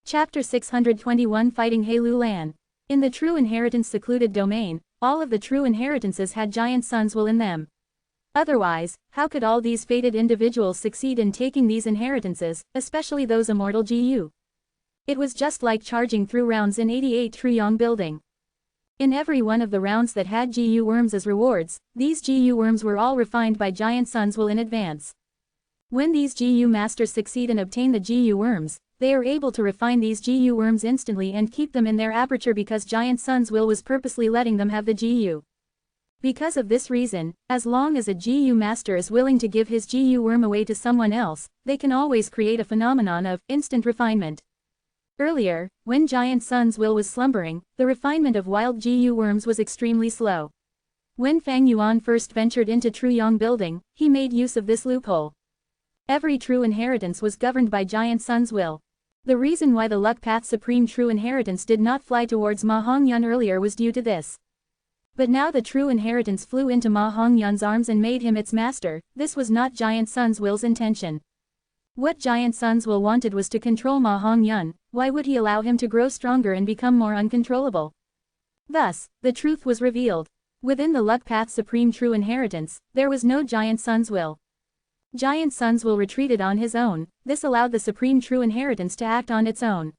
Chapter 621 Fighting Heilu Lan. In the true inheritance secluded domain, all of the true inheritances had giant sun's will in them. Otherwise, how could all these fated individuals succeed in taking these inheritances, especially those immortal GU? It was just like charging through rounds in 88 Truyong building. In every one of the rounds that had GU worms as rewards, these GU worms were all refined by giant sun's will in advance. When these GU masters succeed and obtain the GU worms, they are able to refine these GU worms instantly and keep them in their aperture because giant sun's will was purposely letting them have the GU. Because of this reason, as long as a GU master is willing to give his GU worm away to someone else, they can always create a phenomenon of instant refinement. Earlier, when giant sun's will was slumbering, the refinement of wild GU worms was extremely slow. When Fang Yuan first ventured into Truyong building, he made use of this loophole. Every true inheritance was governed by giant sun's will. The reason why the Luck Path Supreme True Inheritance did not fly towards Ma Hongyun earlier was due to this. But now the true inheritance flew into Ma Hongyun's arms and made him its master. This was not giant sun's will's intention. What giant sun's will wanted was to control Ma Hongyun. Why would he allow him to grow stronger and become more uncontrollable? Thus, the truth was revealed. Within the Luck Path Supreme True Inheritance, there was no giant sun's will. Giant sun's will retreated on his own. This allowed the Supreme True Inheritance to act on its own.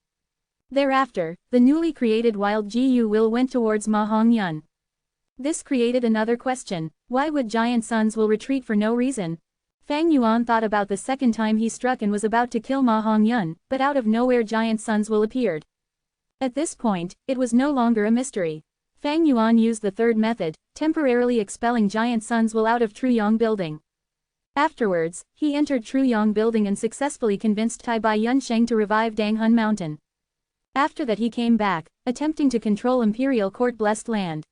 Thereafter, the newly created wild GU will went towards Ma Hongyun. This created another question. Why would giant sun's will retreat for no reason? Fang Yuan thought about the second time he struck and was about to kill Ma Hongyun, but out of nowhere giant sun's will appeared. At this point, it was no longer a mystery. Fang Yuan used the third method, temporarily expelling giant sun's will out of Truyong building. Afterwards, he entered Truyong building and successfully convinced Tai Bai Yunsheng to revive Danghun Mountain. After that he came back, attempting to control Imperial Court Blessed Land.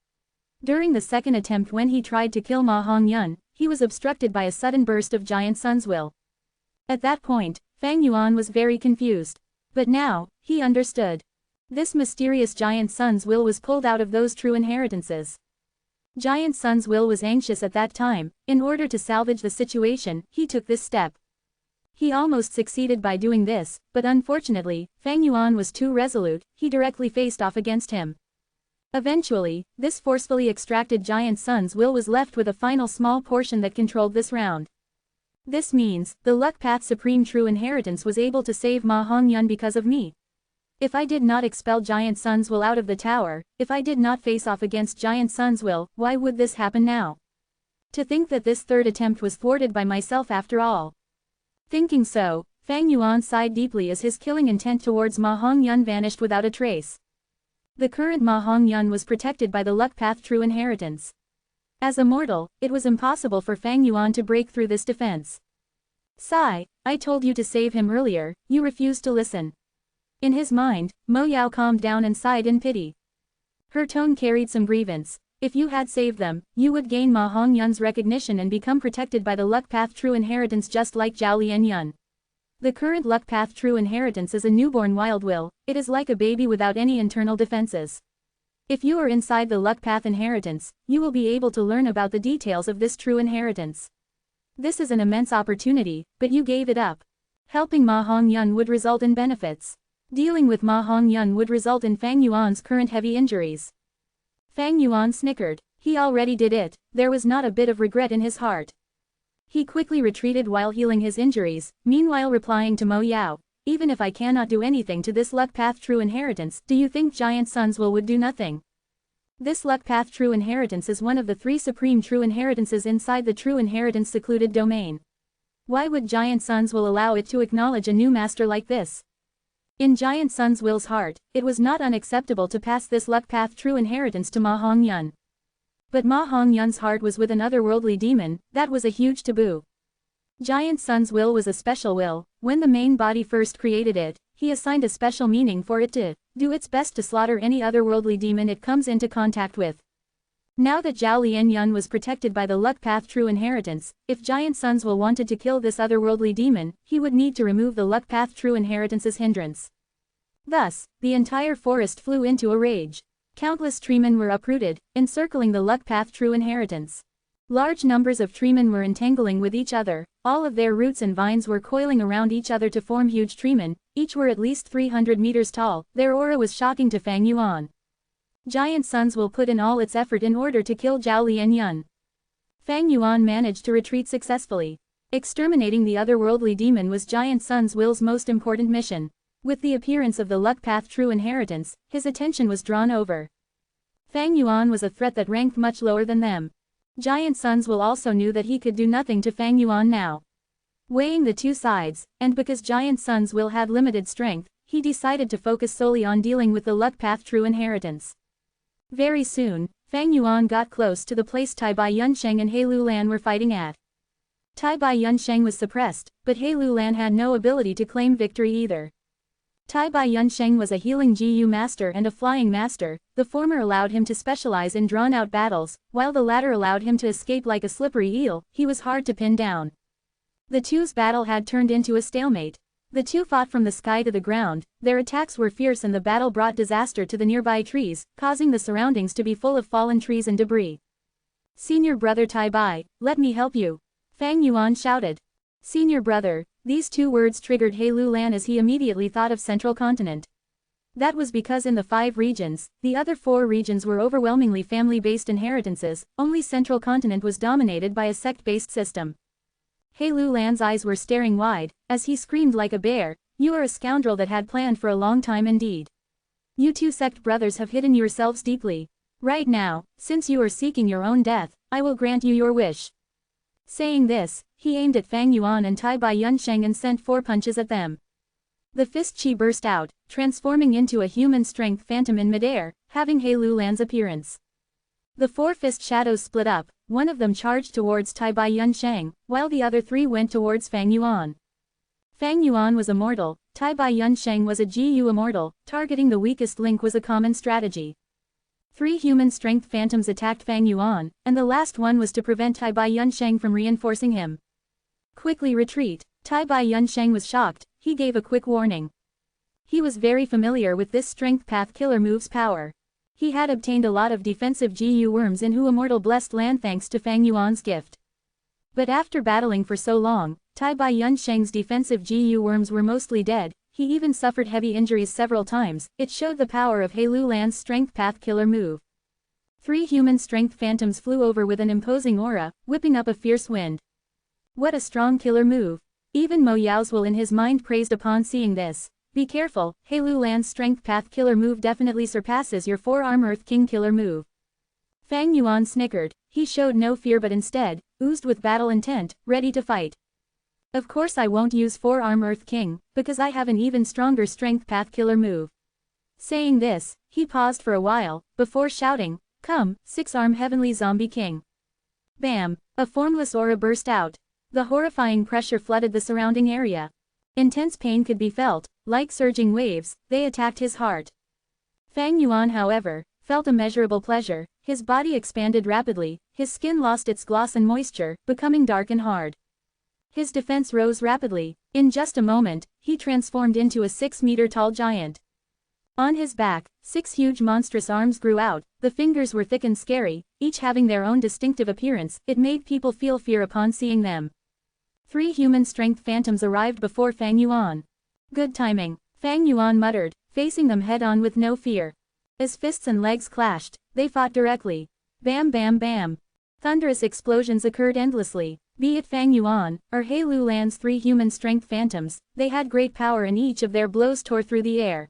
During the second attempt when he tried to kill Ma Hongyun, he was obstructed by a sudden burst of giant sun's will. At that point, Fang Yuan was very confused. But now, he understood. This mysterious giant sun's will was pulled out of those true inheritances. Giant sun's will was anxious at that time. In order to salvage the situation, he took this step. He almost succeeded by doing this, but unfortunately, Fang Yuan was too resolute. He directly faced off against him. Eventually, this forcefully extracted giant sun's will was left with a final small portion that controlled this round. This means, the Luck Path Supreme True Inheritance was able to save Ma Hongyun because of me. If I did not expel giant sun's will out of the tower, if I did not face off against giant sun's will, why would this happen now? To think that this third attempt was thwarted by myself after all. Thinking so, Fang Yuan sighed deeply as his killing intent towards Ma Hongyun vanished without a trace. The current Ma Hongyun was protected by the Luck Path True Inheritance. As immortal, it was impossible for Fang Yuan to break through this defense. Sigh, I told you to save him earlier, you refused to listen. In his mind, Mo Yao calmed down and sighed in pity. Her tone carried some grievance. If you had saved them, you would gain Ma Hongyun's recognition and become protected by the Luck Path True Inheritance just like Zhao Lianyun. The current Luck Path True Inheritance is a newborn wild will. It is like a baby without any internal defenses. If you are inside the Luck Path Inheritance, you will be able to learn about the details of this true inheritance. This is an immense opportunity, but you gave it up. Helping Ma Hongyun would result in benefits. Dealing with Ma Hongyun would result in Fang Yuan's current heavy injuries. Fang Yuan snickered. He already did it. There was not a bit of regret in his heart. He quickly retreated while healing his injuries, meanwhile replying to Mo Yao, even if I cannot do anything to this Luck Path True Inheritance, do you think giant sun's will would do nothing? This Luck Path True Inheritance is one of the 3 supreme true inheritances inside the True Inheritance secluded domain. Why would giant sun's will allow it to acknowledge a new master like this? In giant sun's will's heart, it was not unacceptable to pass this Luck Path True Inheritance to Ma Hongyun. But Ma Hongyun's heart was with an otherworldly demon. That was a huge taboo. Giant sun's will was a special will. When the main body first created it, he assigned a special meaning for it to do its best to slaughter any otherworldly demon it comes into contact with. Now that Zhao Lianyun was protected by the Luck Path True Inheritance, if giant sun's will wanted to kill this otherworldly demon, he would need to remove the Luck Path True Inheritance's hindrance. Thus, the entire forest flew into a rage. Countless treemen were uprooted, encircling the Luck Path True Inheritance. Large numbers of treemen were entangling with each other, all of their roots and vines were coiling around each other to form huge treemen, each were at least 300 meters tall. Their aura was shocking to Fang Yuan. Giant Suns will put in all its effort in order to kill Zhao Li and Yun. Fang Yuan managed to retreat successfully. Exterminating the otherworldly demon was Giant Sun's will's most important mission. With the appearance of the luck path true inheritance, his attention was drawn over. Fang Yuan was a threat that ranked much lower than them. Giant Sun's will also knew that he could do nothing to Fang Yuan now. Weighing the two sides, and because Giant Sun's will had limited strength, he decided to focus solely on dealing with the luck path true inheritance. Very soon, Fang Yuan got close to the place Tai Bai Yunsheng and He Lulan were fighting at. Tai Bai Yunsheng was suppressed, but He Lulan had no ability to claim victory either. Tai Bai Yunsheng was a healing GU master and a flying master. The former allowed him to specialize in drawn-out battles, while the latter allowed him to escape like a slippery eel. He was hard to pin down. The two's battle had turned into a stalemate. The two fought from the sky to the ground, their attacks were fierce and the battle brought disaster to the nearby trees, causing the surroundings to be full of fallen trees and debris. "Senior brother Tai Bai, let me help you," Fang Yuan shouted. "Senior brother," these two words triggered He Lulan as he immediately thought of Central Continent. That was because in the 5 regions, the other 4 regions were overwhelmingly family-based inheritances, only Central Continent was dominated by a sect-based system. He Lulan's eyes were staring wide, as he screamed like a bear, "You are a scoundrel that had planned for a long time indeed. You two sect brothers have hidden yourselves deeply. Right now, since you are seeking your own death, I will grant you your wish." Saying this, he aimed at Fang Yuan and Tai Bai Yunsheng and sent 4 punches at them. The fist chi burst out, transforming into a human strength phantom in midair, having He Lulan's appearance. The 4 fist shadows split up, one of them charged towards Tai Bai Yunsheng, while the other 3 went towards Fang Yuan. Fang Yuan was immortal, Tai Bai Yunsheng was a GU immortal, targeting the weakest link was a common strategy. 3 human strength phantoms attacked Fang Yuan, and the last one was to prevent Tai Bai Yunsheng from reinforcing him. "Quickly retreat." Tai Bai Yunsheng was shocked, he gave a quick warning. He was very familiar with this strength path killer move's power. He had obtained a lot of defensive GU worms in Hu Immortal Blessed Land thanks to Fang Yuan's gift. But after battling for so long, Tai Bai Yunsheng's defensive GU worms were mostly dead. He even suffered heavy injuries several times. It showed the power of He Lulan's strength path killer move. 3 human strength phantoms flew over with an imposing aura, whipping up a fierce wind. What a strong killer move. Even Mo Yao's will in his mind praised upon seeing this. "Be careful, He Lulan's strength path killer move definitely surpasses your 4-arm Earth King killer move." Fang Yuan snickered. He showed no fear but instead, oozed with battle intent, ready to fight. "Of course I won't use 4-arm Earth King, because I have an even stronger strength path killer move." Saying this, he paused for a while, before shouting, "Come, 6-arm Heavenly Zombie King." Bam! A formless aura burst out. The horrifying pressure flooded the surrounding area. Intense pain could be felt, like surging waves, they attacked his heart. Fang Yuan, however, felt immeasurable pleasure, his body expanded rapidly, his skin lost its gloss and moisture, becoming dark and hard. His defense rose rapidly. In just a moment, he transformed into a 6-meter-tall giant. On his back, 6 huge monstrous arms grew out, the fingers were thick and scary, each having their own distinctive appearance. It made people feel fear upon seeing them. 3 human strength phantoms arrived before Fang Yuan. "Good timing," Fang Yuan muttered, facing them head-on with no fear. As fists and legs clashed, they fought directly. Bam bam bam. Thunderous explosions occurred endlessly. Be it Fang Yuan, or He Lulan's 3 human strength phantoms, they had great power and each of their blows tore through the air.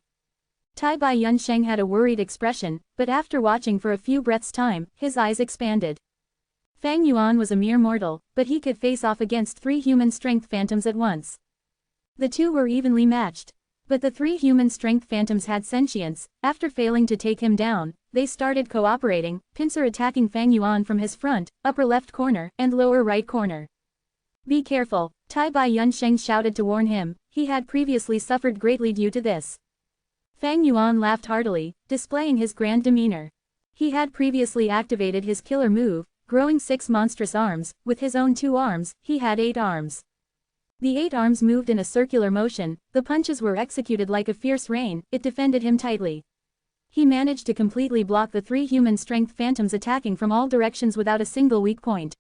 Tai Bai Yunsheng had a worried expression, but after watching for a few breaths' time, his eyes expanded. Fang Yuan was a mere mortal, but he could face off against 3 human strength phantoms at once. The two were evenly matched. But the 3 human strength phantoms had sentience. After failing to take him down, they started cooperating, pincer attacking Fang Yuan from his front, upper left corner, and lower right corner. "Be careful," Tai Bai Yunsheng shouted to warn him, he had previously suffered greatly due to this. Fang Yuan laughed heartily, displaying his grand demeanor. He had previously activated his killer move, growing 6 monstrous arms. With his own 2 arms, he had 8 arms. The 8 arms moved in a circular motion, the punches were executed like a fierce rain, it defended him tightly. He managed to completely block the 3 human strength phantoms attacking from all directions without a single weak point.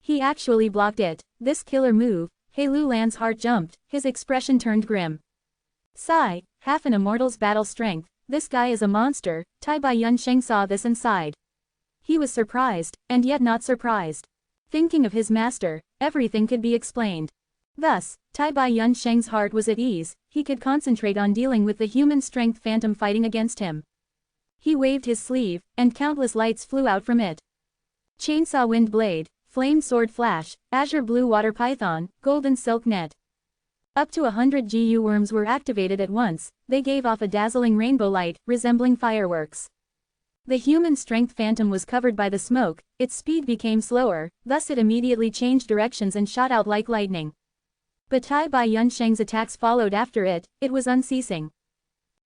He actually blocked it. This killer move, He Lu Lan's heart jumped, his expression turned grim. Sigh, half an immortal's battle strength, this guy is a monster. Tai Bai Yunsheng saw this and sighed. He was surprised, and yet not surprised. Thinking of his master, everything could be explained. Thus, Tai Bai Yunsheng's heart was at ease, he could concentrate on dealing with the human strength phantom fighting against him. He waved his sleeve, and countless lights flew out from it. Chainsaw wind blade, flame sword flash, azure blue water python, golden silk net. Up to 100 GU worms were activated at once, they gave off a dazzling rainbow light, resembling fireworks. The human strength phantom was covered by the smoke, its speed became slower, thus it immediately changed directions and shot out like lightning. But Tai Bai Yunsheng's attacks followed after it, it was unceasing.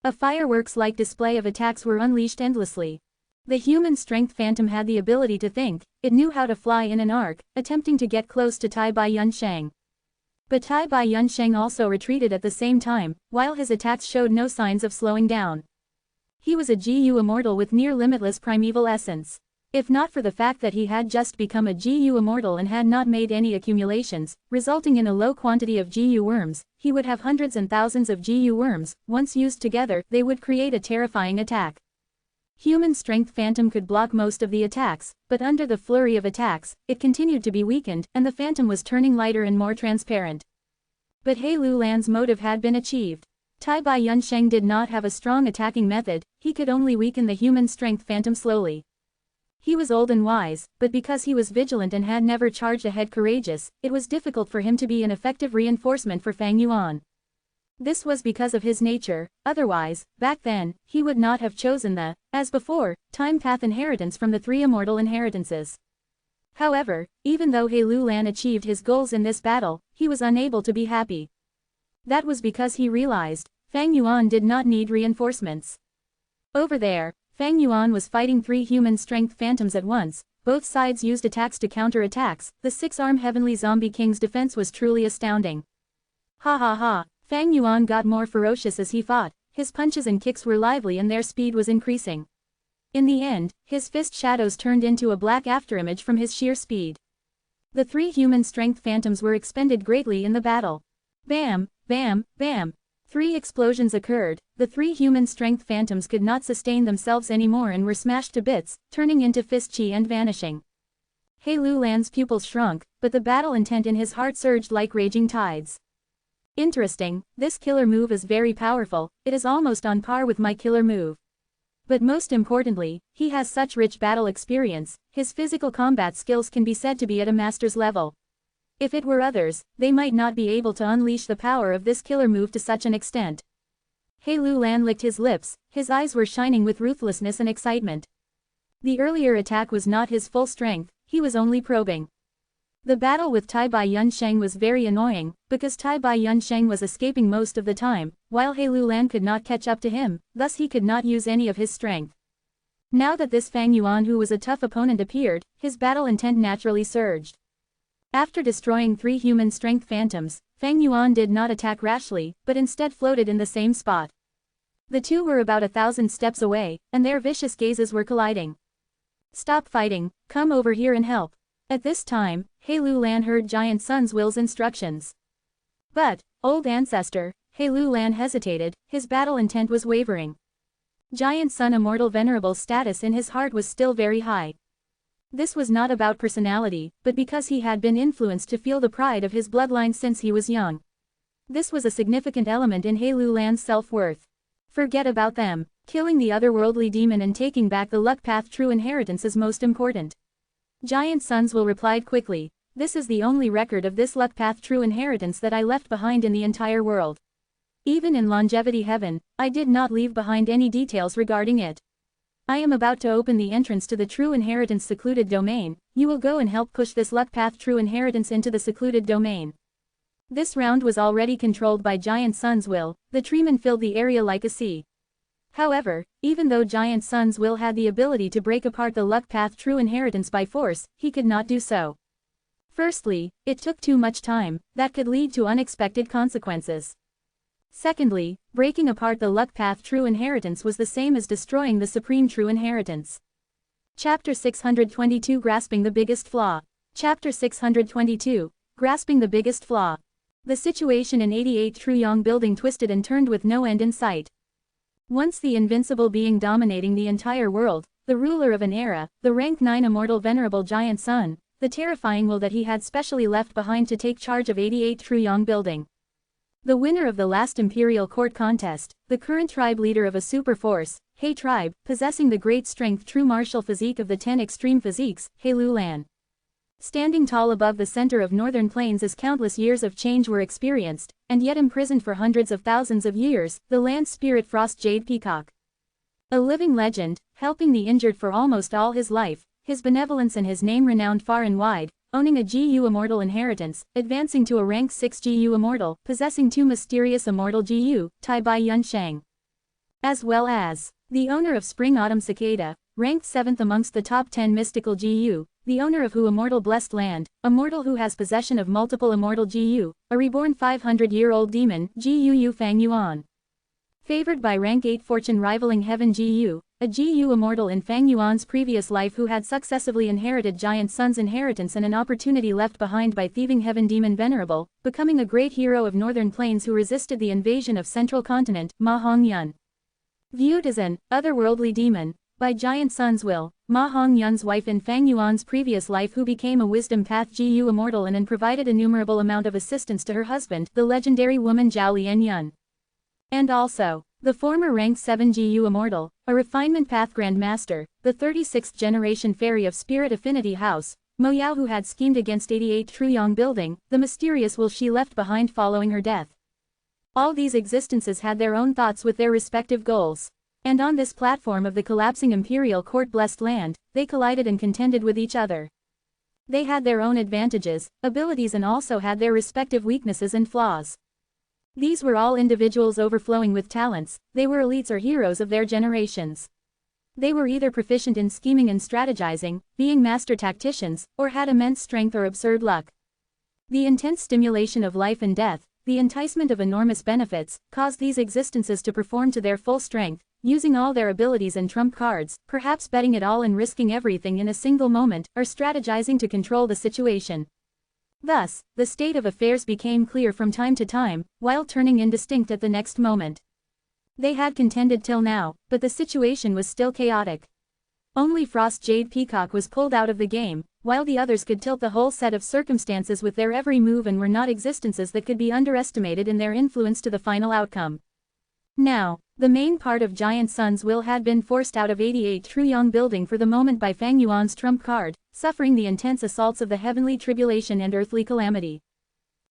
A fireworks-like display of attacks were unleashed endlessly. The human strength phantom had the ability to think, it knew how to fly in an arc, attempting to get close to Tai Bai Yunsheng. But Tai Bai Yunsheng also retreated at the same time, while his attacks showed no signs of slowing down. He was a GU immortal with near-limitless primeval essence. If not for the fact that he had just become a GU immortal and had not made any accumulations, resulting in a low quantity of GU worms, he would have hundreds and thousands of GU worms. Once used together, they would create a terrifying attack. Human strength phantom could block most of the attacks, but under the flurry of attacks, it continued to be weakened, and the phantom was turning lighter and more transparent. But He Lu Lan's motive had been achieved. Tai Bai Yunsheng did not have a strong attacking method, he could only weaken the human strength phantom slowly. He was old and wise, but because he was vigilant and had never charged ahead courageous, it was difficult for him to be an effective reinforcement for Fang Yuan. This was because of his nature, otherwise, back then, he would not have chosen the, as before, time path inheritance from the 3 immortal inheritances. However, even though He Lu Lan achieved his goals in this battle, he was unable to be happy. That was because he realized, Fang Yuan did not need reinforcements. Over there, Fang Yuan was fighting 3 human strength phantoms at once, both sides used attacks to counter attacks, the 6-armed heavenly zombie king's defense was truly astounding. Ha ha ha, Fang Yuan got more ferocious as he fought, his punches and kicks were lively and their speed was increasing. In the end, his fist shadows turned into a black afterimage from his sheer speed. The 3 human strength phantoms were expended greatly in the battle. Bam, bam, bam. 3 explosions occurred, the 3 human strength phantoms could not sustain themselves anymore and were smashed to bits, turning into fist chi and vanishing. He Lu Lan's pupils shrunk, but the battle intent in his heart surged like raging tides. Interesting, this killer move is very powerful, it is almost on par with my killer move. But most importantly, he has such rich battle experience, his physical combat skills can be said to be at a master's level. If it were others, they might not be able to unleash the power of this killer move to such an extent. He Lu Lan licked his lips, his eyes were shining with ruthlessness and excitement. The earlier attack was not his full strength, he was only probing. The battle with Tai Bai Yunsheng was very annoying, because Tai Bai Yunsheng was escaping most of the time, while He Lu Lan could not catch up to him, thus he could not use any of his strength. Now that this Fang Yuan who was a tough opponent appeared, his battle intent naturally surged. After destroying 3 human strength phantoms, Fang Yuan did not attack rashly, but instead floated in the same spot. The 2 were about 1,000 steps away, and their vicious gazes were colliding. Stop fighting, come over here and help. At this time, He Lu Lan heard Giant Sun's will's instructions. But, old ancestor, He Lu Lan hesitated, his battle intent was wavering. Giant Sun Immortal Venerable's status in his heart was still very high. This was not about personality, but because he had been influenced to feel the pride of his bloodline since he was young. This was a significant element in He Lu Lan's self-worth. Forget about them, killing the otherworldly demon and taking back the luck path true inheritance is most important. Giant Sun's will replied quickly, this is the only record of this luck path true inheritance that I left behind in the entire world. Even in longevity heaven, I did not leave behind any details regarding it. I am about to open the entrance to the true inheritance secluded domain, you will go and help push this luck path true inheritance into the secluded domain. This round was already controlled by Giant Sun's will, the treeman filled the area like a sea. However, even though Giant Sun's will had the ability to break apart the luck path true inheritance by force, he could not do so. Firstly, it took too much time, that could lead to unexpected consequences. Secondly, breaking apart the luck path true inheritance was the same as destroying the supreme true inheritance. Chapter 622 Grasping the biggest flaw. Chapter 622, Grasping the Biggest Flaw. The situation in 88 Truyong Building twisted and turned with no end in sight. Once the invincible being dominating the entire world, the ruler of an era, the rank 9 immortal Venerable Giant Sun, the terrifying will that he had specially left behind to take charge of 88 Truyong Building. The winner of the last Imperial Court contest, the current tribe leader of a super force, He tribe, possessing the great strength true martial physique of the 10 extreme physiques, He Lulan. Standing tall above the center of northern plains as countless years of change were experienced, and yet imprisoned for hundreds of thousands of years, the land spirit Frost Jade Peacock. A living legend, helping the injured for almost all his life, his benevolence and his name renowned far and wide, owning a GU Immortal inheritance, advancing to a rank 6 GU Immortal, possessing 2 mysterious Immortal GU, Tai Bai Yun Sheng. As well as the owner of Spring Autumn Cicada, ranked 7th amongst the top 10 mystical GU, the owner of Hu Immortal Blessed Land, a mortal who has possession of multiple immortal GU, a reborn 500-year-old demon, GU Yu Fang Yuan. Favored by rank 8 fortune rivaling Heaven GU, a GU immortal in Fang Yuan's previous life who had successively inherited Giant Sun's inheritance and an opportunity left behind by thieving Heaven Demon Venerable, becoming a great hero of Northern Plains who resisted the invasion of Central Continent, Ma Hong Yun. Viewed as an otherworldly demon by Giant Sun's will, Ma Hong Yun's wife in Fang Yuan's previous life who became a wisdom path GU immortal and provided innumerable amount of assistance to her husband, the legendary woman Zhao Lian Yun. And also, the former rank 7 GU immortal, a refinement path Grand Master, the 36th generation fairy of Spirit Affinity House, Mo Yao who had schemed against 88 Truyong Building, the mysterious will she left behind following her death. All these existences had their own thoughts with their respective goals. And on this platform of the collapsing Imperial Court Blessed Land, they collided and contended with each other. They had their own advantages, abilities and also had their respective weaknesses and flaws. These were all individuals overflowing with talents, they were elites or heroes of their generations. They were either proficient in scheming and strategizing, being master tacticians, or had immense strength or absurd luck. The intense stimulation of life and death, the enticement of enormous benefits, caused these existences to perform to their full strength, using all their abilities and trump cards, perhaps betting it all and risking everything in a single moment, or strategizing to control the situation. Thus, the state of affairs became clear from time to time, while turning indistinct at the next moment. They had contended till now, but the situation was still chaotic. Only Frost Jade Peacock was pulled out of the game, while the others could tilt the whole set of circumstances with their every move and were not existences that could be underestimated in their influence to the final outcome. Now, the main part of Giant Sun's will had been forced out of 88 Truyong Building for the moment by Fang Yuan's trump card, suffering the intense assaults of the heavenly tribulation and earthly calamity.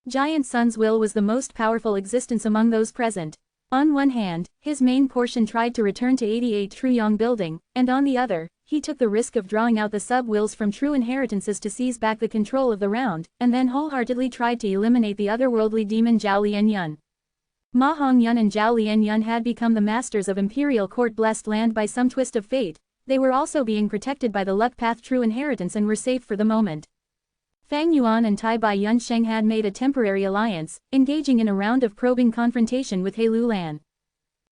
Giant Sun's will was the most powerful existence among those present. On one hand, his main portion tried to return to 88 Truyong Building, and on the other, he took the risk of drawing out the sub-wills from true inheritances to seize back the control of the round, and then wholeheartedly tried to eliminate the otherworldly demon Zhao Lian Yun. Ma Hong Yun and Zhao Lian Yun had become the masters of Imperial Court Blessed Land by some twist of fate. They were also being protected by the luck path true inheritance and were safe for the moment. Fang Yuan and Tai Bai Yun Sheng had made a temporary alliance, engaging in a round of probing confrontation with He Lulan.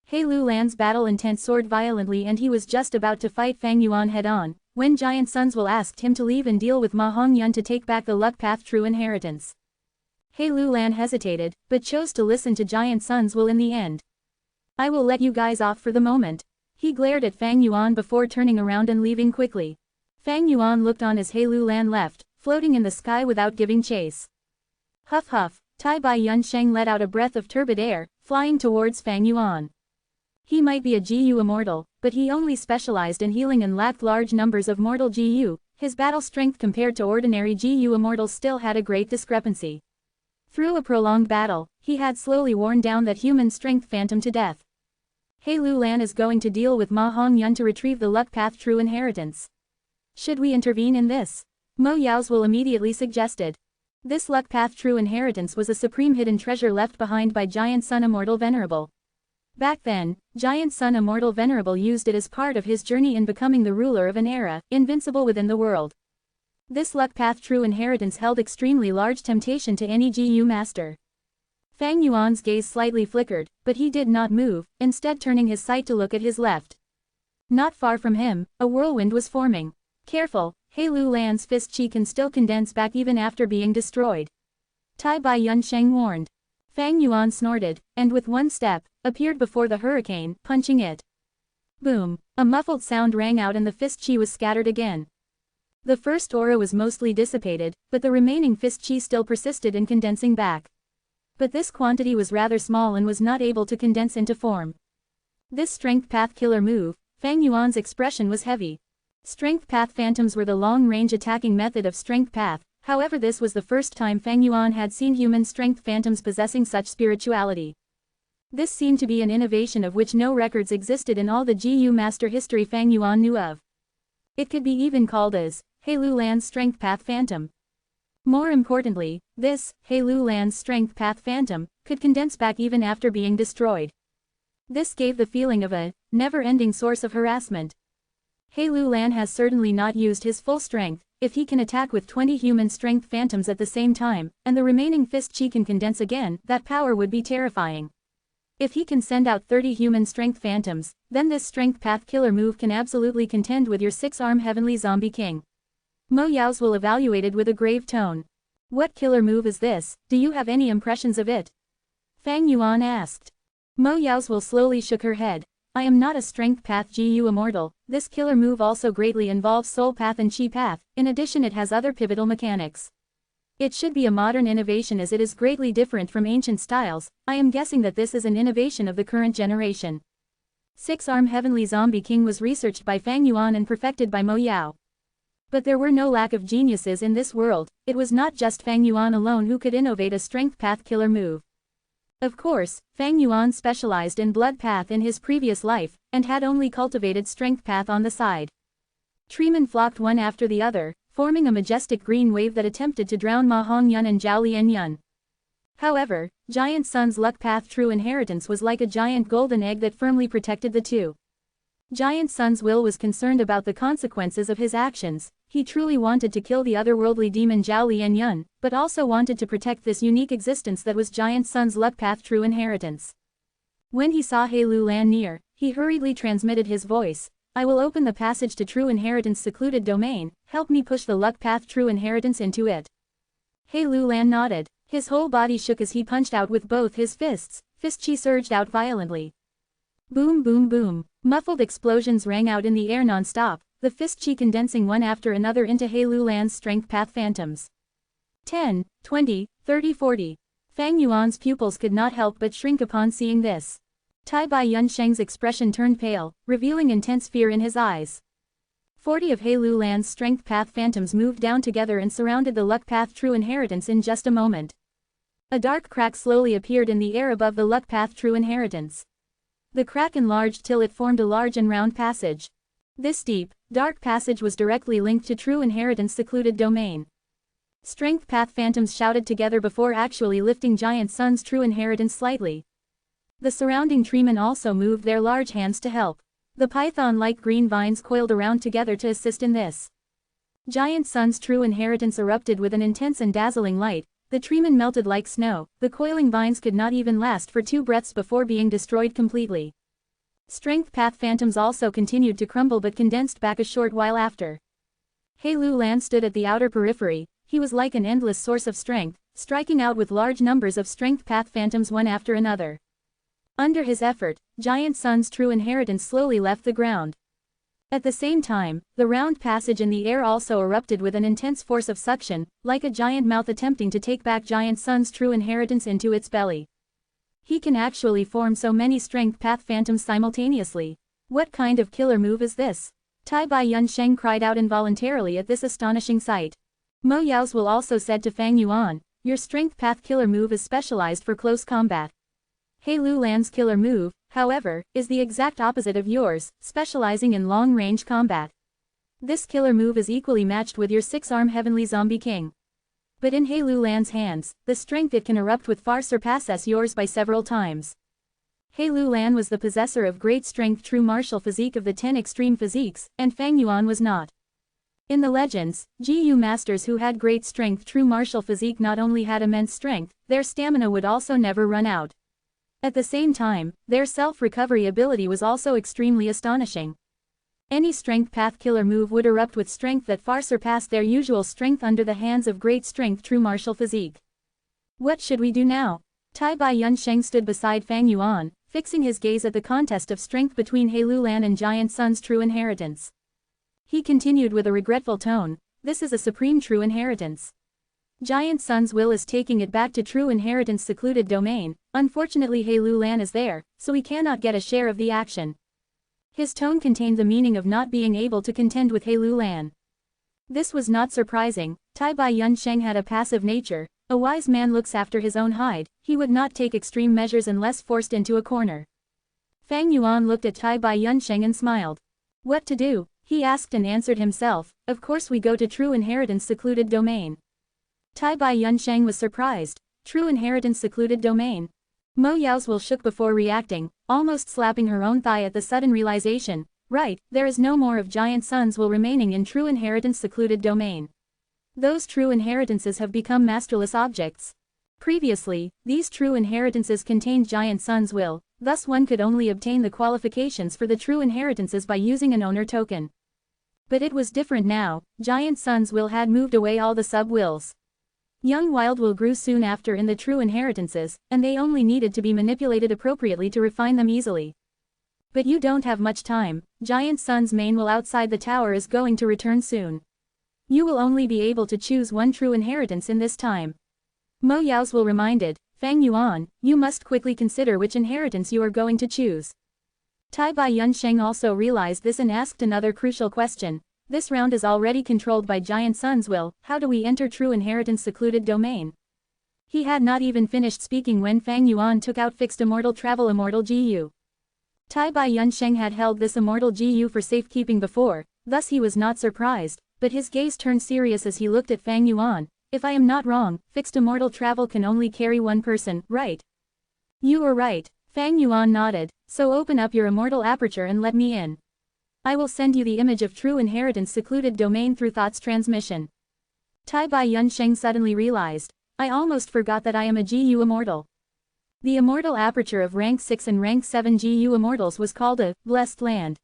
He Lulan's battle intent soared violently and he was just about to fight Fang Yuan head-on, when Giant Sun's will asked him to leave and deal with Ma Hong Yun to take back the luck path true inheritance. He Lulan hesitated, but chose to listen to Giant Sun's will in the end. I will let you guys off for the moment. He glared at Fang Yuan before turning around and leaving quickly. Fang Yuan looked on as He Lulan left, floating in the sky without giving chase. Huff huff, Tai Bai Yun Sheng let out a breath of turbid air, flying towards Fang Yuan. He might be a GU immortal, but he only specialized in healing and lacked large numbers of mortal GU. His battle strength compared to ordinary GU immortals still had a great discrepancy. Through a prolonged battle, he had slowly worn down that human strength phantom to death. He Lulan is going to deal with Ma Hong Yun to retrieve the luck path true inheritance. Should we intervene in this? Mo Yao's will immediately suggested. This luck path true inheritance was a supreme hidden treasure left behind by Giant Sun Immortal Venerable. Back then, Giant Sun Immortal Venerable used it as part of his journey in becoming the ruler of an era, invincible within the world. This luck path true inheritance held extremely large temptation to any GU master. Fang Yuan's gaze slightly flickered, but he did not move, instead turning his sight to look at his left. Not far from him, a whirlwind was forming. Careful, He Lu Lan's fist chi can still condense back even after being destroyed. Tai Bai Yunsheng warned. Fang Yuan snorted, and with one step, appeared before the hurricane, punching it. Boom! A muffled sound rang out and the fist chi was scattered again. The first aura was mostly dissipated, but the remaining fist chi still persisted in condensing back. But this quantity was rather small and was not able to condense into form. This Strength Path killer move, Fang Yuan's expression was heavy. Strength Path Phantoms were the long-range attacking method of Strength Path, however this was the first time Fang Yuan had seen human Strength Phantoms possessing such spirituality. This seemed to be an innovation of which no records existed in all the GU master history Fang Yuan knew of. It could be even called as He Lu Lan's Strength Path Phantom. More importantly, this He Lu Lan's Strength Path Phantom could condense back even after being destroyed. This gave the feeling of a never-ending source of harassment. He Lu Lan has certainly not used his full strength. If he can attack with 20 human strength phantoms at the same time, and the remaining fist chi can condense again, that power would be terrifying. If he can send out 30 human strength phantoms, then this Strength Path killer move can absolutely contend with your 6-arm heavenly zombie king. Mo Yao's will evaluated with a grave tone. What killer move is this? Do you have any impressions of it? Fang Yuan asked. Mo Yao's will slowly shook her head. I am not a Strength Path GU Immortal. This killer move also greatly involves Soul Path and Chi Path, in addition it has other pivotal mechanics. It should be a modern innovation as it is greatly different from ancient styles. I am guessing that this is an innovation of the current generation. 6-arm Heavenly Zombie King was researched by Fang Yuan and perfected by Mo Yao. But there were no lack of geniuses in this world. It was not just Fang Yuan alone who could innovate a Strength Path killer move. Of course, Fang Yuan specialized in Blood Path in his previous life, and had only cultivated Strength Path on the side. Treemen flocked one after the other, forming a majestic green wave that attempted to drown Ma Hongyun and Zhao Lianyun. However, Giant Sun's Luck Path True Inheritance was like a giant golden egg that firmly protected the two. Giant Sun's will was concerned about the consequences of his actions. He truly wanted to kill the otherworldly demon Zhao Lianyun, but also wanted to protect this unique existence that was Giant Sun's Luck Path True Inheritance. When he saw He Lu Lan near, he hurriedly transmitted his voice. I will open the passage to True Inheritance secluded domain, help me push the Luck Path True Inheritance into it. He Lu Lan nodded. His whole body shook as he punched out with both his fists. Fist chi surged out violently. Boom boom boom. Muffled explosions rang out in the air non-stop, the fist chi condensing one after another into He Lu Lan's Strength Path Phantoms. 10, 20, 30, 40. Fang Yuan's pupils could not help but shrink upon seeing this. Tai Bai Yunsheng's expression turned pale, revealing intense fear in his eyes. 40 of He Lu Lan's Strength Path Phantoms moved down together and surrounded the Luck Path True Inheritance in just a moment. A dark crack slowly appeared in the air above the Luck Path True Inheritance. The crack enlarged till it formed a large and round passage. This deep, dark passage was directly linked to True Inheritance secluded domain. Strength Path Phantoms shouted together before actually lifting Giant Sun's True Inheritance slightly. The surrounding treemen also moved their large hands to help. The python-like green vines coiled around together to assist in this. Giant Sun's True Inheritance erupted with an intense and dazzling light. The treemen melted like snow. The coiling vines could not even last for 2 breaths before being destroyed completely. Strength Path Phantoms also continued to crumble but condensed back a short while after. He Lu Lan stood at the outer periphery. He was like an endless source of strength, striking out with large numbers of Strength Path Phantoms one after another. Under his effort, Giant Sun's True Inheritance slowly left the ground. At the same time, the round passage in the air also erupted with an intense force of suction, like a giant mouth attempting to take back Giant Sun's True Inheritance into its belly. He can actually form so many Strength Path Phantoms simultaneously. What kind of killer move is this? Tai Bai Yunsheng cried out involuntarily at this astonishing sight. Mo Yao's will also said to Fang Yuan, your Strength Path killer move is specialized for close combat. He Lu Lan's killer move, however, is the exact opposite of yours, specializing in long-range combat. This killer move is equally matched with your 6-arm Heavenly Zombie King. But in He Lu Lan's hands, the strength it can erupt with far surpasses yours by several times. He Lu Lan was the possessor of great strength true martial physique of the 10 extreme physiques, and Fang Yuan was not. In the legends, GU masters who had great strength true martial physique not only had immense strength, their stamina would also never run out. At the same time, their self-recovery ability was also extremely astonishing. Any strength path killer move would erupt with strength that far surpassed their usual strength under the hands of great strength true martial physique. What should we do now? Tai Bai Yunsheng stood beside Fang Yuan, fixing his gaze at the contest of strength between He Lulan and Giant Sun's true inheritance. He continued with a regretful tone, this is a supreme true inheritance. Giant Sun's will is taking it back to true inheritance secluded domain, unfortunately He Lulan is there, so he cannot get a share of the action. His tone contained the meaning of not being able to contend with He Lulan. This was not surprising, Tai Bai Yunsheng had a passive nature, a wise man looks after his own hide, he would not take extreme measures unless forced into a corner. Fang Yuan looked at Tai Bai Yunsheng and smiled. What to do? He asked and answered himself, of course we go to true inheritance secluded domain. Tai Bai Yunsheng was surprised, true inheritance secluded domain. Mo Yao's will shook before reacting, almost slapping her own thigh at the sudden realization, right, there is no more of Giant Sun's will remaining in true inheritance secluded domain. Those true inheritances have become masterless objects. Previously, these true inheritances contained Giant Sun's will, thus one could only obtain the qualifications for the true inheritances by using an owner token. But it was different now, Giant Sun's will had moved away all the sub-wills. Young Wild Will grew soon after in the true inheritances, and they only needed to be manipulated appropriately to refine them easily. But you don't have much time, Giant Sun's main will outside the tower is going to return soon. You will only be able to choose one true inheritance in this time. Mo Yao's will reminded, Fang Yuan, you must quickly consider which inheritance you are going to choose. Tai Bai Yunsheng also realized this and asked another crucial question. This round is already controlled by Giant Sun's will, how do we enter true inheritance secluded domain? He had not even finished speaking when Fang Yuan took out fixed Immortal Travel Immortal GU. Tai Bai Yunsheng had held this Immortal GU for safekeeping before, thus he was not surprised, but his gaze turned serious as he looked at Fang Yuan. If I am not wrong, fixed Immortal Travel can only carry one person, right? You are right, Fang Yuan nodded, so open up your Immortal Aperture and let me in. I will send you the image of true inheritance secluded domain through thoughts transmission. Tai Bai Yunsheng suddenly realized, I almost forgot that I am a GU Immortal. The Immortal Aperture of rank 6 and rank 7 GU Immortals was called a Blessed Land.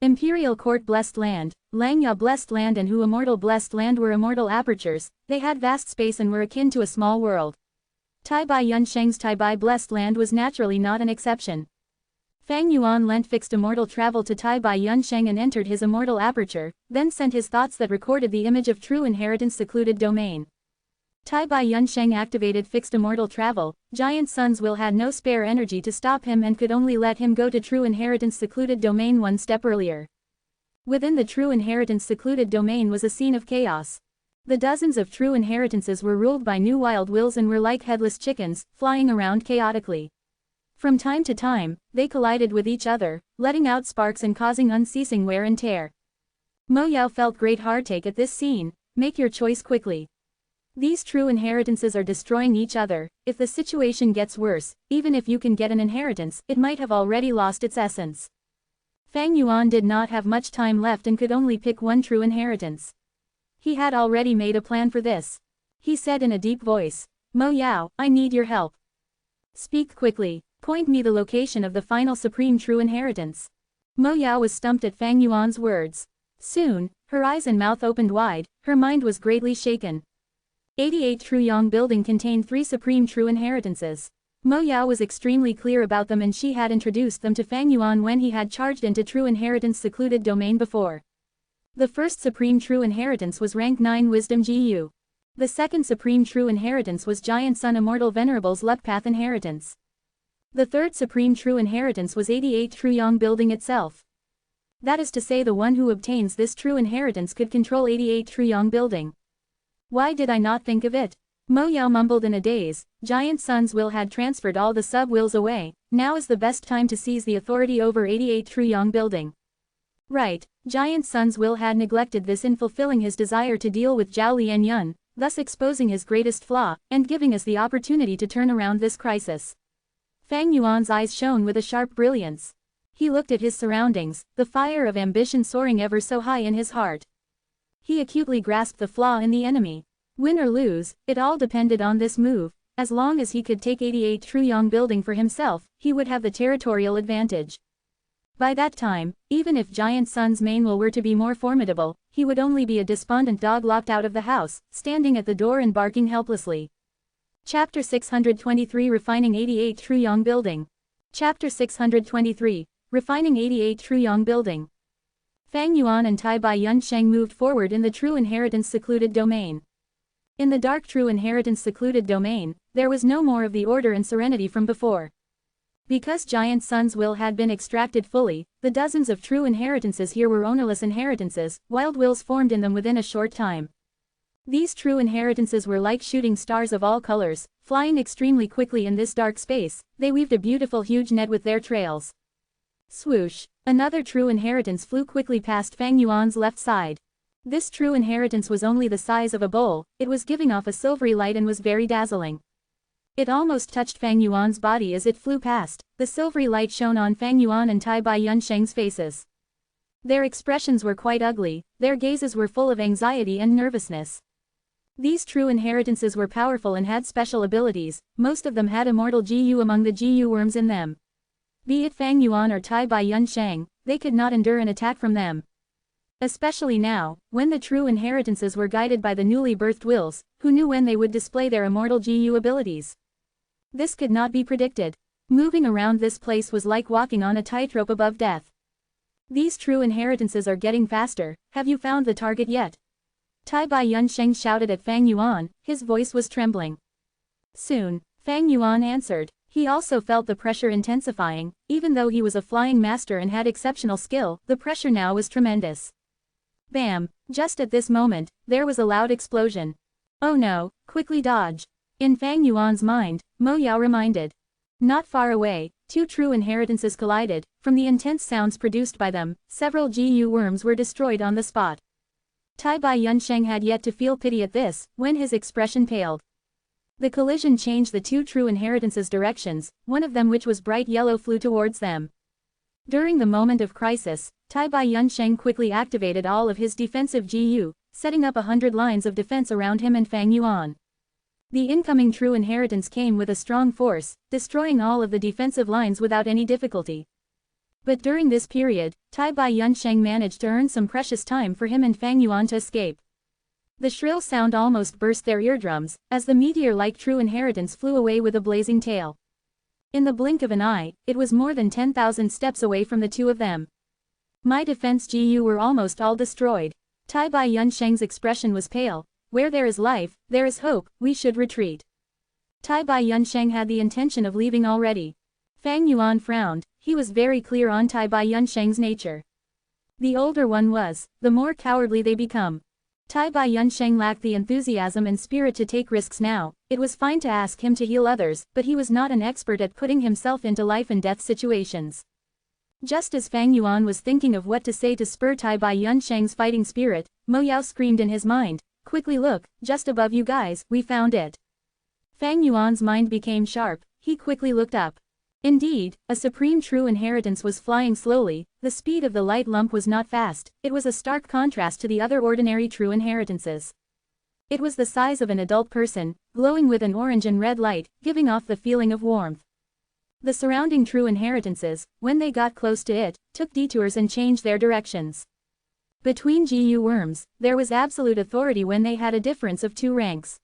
Imperial Court Blessed Land, Langya Blessed Land and Hu Immortal Blessed Land were immortal apertures, they had vast space and were akin to a small world. Tai Bai Yunsheng's Tai Bai Blessed Land was naturally not an exception. Fang Yuan lent fixed immortal travel to Tai Bai Yunsheng and entered his immortal aperture, then sent his thoughts that recorded the image of true inheritance secluded domain. Tai Bai Yunsheng activated fixed immortal travel, Giant Sun's will had no spare energy to stop him and could only let him go to true inheritance secluded domain one step earlier. Within the true inheritance secluded domain was a scene of chaos. The dozens of true inheritances were ruled by new wild wills and were like headless chickens, flying around chaotically. From time to time, they collided with each other, letting out sparks and causing unceasing wear and tear. Mo Yao felt great heartache at this scene, make your choice quickly. These true inheritances are destroying each other, if the situation gets worse, even if you can get an inheritance, it might have already lost its essence. Fang Yuan did not have much time left and could only pick one true inheritance. He had already made a plan for this. He said in a deep voice, Mo Yao, I need your help. Speak quickly, point me the location of the final supreme true inheritance. Mo Yao was stumped at Fang Yuan's words. Soon, her eyes and mouth opened wide, her mind was greatly shaken. 88 True Yong building contained 3 supreme true inheritances. Mo Yao was extremely clear about them and she had introduced them to Fang Yuan when he had charged into true inheritance secluded domain before. The first supreme true inheritance was rank 9 Wisdom GU. The second supreme true inheritance was Giant Sun Immortal Venerable's Luck Path inheritance. The third supreme true inheritance was 88 True Yong building itself. That is to say the one who obtains this true inheritance could control 88 True Yong building. Why did I not think of it? Mo Yao mumbled in a daze, Giant Sun's will had transferred all the sub-wills away, now is the best time to seize the authority over 88 True Yong building. Right, Giant Sun's will had neglected this in fulfilling his desire to deal with Zhao Lianyun, thus exposing his greatest flaw, and giving us the opportunity to turn around this crisis. Fang Yuan's eyes shone with a sharp brilliance. He looked at his surroundings, the fire of ambition soaring ever so high in his heart. He acutely grasped the flaw in the enemy. Win or lose, it all depended on this move. As long as he could take 88 True Yong building for himself, he would have the territorial advantage. By that time, even if Giant Sun's manhwa were to be more formidable, he would only be a despondent dog locked out of the house, standing at the door and barking helplessly. Chapter 623 Refining 88 Truyong Building. Chapter 623 Refining 88 Truyong Building. Fang Yuan and Tai Bai Yunsheng moved forward in the True Inheritance secluded domain. In the dark True Inheritance secluded domain, there was no more of the order and serenity from before. Because Giant Sun's will had been extracted fully, the dozens of true inheritances here were ownerless inheritances, wild wills formed in them within a short time. These true inheritances were like shooting stars of all colors, flying extremely quickly in this dark space. They weaved a beautiful huge net with their trails. Swoosh! Another true inheritance flew quickly past Fang Yuan's left side. This true inheritance was only the size of a bowl, it was giving off a silvery light and was very dazzling. It almost touched Fang Yuan's body as it flew past. The silvery light shone on Fang Yuan and Tai Bai Yunsheng's faces. Their expressions were quite ugly, their gazes were full of anxiety and nervousness. These true inheritances were powerful and had special abilities, most of them had immortal GU among the GU worms in them. Be it Fang Yuan or Tai Bai Yunsheng, they could not endure an attack from them. Especially now, when the true inheritances were guided by the newly birthed wills, who knew when they would display their immortal GU abilities. This could not be predicted. Moving around this place was like walking on a tightrope above death. These true inheritances are getting faster, have you found the target yet? Tai Bai Yunsheng shouted at Fang Yuan, his voice was trembling. Soon, Fang Yuan answered. He also felt the pressure intensifying, even though he was a flying master and had exceptional skill, the pressure now was tremendous. Bam! Just at this moment, there was a loud explosion. Oh no, quickly dodge. In Fang Yuan's mind, Mo Yao reminded. Not far away, two true inheritances collided. From the intense sounds produced by them, several GU worms were destroyed on the spot. Tai Bai Yunsheng had yet to feel pity at this, when his expression paled. The collision changed the two true inheritances' directions, one of them which was bright yellow flew towards them. During the moment of crisis, Tai Bai Yunsheng quickly activated all of his defensive GU, setting up 100 lines of defense around him and Fang Yuan. The incoming true inheritance came with a strong force, destroying all of the defensive lines without any difficulty. But during this period, Tai Bai Yunsheng managed to earn some precious time for him and Fang Yuan to escape. The shrill sound almost burst their eardrums, as the meteor-like true inheritance flew away with a blazing tail. In the blink of an eye, it was more than 10,000 steps away from the two of them. My defense GU were almost all destroyed. Tai Bai Yunsheng's expression was pale. Where there is life, there is hope, we should retreat. Tai Bai Yunsheng had the intention of leaving already. Fang Yuan frowned, he was very clear on Tai Bai Yunsheng's nature. The older one was, the more cowardly they become. Tai Bai Yunsheng lacked the enthusiasm and spirit to take risks now. It was fine to ask him to heal others, but he was not an expert at putting himself into life and death situations. Just as Fang Yuan was thinking of what to say to spur Tai Bai Yunsheng's fighting spirit, Mo Yao screamed in his mind. Quickly look, just above you guys, we found it. Fang Yuan's mind became sharp, he quickly looked up. Indeed, a supreme true inheritance was flying slowly, the speed of the light lump was not fast, it was a stark contrast to the other ordinary true inheritances. It was the size of an adult person, glowing with an orange and red light, giving off the feeling of warmth. The surrounding true inheritances, when they got close to it, took detours and changed their directions. Between GU worms, there was absolute authority when they had a difference of 2 ranks.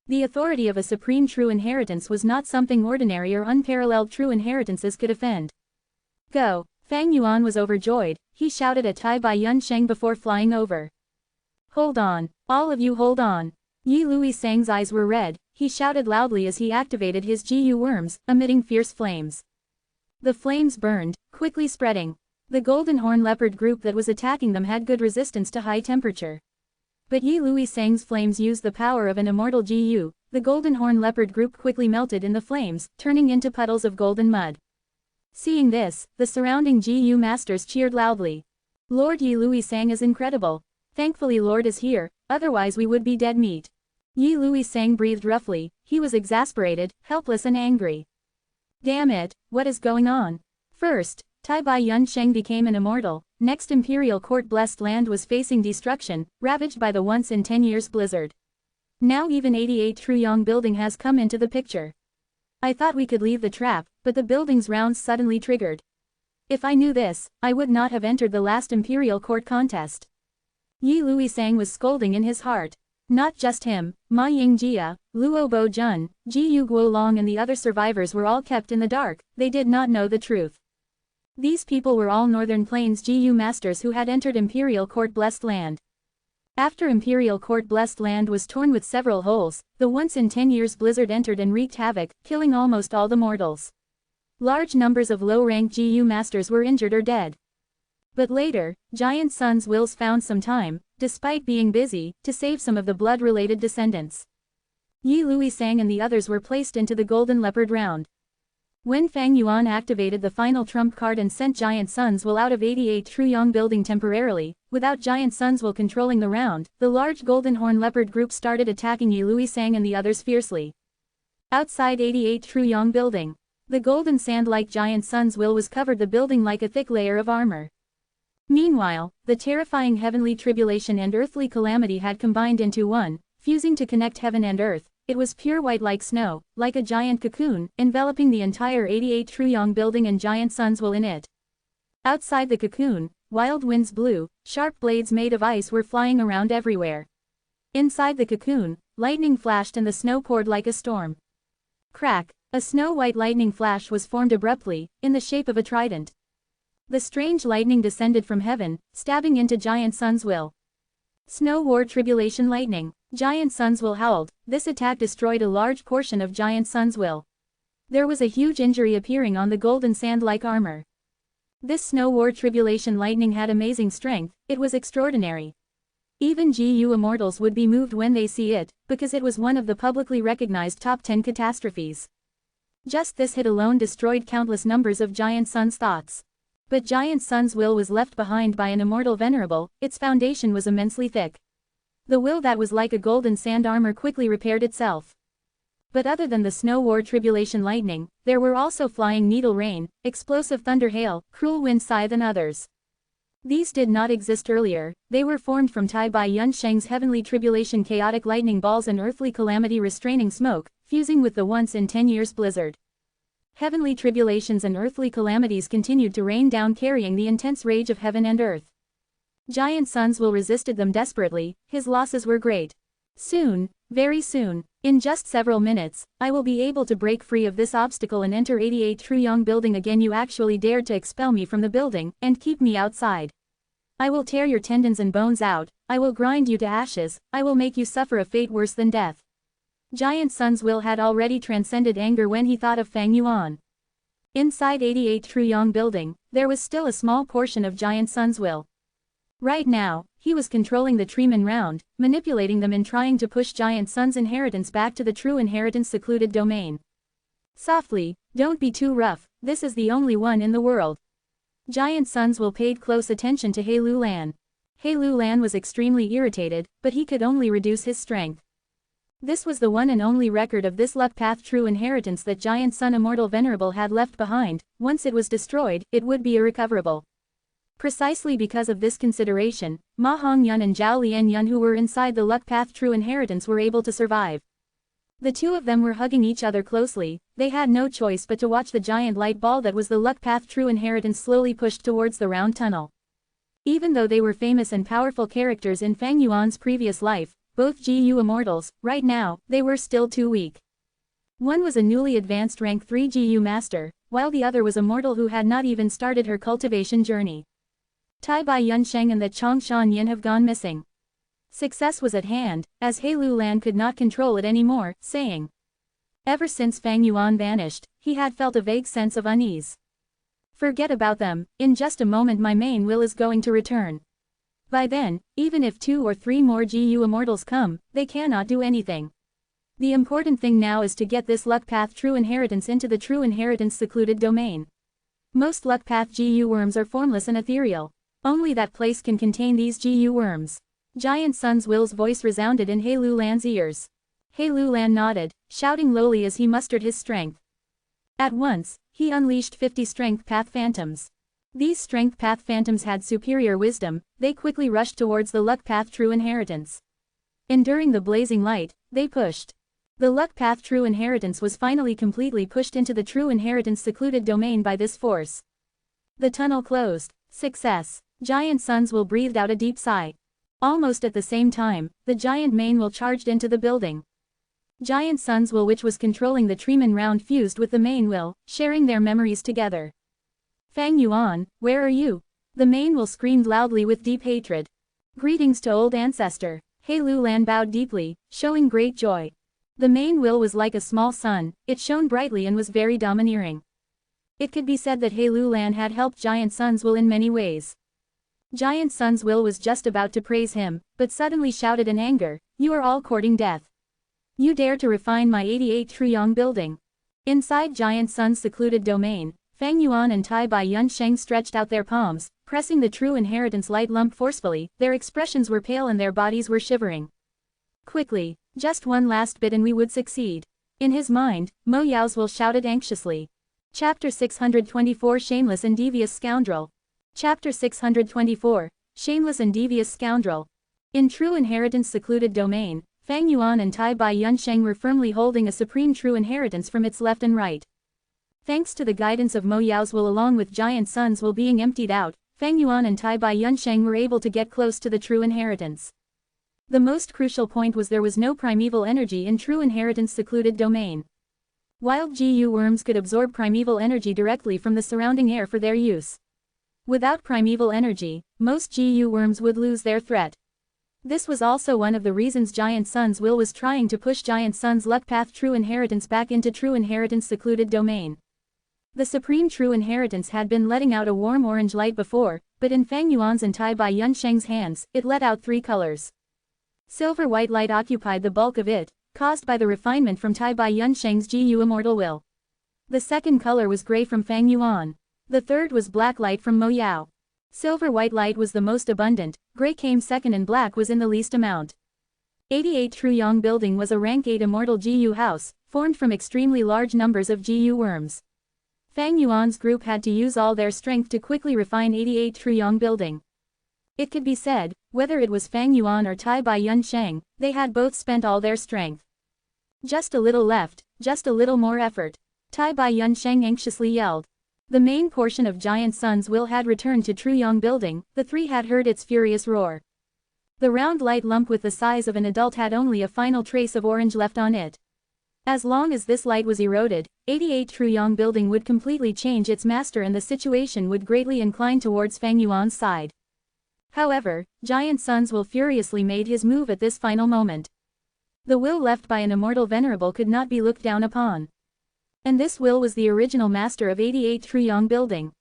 The authority of a supreme true inheritance was not something ordinary or unparalleled true inheritances could offend. Go! Fang Yuan was overjoyed, he shouted at Tai Bai Yunsheng before flying over. Hold on, all of you hold on. Yi Lui Sang's eyes were red, he shouted loudly as he activated his GU worms, emitting fierce flames. The flames burned, quickly spreading. The golden horn leopard group that was attacking them had good resistance to high temperature. But Yi Lui Sang's flames used the power of an immortal GU, the golden horn leopard group quickly melted in the flames, turning into puddles of golden mud. Seeing this, the surrounding GU masters cheered loudly. Lord Yi Lui Sang is incredible. Thankfully Lord is here, otherwise we would be dead meat. Yi Lui Sang breathed roughly, he was exasperated, helpless and angry. Damn it, what is going on? First, Tai Bai Yunsheng became an immortal, next Imperial Court blessed land was facing destruction, ravaged by the once in 10 years blizzard. Now even 88 Truyong building has come into the picture. I thought we could leave the trap, but the building's rounds suddenly triggered. If I knew this, I would not have entered the last imperial court contest. Yi Luisang was scolding in his heart. Not just him, Ma Yingjia, Luo Bo-jun, Ji Guolong and the other survivors were all kept in the dark, they did not know the truth. These people were all Northern Plains Ji masters who had entered Imperial Court Blessed Land. After Imperial Court Blessed Land was torn with several holes, the once in 10 years blizzard entered and wreaked havoc, killing almost all the mortals. Large numbers of low-ranked Ji masters were injured or dead. But later, Giant Sun's wills found some time, despite being busy, to save some of the blood-related descendants. Yi Luisang and the others were placed into the Golden Leopard round. When Fang Yuan activated the final trump card and sent Giant Sun's will out of 88 Truyong building temporarily, without Giant Sun's will controlling the round, the large Golden Horn Leopard group started attacking Yi Luisang and the others fiercely. Outside 88 Truyong building, the golden sand-like Giant Sun's will was covered the building like a thick layer of armor. Meanwhile, the terrifying heavenly tribulation and earthly calamity had combined into one, fusing to connect heaven and earth. It was pure white like snow, like a giant cocoon, enveloping the entire 88 Truyong building and Giant Sun's will in it. Outside the cocoon, wild winds blew, sharp blades made of ice were flying around everywhere. Inside the cocoon, lightning flashed and the snow poured like a storm. Crack, a snow-white lightning flash was formed abruptly, in the shape of a trident. The strange lightning descended from heaven, stabbing into Giant Sun's will. Snow War Tribulation Lightning. Giant Sun's will howled. This attack destroyed a large portion of Giant Sun's will. There was a huge injury appearing on the golden sand-like armor. This Snow War Tribulation Lightning had amazing strength, it was extraordinary. Even GU Immortals would be moved when they see it, because it was one of the publicly recognized top 10 catastrophes. Just this hit alone destroyed countless numbers of Giant Sun's thoughts. But Giant Sun's will was left behind by an immortal Venerable, its foundation was immensely thick. The will that was like a golden sand armor quickly repaired itself. But other than the Snow War Tribulation Lightning, there were also Flying Needle Rain, Explosive Thunder Hail, Cruel Wind Scythe and others. These did not exist earlier, they were formed from Tai Bai Yun Sheng's Heavenly Tribulation Chaotic Lightning Balls and Earthly Calamity Restraining Smoke, fusing with the once in 10 years blizzard. Heavenly tribulations and earthly calamities continued to rain down carrying the intense rage of heaven and earth. Giant Sun's will resisted them desperately, his losses were great. Soon, very soon, in just several minutes, I will be able to break free of this obstacle and enter 88 Truyong building again. You actually dared to expel me from the building, and keep me outside. I will tear your tendons and bones out, I will grind you to ashes, I will make you suffer a fate worse than death. Giant Sun's will had already transcended anger when he thought of Fang Yuan. Inside 88 Truyong building, there was still a small portion of Giant Sun's will. Right now, he was controlling the Treeman round, manipulating them and trying to push Giant Sun's inheritance back to the true inheritance secluded domain. Softly, don't be too rough, this is the only one in the world. Giant Sun's will paid close attention to He Lulan. He Lulan was extremely irritated, but he could only reduce his strength. This was the one and only record of this luck path true inheritance that Giant Sun Immortal Venerable had left behind. Once it was destroyed, it would be irrecoverable. Precisely because of this consideration, Ma Hongyun and Zhao Lianyun who were inside the luck path true inheritance were able to survive. The two of them were hugging each other closely, they had no choice but to watch the giant light ball that was the luck path true inheritance slowly pushed towards the round tunnel. Even though they were famous and powerful characters in Fang Yuan's previous life, both GU Immortals, right now, they were still too weak. One was a newly advanced rank 3 GU master, while the other was a mortal who had not even started her cultivation journey. Tai Bai Yunsheng and the Chongshan Yin have gone missing. Success was at hand, as He Lulan could not control it anymore, saying. Ever since Fang Yuan vanished, he had felt a vague sense of unease. Forget about them, in just a moment my main will is going to return. By then, even if 2 or 3 more GU Immortals come, they cannot do anything. The important thing now is to get this luck path true inheritance into the true inheritance secluded domain. Most luck path GU worms are formless and ethereal. Only that place can contain these GU worms. Giant Sun's will's voice resounded in He Lulan's ears. He Lulan nodded, shouting lowly as he mustered his strength. At once, he unleashed 50 strength path phantoms. These strength path phantoms had superior wisdom, they quickly rushed towards the luck path true inheritance. Enduring the blazing light, they pushed. The luck path true inheritance was finally completely pushed into the true inheritance secluded domain by this force. The tunnel closed. Success. Giant Sun's will breathed out a deep sigh. Almost at the same time, the giant main will charged into the building. Giant Sun's will, which was controlling the Treeman round, fused with the main will, sharing their memories together. Fang Yuan, where are you? The main will screamed loudly with deep hatred. Greetings to old ancestor. He Lu Lan bowed deeply, showing great joy. The main will was like a small sun, it shone brightly and was very domineering. It could be said that He Lu Lan had helped Giant Sun's will in many ways. Giant Sun's will was just about to praise him, but suddenly shouted in anger, "You are all courting death. You dare to refine my 88 Truyong building." Inside Giant Sun's secluded domain, Fang Yuan and Tai Bai Yun Sheng stretched out their palms, pressing the true inheritance light lump forcefully. Their expressions were pale and their bodies were shivering. Quickly, just one last bit and we would succeed. In his mind, Mo Yao's will shouted anxiously. Chapter 624 Shameless and Devious Scoundrel. Chapter 624, Shameless and Devious Scoundrel. In true inheritance secluded domain, Fang Yuan and Tai Bai Yun Sheng were firmly holding a supreme true inheritance from its left and right. Thanks to the guidance of Mo Yao's will along with Giant Sun's will being emptied out, Fang Yuan and Tai Bai Yun Sheng were able to get close to the true inheritance. The most crucial point was there was no primeval energy in true inheritance secluded domain. Wild GU worms could absorb primeval energy directly from the surrounding air for their use. Without primeval energy, most GU worms would lose their threat. This was also one of the reasons Giant Sun's will was trying to push Giant Sun's luck path true inheritance back into true inheritance secluded domain. The supreme true inheritance had been letting out a warm orange light before, but in Fang Yuan's and Tai Bai Yun Sheng's hands, it let out 3 colors. Silver-white light occupied the bulk of it, caused by the refinement from Tai Bai Yun Sheng's GU Immortal will. The second color was gray from Fang Yuan. The third was black light from Mo Yao. Silver-white light was the most abundant, gray came second and black was in the least amount. 88 Truyong building was a rank 8 immortal GU house, formed from extremely large numbers of GU worms. Fang Yuan's group had to use all their strength to quickly refine 88 Truyong building. It could be said, whether it was Fang Yuan or Tai Bai Yun Sheng, they had both spent all their strength. Just a little left, just a little more effort. Tai Bai Yun Sheng anxiously yelled. The main portion of Giant Sun's will had returned to Truyong building, the 3 had heard its furious roar. The round light lump with the size of an adult had only a final trace of orange left on it. As long as this light was eroded, 88 Truyong building would completely change its master and the situation would greatly incline towards Fang Yuan's side. However, Giant Sun's will furiously made his move at this final moment. The will left by an immortal Venerable could not be looked down upon. And this will was the original master of 88 Truyong building.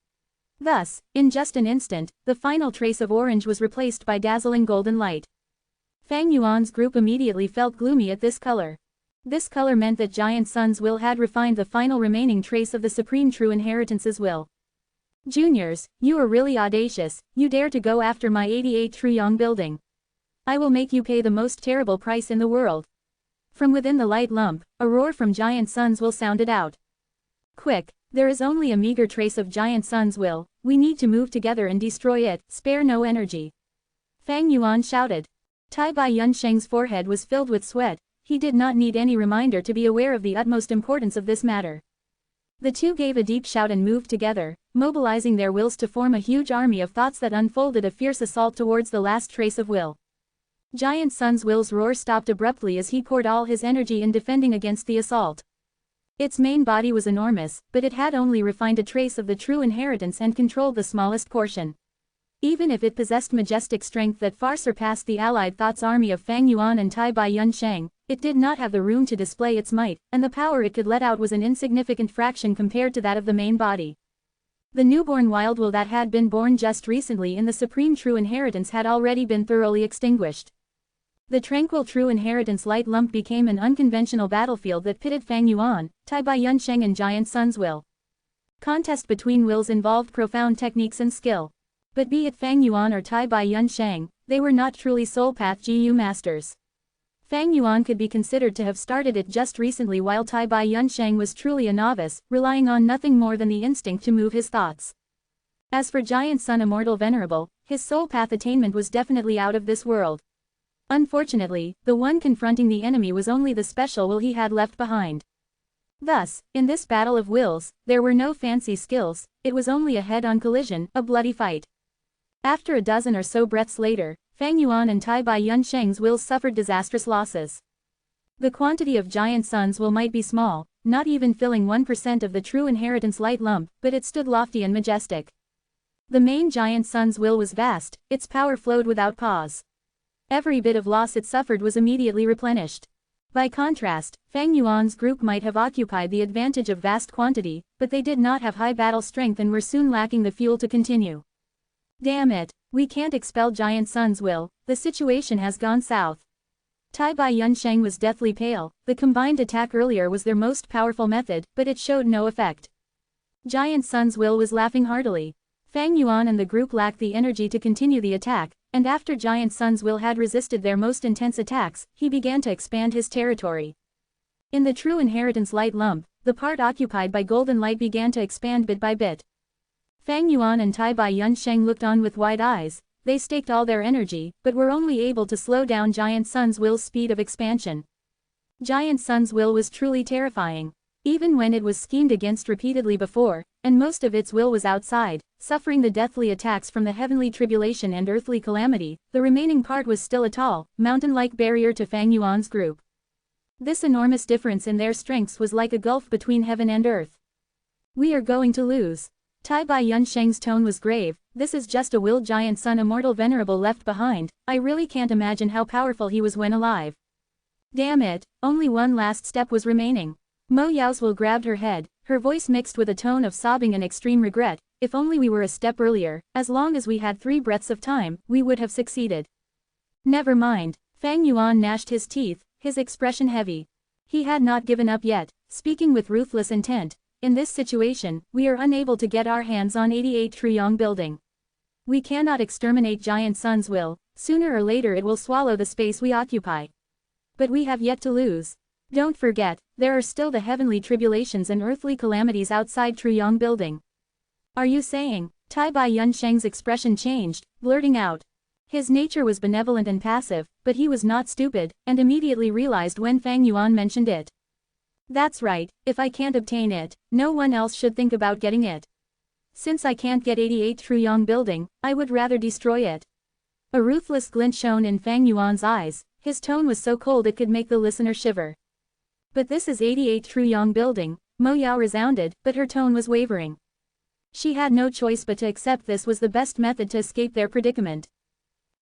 Thus, in just an instant, the final trace of orange was replaced by dazzling golden light. Fang Yuan's group immediately felt gloomy at this color. This color meant that Giant Sun's will had refined the final remaining trace of the supreme true inheritance's will. Juniors, you are really audacious, you dare to go after my 88 Truyong building. I will make you pay the most terrible price in the world. From within the light lump, a roar from Giant Sun's will sounded out. Quick, there is only a meager trace of Giant Sun's will, we need to move together and destroy it, spare no energy. Fang Yuan shouted. Tai Bai Yun Sheng's forehead was filled with sweat, he did not need any reminder to be aware of the utmost importance of this matter. The two gave a deep shout and moved together, mobilizing their wills to form a huge army of thoughts that unfolded a fierce assault towards the last trace of will. Giant Sun's will's roar stopped abruptly as he poured all his energy in defending against the assault. Its main body was enormous, but it had only refined a trace of the true inheritance and controlled the smallest portion. Even if it possessed majestic strength that far surpassed the allied Thought's army of Fang Yuan and Tai Bai Yun Sheng, it did not have the room to display its might, and the power it could let out was an insignificant fraction compared to that of the main body. The newborn wild will that had been born just recently in the supreme true inheritance had already been thoroughly extinguished. The tranquil true inheritance light lump became an unconventional battlefield that pitted Fang Yuan, Tai Bai Yun Sheng and Giant Sun's will. Contest between wills involved profound techniques and skill. But be it Fang Yuan or Tai Bai Yun Sheng, they were not truly soul path GU masters. Fang Yuan could be considered to have started it just recently while Tai Bai Yun Sheng was truly a novice, relying on nothing more than the instinct to move his thoughts. As for Giant Sun Immortal Venerable, his soul path attainment was definitely out of this world. Unfortunately, the one confronting the enemy was only the special will he had left behind. Thus, in this battle of wills, there were no fancy skills, it was only a head-on collision, a bloody fight. After a dozen or so breaths later, Fang Yuan and Tai Bai Yunsheng's wills suffered disastrous losses. The quantity of giant sun's will might be small, not even filling 1% of the true inheritance light lump, but it stood lofty and majestic. The main giant sun's will was vast, its power flowed without pause. Every bit of loss it suffered was immediately replenished. By contrast, Fang Yuan's group might have occupied the advantage of vast quantity, but they did not have high battle strength and were soon lacking the fuel to continue. Damn it, we can't expel giant sun's will, the situation has gone south. Tai Bai Yunsheng was deathly pale, the combined attack earlier was their most powerful method, but it showed no effect. Giant sun's will was laughing heartily. Fang Yuan and the group lacked the energy to continue the attack, and after Giant Sun's will had resisted their most intense attacks, he began to expand his territory. In the true inheritance light lump, the part occupied by golden light began to expand bit by bit. Fang Yuan and Tai Bai Yunsheng looked on with wide eyes, they staked all their energy, but were only able to slow down Giant Sun's will's speed of expansion. Giant Sun's will was truly terrifying. Even when it was schemed against repeatedly before, and most of its will was outside, suffering the deathly attacks from the heavenly tribulation and earthly calamity, the remaining part was still a tall, mountain-like barrier to Fang Yuan's group. This enormous difference in their strengths was like a gulf between heaven and earth. We are going to lose. Tai Bai Yunsheng's tone was grave, this is just a will giant son Immortal Venerable left behind, I really can't imagine how powerful he was when alive. Damn it, only one last step was remaining. Mo Yao's will grabbed her head, her voice mixed with a tone of sobbing and extreme regret, if only we were a step earlier, as long as we had 3 breaths of time, we would have succeeded. Never mind, Fang Yuan gnashed his teeth, his expression heavy. He had not given up yet, speaking with ruthless intent, in this situation, we are unable to get our hands on 88 Truyong building. We cannot exterminate Giant Sun's will, sooner or later it will swallow the space we occupy. But we have yet to lose. Don't forget, there are still the heavenly tribulations and earthly calamities outside Truyong building. Are you saying? Tai Bai Yunsheng's expression changed, blurting out. His nature was benevolent and passive, but he was not stupid, and immediately realized when Fang Yuan mentioned it. That's right, if I can't obtain it, no one else should think about getting it. Since I can't get 88 Truyong building, I would rather destroy it. A ruthless glint shone in Fang Yuan's eyes, his tone was so cold it could make the listener shiver. But this is 88 Truyong building, Mo Yao resounded, but her tone was wavering. She had no choice but to accept this was the best method to escape their predicament.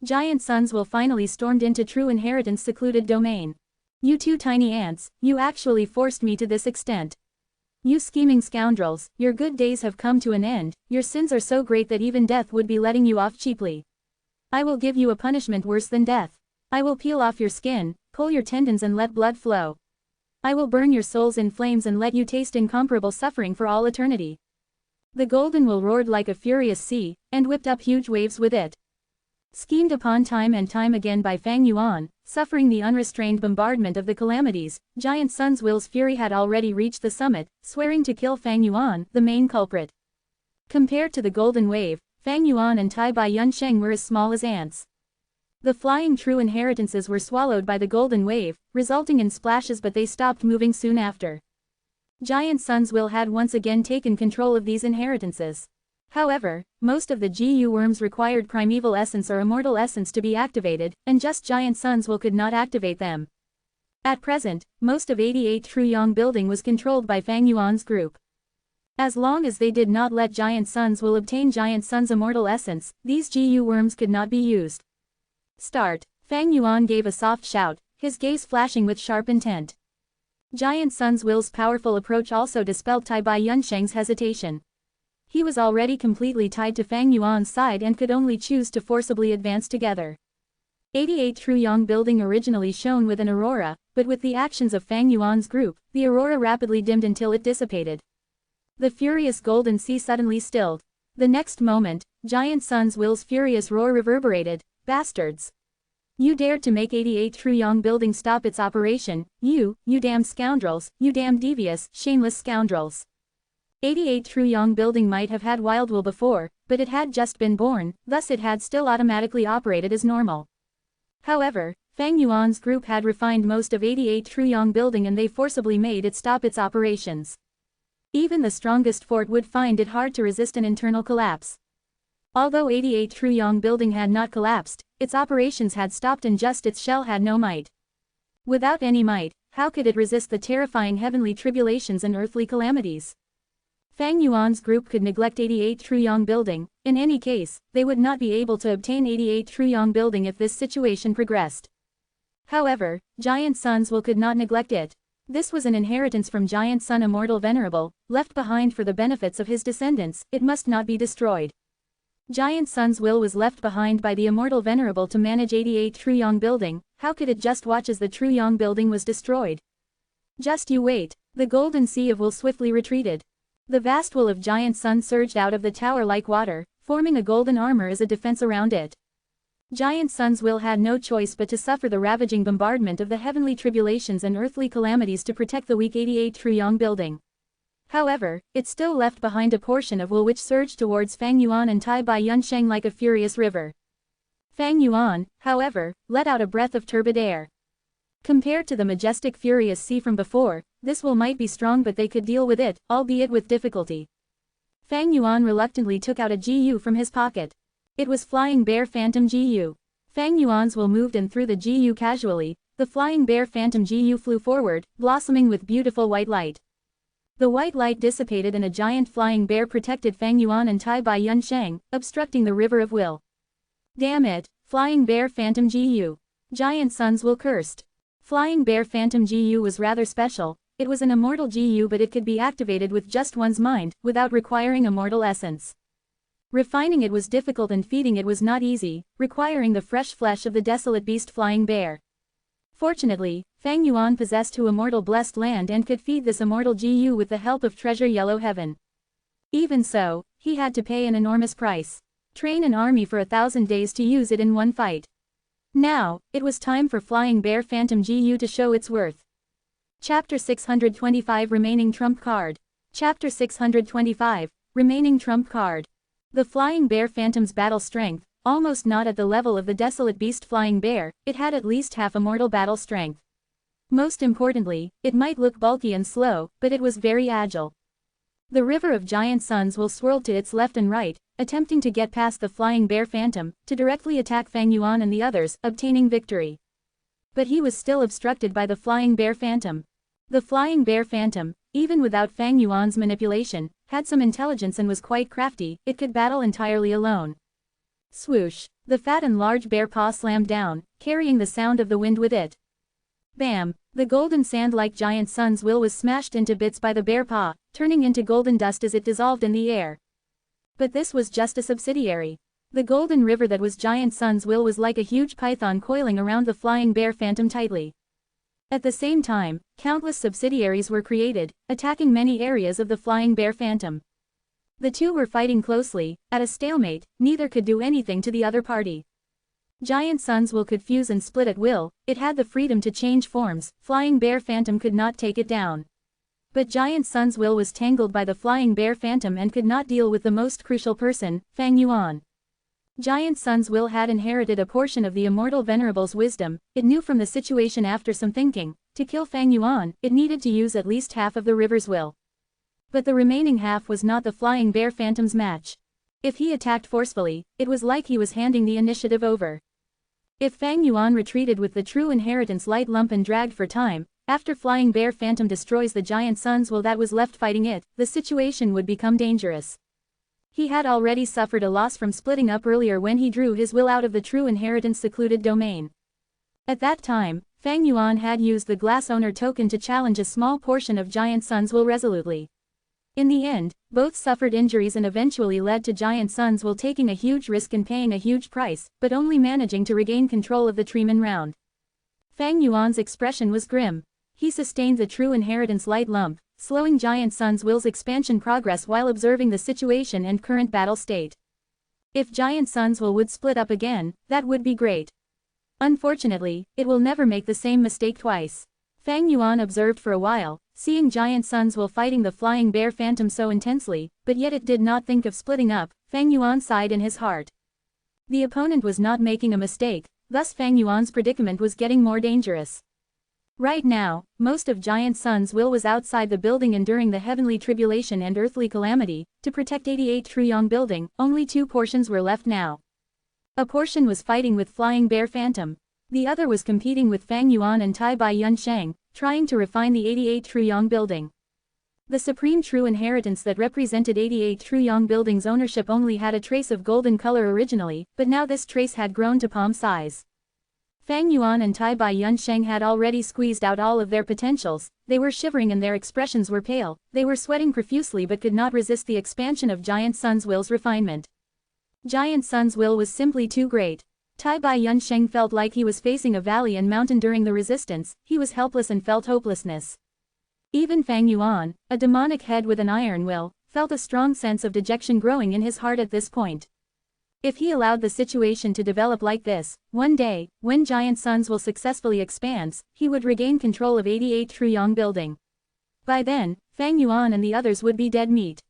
Giant Sun's will finally stormed into true inheritance secluded domain. You 2 tiny ants, you actually forced me to this extent. You scheming scoundrels, your good days have come to an end, your sins are so great that even death would be letting you off cheaply. I will give you a punishment worse than death. I will peel off your skin, pull your tendons and let blood flow. I will burn your souls in flames and let you taste incomparable suffering for all eternity. The golden will roared like a furious sea, and whipped up huge waves with it. Schemed upon time and time again by Fang Yuan, suffering the unrestrained bombardment of the calamities, Giant Sun's will's fury had already reached the summit, swearing to kill Fang Yuan, the main culprit. Compared to the golden wave, Fang Yuan and Tai Bai Yunsheng were as small as ants. The flying true inheritances were swallowed by the golden wave, resulting in splashes, but they stopped moving soon after. Giant Sun's will had once again taken control of these inheritances. However, most of the GU worms required primeval essence or immortal essence to be activated, and just Giant Sun's will could not activate them. At present, most of 88 Truyong building was controlled by Fang Yuan's group. As long as they did not let Giant Sun's will obtain Giant Sun's immortal essence, these GU worms could not be used. Start. Fang Yuan gave a soft shout, his gaze flashing with sharp intent. Giant Sun's will's powerful approach also dispelled Tai Bai Yunsheng's hesitation. He was already completely tied to Fang Yuan's side and could only choose to forcibly advance together. 88 Truyong building originally shone with an aurora, but with the actions of Fang Yuan's group, the aurora rapidly dimmed until it dissipated. The furious golden sea suddenly stilled. The next moment, Giant Sun's will's furious roar reverberated. Bastards! You dared to make 88 Truyong building stop its operation, you damn scoundrels, you damn devious, shameless scoundrels. 88 Truyong building might have had wild will before, but it had just been born, thus it had still automatically operated as normal. However, Fang Yuan's group had refined most of 88 Truyong building and they forcibly made it stop its operations. Even the strongest fort would find it hard to resist an internal collapse. Although 88 Truyong building had not collapsed, its operations had stopped and just its shell had no might. Without any might, how could it resist the terrifying heavenly tribulations and earthly calamities? Fang Yuan's group could neglect 88 Truyong building. In any case, they would not be able to obtain 88 Truyong building if this situation progressed. However, Giant Sun's will could not neglect it. This was an inheritance from Giant Sun Immortal Venerable, left behind for the benefits of his descendants. It must not be destroyed. Giant Sun's will was left behind by the Immortal Venerable to manage 88 Truyong building. How could it just watch as the Truyong building was destroyed? Just you wait. The golden sea of will swiftly retreated. The vast will of Giant Sun surged out of the tower like water, forming a golden armor as a defense around it. Giant Sun's will had no choice but to suffer the ravaging bombardment of the heavenly tribulations and earthly calamities to protect the weak 88 Truyong building. However, it still left behind a portion of will which surged towards Fang Yuan and Tai Bai Yunsheng like a furious river. Fang Yuan, however, let out a breath of turbid air. Compared to the majestic furious sea from before, this will might be strong but they could deal with it, albeit with difficulty. Fang Yuan reluctantly took out a GU from his pocket. It was Flying Bear Phantom GU. Fang Yuan's will moved and through the GU casually, the Flying Bear Phantom GU flew forward, blossoming with beautiful white light. The white light dissipated and a giant flying bear protected Fang Yuan and Tai Bai Yunsheng, obstructing the river of will. Damn it, Flying Bear Phantom GU. Giant Sun's will cursed. Flying Bear Phantom GU was rather special. It was an immortal GU but it could be activated with just one's mind, without requiring immortal essence. Refining it was difficult and feeding it was not easy, requiring the fresh flesh of the desolate beast Flying Bear. Fortunately, Fang Yuan possessed two immortal blessed land and could feed this immortal GU with the help of treasure yellow heaven. Even so, he had to pay an enormous price. Train an army for 1,000 days to use it in one fight. Now, it was time for Flying Bear Phantom GU to show its worth. Chapter 625 Remaining Trump Card. Chapter 625, Remaining Trump Card. The Flying Bear Phantom's battle strength, almost not at the level of the desolate beast Flying Bear, it had at least half immortal battle strength. Most importantly, it might look bulky and slow, but it was very agile. The river of Giant Suns will swirled to its left and right, attempting to get past the Flying Bear Phantom, to directly attack Fang Yuan and the others, obtaining victory. But he was still obstructed by the Flying Bear Phantom. The Flying Bear Phantom, even without Fang Yuan's manipulation, had some intelligence and was quite crafty. It could battle entirely alone. Swoosh! The fat and large bear paw slammed down, carrying the sound of the wind with it. Bam! The golden sand-like Giant Sun's will was smashed into bits by the bear paw, turning into golden dust as it dissolved in the air. But this was just a subsidiary. The golden river that was Giant Sun's will was like a huge python coiling around the Flying Bear Phantom tightly. At the same time, countless subsidiaries were created, attacking many areas of the Flying Bear Phantom. The two were fighting closely, at a stalemate, neither could do anything to the other party. Giant Sun's will could fuse and split at will, it had the freedom to change forms, Flying Bear Phantom could not take it down. But Giant Sun's will was tangled by the Flying Bear Phantom and could not deal with the most crucial person, Fang Yuan. Giant Sun's will had inherited a portion of the Immortal Venerable's wisdom. It knew from the situation after some thinking, to kill Fang Yuan, it needed to use at least half of the river's will. But the remaining half was not the Flying Bear Phantom's match. If he attacked forcefully, it was like he was handing the initiative over. If Fang Yuan retreated with the true inheritance light lump and dragged for time, after Flying Bear Phantom destroys the Giant Sun's will that was left fighting it, the situation would become dangerous. He had already suffered a loss from splitting up earlier when he drew his will out of the true inheritance secluded domain. At that time, Fang Yuan had used the glass owner token to challenge a small portion of Giant Sun's will resolutely. In the end, both suffered injuries and eventually led to Giant Sun's will taking a huge risk and paying a huge price, but only managing to regain control of the Treeman round. Fang Yuan's expression was grim. He sustained the true inheritance light lump, slowing Giant Sun's will's expansion progress while observing the situation and current battle state. If Giant Sun's will would split up again, that would be great. Unfortunately, it will never make the same mistake twice. Fang Yuan observed for a while, seeing Giant Sun's will fighting the Flying Bear Phantom so intensely, but yet it did not think of splitting up. Fang Yuan sighed in his heart. The opponent was not making a mistake. Thus Fang Yuan's predicament was getting more dangerous. Right now, most of Giant Sun's will was outside the building enduring the heavenly tribulation and earthly calamity. To protect 88 Truyong building, only 2 portions were left now. A portion was fighting with Flying Bear Phantom. The other was competing with Fang Yuan and Tai Bai Yunsheng, trying to refine the 88 Truyong building. The supreme true inheritance that represented 88 Truyong building's ownership only had a trace of golden color originally, but now this trace had grown to palm size. Fang Yuan and Tai Bai Yunsheng had already squeezed out all of their potentials. They were shivering and their expressions were pale. They were sweating profusely but could not resist the expansion of Giant Sun's will's refinement. Giant Sun's will was simply too great. Tai Bai Yunsheng felt like he was facing a valley and mountain during the resistance. He was helpless and felt hopelessness. Even Fang Yuan, a demonic head with an iron will, felt a strong sense of dejection growing in his heart at this point. If he allowed the situation to develop like this, one day, when Giant Sun's will successfully expands, he would regain control of 88 Truyong building. By then, Fang Yuan and the others would be dead meat.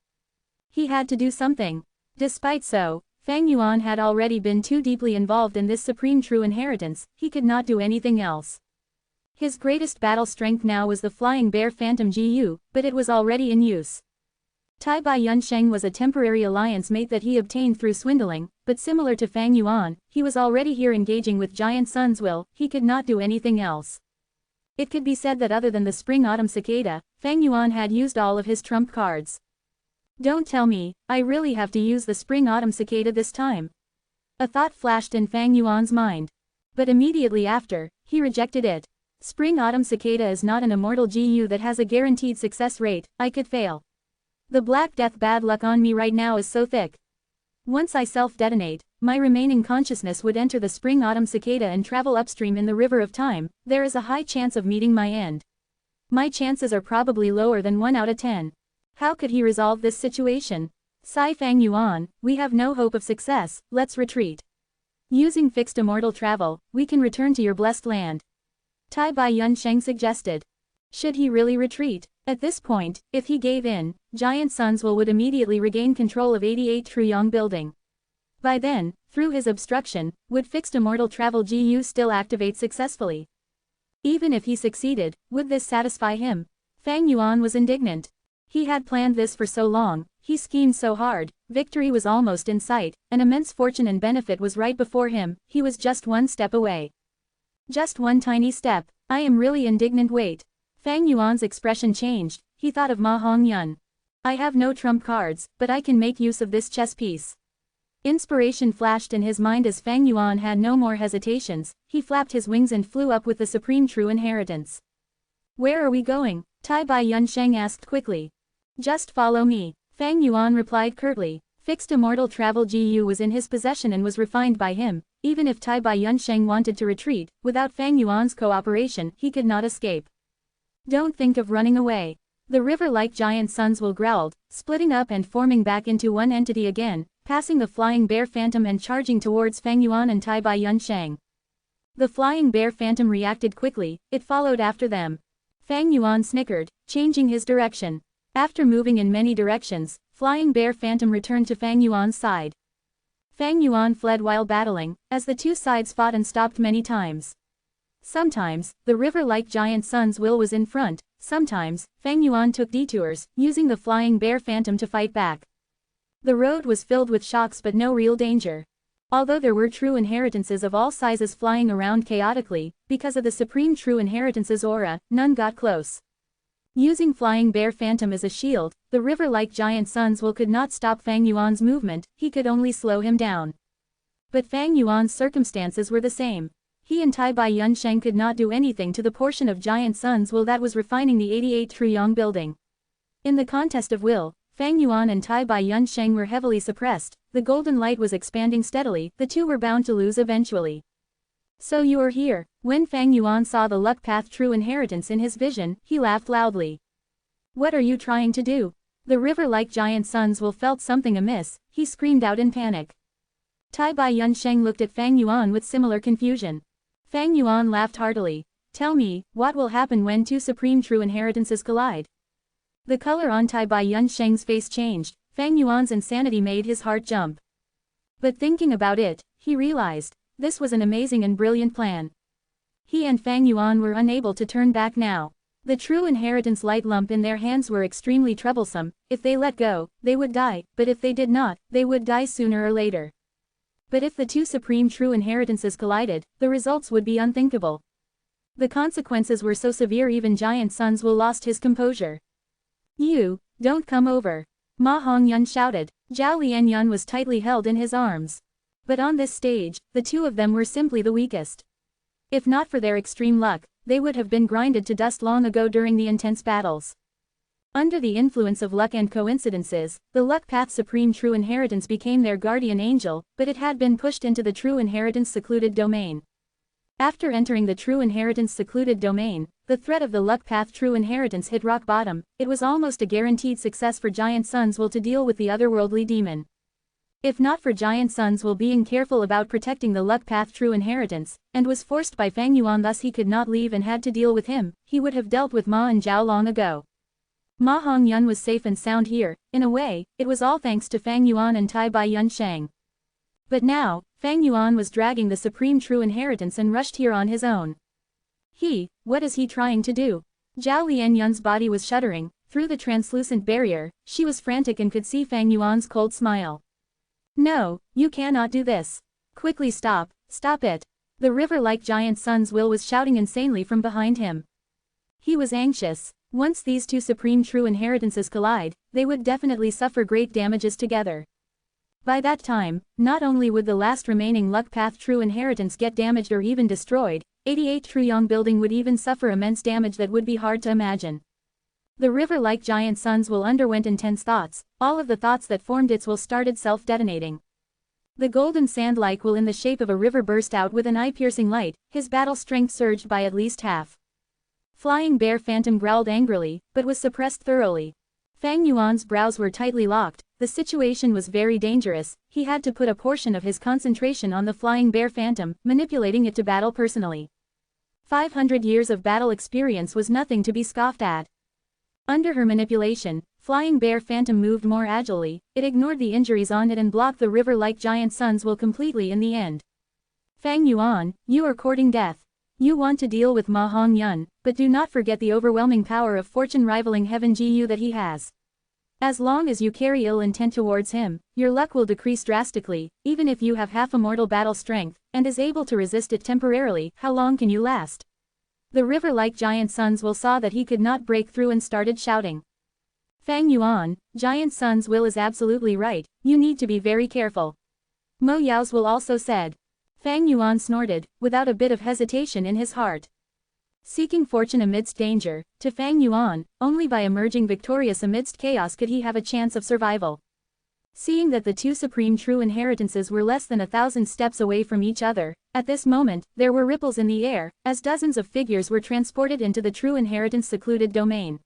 He had to do something. Despite so, Fang Yuan had already been too deeply involved in this supreme true inheritance. He could not do anything else. His greatest battle strength now was the Flying Bear Phantom GU, but it was already in use. Tai Bai Yunsheng was a temporary alliance mate that he obtained through swindling, but similar to Fang Yuan, he was already here engaging with Giant Sun's will. He could not do anything else. It could be said that other than the Spring-Autumn Cicada, Fang Yuan had used all of his trump cards. Don't tell me, I really have to use the Spring-Autumn Cicada this time. A thought flashed in Fang Yuan's mind. But immediately after, he rejected it. Spring-Autumn Cicada is not an immortal GU that has a guaranteed success rate. I could fail. The Black Death bad luck on me right now is so thick. Once I self-detonate, my remaining consciousness would enter the Spring-Autumn Cicada and travel upstream in the river of time. There is a high chance of meeting my end. My chances are probably lower than 1 out of 10. How could he resolve this situation? Sigh Fang Yuan, we have no hope of success, let's retreat. Using fixed immortal travel, we can return to your blessed land. Tai Bai Yunsheng suggested. Should he really retreat? At this point, if he gave in, Giant Sun's will would immediately regain control of 88 Truyong building. By then, through his obstruction, would fixed immortal travel GU still activate successfully? Even if he succeeded, would this satisfy him? Fang Yuan was indignant. He had planned this for so long, he schemed so hard, victory was almost in sight, an immense fortune and benefit was right before him, he was just one step away. Just one tiny step. I am really indignant. Wait. Fang Yuan's expression changed. He thought of Ma Hongyun. I have no trump cards, but I can make use of this chess piece. Inspiration flashed in his mind as Fang Yuan had no more hesitations. He flapped his wings and flew up with the supreme true inheritance. Where are we going? Tai Bai Yunsheng asked quickly. Just follow me. Fang Yuan replied curtly. Fixed immortal travel GU was in his possession and was refined by him. Even if Tai Bai Yunsheng wanted to retreat, without Fang Yuan's cooperation, he could not escape. Don't think of running away. The river-like Giant Sun's will growled, splitting up and forming back into one entity again, passing the Flying Bear Phantom and charging towards Fang Yuan and Tai Bai Yunsheng. The Flying Bear Phantom reacted quickly, it followed after them. Fang Yuan snickered, changing his direction. After moving in many directions, Flying Bear Phantom returned to Fang Yuan's side. Fang Yuan fled while battling, as the two sides fought and stopped many times. Sometimes, the river-like Giant Sun's will was in front, sometimes, Fang Yuan took detours, using the Flying Bear Phantom to fight back. The road was filled with shocks but no real danger. Although there were true inheritances of all sizes flying around chaotically, because of the supreme true inheritance's aura, none got close. Using Flying Bear Phantom as a shield, the river-like Giant Sun's will could not stop Fang Yuan's movement, he could only slow him down. But Fang Yuan's circumstances were the same. He and Tai Bai Yunsheng could not do anything to the portion of Giant Sun's will that was refining the 88 Truyong building. In the contest of will, Fang Yuan and Tai Bai Yunsheng were heavily suppressed, the golden light was expanding steadily, the two were bound to lose eventually. So you are here. When Fang Yuan saw the luck path true inheritance in his vision, he laughed loudly. What are you trying to do? The river-like Giant Sun's will felt something amiss, he screamed out in panic. Tai Bai Yunsheng looked at Fang Yuan with similar confusion. Fang Yuan laughed heartily. Tell me, what will happen when two supreme true inheritances collide? The color on Tai Bai Yunsheng's face changed. Fang Yuan's insanity made his heart jump. But thinking about it, he realized, this was an amazing and brilliant plan. He and Fang Yuan were unable to turn back now. The true inheritance light lump in their hands were extremely troublesome. If they let go, they would die, but if they did not, they would die sooner or later. But if the two supreme true inheritances collided, the results would be unthinkable. The consequences were so severe even Giant Sun's Will lost his composure. You, don't come over. Ma Hongyun shouted. Zhao Lianyun was tightly held in his arms. But on this stage, the two of them were simply the weakest. If not for their extreme luck, they would have been grinded to dust long ago during the intense battles. Under the influence of luck and coincidences, the Luck Path Supreme True Inheritance became their guardian angel, but it had been pushed into the True Inheritance secluded domain. After entering the True Inheritance secluded domain, the threat of the Luck Path True Inheritance hit rock bottom. It was almost a guaranteed success for Giant Sun's Will to deal with the otherworldly demon. If not for Giant Sun's Will being careful about protecting the Luck Path True Inheritance, and was forced by Fang Yuan thus he could not leave and had to deal with him, he would have dealt with Ma and Zhao long ago. Ma Hongyun was safe and sound here. In a way, it was all thanks to Fang Yuan and Tai Bai Yun Sheng. But now, Fang Yuan was dragging the Supreme True Inheritance and rushed here on his own. What is he trying to do? Zhao Lianyun's body was shuddering. Through the translucent barrier, she was frantic and could see Fang Yuan's cold smile. No, you cannot do this. Quickly stop it. The river-like Giant Sun's Will was shouting insanely from behind him. He was anxious. Once these two Supreme True Inheritances collide, they would definitely suffer great damages together. By that time, not only would the last remaining Luck Path True Inheritance get damaged or even destroyed, 88 Truyong Building would even suffer immense damage that would be hard to imagine. The river-like Giant Sun's Will underwent intense thoughts. All of the thoughts that formed its will started self-detonating. The golden sand-like will in the shape of a river burst out with an eye-piercing light. His battle strength surged by at least half. Flying Bear Phantom growled angrily, but was suppressed thoroughly. Fang Yuan's brows were tightly locked. The situation was very dangerous. He had to put a portion of his concentration on the Flying Bear Phantom, manipulating it to battle personally. 500 years of battle experience was nothing to be scoffed at. Under her manipulation, Flying Bear Phantom moved more agilely. It ignored the injuries on it and blocked the river-like Giant Sun's Will completely in the end. Fang Yuan, you are courting death. You want to deal with Ma Hongyun, but do not forget the overwhelming power of fortune rivaling heaven Gu that he has. As long as you carry ill intent towards him, your luck will decrease drastically. Even if you have half immortal battle strength, and is able to resist it temporarily, how long can you last? The river-like Giant Sun's Will saw that he could not break through and started shouting. Fang Yuan, Giant Sun's Will is absolutely right. You need to be very careful. Mo Yao's Will also said. Fang Yuan snorted, without a bit of hesitation in his heart. Seeking fortune amidst danger, to Fang Yuan, only by emerging victorious amidst chaos could he have a chance of survival. Seeing that the two Supreme True Inheritances were less than 1,000 steps away from each other, at this moment, there were ripples in the air, as dozens of figures were transported into the True Inheritance secluded domain.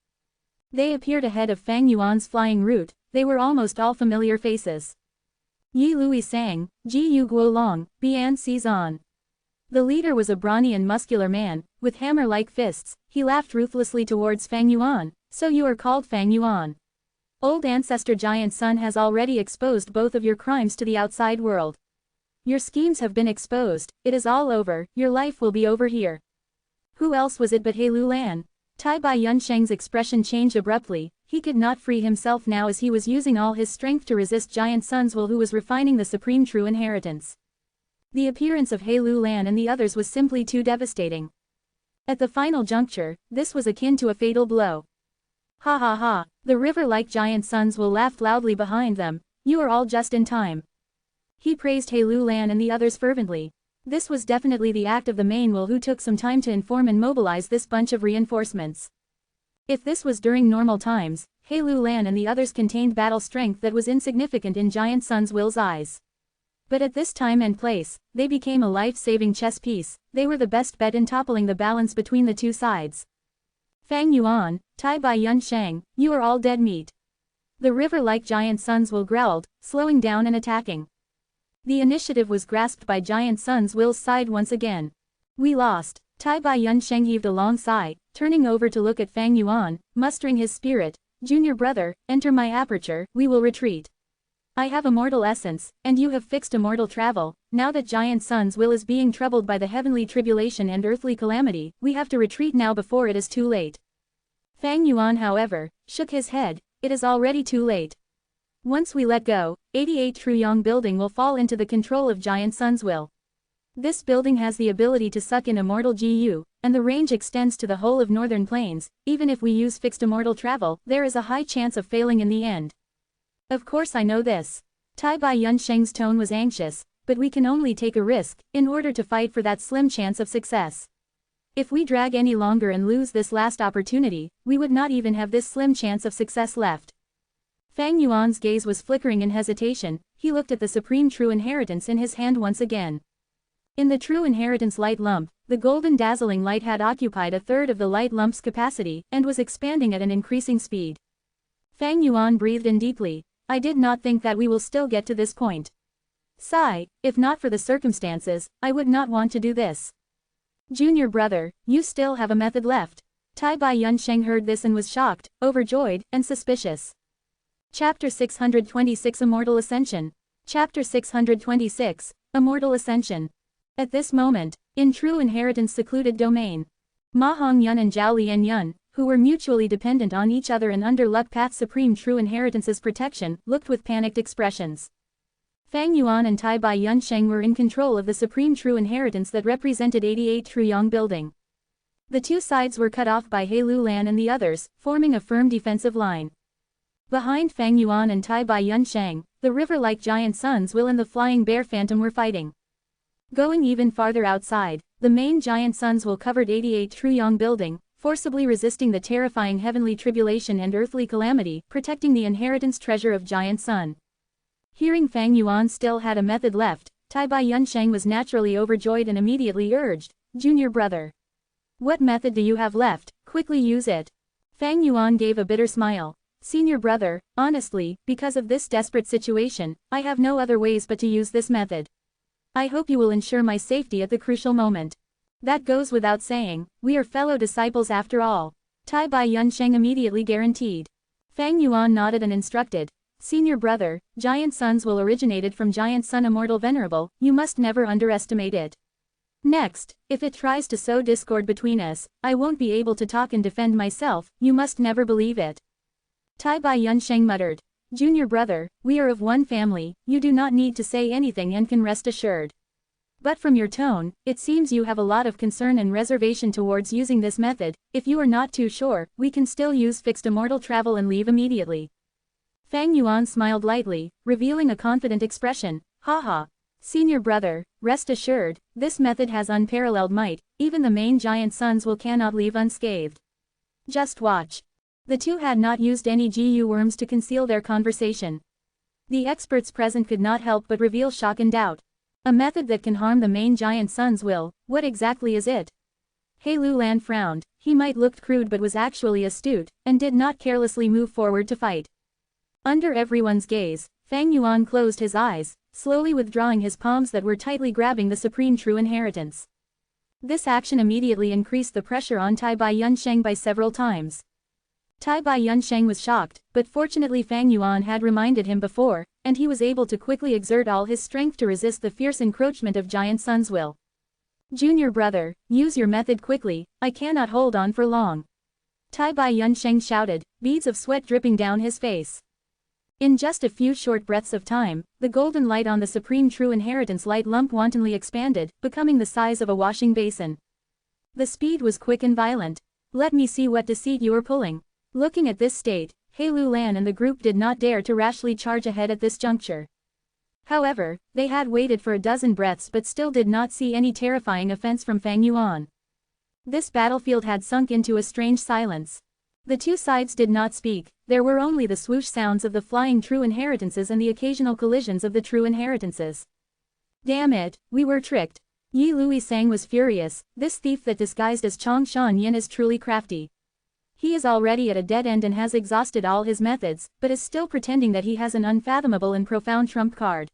They appeared ahead of Fang Yuan's flying route. They were almost all familiar faces. Yi Lui Sang, Ji Yu Guolong, Bian Xizan. The leader was a brawny and muscular man, with hammer-like fists. He laughed ruthlessly towards Fang Yuan. So you are called Fang Yuan. Old ancestor Giant Sun has already exposed both of your crimes to the outside world. Your schemes have been exposed. It is all over. Your life will be over here. Who else was it but He Lu Lan? Tai Bai Yun Sheng's expression changed abruptly. He could not free himself now as he was using all his strength to resist Giant Sun's Will, who was refining the Supreme True Inheritance. The appearance of He Lu Lan and the others was simply too devastating. At the final juncture, this was akin to a fatal blow. Ha ha ha, the river-like Giant Sun's Will laughed loudly behind them. You are all just in time. He praised He Lu Lan and the others fervently. This was definitely the act of the main will who took some time to inform and mobilize this bunch of reinforcements. If this was during normal times, He Lu Lan and the others contained battle strength that was insignificant in Giant Sun's Will's eyes. But at this time and place, they became a life-saving chess piece. They were the best bet in toppling the balance between the two sides. Fang Yuan, Tai Bai Yun Sheng, you are all dead meat. The river-like Giant Sun's Will growled, slowing down and attacking. The initiative was grasped by Giant Sun's Will's side once again. We lost. Tai Bai Yun Sheng heaved a long sigh, turning over to look at Fang Yuan, mustering his spirit. Junior brother, enter my aperture, we will retreat. I have immortal essence, and you have fixed immortal travel. Now that Giant Sun's will is being troubled by the heavenly tribulation and earthly calamity, we have to retreat now before it is too late. Fang Yuan, however, shook his head. It is already too late. Once we let go, 88 Truyong building will fall into the control of Giant Sun's will. This building has the ability to suck in immortal GU, and the range extends to the whole of northern plains. Even if we use fixed immortal travel, there is a high chance of failing in the end. Of course I know this. Tai Bai Yunsheng's tone was anxious, but we can only take a risk, in order to fight for that slim chance of success. If we drag any longer and lose this last opportunity, we would not even have this slim chance of success left. Fang Yuan's gaze was flickering in hesitation. He looked at the supreme true inheritance in his hand once again. In the true inheritance light lump, the golden dazzling light had occupied a third of the light lump's capacity, and was expanding at an increasing speed. Fang Yuan breathed in deeply. I did not think that we will still get to this point. Sigh, if not for the circumstances, I would not want to do this. Junior brother, you still have a method left. Tai Bai Yunsheng heard this and was shocked, overjoyed, and suspicious. Chapter 626 Immortal Ascension. Chapter 626, Immortal Ascension. At this moment, in true inheritance secluded domain, Ma Hongyun and Zhao Lianyun, who were mutually dependent on each other and under Luck Path's supreme true inheritance's protection, looked with panicked expressions. Fang Yuan and Tai Bai Yunsheng were in control of the supreme true inheritance that represented 88 Truyong building. The two sides were cut off by He Lulan and the others, forming a firm defensive line. Behind Fang Yuan and Tai Bai Yunsheng, the river-like Giant Sun's will and the Flying Bear Phantom were fighting. Going even farther outside, the main Giant Sun's will covered 88 Truyong building, forcibly resisting the terrifying heavenly tribulation and earthly calamity, protecting the inheritance treasure of Giant Sun. Hearing Fang Yuan still had a method left, Tai Bai Yunsheng was naturally overjoyed and immediately urged, Junior brother. What method do you have left? Quickly use it. Fang Yuan gave a bitter smile. Senior brother, honestly, because of this desperate situation, I have no other ways but to use this method. I hope you will ensure my safety at the crucial moment. That goes without saying, we are fellow disciples after all. Tai Bai Yunsheng immediately guaranteed. Fang Yuan nodded and instructed. Senior brother, Giant Sun's will originated from Giant Sun Immortal Venerable, you must never underestimate it. Next, if it tries to sow discord between us, I won't be able to talk and defend myself, you must never believe it. Tai Bai Yunsheng muttered. Junior brother, we are of one family, you do not need to say anything and can rest assured. But from your tone, it seems you have a lot of concern and reservation towards using this method. If you are not too sure, we can still use fixed immortal travel and leave immediately. Fang Yuan smiled lightly, revealing a confident expression. Haha. Senior brother, rest assured, this method has unparalleled might, even the main Giant Sun's will cannot leave unscathed. Just watch. The two had not used any GU worms to conceal their conversation. The experts present could not help but reveal shock and doubt. A method that can harm the main Giant Sun's will, what exactly is it? He Lulan frowned. He might look crude but was actually astute, and did not carelessly move forward to fight. Under everyone's gaze, Fang Yuan closed his eyes, slowly withdrawing his palms that were tightly grabbing the supreme true inheritance. This action immediately increased the pressure on Tai Bai Yunsheng by several times. Tai Bai Yunsheng was shocked, but fortunately Fang Yuan had reminded him before, and he was able to quickly exert all his strength to resist the fierce encroachment of Giant Sun's will. Junior brother, use your method quickly, I cannot hold on for long. Tai Bai Yunsheng shouted, beads of sweat dripping down his face. In just a few short breaths of time, the golden light on the supreme true inheritance light lump wantonly expanded, becoming the size of a washing basin. The speed was quick and violent. Let me see what deceit you are pulling. Looking at this state, He Lulan and the group did not dare to rashly charge ahead at this juncture. However, they had waited for a dozen breaths but still did not see any terrifying offense from Fang Yuan. This battlefield had sunk into a strange silence. The two sides did not speak, there were only the swoosh sounds of the flying true inheritances and the occasional collisions of the true inheritances. Damn it, we were tricked. Yi Lui Sang was furious, this thief that disguised as Chong Shan Yin is truly crafty. He is already at a dead end and has exhausted all his methods, but is still pretending that he has an unfathomable and profound trump card.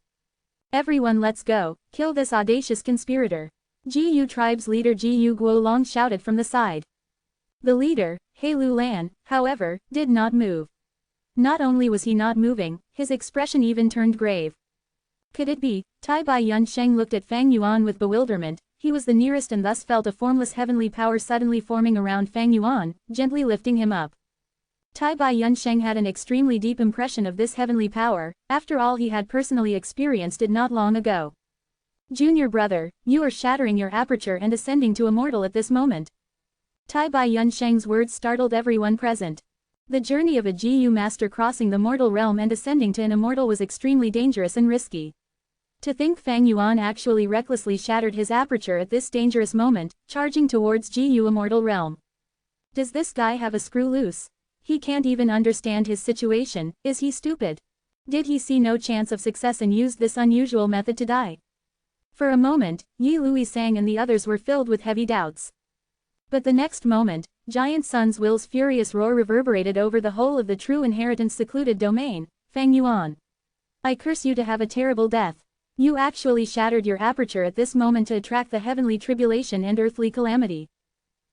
Everyone let's go, kill this audacious conspirator. GU tribe's leader GU Guolong shouted from the side. The leader, He Lulan, however, did not move. Not only was he not moving, his expression even turned grave. Could it be? Tai Bai Yun Sheng looked at Fang Yuan with bewilderment. He was the nearest and thus felt a formless heavenly power suddenly forming around Fang Yuan, gently lifting him up. Tai Bai Yun Sheng had an extremely deep impression of this heavenly power, after all he had personally experienced it not long ago. Junior brother, you are shattering your aperture and ascending to immortal at this moment. Tai Bai Yun Sheng's words startled everyone present. The journey of a GU master crossing the mortal realm and ascending to an immortal was extremely dangerous and risky. To think Fang Yuan actually recklessly shattered his aperture at this dangerous moment, charging towards GU immortal realm. Does this guy have a screw loose? He can't even understand his situation, is he stupid? Did he see no chance of success and used this unusual method to die? For a moment, Yi Lui Sang and the others were filled with heavy doubts. But the next moment, Giant Sun's will's furious roar reverberated over the whole of the true inheritance secluded domain. Fang Yuan, I curse you to have a terrible death. You actually shattered your aperture at this moment to attract the heavenly tribulation and earthly calamity.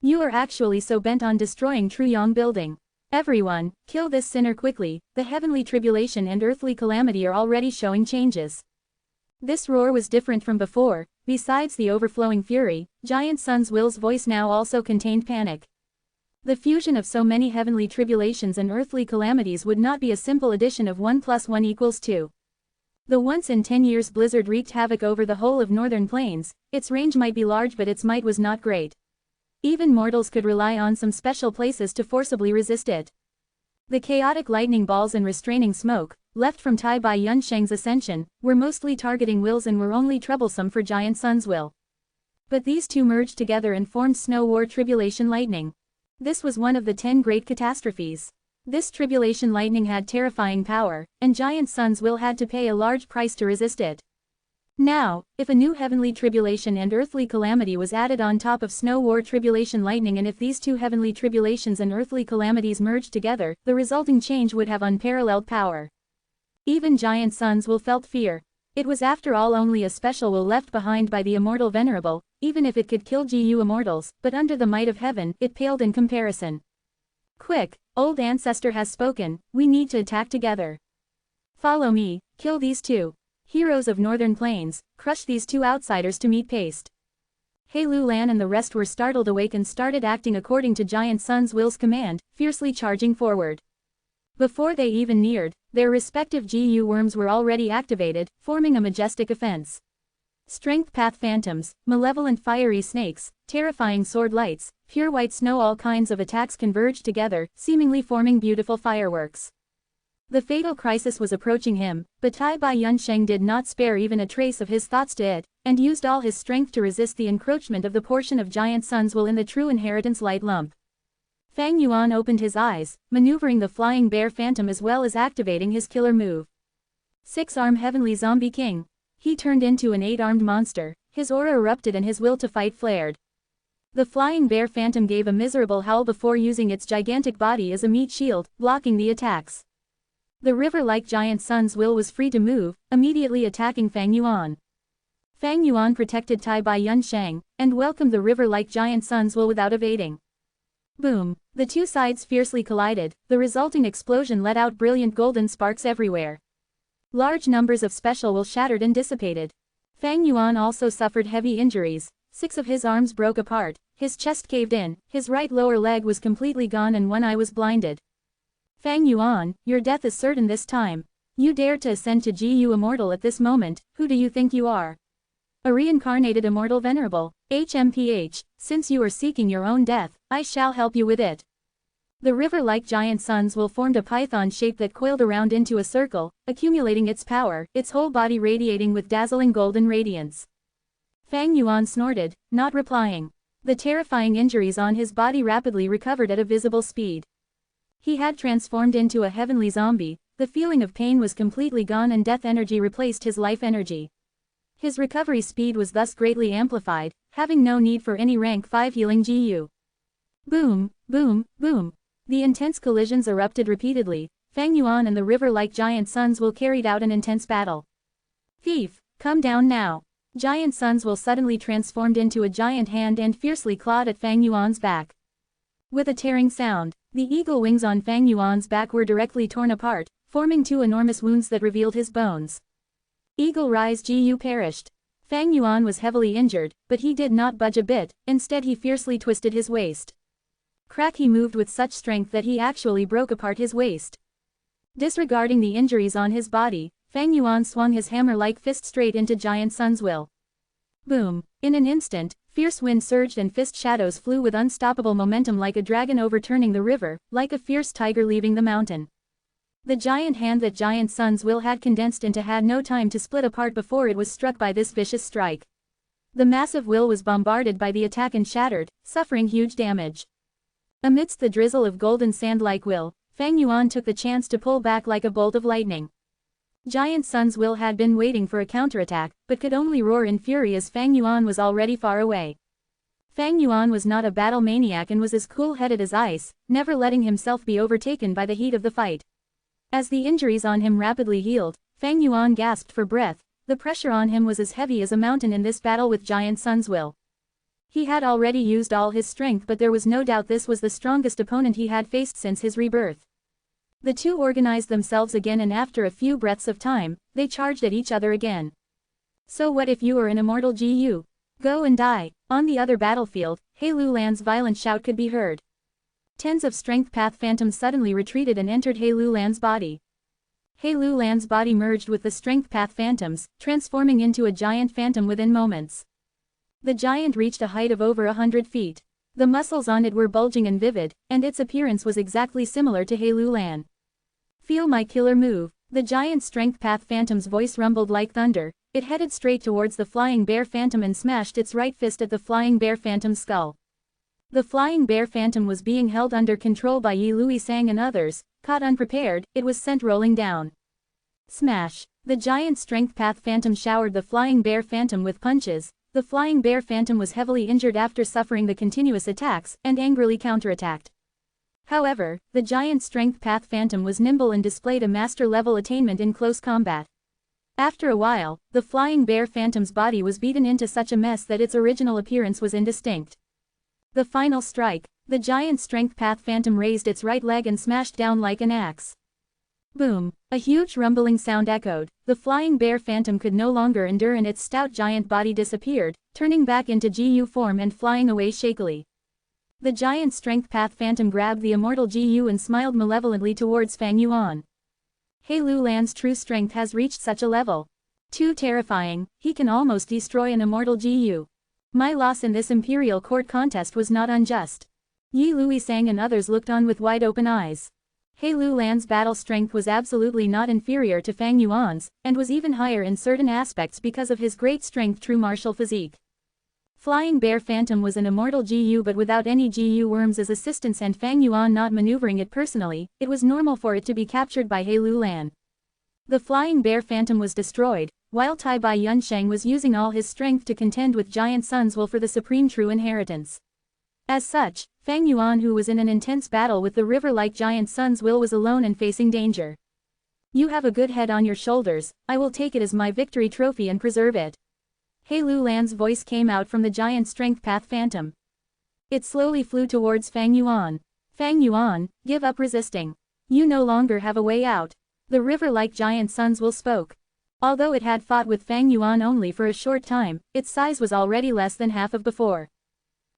You are actually so bent on destroying True Yang building. Everyone, kill this sinner quickly, the heavenly tribulation and earthly calamity are already showing changes. This roar was different from before. Besides the overflowing fury, Giant Sun's will's voice now also contained panic. The fusion of so many heavenly tribulations and earthly calamities would not be a simple addition of 1 + 1 = 2. The once in 10 years blizzard wreaked havoc over the whole of northern plains. Its range might be large but its might was not great. Even mortals could rely on some special places to forcibly resist it. The chaotic lightning balls and restraining smoke, left from Tai Bai Yun Sheng's ascension, were mostly targeting wills and were only troublesome for Giant Sun's will. But these two merged together and formed Snow War Tribulation Lightning. This was one of the 10 great catastrophes. This tribulation lightning had terrifying power, and Giant Sun's will had to pay a large price to resist it. Now, if a new heavenly tribulation and earthly calamity was added on top of Snow War Tribulation Lightning, and if these two heavenly tribulations and earthly calamities merged together, the resulting change would have unparalleled power. Even Giant Sun's will felt fear. It was after all only a special will left behind by the immortal Venerable, even if it could kill GU immortals, but under the might of heaven, it paled in comparison. Quick, old ancestor has spoken, we need to attack together. Follow me, kill these two. Heroes of Northern Plains, crush these two outsiders to meet paste. He Lu Lan and the rest were startled awake and started acting according to Giant Sun's will's command, fiercely charging forward. Before they even neared, their respective GU worms were already activated, forming a majestic offense. Strength path phantoms, malevolent fiery snakes, terrifying sword lights, pure white snow, all kinds of attacks converged together, seemingly forming beautiful fireworks. The fatal crisis was approaching him, but Tai Bai Yun Sheng did not spare even a trace of his thoughts to it, and used all his strength to resist the encroachment of the portion of Giant Sun's will in the true inheritance light lump. Fang Yuan opened his eyes, maneuvering the flying bear phantom as well as activating his killer move. 6-arm heavenly zombie king. He turned into an 8-armed monster, his aura erupted and his will to fight flared. The flying bear phantom gave a miserable howl before using its gigantic body as a meat shield, blocking the attacks. The river-like Giant Sun's will was free to move, immediately attacking Fang Yuan. Fang Yuan protected Tai Bai Yun Sheng, and welcomed the river-like Giant Sun's will without evading. Boom! The two sides fiercely collided, the resulting explosion let out brilliant golden sparks everywhere. Large numbers of special will shattered and dissipated. Fang Yuan also suffered heavy injuries. 6 of his arms broke apart, his chest caved in, his right lower leg was completely gone and one eye was blinded. Fang Yuan, your death is certain this time. You dared to ascend to GU Immortal at this moment, who do you think you are? A reincarnated Immortal Venerable, HMPH, since you are seeking your own death, I shall help you with it. The river-like Giant Sun's will formed a python shape that coiled around into a circle, accumulating its power, its whole body radiating with dazzling golden radiance. Fang Yuan snorted, not replying. The terrifying injuries on his body rapidly recovered at a visible speed. He had transformed into a heavenly zombie, the feeling of pain was completely gone and death energy replaced his life energy. His recovery speed was thus greatly amplified, having no need for any rank 5 healing GU. Boom, boom, boom. The intense collisions erupted repeatedly. Fang Yuan and the river-like Giant Sun's will carried out an intense battle. Thief, come down now. Giant Sun's will suddenly transformed into a giant hand and fiercely clawed at Fang Yuan's back. With a tearing sound, The eagle wings on Fang Yuan's back were directly torn apart, forming two enormous wounds that revealed his bones. Eagle Rise Gu perished. Fang Yuan was heavily injured, but he did not budge a bit, instead he fiercely twisted his waist. Crack, he moved with such strength that he actually broke apart his waist. Disregarding the injuries on his body, Fang Yuan swung his hammer-like fist straight into Giant Sun's will. Boom! In an instant, fierce wind surged and fist shadows flew with unstoppable momentum like a dragon overturning the river, like a fierce tiger leaving the mountain. The giant hand that Giant Sun's will had condensed into had no time to split apart before it was struck by this vicious strike. The massive will was bombarded by the attack and shattered, suffering huge damage. Amidst the drizzle of golden sand like will, Fang Yuan took the chance to pull back like a bolt of lightning. Giant Sun's will had been waiting for a counterattack, but could only roar in fury as Fang Yuan was already far away. Fang Yuan was not a battle maniac and was as cool-headed as ice, never letting himself be overtaken by the heat of the fight. As the injuries on him rapidly healed, Fang Yuan gasped for breath. The pressure on him was as heavy as a mountain in this battle with Giant Sun's will. He had already used all his strength, but there was no doubt this was the strongest opponent he had faced since his rebirth. The two organized themselves again, and after a few breaths of time, they charged at each other again. So what if you are an immortal Gu? Go and die. On the other battlefield, He Lu Lan's violent shout could be heard. Tens of strength path phantoms suddenly retreated and entered He Lu Lan's body. He Lu Lan's body merged with the strength path phantoms, transforming into a giant phantom within moments. The giant reached a height of over 100 feet. The muscles on it were bulging and vivid, and its appearance was exactly similar to He Lu Lan. Feel my killer move. The giant strength path phantom's voice rumbled like thunder. It headed straight towards the flying bear phantom and smashed its right fist at the flying bear phantom's skull. The flying bear phantom was being held under control by Yi Lui Sang and others. Caught unprepared, it was sent rolling down. Smash! The giant strength path phantom showered the flying bear phantom with punches. The flying bear phantom was heavily injured after suffering the continuous attacks, and angrily counterattacked. However, the giant strength path phantom was nimble and displayed a master-level attainment in close combat. After a while, the flying bear phantom's body was beaten into such a mess that its original appearance was indistinct. The final strike. The giant strength path phantom raised its right leg and smashed down like an axe. Boom! A huge rumbling sound echoed. The flying bear phantom could no longer endure and its stout giant body disappeared, turning back into Gu form and flying away shakily. The giant strength path phantom grabbed the immortal Gu and smiled malevolently towards Fang Yuan. He Lu Lan's true strength has reached such a level. Too terrifying, he can almost destroy an immortal Gu. My loss in this imperial court contest was not unjust. Yi Lui Sang and others looked on with wide-open eyes. He Lu Lan's battle strength was absolutely not inferior to Fang Yuan's, and was even higher in certain aspects because of his great strength true martial physique. Flying Bear Phantom was an immortal Gu but without any Gu worms as assistance and Fang Yuan not maneuvering it personally, it was normal for it to be captured by He Lu Lan. The Flying Bear Phantom was destroyed, while Tai Bai Yunsheng was using all his strength to contend with Giant Sun's will for the supreme true inheritance. As such, Fang Yuan, who was in an intense battle with the river-like Giant Sun's will, was alone and facing danger. You have a good head on your shoulders, I will take it as my victory trophy and preserve it. He Lu Lan's voice came out from the giant strength path phantom. It slowly flew towards Fang Yuan. Fang Yuan, give up resisting. You no longer have a way out. The river-like Giant Sun's will spoke. Although it had fought with Fang Yuan only for a short time, its size was already less than half of before.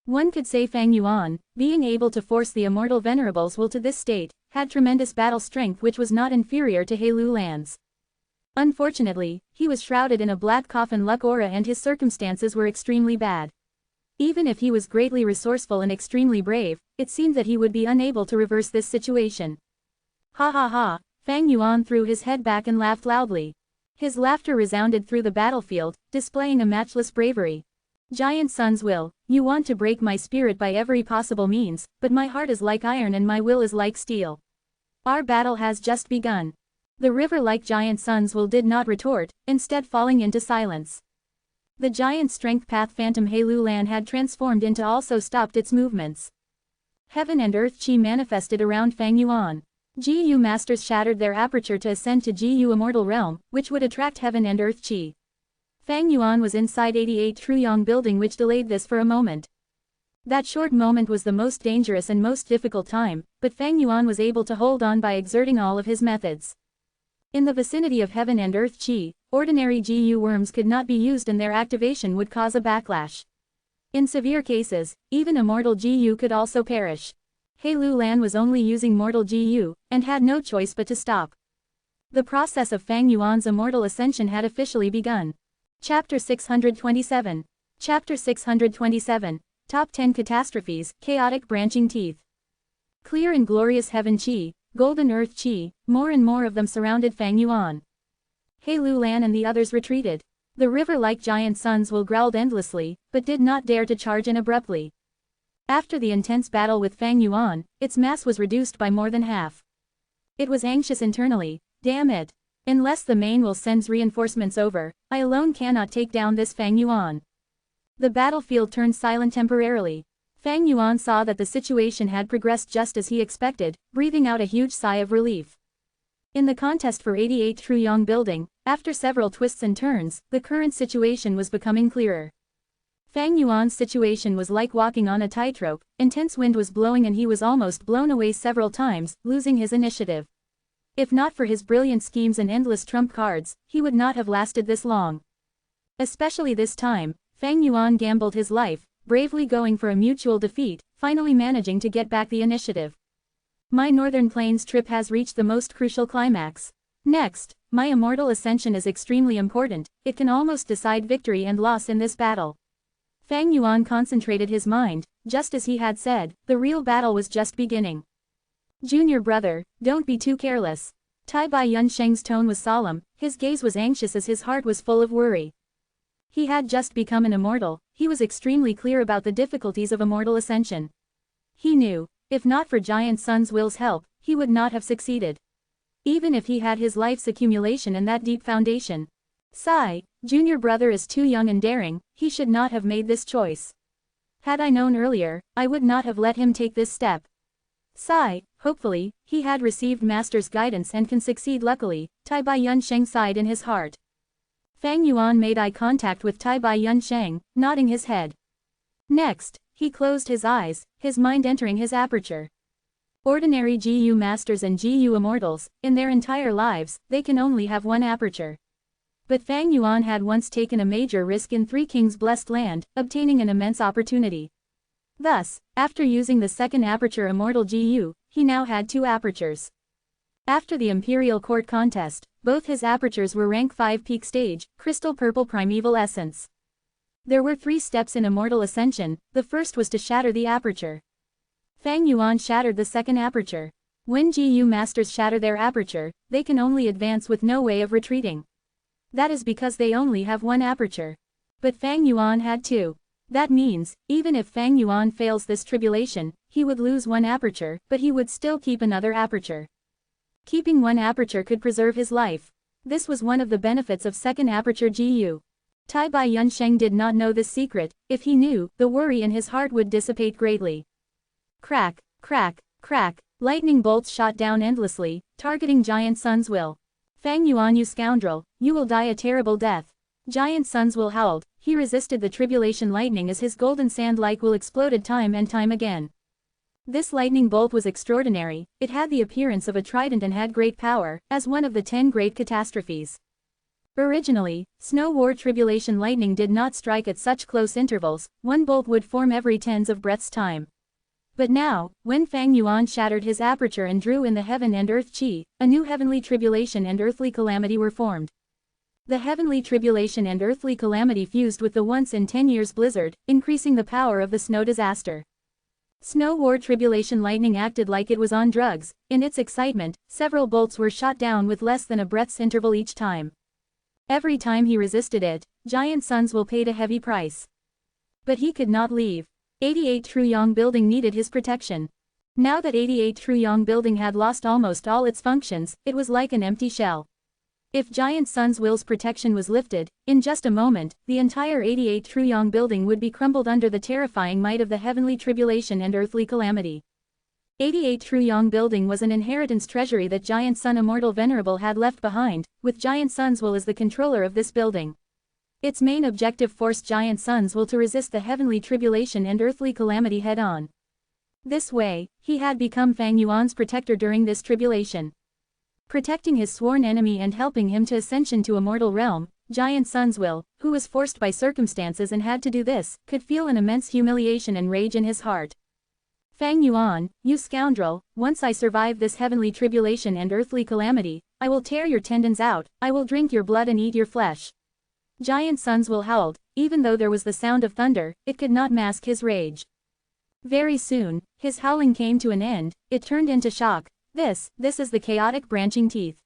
One could say Fang Yuan, being able to force the immortal Venerable's will to this state, had tremendous battle strength which was not inferior to He Lu Lan's. Unfortunately, he was shrouded in a black coffin luck aura and his circumstances were extremely bad. Even if he was greatly resourceful and extremely brave, it seemed that he would be unable to reverse this situation. Ha ha ha, Fang Yuan threw his head back and laughed loudly. His laughter resounded through the battlefield, displaying a matchless bravery. Giant Sun's will, you want to break my spirit by every possible means, but my heart is like iron and my will is like steel. Our battle has just begun. The river-like Giant Sun's will did not retort, instead falling into silence. The giant strength path phantom He Lu Lan had transformed into also stopped its movements. Heaven and earth chi manifested around Fang Yuan. Gu masters shattered their aperture to ascend to Gu immortal realm, which would attract heaven and earth chi. Fang Yuan was inside 88 Truyong building, which delayed this for a moment. That short moment was the most dangerous and most difficult time, but Fang Yuan was able to hold on by exerting all of his methods. In the vicinity of heaven and earth chi, ordinary GU worms could not be used and their activation would cause a backlash. In severe cases, even a mortal GU could also perish. He Lu Lan was only using mortal GU, and had no choice but to stop. The process of Fang Yuan's immortal ascension had officially begun. Chapter 627. Chapter 627. Top 10 Catastrophes, Chaotic Branching Teeth. Clear and glorious heaven chi, golden earth chi, more and more of them surrounded Fang Yuan. He Lu Lan and the others retreated. The river-like giant suns will growled endlessly, but did not dare to charge in abruptly. After the intense battle with Fang Yuan, its mass was reduced by more than half. It was anxious internally. Damn it. Unless the main will sends reinforcements over, I alone cannot take down this Fang Yuan. The battlefield turned silent temporarily. Fang Yuan saw that the situation had progressed just as he expected, breathing out a huge sigh of relief. In the contest for 88th Truyong Building, after several twists and turns, the current situation was becoming clearer. Fang Yuan's situation was like walking on a tightrope, intense wind was blowing and he was almost blown away several times, losing his initiative. If not for his brilliant schemes and endless trump cards, he would not have lasted this long. Especially this time, Fang Yuan gambled his life, bravely going for a mutual defeat, finally managing to get back the initiative. My Northern Plains trip has reached the most crucial climax. Next, my immortal ascension is extremely important, it can almost decide victory and loss in this battle. Fang Yuan concentrated his mind, just as he had said, the real battle was just beginning. Junior brother, don't be too careless. Tai Bai Yunsheng's tone was solemn, his gaze was anxious as his heart was full of worry. He had just become an immortal, he was extremely clear about the difficulties of immortal ascension. He knew, if not for Giant Sun's will's help, he would not have succeeded. Even if he had his life's accumulation and that deep foundation. Sigh, junior brother is too young and daring, he should not have made this choice. Had I known earlier, I would not have let him take this step. Sigh, hopefully, he had received master's guidance and can succeed luckily, Tai Bai Yunsheng sighed in his heart. Fang Yuan made eye contact with Tai Bai Yunsheng, nodding his head. Next, he closed his eyes, his mind entering his aperture. Ordinary GU masters and GU immortals, in their entire lives, they can only have one aperture. But Fang Yuan had once taken a major risk in Three Kings' blessed land, obtaining an immense opportunity. Thus, after using the second aperture immortal GU, he now had two apertures. After the Imperial Court contest, both his apertures were rank 5 peak stage, crystal purple primeval essence. There were 3 steps in immortal ascension, the first was to shatter the aperture. Fang Yuan shattered the second aperture. When GU masters shatter their aperture, they can only advance with no way of retreating. That is because they only have one aperture. But Fang Yuan had two. That means, even if Fang Yuan fails this tribulation, he would lose one aperture, but he would still keep another aperture. Keeping one aperture could preserve his life. This was one of the benefits of second aperture GU. Tai Bai Yunsheng did not know this secret. If he knew, the worry in his heart would dissipate greatly. Crack, crack, crack, lightning bolts shot down endlessly, targeting Giant Sun's will. Fang Yuan, you scoundrel, you will die a terrible death. Giant Sun's will howled, he resisted the tribulation lightning as his golden sand-like will exploded time and time again. This lightning bolt was extraordinary, it had the appearance of a trident and had great power, as one of the 10 great catastrophes. Originally, Snow War tribulation lightning did not strike at such close intervals, one bolt would form every tens of breaths time. But now, when Fang Yuan shattered his aperture and drew in the heaven and earth chi, a new heavenly tribulation and earthly calamity were formed. The heavenly tribulation and earthly calamity fused with the once in 10 years blizzard, increasing the power of the snow disaster. Snow War tribulation lightning acted like it was on drugs. In its excitement, several bolts were shot down with less than a breath's interval each time. Every time he resisted it, Giant Sun's will paid a heavy price. But he could not leave. 88 Truyong Building needed his protection. Now that 88 Truyong Building had lost almost all its functions, it was like an empty shell. If Giant Sun's will's protection was lifted, in just a moment, the entire 88 Truyong Building would be crumbled under the terrifying might of the heavenly tribulation and earthly calamity. 88 Truyong Building was an inheritance treasury that Giant Sun Immortal Venerable had left behind, with Giant Sun's will as the controller of this building. Its main objective forced Giant Sun's will to resist the heavenly tribulation and earthly calamity head-on. This way, he had become Fang Yuan's protector during this tribulation. Protecting his sworn enemy and helping him to ascension to immortal realm, Giant Sun's will, who was forced by circumstances and had to do this, could feel an immense humiliation and rage in his heart. Fang Yuan, you scoundrel, once I survive this heavenly tribulation and earthly calamity, I will tear your tendons out, I will drink your blood and eat your flesh. Giant Sun's will howled. Even though there was the sound of thunder, it could not mask his rage. Very soon, his howling came to an end, it turned into shock. This is the chaotic branching teeth.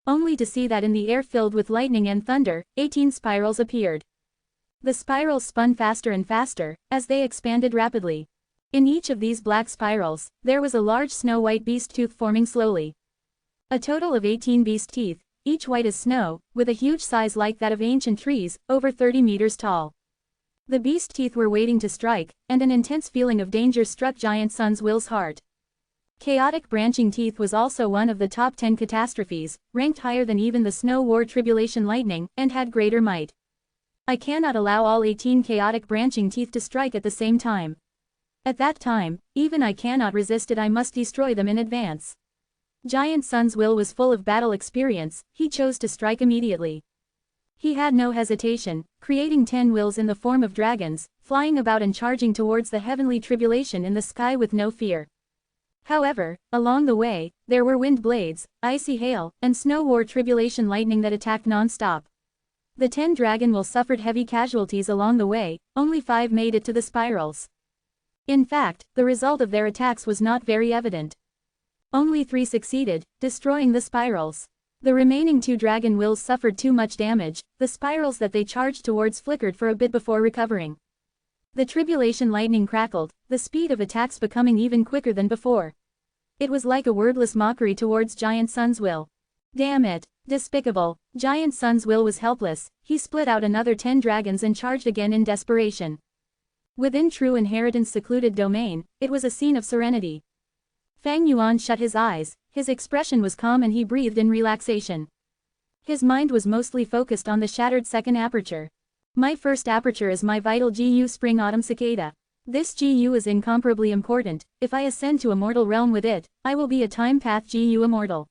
Only to see that in the air filled with lightning and thunder, 18 spirals appeared. The spirals spun faster and faster, as they expanded rapidly. In each of these black spirals, there was a large snow-white beast tooth forming slowly. A total of 18 beast teeth, each white as snow, with a huge size like that of ancient trees, over 30 meters tall. The beast teeth were waiting to strike, and an intense feeling of danger struck Giant Sun's will's heart. Chaotic branching teeth was also one of the top 10 catastrophes, ranked higher than even the snow war tribulation lightning, and had greater might. I cannot allow all 18 chaotic branching teeth to strike at the same time. At that time, even I cannot resist it, I must destroy them in advance. Giant Sun's will was full of battle experience, he chose to strike immediately. He had no hesitation, creating 10 wills in the form of dragons, flying about and charging towards the heavenly tribulation in the sky with no fear. However, along the way, there were wind blades, icy hail, and snow war tribulation lightning that attacked non-stop. The 10 dragon will suffered heavy casualties along the way, only 5 made it to the spirals. In fact, the result of their attacks was not very evident. Only 3 succeeded, destroying the spirals. The remaining 2 dragon wills suffered too much damage, the spirals that they charged towards flickered for a bit before recovering. The tribulation lightning crackled, the speed of attacks becoming even quicker than before. It was like a wordless mockery towards Giant Sun's will. Damn it, despicable. Giant Sun's will was helpless, he split out another 10 dragons and charged again in desperation. Within True Inheritance' secluded domain, it was a scene of serenity. Fang Yuan shut his eyes, his expression was calm and he breathed in relaxation. His mind was mostly focused on the shattered second aperture. My first aperture is my vital GU Spring-Autumn Cicada. This GU is incomparably important, if I ascend to immortal realm with it, I will be a time path GU immortal.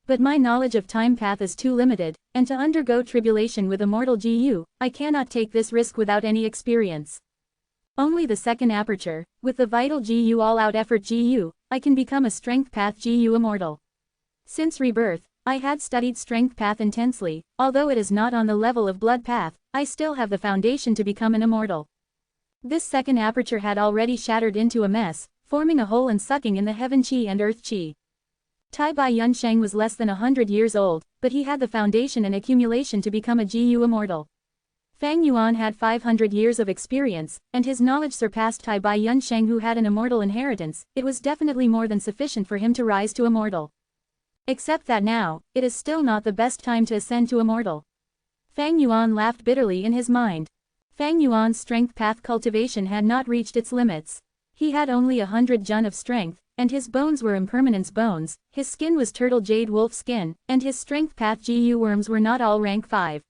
But my knowledge of time path is too limited, and to undergo tribulation with immortal GU, I cannot take this risk without any experience. Only the second aperture, with the vital GU all-out effort GU, I can become a strength path GU immortal. Since rebirth, I had studied strength path intensely, although it is not on the level of blood path, I still have the foundation to become an immortal. This second aperture had already shattered into a mess, forming a hole and sucking in the heaven chi and earth chi. Tai Bai Yunsheng was less than 100 years old, but he had the foundation and accumulation to become a GU immortal. Fang Yuan had 500 years of experience, and his knowledge surpassed Tai Bai Yunsheng, who had an immortal inheritance. It was definitely more than sufficient for him to rise to immortal. Except that now, it is still not the best time to ascend to immortal. Fang Yuan laughed bitterly in his mind. Fang Yuan's strength path cultivation had not reached its limits. He had only 100 jun of strength, and his bones were impermanence bones, his skin was turtle jade wolf skin, and his strength path GU worms were not all rank 5.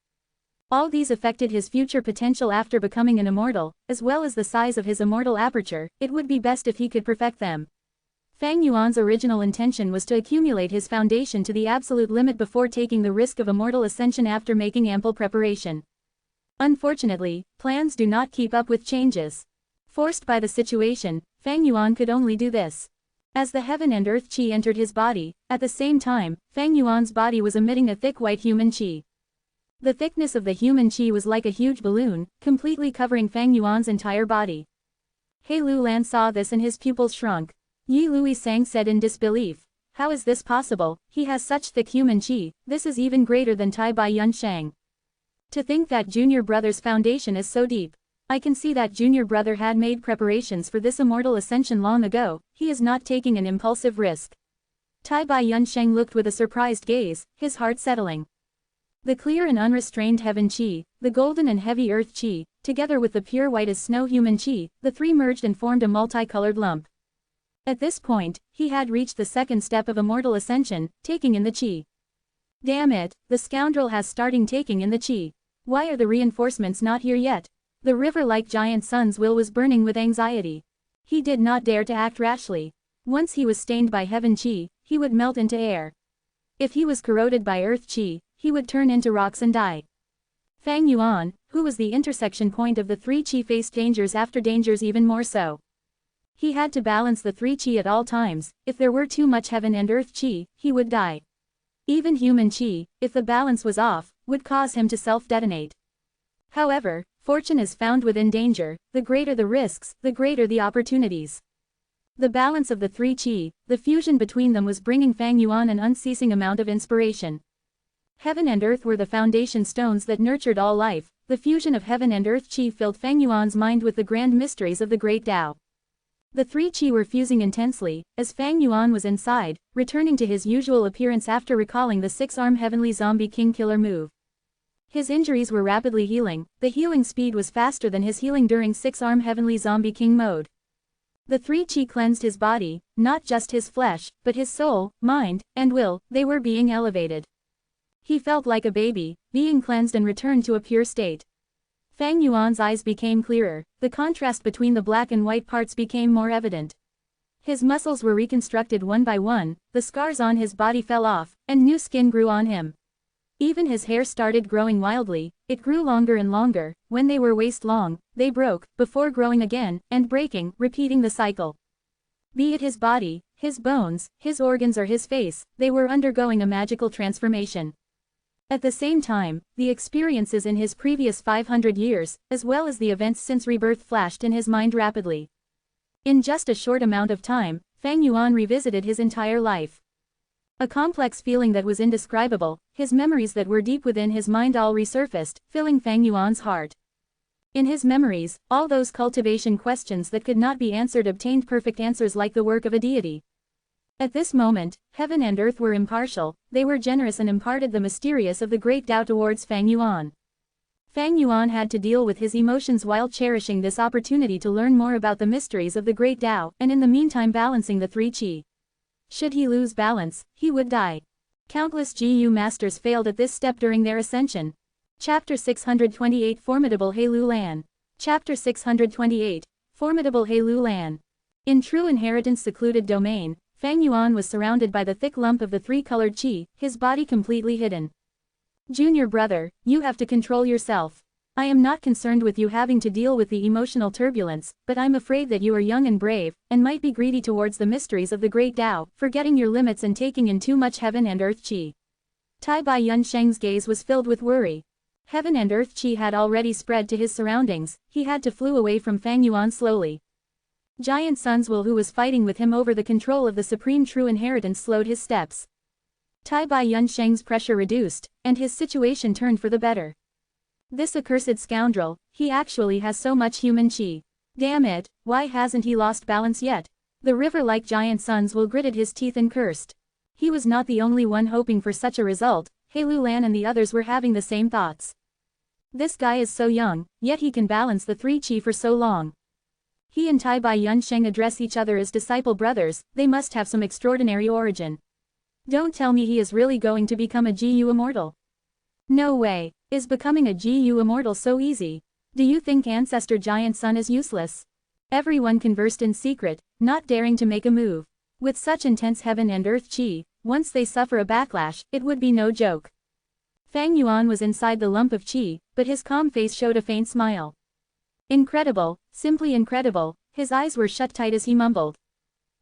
All these affected his future potential after becoming an immortal, as well as the size of his immortal aperture. It would be best if he could perfect them. Fang Yuan's original intention was to accumulate his foundation to the absolute limit before taking the risk of immortal ascension after making ample preparation. Unfortunately, plans do not keep up with changes. Forced by the situation, Fang Yuan could only do this. As the heaven and earth chi entered his body, at the same time, Fang Yuan's body was emitting a thick white human chi. The thickness of the human chi was like a huge balloon, completely covering Fang Yuan's entire body. He Lu Lan saw this and his pupils shrunk. Yi Lui Sang said in disbelief. How is this possible? He has such thick human chi, this is even greater than Tai Bai Yunsheng. To think that junior brother's foundation is so deep. I can see that junior brother had made preparations for this immortal ascension long ago, he is not taking an impulsive risk. Tai Bai Yunsheng looked with a surprised gaze, his heart settling. The clear and unrestrained heaven chi, the golden and heavy earth chi, together with the pure white as snow human chi, the three merged and formed a multicolored lump. At this point, he had reached the second step of immortal ascension, taking in the chi. Damn it, the scoundrel has starting taking in the chi. Why are the reinforcements not here yet? The river-like Giant Sun's will was burning with anxiety. He did not dare to act rashly. Once he was stained by heaven chi, he would melt into air. If he was corroded by earth chi, he would turn into rocks and die. Fang Yuan, who was the intersection point of the three chi, faced dangers after dangers even more so. He had to balance the three chi at all times. If there were too much heaven and earth chi, he would die. Even human chi, if the balance was off, would cause him to self-detonate. However, fortune is found within danger. The greater the risks, the greater the opportunities. The balance of the three chi, the fusion between them, was bringing Fang Yuan an unceasing amount of inspiration. Heaven and earth were the foundation stones that nurtured all life. The fusion of heaven and earth chi filled Fang Yuan's mind with the grand mysteries of the great Tao. The three chi were fusing intensely, as Fang Yuan was inside, returning to his usual appearance after recalling the six-arm heavenly zombie king killer move. His injuries were rapidly healing. The healing speed was faster than his healing during six-arm heavenly zombie king mode. The three chi cleansed his body, not just his flesh, but his soul, mind, and will. They were being elevated. He felt like a baby, being cleansed and returned to a pure state. Fang Yuan's eyes became clearer. The contrast between the black and white parts became more evident. His muscles were reconstructed one by one, the scars on his body fell off, and new skin grew on him. Even his hair started growing wildly. It grew longer and longer. When they were waist-long, they broke, before growing again, and breaking, repeating the cycle. Be it his body, his bones, his organs or his face, they were undergoing a magical transformation. At the same time, the experiences in his previous 500 years, as well as the events since rebirth, flashed in his mind rapidly. In just a short amount of time, Fang Yuan revisited his entire life. A complex feeling that was indescribable, his memories that were deep within his mind all resurfaced, filling Fang Yuan's heart. In his memories, all those cultivation questions that could not be answered obtained perfect answers like the work of a deity. At this moment, heaven and earth were impartial, they were generous and imparted the mysterious of the great Tao towards Fang Yuan. Fang Yuan had to deal with his emotions while cherishing this opportunity to learn more about the mysteries of the great Tao, and in the meantime balancing the three chi. Should he lose balance, he would die. Countless GU masters failed at this step during their ascension. Chapter 628 Formidable Heilu Lan. Chapter 628 Formidable Heilu Lan. In true inheritance secluded domain, Fang Yuan was surrounded by the thick lump of the three-colored chi, his body completely hidden. Junior brother, you have to control yourself. I am not concerned with you having to deal with the emotional turbulence, but I'm afraid that you are young and brave, and might be greedy towards the mysteries of the great Tao, forgetting your limits and taking in too much heaven and earth chi. Tai Bai Yun Sheng's gaze was filled with worry. Heaven and earth chi had already spread to his surroundings. He had to flew away from Fang Yuan slowly. Giant Sun's Will, who was fighting with him over the control of the supreme true inheritance, slowed his steps. Tai Bai Yun Sheng's pressure reduced, and his situation turned for the better. This accursed scoundrel, he actually has so much human chi. Damn it, why hasn't he lost balance yet? The river-like Giant Sun's Will gritted his teeth and cursed. He was not the only one hoping for such a result. Heilu Lan and the others were having the same thoughts. This guy is so young, yet he can balance the three chi for so long. He and Tai Bai Yun Sheng address each other as disciple brothers. They must have some extraordinary origin. Don't tell me he is really going to become a GU Immortal. No way. Is becoming a GU Immortal so easy? Do you think Ancestor Giant Sun is useless? Everyone conversed in secret, not daring to make a move. With such intense heaven and earth chi, once they suffer a backlash, it would be no joke. Fang Yuan was inside the lump of chi, but his calm face showed a faint smile. Incredible, simply incredible. His eyes were shut tight as he mumbled.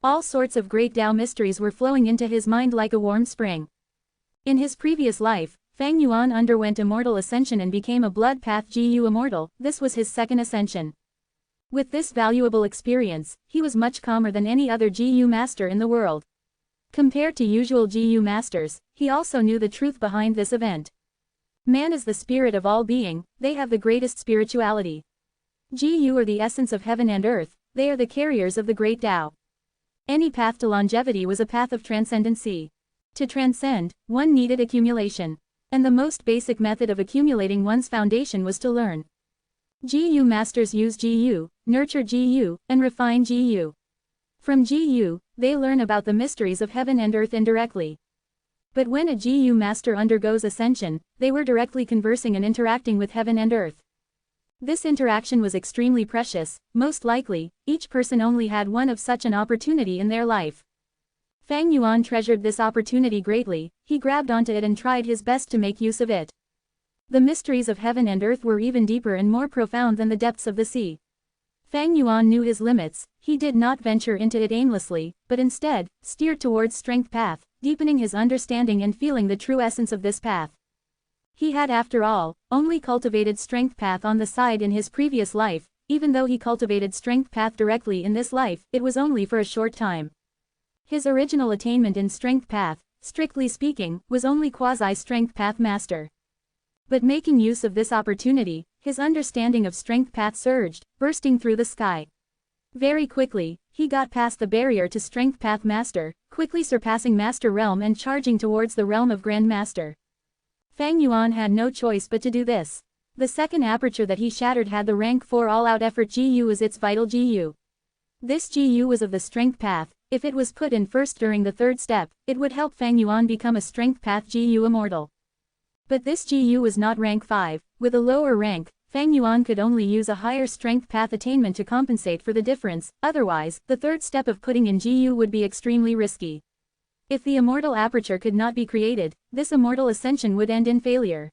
All sorts of great Tao mysteries were flowing into his mind like a warm spring. In his previous life, Fang Yuan underwent immortal ascension and became a blood path GU Immortal. This was his second ascension. With this valuable experience, he was much calmer than any other GU master in the world. Compared to usual GU masters, he also knew the truth behind this event. Man is the spirit of all being, they have the greatest spirituality. GU are the essence of heaven and earth, they are the carriers of the great Tao. Any path to longevity was a path of transcendency. To transcend, one needed accumulation. And the most basic method of accumulating one's foundation was to learn. GU masters use GU, nurture GU, and refine GU. From GU, they learn about the mysteries of heaven and earth indirectly. But when a GU master undergoes ascension, they were directly conversing and interacting with heaven and earth. This interaction was extremely precious. Most likely, each person only had one of such an opportunity in their life. Fang Yuan treasured this opportunity greatly. He grabbed onto it and tried his best to make use of it. The mysteries of heaven and earth were even deeper and more profound than the depths of the sea. Fang Yuan knew his limits. He did not venture into it aimlessly, but instead, steered towards strength path, deepening his understanding and feeling the true essence of this path. He had, after all, only cultivated strength path on the side in his previous life. Even though he cultivated strength path directly in this life, it was only for a short time. His original attainment in strength path, strictly speaking, was only quasi-strength path master. But making use of this opportunity, his understanding of strength path surged, bursting through the sky. Very quickly, he got past the barrier to strength path master, quickly surpassing master realm and charging towards the realm of grand master. Fang Yuan had no choice but to do this. The second aperture that he shattered had the rank 4 all-out effort GU as its vital GU. This GU was of the strength path. If it was put in first during the third step, it would help Fang Yuan become a strength path GU immortal. But this GU was not rank 5. With a lower rank, Fang Yuan could only use a higher strength path attainment to compensate for the difference. Otherwise, the third step of putting in GU would be extremely risky. If the immortal aperture could not be created, this immortal ascension would end in failure.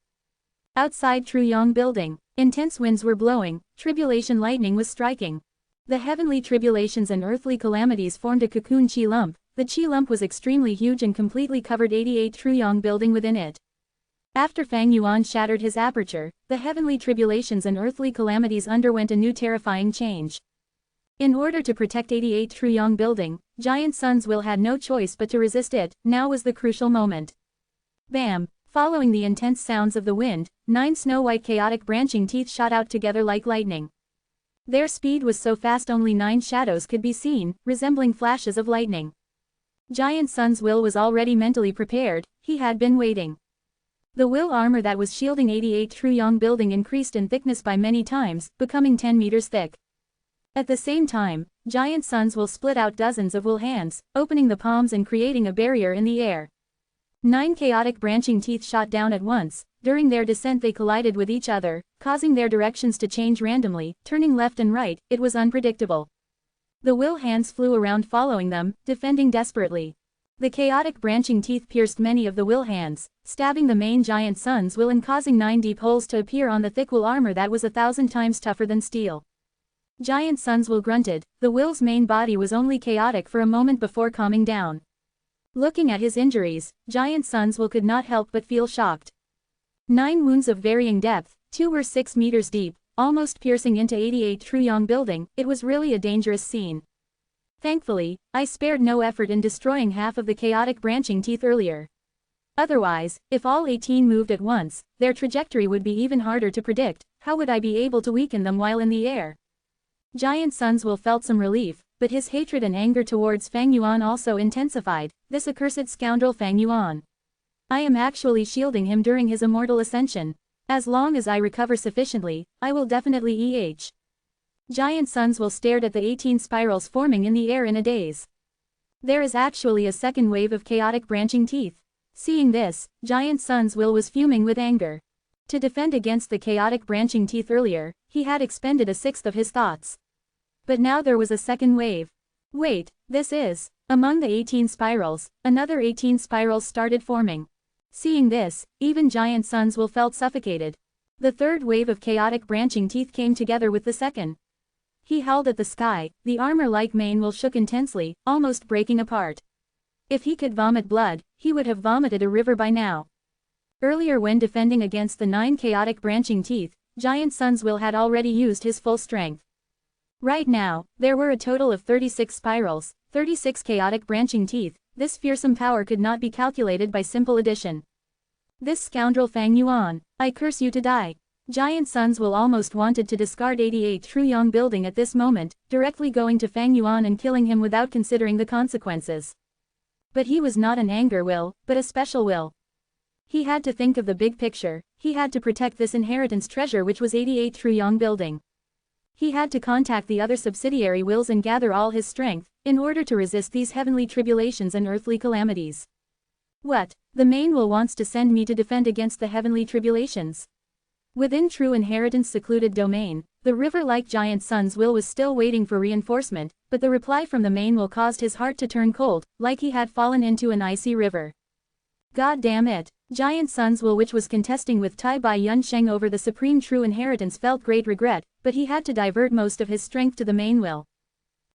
Outside Truyong building, intense winds were blowing, tribulation lightning was striking. The heavenly tribulations and earthly calamities formed a cocoon chi lump. The chi lump was extremely huge and completely covered 88 Truyong building within it. After Fang Yuan shattered his aperture, the heavenly tribulations and earthly calamities underwent a new terrifying change. In order to protect 88 Truyong building, Giant Sun's will had no choice but to resist it. Now was the crucial moment. Bam! Following the intense sounds of the wind, 9 snow-white chaotic branching teeth shot out together like lightning. Their speed was so fast only 9 shadows could be seen, resembling flashes of lightning. Giant Sun's will was already mentally prepared. He had been waiting. The will armor that was shielding 88 Truyong building increased in thickness by many times, becoming 10 meters thick. At the same time, Giant Sun's will split out dozens of will hands, opening the palms and creating a barrier in the air. 9 chaotic branching teeth shot down at once. During their descent they collided with each other, causing their directions to change randomly, turning left and right. It was unpredictable. The will hands flew around following them, defending desperately. The chaotic branching teeth pierced many of the will hands, stabbing the main Giant Sun's will and causing 9 deep holes to appear on the thick will armor that was 1,000 times tougher than steel. Giant Sun's will grunted. The will's main body was only chaotic for a moment before calming down. Looking at his injuries, Giant Sun's will could not help but feel shocked. 9 wounds of varying depth, 2 were 6 meters deep, almost piercing into 88 Truyong building. It was really a dangerous scene. Thankfully, I spared no effort in destroying half of the chaotic branching teeth earlier. Otherwise, if all 18 moved at once, their trajectory would be even harder to predict. How would I be able to weaken them while in the air? Giant Sun's will felt some relief, but his hatred and anger towards Fang Yuan also intensified. This accursed scoundrel Fang Yuan. I am actually shielding him during his immortal ascension. As long as I recover sufficiently, I will definitely EH. Giant Sun's will stared at the 18 spirals forming in the air in a daze. There is actually a second wave of chaotic branching teeth. Seeing this, Giant Sun's will was fuming with anger. To defend against the chaotic branching teeth earlier, he had expended a sixth of his thoughts. But now there was a second wave. Wait, this is... Among the 18 spirals, another 18 spirals started forming. Seeing this, even Giant Sun's will felt suffocated. The third wave of chaotic branching teeth came together with the second. He held at the sky. The armor-like mane will shook intensely, almost breaking apart. If he could vomit blood, he would have vomited a river by now. Earlier when defending against the 9 chaotic branching teeth, Giant Sun's will had already used his full strength. Right now, there were a total of 36 spirals, 36 chaotic branching teeth. This fearsome power could not be calculated by simple addition. This scoundrel Fang Yuan, I curse you to die. Giant Sun's will almost wanted to discard 88 Truyong building at this moment, directly going to Fang Yuan and killing him without considering the consequences. But he was not an anger will, but a special will. He had to think of the big picture. He had to protect this inheritance treasure which was 88 Truyong building. He had to contact the other subsidiary wills and gather all his strength, in order to resist these heavenly tribulations and earthly calamities. What? The main will wants to send me to defend against the heavenly tribulations? Within True Inheritance secluded domain, the river-like giant sun's will was still waiting for reinforcement, but the reply from the main will caused his heart to turn cold, like he had fallen into an icy river. God damn it! Giant sun's will, which was contesting with Tai Bai Yunsheng over the supreme True Inheritance, felt great regret, but he had to divert most of his strength to the main will.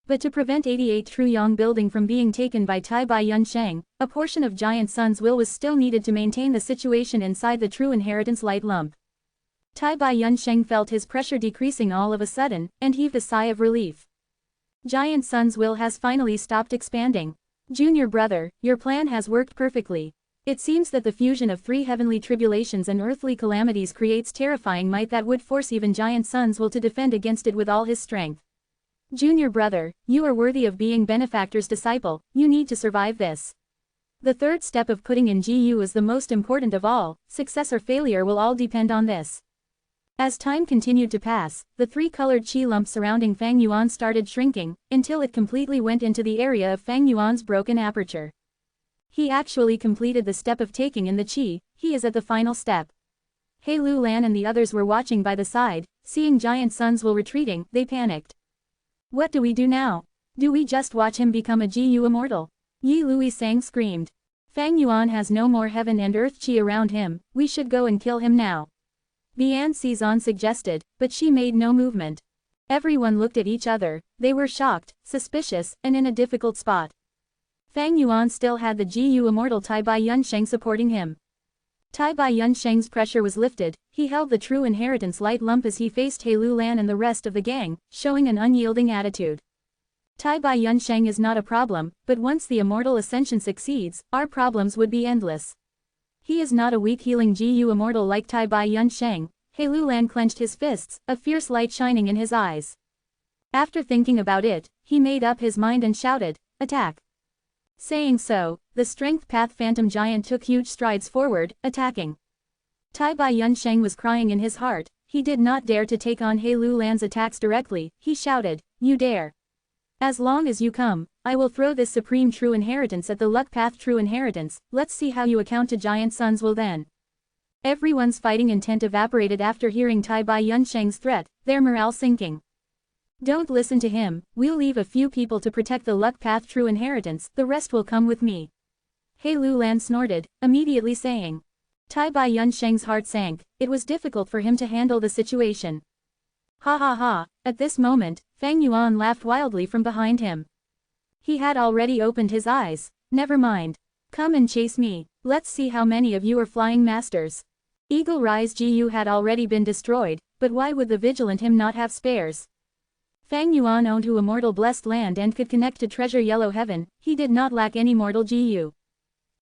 But to prevent 88 True Yang building from being taken by Tai Bai Yunsheng, a portion of Giant sun's will was still needed to maintain the situation inside the True Inheritance light lump. Tai Bai Yunsheng felt his pressure decreasing all of a sudden, and heaved a sigh of relief. Giant sun's will has finally stopped expanding. Junior brother, your plan has worked perfectly. It seems that the fusion of 3 heavenly tribulations and earthly calamities creates terrifying might that would force even Giant sun's will to defend against it with all his strength. Junior brother, you are worthy of being benefactor's disciple, you need to survive this. The third step of putting in GU is the most important of all, success or failure will all depend on this. As time continued to pass, the 3-colored chi lump surrounding Fang Yuan started shrinking, until it completely went into the area of Fang Yuan's broken aperture. He actually completed the step of taking in the chi, he is at the final step. He Lu Lan and the others were watching by the side, seeing Giant sun's will retreating, they panicked. What do we do now? Do we just watch him become a GU immortal? Yi Lui Sang screamed. Fang Yuan has no more heaven and earth chi around him, we should go and kill him now. Bian Xizan suggested, but she made no movement. Everyone looked at each other, they were shocked, suspicious, and in a difficult spot. Fang Yuan still had the GU immortal Tai Bai Yunsheng supporting him. Tai Bai Yunsheng's pressure was lifted, he held the True Inheritance light lump as he faced He Lu Lan and the rest of the gang, showing an unyielding attitude. Tai Bai Yunsheng is not a problem, but once the immortal ascension succeeds, our problems would be endless. He is not a weak healing GU immortal like Tai Bai Yunsheng. He Lu Lan clenched his fists, a fierce light shining in his eyes. After thinking about it, he made up his mind and shouted, attack. Saying so, the Strength Path Phantom Giant took huge strides forward, attacking. Tai Bai Yunsheng was crying in his heart, he did not dare to take on He Lu Lan's attacks directly, he shouted, you dare. As long as you come, I will throw this supreme True Inheritance at the Luck Path True Inheritance, let's see how you account to Giant sun's will then. Everyone's fighting intent evaporated after hearing Tai Bai Yunsheng's threat, their morale sinking. Don't listen to him, we'll leave a few people to protect the Luck Path True Inheritance, the rest will come with me. He Lu Lan snorted, immediately saying. Tai Bai Yunsheng's heart sank, it was difficult for him to handle the situation. Ha ha ha, at this moment, Fang Yuan laughed wildly from behind him. He had already opened his eyes, never mind. Come and chase me, let's see how many of you are flying masters. Eagle Rise GU had already been destroyed, but why would the vigilant him not have spares? Fang Yuan owned who immortal blessed land and could connect to treasure yellow heaven, he did not lack any mortal GU.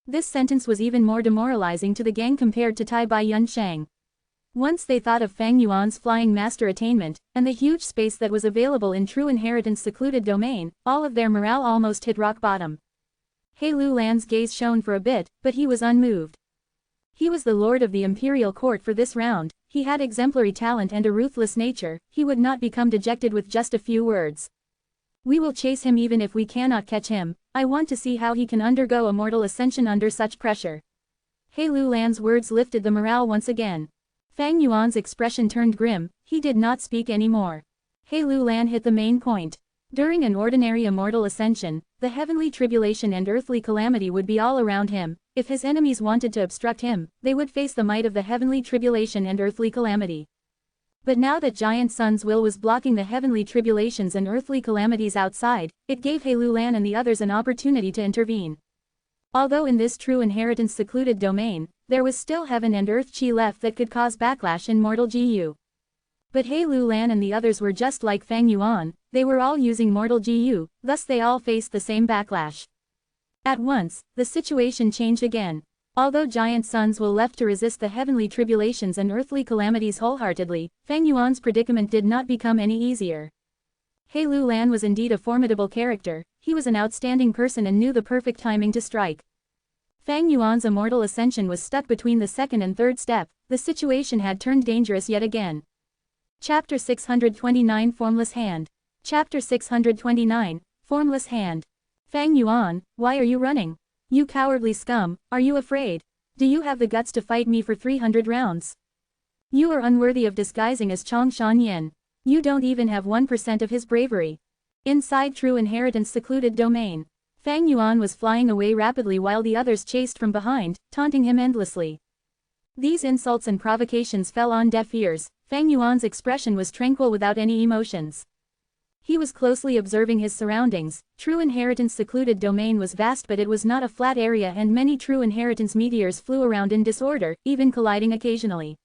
This sentence was even more demoralizing to the gang compared to Tai Bai Yunsheng. Once they thought of Fang Yuan's flying master attainment, and the huge space that was available in True Inheritance secluded domain, all of their morale almost hit rock bottom. He Lu Lan's gaze shone for a bit, but he was unmoved. He was the lord of the imperial court for this round, he had exemplary talent and a ruthless nature, he would not become dejected with just a few words. We will chase him even if we cannot catch him, I want to see how he can undergo immortal ascension under such pressure. He Lu Lan's words lifted the morale once again. Fang Yuan's expression turned grim, he did not speak anymore. He Lu Lan hit the main point. During an ordinary immortal ascension, the heavenly tribulation and earthly calamity would be all around him. If his enemies wanted to obstruct him, they would face the might of the heavenly tribulation and earthly calamity. But now that Giant sun's will was blocking the heavenly tribulations and earthly calamities outside, it gave He Lu Lan and the others an opportunity to intervene. Although in this True Inheritance secluded domain, there was still heaven and earth chi left that could cause backlash in mortal GU. But He Lu Lan and the others were just like Fang Yuan, they were all using mortal GU, thus they all faced the same backlash. At once, the situation changed again. Although Giant sun's will left to resist the heavenly tribulations and earthly calamities wholeheartedly, Fang Yuan's predicament did not become any easier. He Lu Lan was indeed a formidable character, he was an outstanding person and knew the perfect timing to strike. Fang Yuan's immortal ascension was stuck between the second and third step, the situation had turned dangerous yet again. Chapter 629 Formless Hand. Chapter 629, Formless Hand. Fang Yuan, why are you running? You cowardly scum, are you afraid? Do you have the guts to fight me for 300 rounds? You are unworthy of disguising as Chongshan Yin. You don't even have 1% of his bravery. Inside True Inheritance secluded domain. Fang Yuan was flying away rapidly while the others chased from behind, taunting him endlessly. These insults and provocations fell on deaf ears. Fang Yuan's expression was tranquil without any emotions. He was closely observing his surroundings. True Inheritance secluded domain was vast, but it was not a flat area, and many True Inheritance meteors flew around in disorder, even colliding occasionally.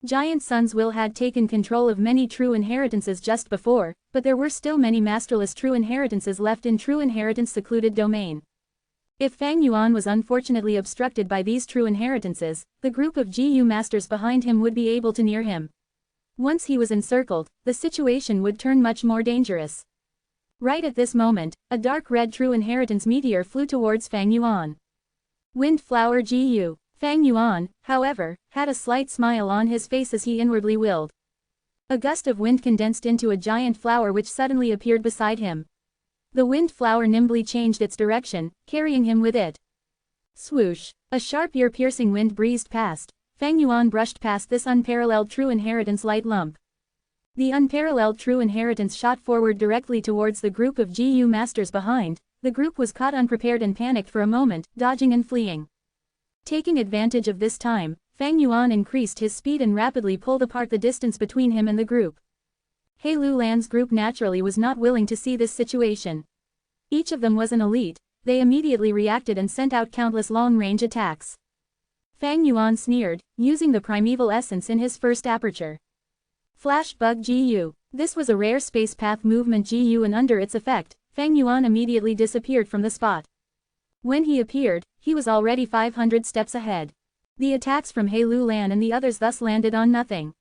Giant Sun's will had taken control of many True Inheritances just before, but there were still many masterless True Inheritances left in True Inheritance secluded domain. If Fang Yuan was unfortunately obstructed by these True Inheritances, the group of GU masters behind him would be able to near him. Once he was encircled, the situation would turn much more dangerous. Right at this moment, a dark red True Inheritance meteor flew towards Fang Yuan. Windflower GU. Fang Yuan, however, had a slight smile on his face as he inwardly willed. A gust of wind condensed into a giant flower which suddenly appeared beside him. The wind flower nimbly changed its direction, carrying him with it. Swoosh! A sharp ear-piercing wind breezed past. Fang Yuan brushed past this unparalleled True Inheritance light lump. The unparalleled True Inheritance shot forward directly towards the group of GU masters behind. The group was caught unprepared and panicked for a moment, dodging and fleeing. Taking advantage of this time, Fang Yuan increased his speed and rapidly pulled apart the distance between him and the group. He Lu Lan's group naturally was not willing to see this situation. Each of them was an elite. They immediately reacted and sent out countless long-range attacks. Fang Yuan sneered, using the primeval essence in his first aperture. Flash Bug GU. This was a rare space path movement GU, and under its effect, Fang Yuan immediately disappeared from the spot. When he appeared, he was already 500 steps ahead. The attacks from He Lu Lan and the others thus landed on nothing.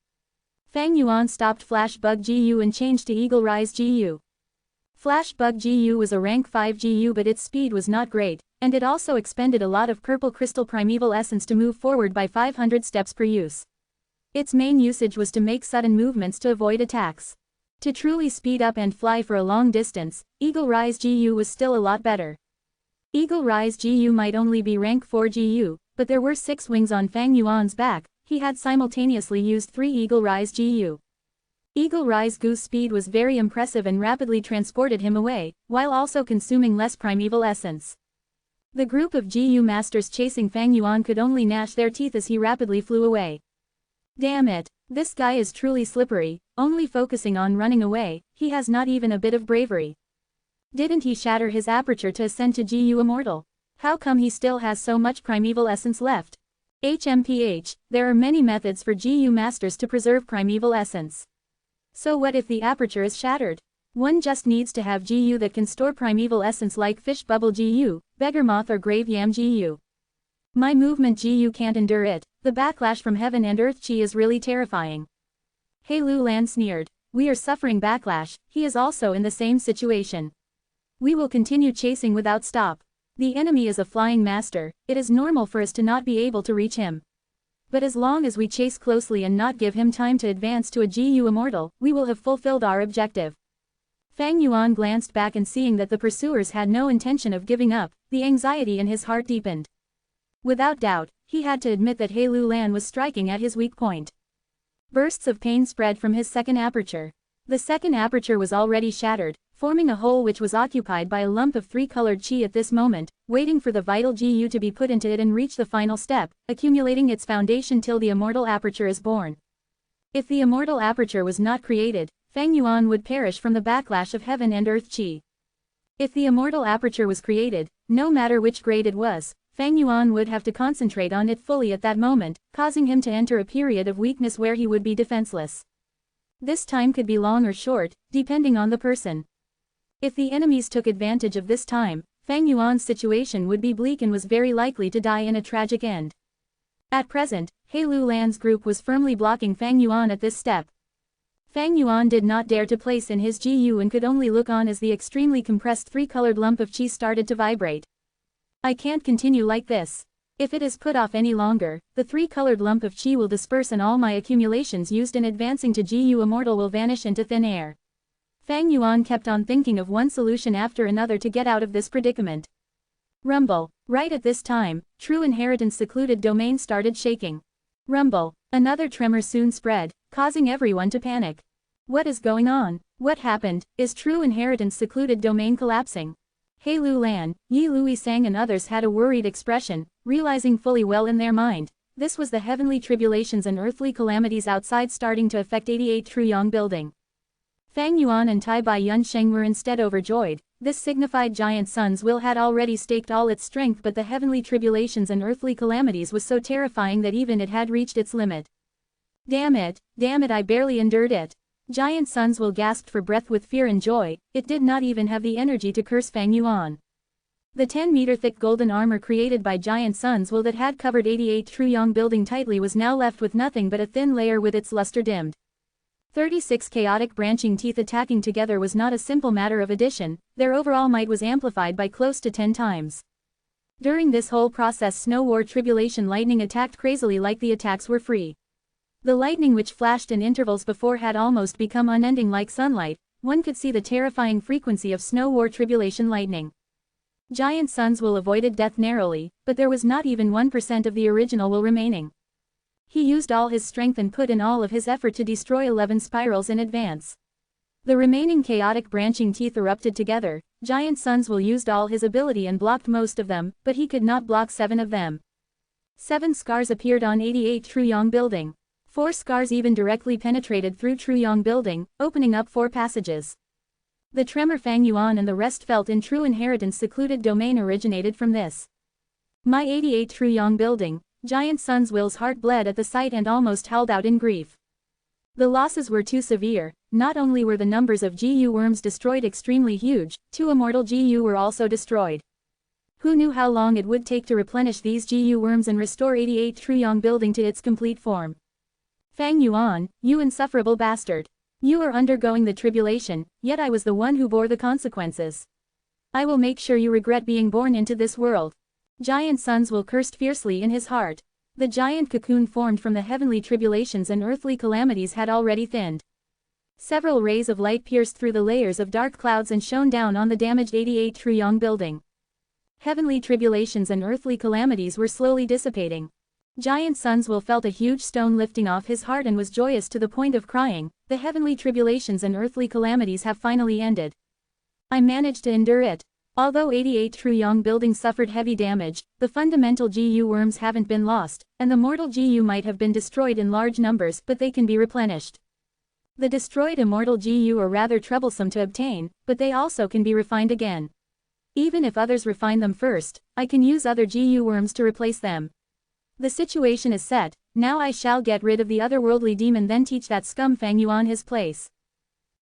Fang Yuan stopped Flash Bug GU and changed to Eagle Rise GU. Flash Bug GU was a rank 5 GU, but its speed was not great, and it also expended a lot of purple crystal primeval essence to move forward by 500 steps per use. Its main usage was to make sudden movements to avoid attacks. To truly speed up and fly for a long distance, Eagle Rise GU was still a lot better. Eagle Rise GU might only be rank 4 GU, but there were 6 wings on Fang Yuan's back. He had simultaneously used 3 Eagle Rise GU. Eagle Rise GU's speed was very impressive and rapidly transported him away, while also consuming less primeval essence. The group of GU masters chasing Fang Yuan could only gnash their teeth as he rapidly flew away. Damn it, this guy is truly slippery, only focusing on running away. He has not even a bit of bravery. Didn't he shatter his aperture to ascend to GU Immortal? How come he still has so much primeval essence left? HMPH, there are many methods for GU masters to preserve primeval essence. So what if the aperture is shattered? One just needs to have GU that can store primeval essence like Fish Bubble GU, Beggar Moth or Grave Yam GU. My movement GU can't endure it. The backlash from Heaven and Earth Chi is really terrifying. He Lu Lan sneered. We are suffering backlash. He is also in the same situation. We will continue chasing without stop. The enemy is a flying master. It is normal for us to not be able to reach him. But as long as we chase closely and not give him time to advance to a GU Immortal, we will have fulfilled our objective. Fang Yuan glanced back, and seeing that the pursuers had no intention of giving up, the anxiety in his heart deepened. Without doubt, he had to admit that He Lu Lan was striking at his weak point. Bursts of pain spread from his second aperture. The second aperture was already shattered, forming a hole which was occupied by a lump of 3-colored chi at this moment, waiting for the vital GU to be put into it and reach the final step, accumulating its foundation till the immortal aperture is born. If the immortal aperture was not created, Fang Yuan would perish from the backlash of Heaven and Earth Chi. If the immortal aperture was created, no matter which grade it was, Fang Yuan would have to concentrate on it fully at that moment, causing him to enter a period of weakness where he would be defenseless. This time could be long or short, depending on the person. If the enemies took advantage of this time, Fang Yuan's situation would be bleak and was very likely to die in a tragic end. At present, He Lu Lan's group was firmly blocking Fang Yuan at this step. Fang Yuan did not dare to place in his GU and could only look on as the extremely compressed 3-colored lump of chi started to vibrate. I can't continue like this. If it is put off any longer, the 3-colored lump of chi will disperse and all my accumulations used in advancing to GU Immortal will vanish into thin air. Fang Yuan kept on thinking of one solution after another to get out of this predicament. Rumble. Right at this time, True Inheritance secluded domain started shaking. Rumble. Another tremor soon spread, causing everyone to panic. What is going on? What happened? Is true inheritance secluded domain collapsing? He Lu Lan, Yi Lui Sang and others had a worried expression, realizing fully well in their mind, this was the heavenly tribulations and earthly calamities outside starting to affect 88 Truyong building. Fang Yuan and Tai Bai Yun Sheng were instead overjoyed. This signified Giant Sun's will had already staked all its strength, but the heavenly tribulations and earthly calamities was so terrifying that even it had reached its limit. Damn it, I barely endured it. Giant Sun's will gasped for breath with fear and joy, it did not even have the energy to curse Fang Yuan. The 10-meter thick golden armor created by Giant Sun's will that had covered 88 Truyong building tightly was now left with nothing but a thin layer with its luster dimmed. 36 chaotic branching teeth attacking together was not a simple matter of addition, their overall might was amplified by close to 10 times. During this whole process Snow War Tribulation lightning attacked crazily like the attacks were free. The lightning which flashed in intervals before had almost become unending like sunlight, one could see the terrifying frequency of Snow War Tribulation lightning. Giant Sun's will avoided death narrowly, but there was not even 1% of the original will remaining. He used all his strength and put in all of his effort to destroy 11 spirals in advance. The remaining chaotic branching teeth erupted together, Giant Sun's will used all his ability and blocked most of them, but he could not block 7 of them. 7 scars appeared on 88 Truyong building. 4 scars even directly penetrated through Truyong building, opening up 4 passages. The tremor Fang Yuan and the rest felt in true inheritance secluded domain originated from this. My 88 Truyong building, Giant Sun's will's heart bled at the sight and almost howled out in grief. The losses were too severe, not only were the numbers of GU worms destroyed extremely huge, 2 immortal GU were also destroyed. Who knew how long it would take to replenish these GU worms and restore 88 Truyong building to its complete form? Fang Yuan, you insufferable bastard. You are undergoing the tribulation, yet I was the one who bore the consequences. I will make sure you regret being born into this world. Giant Sun's will cursed fiercely in his heart. The giant cocoon formed from the heavenly tribulations and earthly calamities had already thinned. Several rays of light pierced through the layers of dark clouds and shone down on the damaged 88 Truyong building. Heavenly tribulations and earthly calamities were slowly dissipating. Giant Sun's will felt a huge stone lifting off his heart and was joyous to the point of crying, the heavenly tribulations and earthly calamities have finally ended. I managed to endure it. Although 88 Truyong buildings suffered heavy damage, the fundamental GU worms haven't been lost, and the mortal GU might have been destroyed in large numbers, but they can be replenished. The destroyed immortal GU are rather troublesome to obtain, but they also can be refined again. Even if others refine them first, I can use other GU worms to replace them. The situation is set, now I shall get rid of the otherworldly demon, then teach that scum Fang Yuan his place.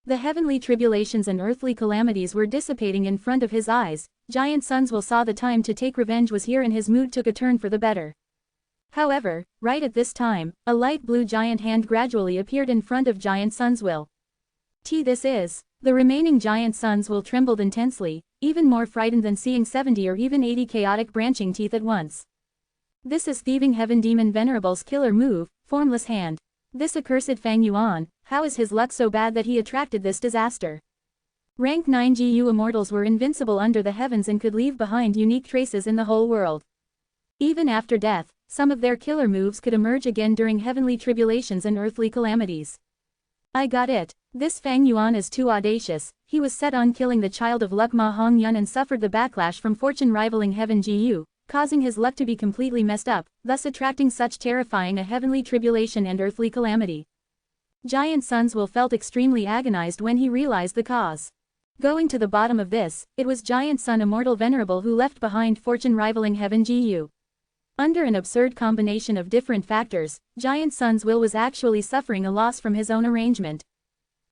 The heavenly tribulations and earthly calamities were dissipating in front of his eyes. Giant Sun's will saw the time to take revenge was here and his mood took a turn for the better. However, right at this time, a light blue giant hand gradually appeared in front of Giant Sun's will. This is. The remaining Giant Sun's will trembled intensely, even more frightened than seeing 70 or even 80 chaotic branching teeth at once. This is Thieving Heaven Demon Venerable's killer move, Formless Hand. This accursed Fang Yuan, how is his luck so bad that he attracted this disaster? Rank 9 GU immortals were invincible under the heavens and could leave behind unique traces in the whole world. Even after death, some of their killer moves could emerge again during heavenly tribulations and earthly calamities. I got it. This Fang Yuan is too audacious. He was set on killing the child of luck Ma Hong Yun and suffered the backlash from fortune rivaling heaven GU, causing his luck to be completely messed up, thus attracting such terrifying a heavenly tribulation and earthly calamity. Giant Sun's will felt extremely agonized when he realized the cause. Going to the bottom of this, it was Giant Sun Immortal Venerable who left behind fortune rivaling heaven GU. Under an absurd combination of different factors, Giant Sun's will was actually suffering a loss from his own arrangement.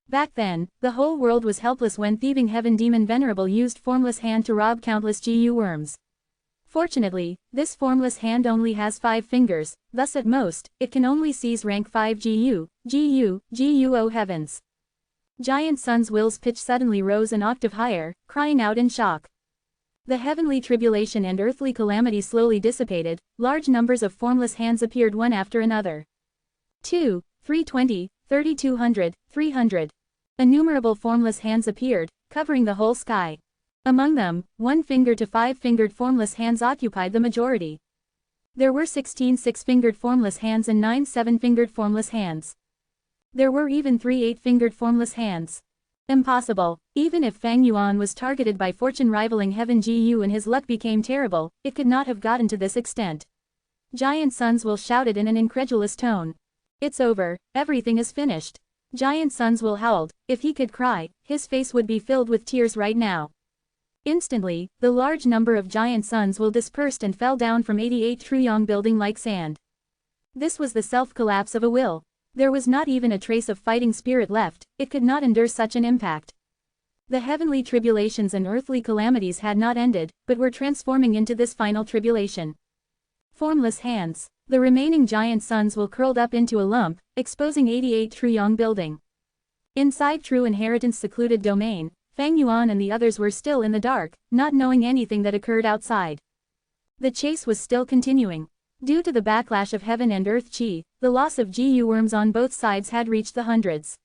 Back then, the whole world was helpless when Thieving Heaven Demon Venerable used Formless Hand to rob countless GU worms. Fortunately, this formless hand only has 5 fingers, thus at most, it can only seize rank 5 GU, oh heavens. Giant Sun's will's pitch suddenly rose an octave higher, crying out in shock. The heavenly tribulation and earthly calamity slowly dissipated, large numbers of formless hands appeared one after another. 2, 320, 3200, 300. Innumerable formless hands appeared, covering the whole sky. Among them, 1 finger to 5-fingered formless hands occupied the majority. There were 16 six-fingered formless hands and 9 seven-fingered formless hands. There were even 3 eight-fingered formless hands. Impossible. Even if Fang Yuan was targeted by fortune-rivaling Heaven Gu and his luck became terrible, it could not have gotten to this extent. Giant Suns will shouted in an incredulous tone. It's over, everything is finished. Giant Suns will howled. If he could cry, his face would be filled with tears right now. Instantly, the large number of Giant Suns will dispersed and fell down from 88 Truyong building like sand. This was the self-collapse of a will. There was not even a trace of fighting spirit left, it could not endure such an impact. The heavenly tribulations and earthly calamities had not ended, but were transforming into this final tribulation. Formless hands. The remaining Giant Suns will curled up into a lump, exposing 88 Truyong building. Inside True Inheritance secluded domain, Fang Yuan and the others were still in the dark, not knowing anything that occurred outside. The chase was still continuing. Due to the backlash of heaven and earth chi, the loss of Gu worms on both sides had reached the hundreds.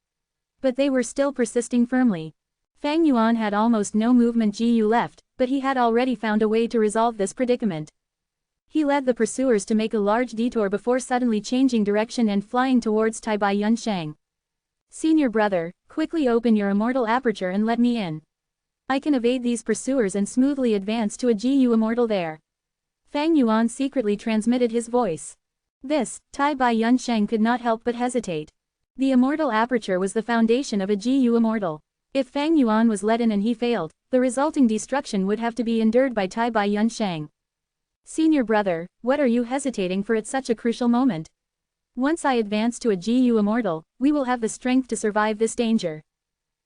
But they were still persisting firmly. Fang Yuan had almost no movement Gu left, but he had already found a way to resolve this predicament. He led the pursuers to make a large detour before suddenly changing direction and flying towards Taibai Yunsheng. Senior brother, quickly open your immortal aperture and let me in. I can evade these pursuers and smoothly advance to a Gu immortal there. Fang Yuan secretly transmitted his voice. This, Taibai Yunsheng could not help but hesitate. The immortal aperture was the foundation of a Gu immortal. If Fang Yuan was let in and he failed, the resulting destruction would have to be endured by Taibai Yunsheng. Senior brother, what are you hesitating for at such a crucial moment? Once I advance to a Gu immortal, we will have the strength to survive this danger.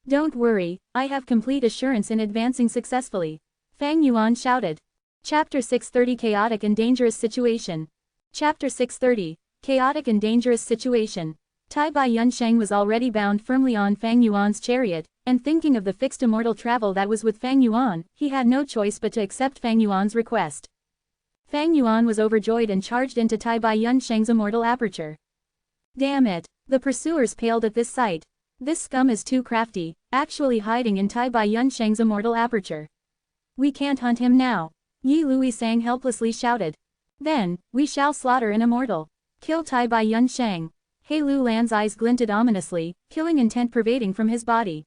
Don't worry, I have complete assurance in advancing successfully. Fang Yuan shouted. Chapter 630 Chaotic and Dangerous Situation. Chapter 630, Chaotic and Dangerous Situation. Taibai Yunsheng was already bound firmly on Fang Yuan's chariot, and thinking of the fixed immortal travel that was with Fang Yuan, he had no choice but to accept Fang Yuan's request. Fang Yuan was overjoyed and charged into Taibai Yunsheng's immortal aperture. Damn it! The pursuers paled at this sight. This scum is too crafty, actually hiding in Taibai Yunsheng's immortal aperture. We can't hunt him now. Yi Lui Sang helplessly shouted. Then, we shall slaughter an immortal. Kill Taibai Yunsheng. He Lu Lan's eyes glinted ominously, killing intent pervading from his body.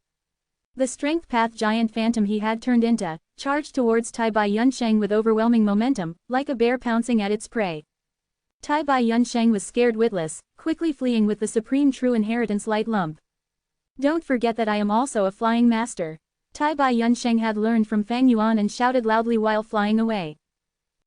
The strength path giant phantom he had turned into, charged towards Taibai Yunsheng with overwhelming momentum, like a bear pouncing at its prey. Taibai Yunsheng was scared witless, quickly fleeing with the supreme true inheritance light lump. Don't forget that I am also a flying master. Taibai Yunsheng had learned from Fang Yuan and shouted loudly while flying away.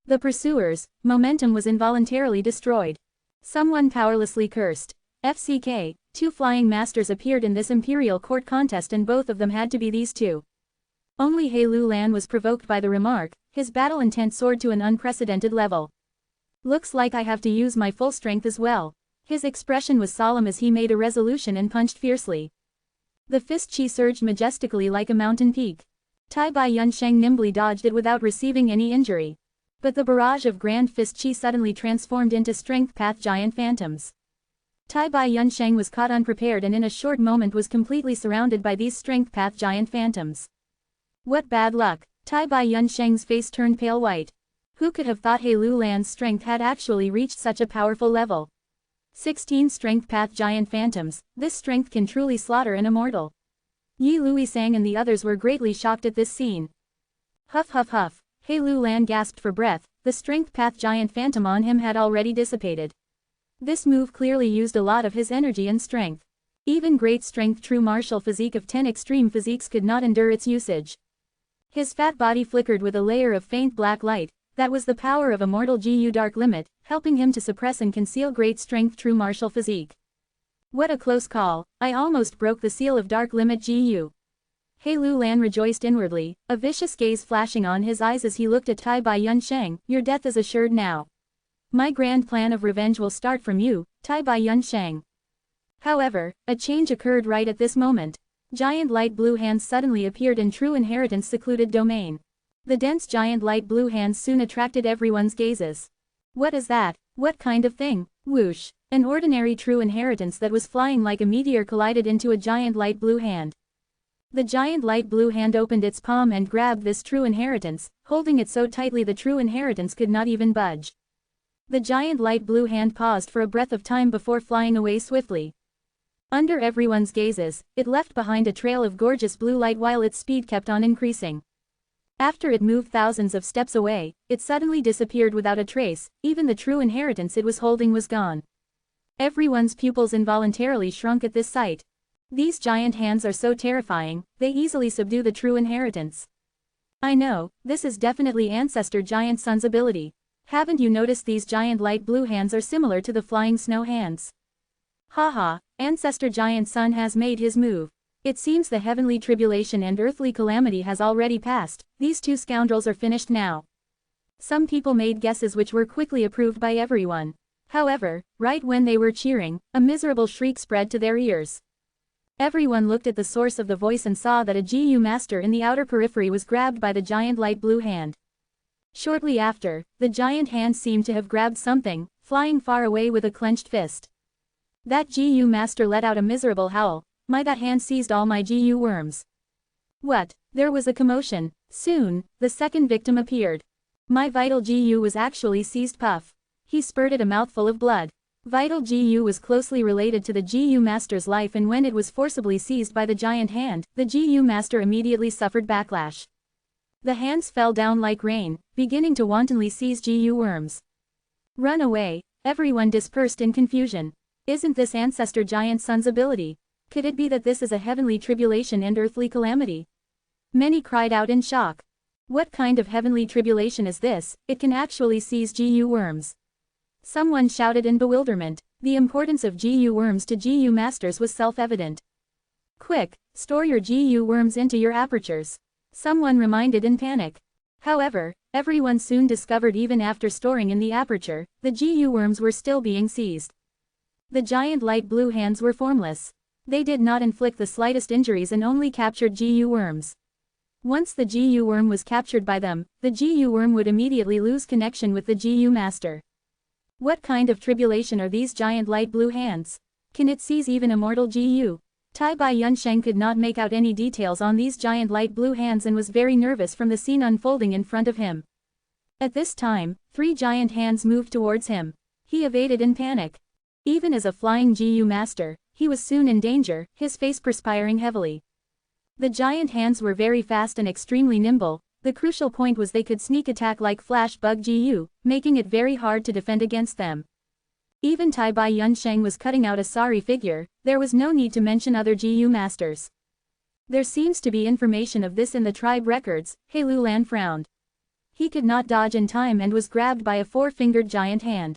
The pursuers' momentum was involuntarily destroyed. Someone powerlessly cursed. FCK, 2 flying masters appeared in this imperial court contest and both of them had to be these two. Only He Lu Lan was provoked by the remark, his battle intent soared to an unprecedented level. Looks like I have to use my full strength as well. His expression was solemn as he made a resolution and punched fiercely. The fist chi surged majestically like a mountain peak. Taibai Yunsheng nimbly dodged it without receiving any injury. But the barrage of grand fist chi suddenly transformed into strength path giant phantoms. Taibai Yunsheng was caught unprepared and in a short moment was completely surrounded by these strength path giant phantoms. What bad luck! Taibai Yunsheng's face turned pale white. Who could have thought He Lu Lan's strength had actually reached such a powerful level? 16 strength path giant phantoms, this strength can truly slaughter an immortal. Yi Lui Sang and the others were greatly shocked at this scene. Huff huff huff, He Lu Lan gasped for breath, the strength path giant phantom on him had already dissipated. This move clearly used a lot of his energy and strength. Even great strength true martial physique of 10 extreme physiques could not endure its usage. His fat body flickered with a layer of faint black light, that was the power of immortal Gu dark limit, helping him to suppress and conceal great strength true martial physique. What a close call, I almost broke the seal of dark limit Gu. He Lu Lan rejoiced inwardly, a vicious gaze flashing on his eyes as he looked at Taibai Yunsheng, your death is assured now. My grand plan of revenge will start from you, Taibai Yunsheng. However, a change occurred right at this moment. Giant light blue hands suddenly appeared in True Inheritance secluded domain. The dense giant light blue hands soon attracted everyone's gazes. What is that? What kind of thing? Whoosh! An ordinary True Inheritance that was flying like a meteor collided into a giant light blue hand. The giant light blue hand opened its palm and grabbed this True Inheritance, holding it so tightly the True Inheritance could not even budge. The giant light blue hand paused for a breath of time before flying away swiftly. Under everyone's gazes, it left behind a trail of gorgeous blue light while its speed kept on increasing. After it moved thousands of steps away, it suddenly disappeared without a trace, even the true inheritance it was holding was gone. Everyone's pupils involuntarily shrunk at this sight. These giant hands are so terrifying, they easily subdue the true inheritance. I know, this is definitely Ancestor Giant Sun's ability. Haven't you noticed these giant light blue hands are similar to the flying snow hands? Haha, Ancestor Giant Sun has made his move. It seems the heavenly tribulation and earthly calamity has already passed, these two scoundrels are finished now. Some people made guesses which were quickly approved by everyone. However, right when they were cheering, a miserable shriek spread to their ears. Everyone looked at the source of the voice and saw that a GU master in the outer periphery was grabbed by the giant light blue hand. Shortly after, the giant hand seemed to have grabbed something, flying far away with a clenched fist. That GU master let out a miserable howl. That hand seized all my GU worms. What? There was a commotion. Soon, the second victim appeared. My vital GU was actually seized. Puff. He spurted a mouthful of blood. Vital GU was closely related to the GU master's life, and when it was forcibly seized by the giant hand, the GU master immediately suffered backlash. The hands fell down like rain, beginning to wantonly seize GU worms. Run away, everyone dispersed in confusion. Isn't this Ancestor Giant Sun's ability? Could it be that this is a heavenly tribulation and earthly calamity? Many cried out in shock. What kind of heavenly tribulation is this? It can actually seize GU worms. Someone shouted in bewilderment. The importance of GU worms to GU masters was self-evident. Quick, store your GU worms into your apertures. Someone reminded in panic. However, everyone soon discovered even after storing in the aperture, the GU worms were still being seized. The giant light blue hands were formless. They did not inflict the slightest injuries and only captured GU worms. Once the GU worm was captured by them, the GU worm would immediately lose connection with the GU master. What kind of tribulation are these giant light blue hands? Can it seize even immortal GU? Tai Bai Yunsheng could not make out any details on these giant light blue hands and was very nervous from the scene unfolding in front of him. At this time, 3 giant hands moved towards him. He evaded in panic. Even as a flying GU master, he was soon in danger, his face perspiring heavily. The giant hands were very fast and extremely nimble. The crucial point was they could sneak attack like flash bug GU, making it very hard to defend against them. Even Tai Bai Yunsheng was cutting out a sorry figure. There was no need to mention other GU masters. There seems to be information of this in the tribe records. He Lulan frowned. He could not dodge in time and was grabbed by a 4-fingered giant hand.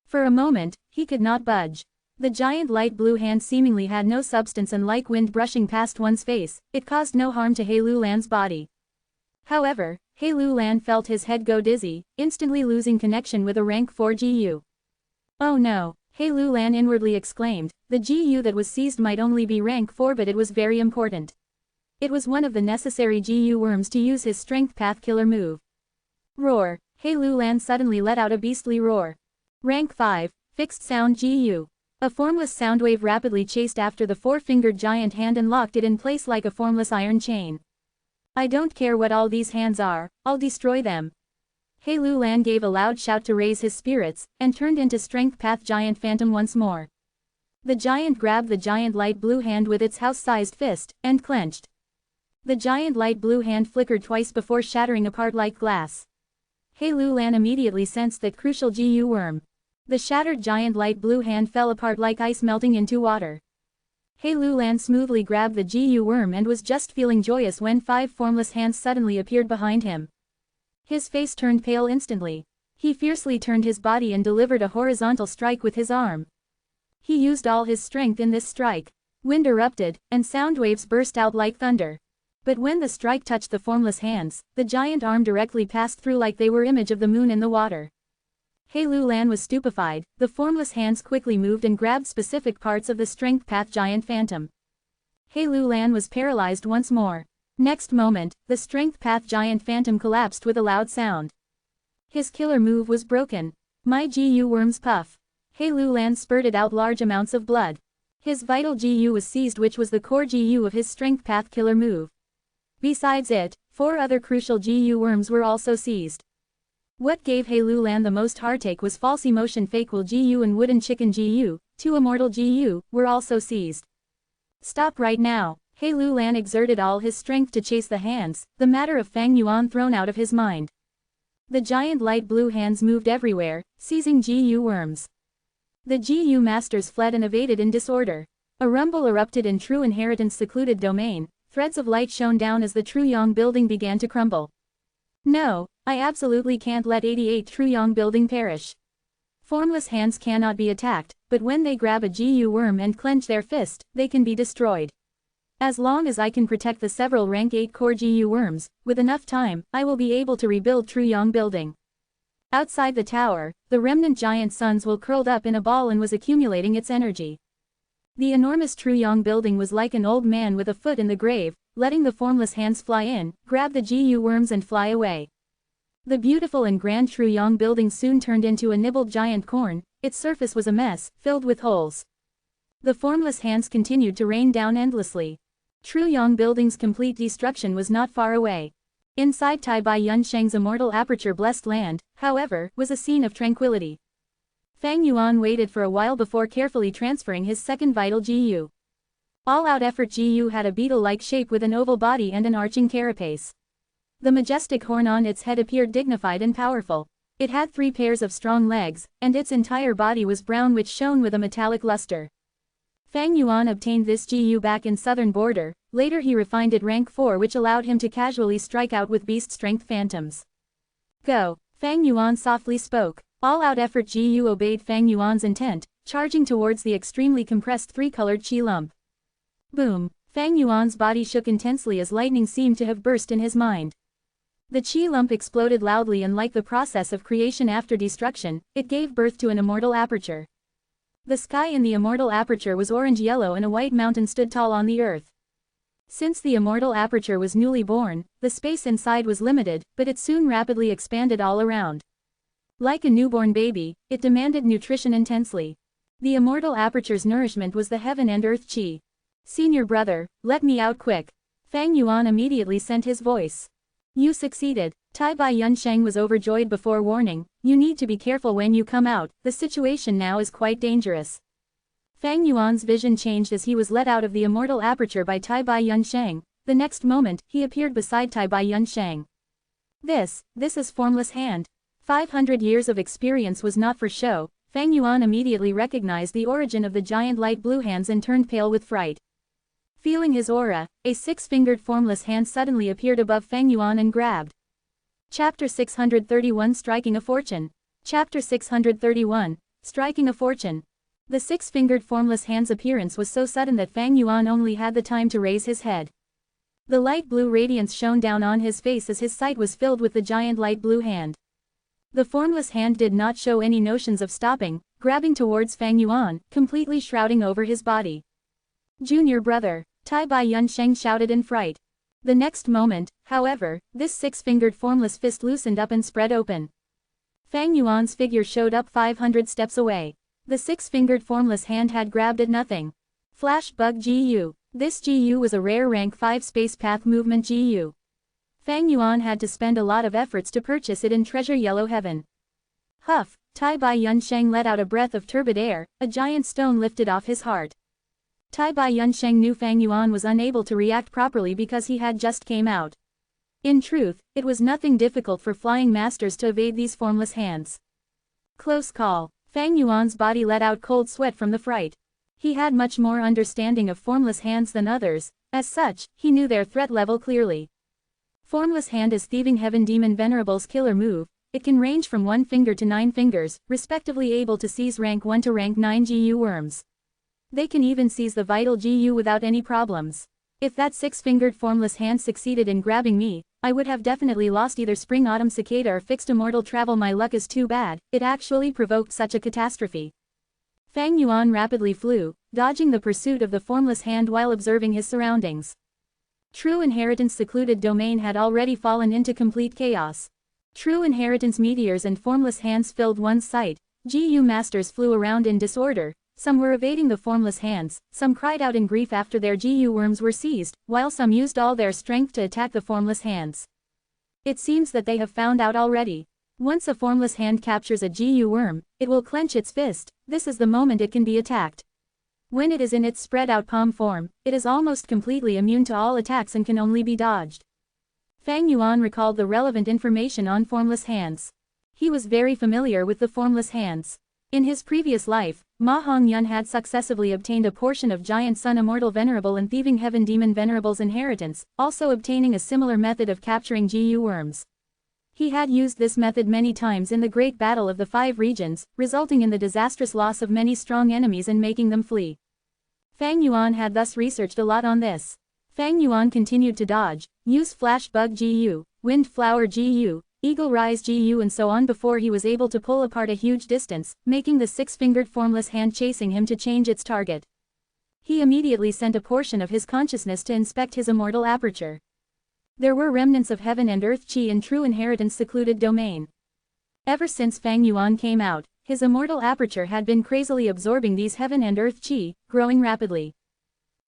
For a moment, he could not budge. The giant light blue hand seemingly had no substance, and like wind brushing past one's face, it caused no harm to He Lulan's body. However, He Lulan felt his head go dizzy, instantly losing connection with a rank 4 GU. Oh no, He Lulan inwardly exclaimed. The GU that was seized might only be rank 4, but it was very important. It was one of the necessary GU worms to use his strength path killer move. Roar! He Lulan suddenly let out a beastly roar. Rank 5, fixed sound GU. A formless soundwave rapidly chased after the 4-fingered giant hand and locked it in place like a formless iron chain. I don't care what all these hands are, I'll destroy them. He Lulan gave a loud shout to raise his spirits, and turned into Strength Path Giant Phantom once more. The giant grabbed the giant light blue hand with its house-sized fist, and clenched. The giant light blue hand flickered twice before shattering apart like glass. He Lulan immediately sensed that crucial GU worm. The shattered giant light blue hand fell apart like ice melting into water. He Lulan smoothly grabbed the GU worm and was just feeling joyous when 5 formless hands suddenly appeared behind him. His face turned pale instantly. He fiercely turned his body and delivered a horizontal strike with his arm. He used all his strength in this strike. Wind erupted, and sound waves burst out like thunder. But when the strike touched the formless hands, the giant arm directly passed through like they were image of the moon in the water. He Lulan was stupefied. The formless hands quickly moved and grabbed specific parts of the Strength Path Giant Phantom. He Lulan was paralyzed once more. Next moment, the Strength Path Giant Phantom collapsed with a loud sound. His killer move was broken. My GU worms puff. He Lulan spurted out large amounts of blood. His vital GU was seized, which was the core GU of his Strength Path killer move. Besides it, 4 other crucial GU worms were also seized. What gave Lu Lan the most heartache was false emotion. Fake Will Gu and Wooden Chicken Gu, two Immortal Gu, were also seized. Stop right now. Lu Lan exerted all his strength to chase the hands, the matter of Fang Yuan thrown out of his mind. The giant light blue hands moved everywhere, seizing Gu worms. The Gu masters fled and evaded in disorder. A rumble erupted in True Inheritance secluded domain, threads of light shone down as the True Yang building began to crumble. No, I absolutely can't let 88 True Yang building perish. Formless hands cannot be attacked, but when they grab a Gu worm and clench their fist, they can be destroyed. As long as I can protect the several rank 8 core Gu worms, with enough time, I will be able to rebuild True Yang building. Outside the tower, the remnant giant suns will curled up in a ball and was accumulating its energy. The enormous True Yang building was like an old man with a foot in the grave, letting the formless hands fly in, grab the Gu worms and fly away. The beautiful and grand True Yang building soon turned into a nibbled giant corn, its surface was a mess, filled with holes. The formless hands continued to rain down endlessly. True Yang building's complete destruction was not far away. Inside Tai Bai Yunsheng's immortal aperture blessed land, however, was a scene of tranquility. Fang Yuan waited for a while before carefully transferring his second vital Gu. All-out effort Gu had a beetle-like shape with an oval body and an arching carapace. The majestic horn on its head appeared dignified and powerful. It had 3 pairs of strong legs, and its entire body was brown which shone with a metallic luster. Fang Yuan obtained this Gu back in southern border, later he refined it rank 4 which allowed him to casually strike out with beast strength phantoms. Go, Fang Yuan softly spoke. All-out effort Gu obeyed Fang Yuan's intent, charging towards the extremely compressed 3-colored chi lump. Boom, Fang Yuan's body shook intensely as lightning seemed to have burst in his mind. The chi lump exploded loudly and like the process of creation after destruction, it gave birth to an immortal aperture. The sky in the immortal aperture was orange-yellow and a white mountain stood tall on the earth. Since the immortal aperture was newly born, the space inside was limited, but it soon rapidly expanded all around. Like a newborn baby, it demanded nutrition intensely. The immortal aperture's nourishment was the heaven and earth chi. Senior brother, let me out quick. Fang Yuan immediately sent his voice. You succeeded. Tai Bai Yunsheng was overjoyed before warning, you need to be careful when you come out, the situation now is quite dangerous. Fang Yuan's vision changed as he was let out of the immortal aperture by Tai Bai Yunsheng. The next moment, he appeared beside Tai Bai Yunsheng. This is Formless Hand. 500 years of experience was not for show. Fang Yuan immediately recognized the origin of the giant light blue hands and turned pale with fright. Feeling his aura, a 6-fingered formless hand suddenly appeared above Fang Yuan and grabbed. Chapter 631 Striking a Fortune. Chapter 631, Striking a Fortune. The 6-fingered formless hand's appearance was so sudden that Fang Yuan only had the time to raise his head. The light blue radiance shone down on his face as his sight was filled with the giant light blue hand. The formless hand did not show any notions of stopping, grabbing towards Fang Yuan, completely shrouding over his body. Junior brother, Tai Bai Yunsheng shouted in fright. The next moment, however, this 6-fingered formless fist loosened up and spread open. Fang Yuan's figure showed up 500 steps away. The 6-fingered formless hand had grabbed at nothing. Flash Bug Gu. This Gu was a rare rank 5 space path movement Gu. Fang Yuan had to spend a lot of efforts to purchase it in Treasure Yellow Heaven. Huff, Tai Bai Yunsheng let out a breath of turbid air, a giant stone lifted off his heart. Tai Bai Yunsheng knew Fang Yuan was unable to react properly because he had just came out. In truth, it was nothing difficult for flying masters to evade these formless hands. Close call. Fang Yuan's body let out cold sweat from the fright. He had much more understanding of formless hands than others, as such, he knew their threat level clearly. Formless hand is Thieving Heaven Demon Venerable's killer move. It can range from 1 finger to 9 fingers, respectively able to seize rank 1 to rank 9 Gu worms. They can even seize the vital Gu without any problems. If that 6-fingered formless hand succeeded in grabbing me, I would have definitely lost either Spring Autumn Cicada or fixed immortal travel. My luck is too bad, it actually provoked such a catastrophe. Fang Yuan rapidly flew, dodging the pursuit of the formless hand while observing his surroundings. True Inheritance secluded domain had already fallen into complete chaos. True Inheritance meteors and formless hands filled one's sight. Gu masters flew around in disorder. Some were evading the formless hands, some cried out in grief after their Gu worms were seized, while some used all their strength to attack the formless hands. It seems that they have found out already. Once a formless hand captures a Gu worm, it will clench its fist. This is the moment it can be attacked. When it is in its spread-out palm form, it is almost completely immune to all attacks and can only be dodged. Fang Yuan recalled the relevant information on formless hands. He was very familiar with the formless hands. In his previous life, Ma Hongyun had successively obtained a portion of Giant Sun Immortal Venerable and Thieving Heaven Demon Venerable's inheritance, also obtaining a similar method of capturing Gu worms. He had used this method many times in the Great Battle of the Five Regions, resulting in the disastrous loss of many strong enemies and making them flee. Fang Yuan had thus researched a lot on this. Fang Yuan continued to dodge, use Flash Bug Gu, Wind Flower Gu, Eagle Rise Gu and so on before he was able to pull apart a huge distance, making the six-fingered formless hand chasing him to change its target. He immediately sent a portion of his consciousness to inspect his immortal aperture. There were remnants of heaven and earth chi in true inheritance secluded domain. Ever since Fang Yuan came out, his immortal aperture had been crazily absorbing these heaven and earth chi, growing rapidly.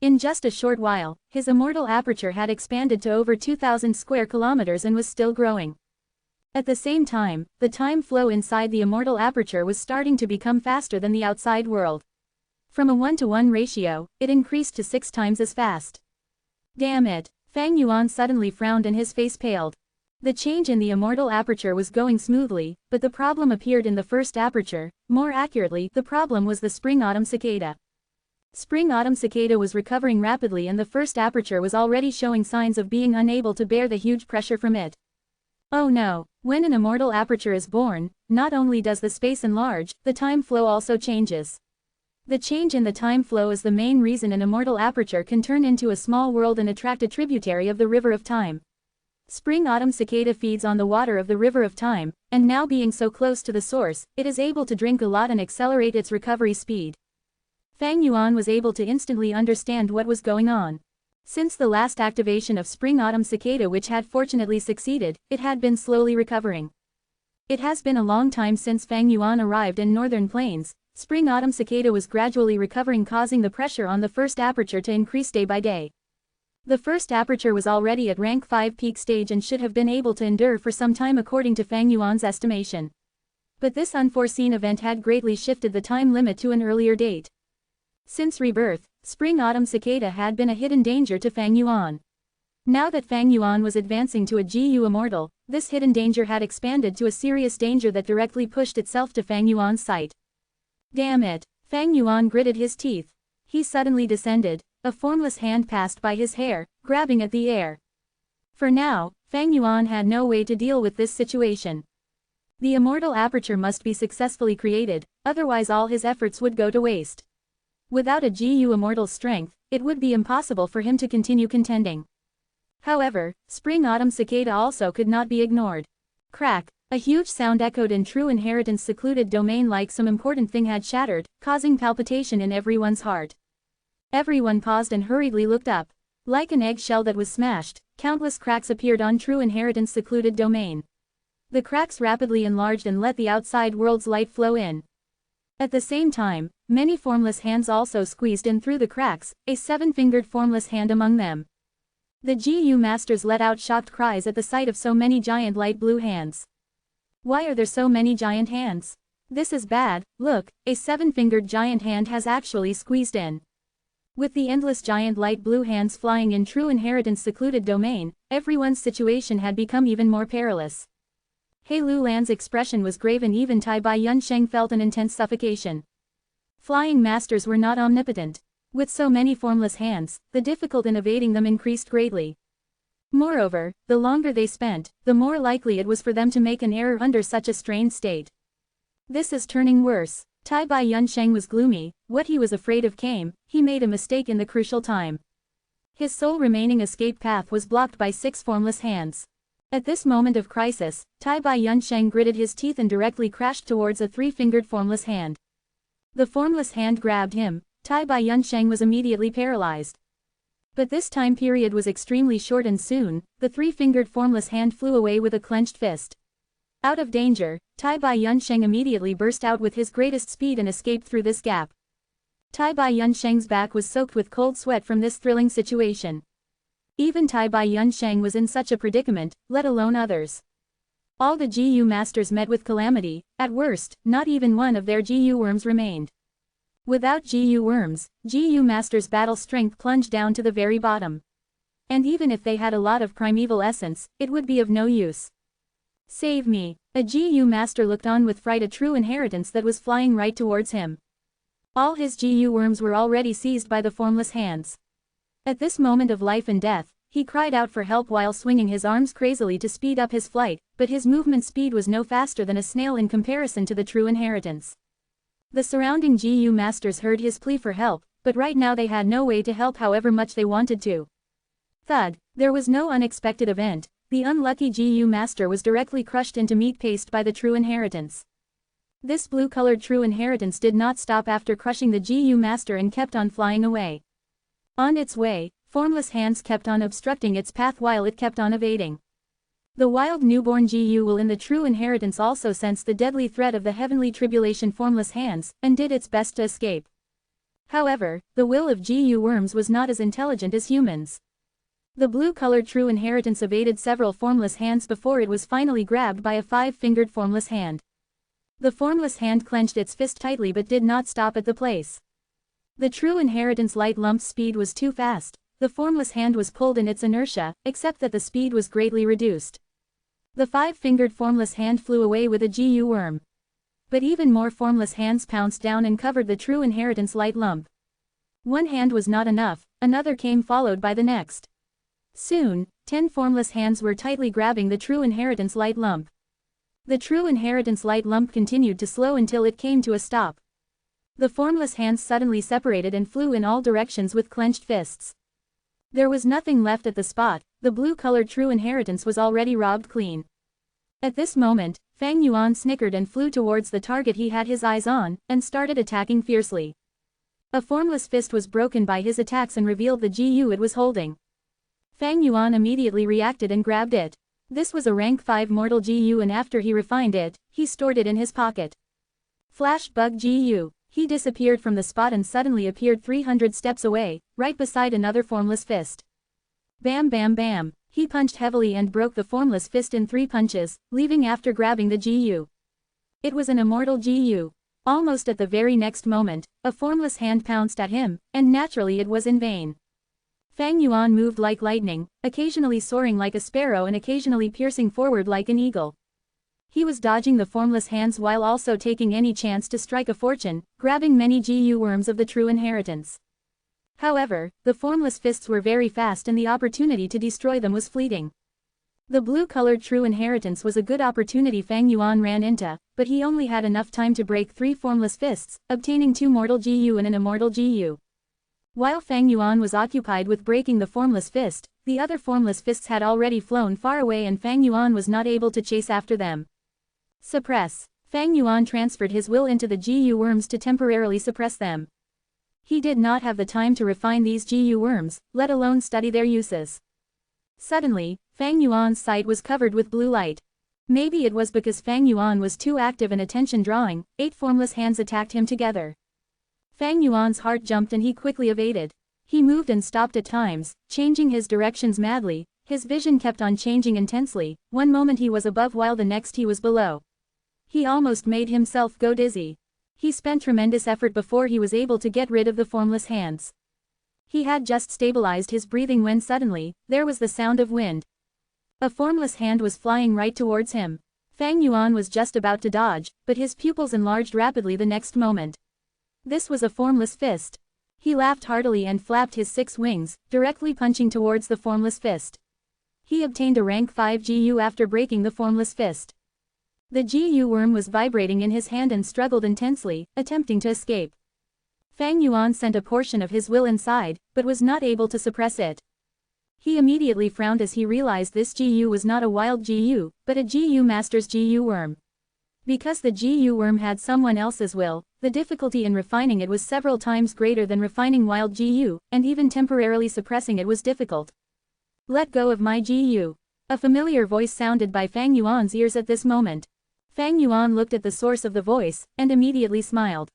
In just a short while, his immortal aperture had expanded to over 2,000 square kilometers and was still growing. At the same time, the time flow inside the immortal aperture was starting to become faster than the outside world. From a 1-to-1 ratio, it increased to 6 times as fast. Damn it! Fang Yuan suddenly frowned and his face paled. The change in the immortal aperture was going smoothly, but the problem appeared in the first aperture. More accurately, the problem was the spring-autumn cicada. Spring-autumn cicada was recovering rapidly and the first aperture was already showing signs of being unable to bear the huge pressure from it. Oh no, when an immortal aperture is born, not only does the space enlarge, the time flow also changes. The change in the time flow is the main reason an immortal aperture can turn into a small world and attract a tributary of the river of time. Spring-autumn cicada feeds on the water of the river of time, and now being so close to the source, it is able to drink a lot and accelerate its recovery speed. Fang Yuan was able to instantly understand what was going on. Since the last activation of spring-autumn cicada which had fortunately succeeded, it had been slowly recovering. It has been a long time since Fang Yuan arrived in northern plains. Spring-autumn cicada was gradually recovering, causing the pressure on the first aperture to increase day by day. The first aperture was already at rank 5 peak stage and should have been able to endure for some time according to Fang Yuan's estimation. But this unforeseen event had greatly shifted the time limit to an earlier date. Since rebirth, spring-autumn cicada had been a hidden danger to Fang Yuan. Now that Fang Yuan was advancing to a Gu Immortal, this hidden danger had expanded to a serious danger that directly pushed itself to Fang Yuan's sight. Damn it! Fang Yuan gritted his teeth. He suddenly descended. A formless hand passed by his hair, grabbing at the air. For now, Fang Yuan had no way to deal with this situation. The immortal aperture must be successfully created, otherwise all his efforts would go to waste. Without a Gu Immortal's strength, it would be impossible for him to continue contending. However, spring-autumn cicada also could not be ignored. Crack! A huge sound echoed in true inheritance secluded domain like some important thing had shattered, causing palpitation in everyone's heart. Everyone paused and hurriedly looked up. Like an eggshell that was smashed, countless cracks appeared on true inheritance secluded domain. The cracks rapidly enlarged and let the outside world's light flow in. At the same time, many formless hands also squeezed in through the cracks, a 7-fingered formless hand among them. The Gu masters let out shocked cries at the sight of so many giant light blue hands. Why are there so many giant hands? This is bad. Look, a 7-fingered giant hand has actually squeezed in. With the endless giant light blue hands flying in true inheritance secluded domain, everyone's situation had become even more perilous. He Lulan's expression was grave and even Tai Bai Yunsheng felt an intense suffocation. Flying masters were not omnipotent. With so many formless hands, the difficulty in evading them increased greatly. Moreover, the longer they spent, the more likely it was for them to make an error under such a strained state. This is turning worse. Tai Bai Yunsheng was gloomy. What he was afraid of came. He made a mistake in the crucial time. His sole remaining escape path was blocked by 6 formless hands. At this moment of crisis, Tai Bai Yunsheng gritted his teeth and directly crashed towards a 3-fingered formless hand. The formless hand grabbed him. Tai Bai Yunsheng was immediately paralyzed. But this time period was extremely short and soon, the 3-fingered formless hand flew away with a clenched fist. Out of danger, Tai Bai Yunsheng immediately burst out with his greatest speed and escaped through this gap. Tai Bai Yunsheng's back was soaked with cold sweat from this thrilling situation. Even Tai Bai Yunsheng was in such a predicament, let alone others. All the GU masters met with calamity. At worst, not even one of their GU worms remained. Without GU worms, GU masters' battle strength plunged down to the very bottom. And even if they had a lot of primeval essence, it would be of no use. Save me. A GU master looked on with fright, a true inheritance that was flying right towards him. All his GU worms were already seized by the formless hands. At this moment of life and death, he cried out for help while swinging his arms crazily to speed up his flight, but his movement speed was no faster than a snail in comparison to the true inheritance. The surrounding GU masters heard his plea for help, but right now they had no way to help however much they wanted to. Thud, there was no unexpected event. The unlucky GU master was directly crushed into meat paste by the true inheritance. This blue-colored true inheritance did not stop after crushing the GU master and kept on flying away. On its way, formless hands kept on obstructing its path while it kept on evading. The wild newborn GU will in the true inheritance also sensed the deadly threat of the heavenly tribulation formless hands, and did its best to escape. However, the will of GU worms was not as intelligent as humans. The blue-colored true inheritance evaded several formless hands before it was finally grabbed by a five-fingered formless hand. The formless hand clenched its fist tightly but did not stop at the place. The true inheritance light lump's speed was too fast. The formless hand was pulled in its inertia, except that the speed was greatly reduced. The five-fingered formless hand flew away with a GU worm. But even more formless hands pounced down and covered the true inheritance light lump. One hand was not enough, another came followed by the next. Soon, 10 formless hands were tightly grabbing the true inheritance light lump. The true inheritance light lump continued to slow until it came to a stop. The formless hands suddenly separated and flew in all directions with clenched fists. There was nothing left at the spot. The blue-colored true inheritance was already robbed clean. At this moment, Fang Yuan snickered and flew towards the target he had his eyes on, and started attacking fiercely. A formless fist was broken by his attacks and revealed the GU it was holding. Fang Yuan immediately reacted and grabbed it. This was a rank 5 mortal GU, and after he refined it, he stored it in his pocket. Flash bug GU. He disappeared from the spot and suddenly appeared 300 steps away, right beside another formless fist. Bam bam bam. He punched heavily and broke the formless fist in 3 punches, leaving after grabbing the GU. It was an immortal GU. Almost at the very next moment, a formless hand pounced at him, and naturally it was in vain. Fang Yuan moved like lightning, occasionally soaring like a sparrow and occasionally piercing forward like an eagle. He was dodging the formless hands while also taking any chance to strike a fortune, grabbing many GU worms of the true inheritance. However, the formless fists were very fast and the opportunity to destroy them was fleeting. The blue-colored true inheritance was a good opportunity Fang Yuan ran into, but he only had enough time to break 3 formless fists, obtaining 2 mortal GU and an immortal GU. While Fang Yuan was occupied with breaking the formless fist, the other formless fists had already flown far away and Fang Yuan was not able to chase after them. Suppress. Fang Yuan transferred his will into the GU worms to temporarily suppress them. He did not have the time to refine these GU worms, let alone study their uses. Suddenly, Fang Yuan's sight was covered with blue light. Maybe it was because Fang Yuan was too active in attention-drawing. 8 formless hands attacked him together. Fang Yuan's heart jumped and he quickly evaded. He moved and stopped at times, changing his directions madly. His vision kept on changing intensely. One moment he was above while the next he was below. He almost made himself go dizzy. He spent tremendous effort before he was able to get rid of the formless hands. He had just stabilized his breathing when suddenly, there was the sound of wind. A formless hand was flying right towards him. Fang Yuan was just about to dodge, but his pupils enlarged rapidly the next moment. This was a formless fist. He laughed heartily and flapped his 6 wings, directly punching towards the formless fist. He obtained a rank 5 GU after breaking the formless fist. The GU worm was vibrating in his hand and struggled intensely, attempting to escape. Fang Yuan sent a portion of his will inside, but was not able to suppress it. He immediately frowned as he realized this GU was not a wild GU, but a GU master's GU worm. Because the GU worm had someone else's will, the difficulty in refining it was several times greater than refining wild GU, and even temporarily suppressing it was difficult. Let go of my GU. A familiar voice sounded by Fang Yuan's ears at this moment. Fang Yuan looked at the source of the voice, and immediately smiled.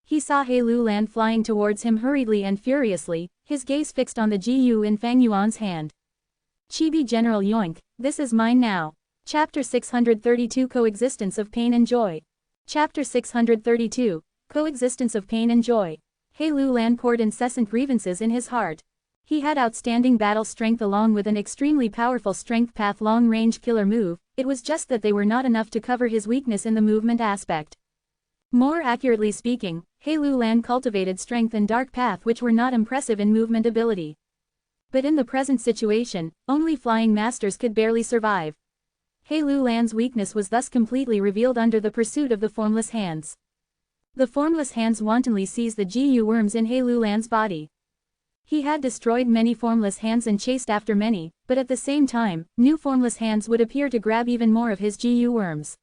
He saw He Lu Lan flying towards him hurriedly and furiously, his gaze fixed on the GU in Fang Yuan's hand. Chibi General Yoink, this is mine now. Chapter 632 Coexistence of Pain and Joy. Chapter 632 Coexistence of Pain and Joy. He Lu Lan poured incessant grievances in his heart. He had outstanding battle strength along with an extremely powerful strength path long-range killer move, it was just that they were not enough to cover his weakness in the movement aspect. More accurately speaking, He Lu Lan cultivated strength and dark path which were not impressive in movement ability. But in the present situation, only flying masters could barely survive. He Lu Lan's weakness was thus completely revealed under the pursuit of the formless hands. The formless hands wantonly seized the Gu worms in He Lu Lan's body. He had destroyed many formless hands and chased after many, but at the same time, new formless hands would appear to grab even more of his Gu worms.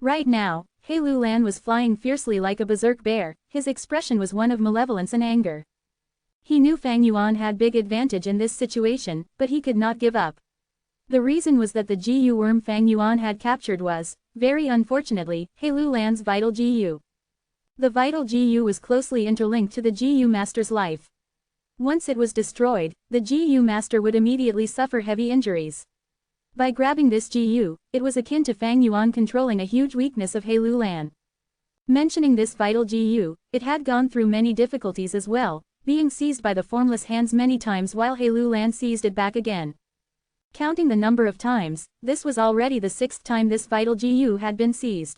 Right now, He Lu Lan was flying fiercely like a berserk bear, his expression was one of malevolence and anger. He knew Fang Yuan had big advantage in this situation, but he could not give up. The reason was that the Gu worm Fang Yuan had captured was, very unfortunately, He Lu Lan's vital Gu. The vital Gu was closely interlinked to the Gu master's life. Once it was destroyed, the Gu master would immediately suffer heavy injuries. By grabbing this Gu, it was akin to Fang Yuan controlling a huge weakness of He Lu Lan. Mentioning this vital Gu, it had gone through many difficulties as well, being seized by the formless hands many times while He Lu Lan seized it back again. Counting the number of times, this was already the 6th time this vital Gu had been seized.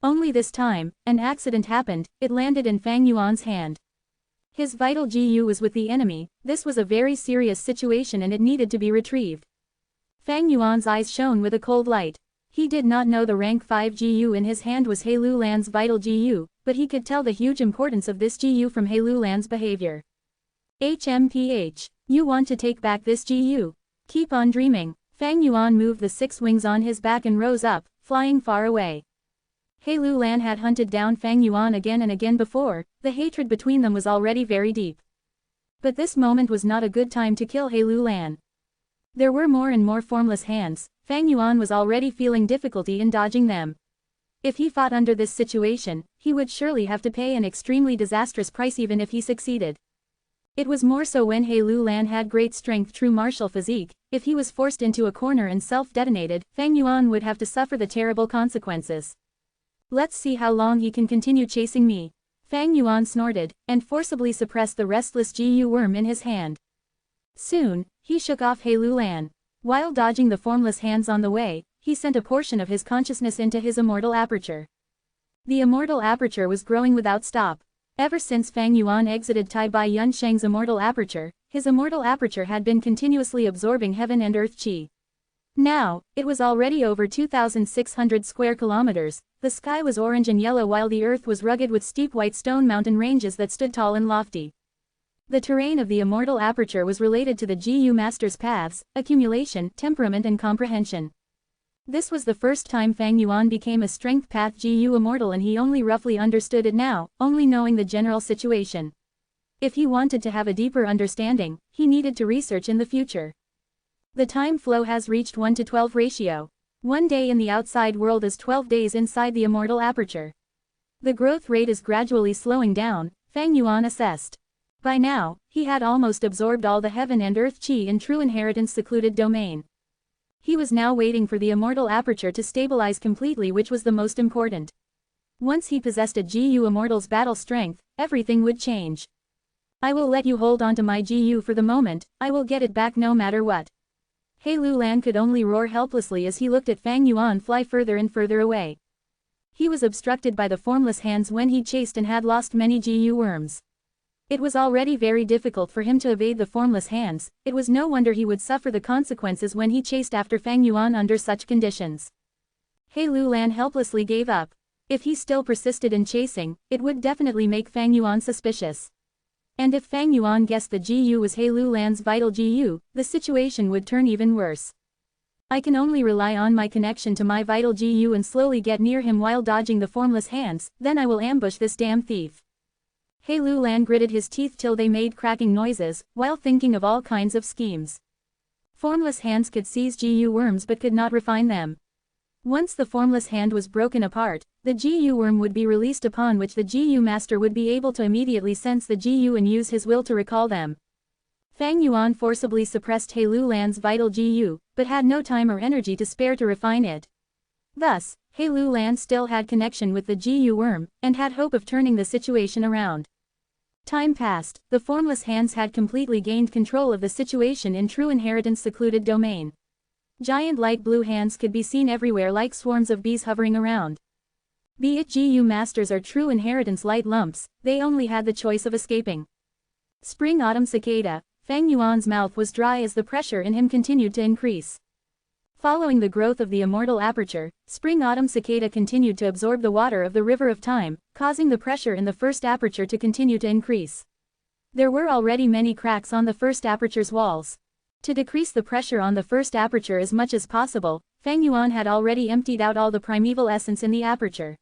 Only this time, an accident happened, it landed in Fang Yuan's hand. His vital Gu was with the enemy, this was a very serious situation and it needed to be retrieved. Fang Yuan's eyes shone with a cold light. He did not know the rank 5 Gu in his hand was He Lu Lan's vital Gu, but he could tell the huge importance of this Gu from He Lu Lan's behavior. HMPH. You want to take back this Gu? Keep on dreaming. Fang Yuan moved the 6 wings on his back and rose up, flying far away. He Lu Lan had hunted down Fang Yuan again and again before, the hatred between them was already very deep. But this moment was not a good time to kill He Lu Lan. There were more and more formless hands, Fang Yuan was already feeling difficulty in dodging them. If he fought under this situation, he would surely have to pay an extremely disastrous price even if he succeeded. It was more so when He Lu Lan had great strength true martial physique, if he was forced into a corner and self-detonated, Fang Yuan would have to suffer the terrible consequences. Let's see how long he can continue chasing me. Fang Yuan snorted, and forcibly suppressed the restless Gu worm in his hand. Soon, he shook off He Lu Lan. While dodging the formless hands on the way, he sent a portion of his consciousness into his immortal aperture. The immortal aperture was growing without stop. Ever since Fang Yuan exited Tai Bai Yun Sheng's immortal aperture, his immortal aperture had been continuously absorbing heaven and earth qi. Now, it was already over 2,600 square kilometers, the sky was orange and yellow while the earth was rugged with steep white stone mountain ranges that stood tall and lofty. The terrain of the immortal aperture was related to the Gu master's paths, accumulation, temperament and comprehension. This was the first time Fang Yuan became a strength path Gu immortal and he only roughly understood it now, only knowing the general situation. If he wanted to have a deeper understanding, he needed to research in the future. The time flow has reached 1:12 ratio. 1 day in the outside world is 12 days inside the immortal aperture. The growth rate is gradually slowing down, Fang Yuan assessed. By now, he had almost absorbed all the heaven and earth qi in true inheritance secluded domain. He was now waiting for the immortal aperture to stabilize completely, which was the most important. Once he possessed a Gu immortal's battle strength, everything would change. I will let you hold on to my Gu for the moment, I will get it back no matter what. He Lu Lan could only roar helplessly as he looked at Fang Yuan fly further and further away. He was obstructed by the formless hands when he chased and had lost many Gu worms. It was already very difficult for him to evade the formless hands, it was no wonder he would suffer the consequences when he chased after Fang Yuan under such conditions. He Lu Lan helplessly gave up. If he still persisted in chasing, it would definitely make Fang Yuan suspicious. And if Fang Yuan guessed the Gu was He Lu Lan's vital Gu, the situation would turn even worse. I can only rely on my connection to my vital Gu and slowly get near him while dodging the formless hands, then I will ambush this damn thief. He Lu Lan gritted his teeth till they made cracking noises, while thinking of all kinds of schemes. Formless hands could seize Gu worms but could not refine them. Once the formless hand was broken apart, the Gu worm would be released upon which the Gu master would be able to immediately sense the Gu and use his will to recall them. Fang Yuan forcibly suppressed He Lulan's vital GU, but had no time or energy to spare to refine it. Thus, He Lulan still had connection with the GU worm, and had hope of turning the situation around. Time passed, the formless hands had completely gained control of the situation in True Inheritance secluded domain. Giant light blue hands could be seen everywhere like swarms of bees hovering around. Be it GU masters or True Inheritance light lumps, they only had the choice of escaping. Spring-autumn cicada, Fang Yuan's mouth was dry as the pressure in him continued to increase. Following the growth of the immortal aperture, spring-autumn cicada continued to absorb the water of the river of time, causing the pressure in the first aperture to continue to increase. There were already many cracks on the first aperture's walls. To decrease the pressure on the first aperture as much as possible, Fang Yuan had already emptied out all the primeval essence in the aperture.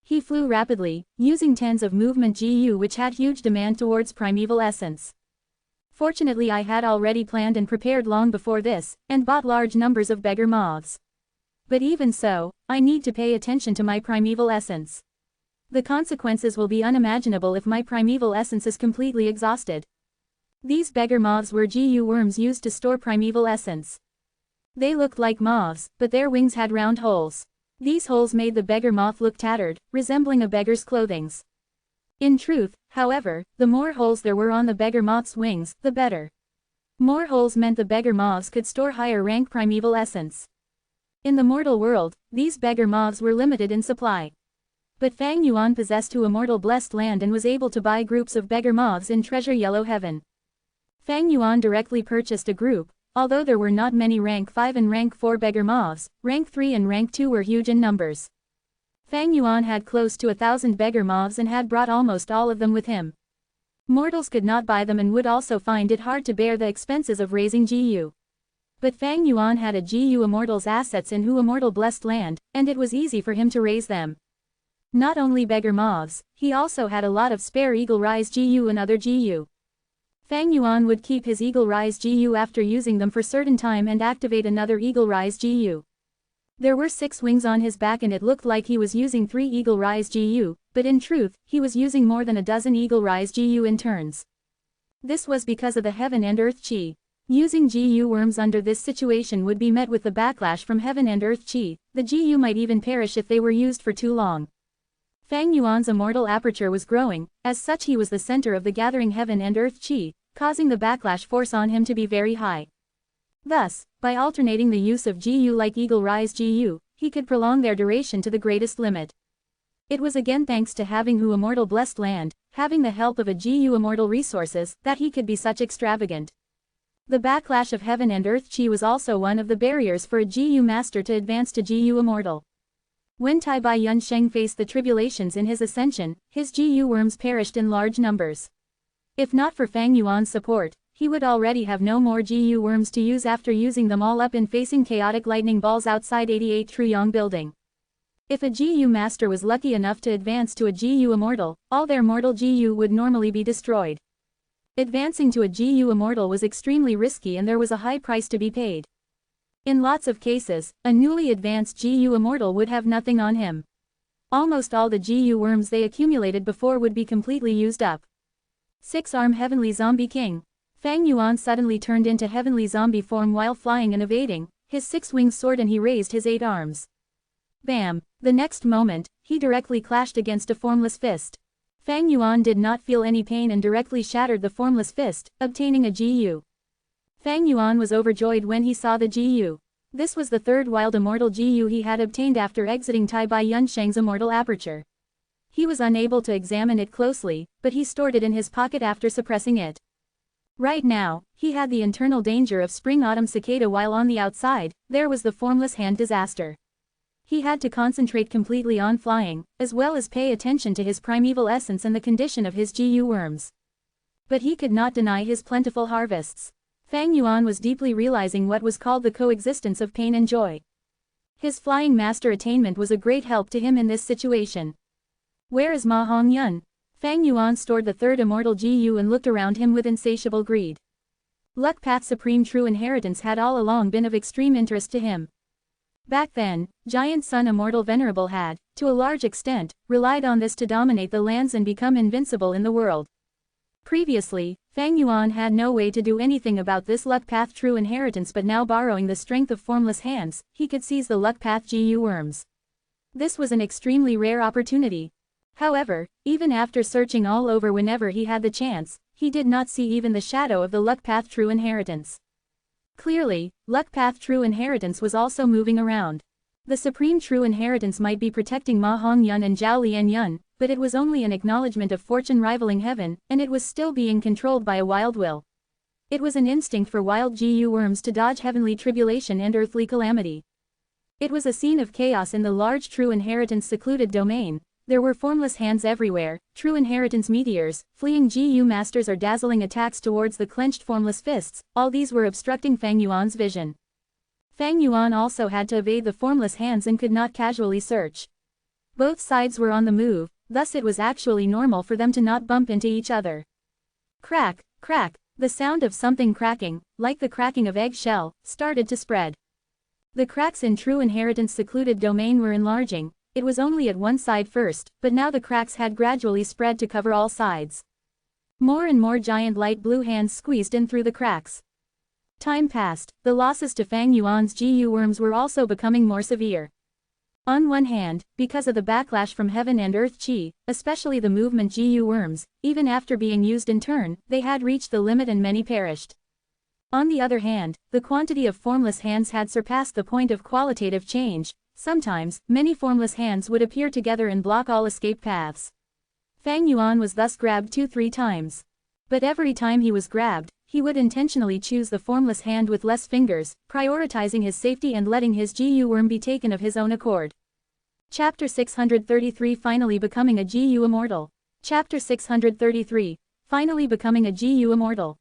He flew rapidly, using tens of movement GU which had huge demand towards primeval essence. Fortunately I had already planned and prepared long before this, and bought large numbers of beggar moths. But even so, I need to pay attention to my primeval essence. The consequences will be unimaginable if my primeval essence is completely exhausted. These beggar moths were GU worms used to store primeval essence. They looked like moths, but their wings had round holes. These holes made the beggar moth look tattered, resembling a beggar's clothing. In truth, however, the more holes there were on the beggar moth's wings, the better. More holes meant the beggar moths could store higher rank primeval essence. In the mortal world, these beggar moths were limited in supply. But Fang Yuan possessed Two Immortal blessed land and was able to buy groups of beggar moths in Treasure Yellow Heaven. Fang Yuan directly purchased a group, although there were not many rank 5 and rank 4 beggar moths, rank 3 and rank 2 were huge in numbers. Fang Yuan had close to 1,000 beggar moths and had brought almost all of them with him. Mortals could not buy them and would also find it hard to bear the expenses of raising GU. But Fang Yuan had a GU Immortal's assets in Hu Immortal blessed land, and it was easy for him to raise them. Not only beggar moths, he also had a lot of spare Eagle Rise GU and other GU. Fang Yuan would keep his Eagle Rise GU after using them for certain time and activate another Eagle Rise GU. There were 6 wings on his back and it looked like he was using 3 Eagle Rise GU, but in truth, he was using more than a dozen Eagle Rise GU in turns. This was because of the Heaven and Earth Chi. Using GU worms under this situation would be met with the backlash from Heaven and Earth Chi, the GU might even perish if they were used for too long. Fang Yuan's immortal aperture was growing, as such he was the center of the gathering Heaven and Earth Chi, causing the backlash force on him to be very high. Thus, by alternating the use of GU like Eagle Rise GU, he could prolong their duration to the greatest limit. It was again thanks to having Hu Immortal blessed land, having the help of a GU Immortal resources, that he could be such extravagant. The backlash of Heaven and Earth Chi was also one of the barriers for a GU master to advance to GU Immortal. When Tai Bai Yunsheng faced the tribulations in his ascension, his GU worms perished in large numbers. If not for Fang Yuan's support, he would already have no more GU worms to use after using them all up in facing chaotic lightning balls outside 88 Truyong building. If a GU master was lucky enough to advance to a GU Immortal, all their mortal GU would normally be destroyed. Advancing to a GU Immortal was extremely risky and there was a high price to be paid. In lots of cases, a newly advanced GU Immortal would have nothing on him. Almost all the GU worms they accumulated before would be completely used up. 6-arm Heavenly Zombie King. Fang Yuan suddenly turned into heavenly zombie form while flying and evading, his 6-winged sword, and he raised his 8 arms. Bam! The next moment, he directly clashed against a formless fist. Fang Yuan did not feel any pain and directly shattered the formless fist, obtaining a GU. Fang Yuan was overjoyed when he saw the GU. This was the 3rd wild immortal GU he had obtained after exiting Tai Bai Yunsheng's immortal aperture. He was unable to examine it closely, but he stored it in his pocket after suppressing it. Right now, he had the internal danger of spring-autumn cicada while on the outside, there was the formless hand disaster. He had to concentrate completely on flying, as well as pay attention to his primeval essence and the condition of his GU worms. But he could not deny his plentiful harvests. Fang Yuan was deeply realizing what was called the coexistence of pain and joy. His flying master attainment was a great help to him in this situation. Where is Ma Hongyun? Fang Yuan stored the 3rd immortal GU and looked around him with insatiable greed. Luck Path Supreme True Inheritance had all along been of extreme interest to him. Back then, Giant Sun Immortal Venerable had, to a large extent, relied on this to dominate the lands and become invincible in the world. Previously, Fang Yuan had no way to do anything about this luck path true inheritance, but now borrowing the strength of formless hands, he could seize the luck path GU worms. This was an extremely rare opportunity. However, even after searching all over whenever he had the chance, he did not see even the shadow of the luck path true inheritance. Clearly, luck path true inheritance was also moving around. The supreme true inheritance might be protecting Ma Hongyun and Zhao Lianyun, but it was only an acknowledgement of fortune rivaling heaven, and it was still being controlled by a wild will. It was an instinct for wild GU worms to dodge heavenly tribulation and earthly calamity. It was a scene of chaos in the large true inheritance secluded domain. There were formless hands everywhere, true inheritance meteors, fleeing GU masters or dazzling attacks towards the clenched formless fists, all these were obstructing Fang Yuan's vision. Fang Yuan also had to evade the formless hands and could not casually search. Both sides were on the move, thus it was actually normal for them to not bump into each other. Crack, crack, the sound of something cracking, like the cracking of eggshell, started to spread. The cracks in true inheritance secluded domain were enlarging. It was only at one side first, but now the cracks had gradually spread to cover all sides. More and more giant light blue hands squeezed in through the cracks. Time passed, the losses to Fang Yuan's GU worms were also becoming more severe. On one hand, because of the backlash from heaven and earth chi, especially the movement GU worms, even after being used in turn, they had reached the limit and many perished. On the other hand, the quantity of formless hands had surpassed the point of qualitative change. Sometimes, many formless hands would appear together and block all escape paths. Fang Yuan was thus grabbed 2-3 times. But every time he was grabbed, he would intentionally choose the formless hand with less fingers, prioritizing his safety and letting his GU worm be taken of his own accord. Chapter 633 Finally Becoming a GU Immortal. Chapter 633 Finally Becoming a GU Immortal.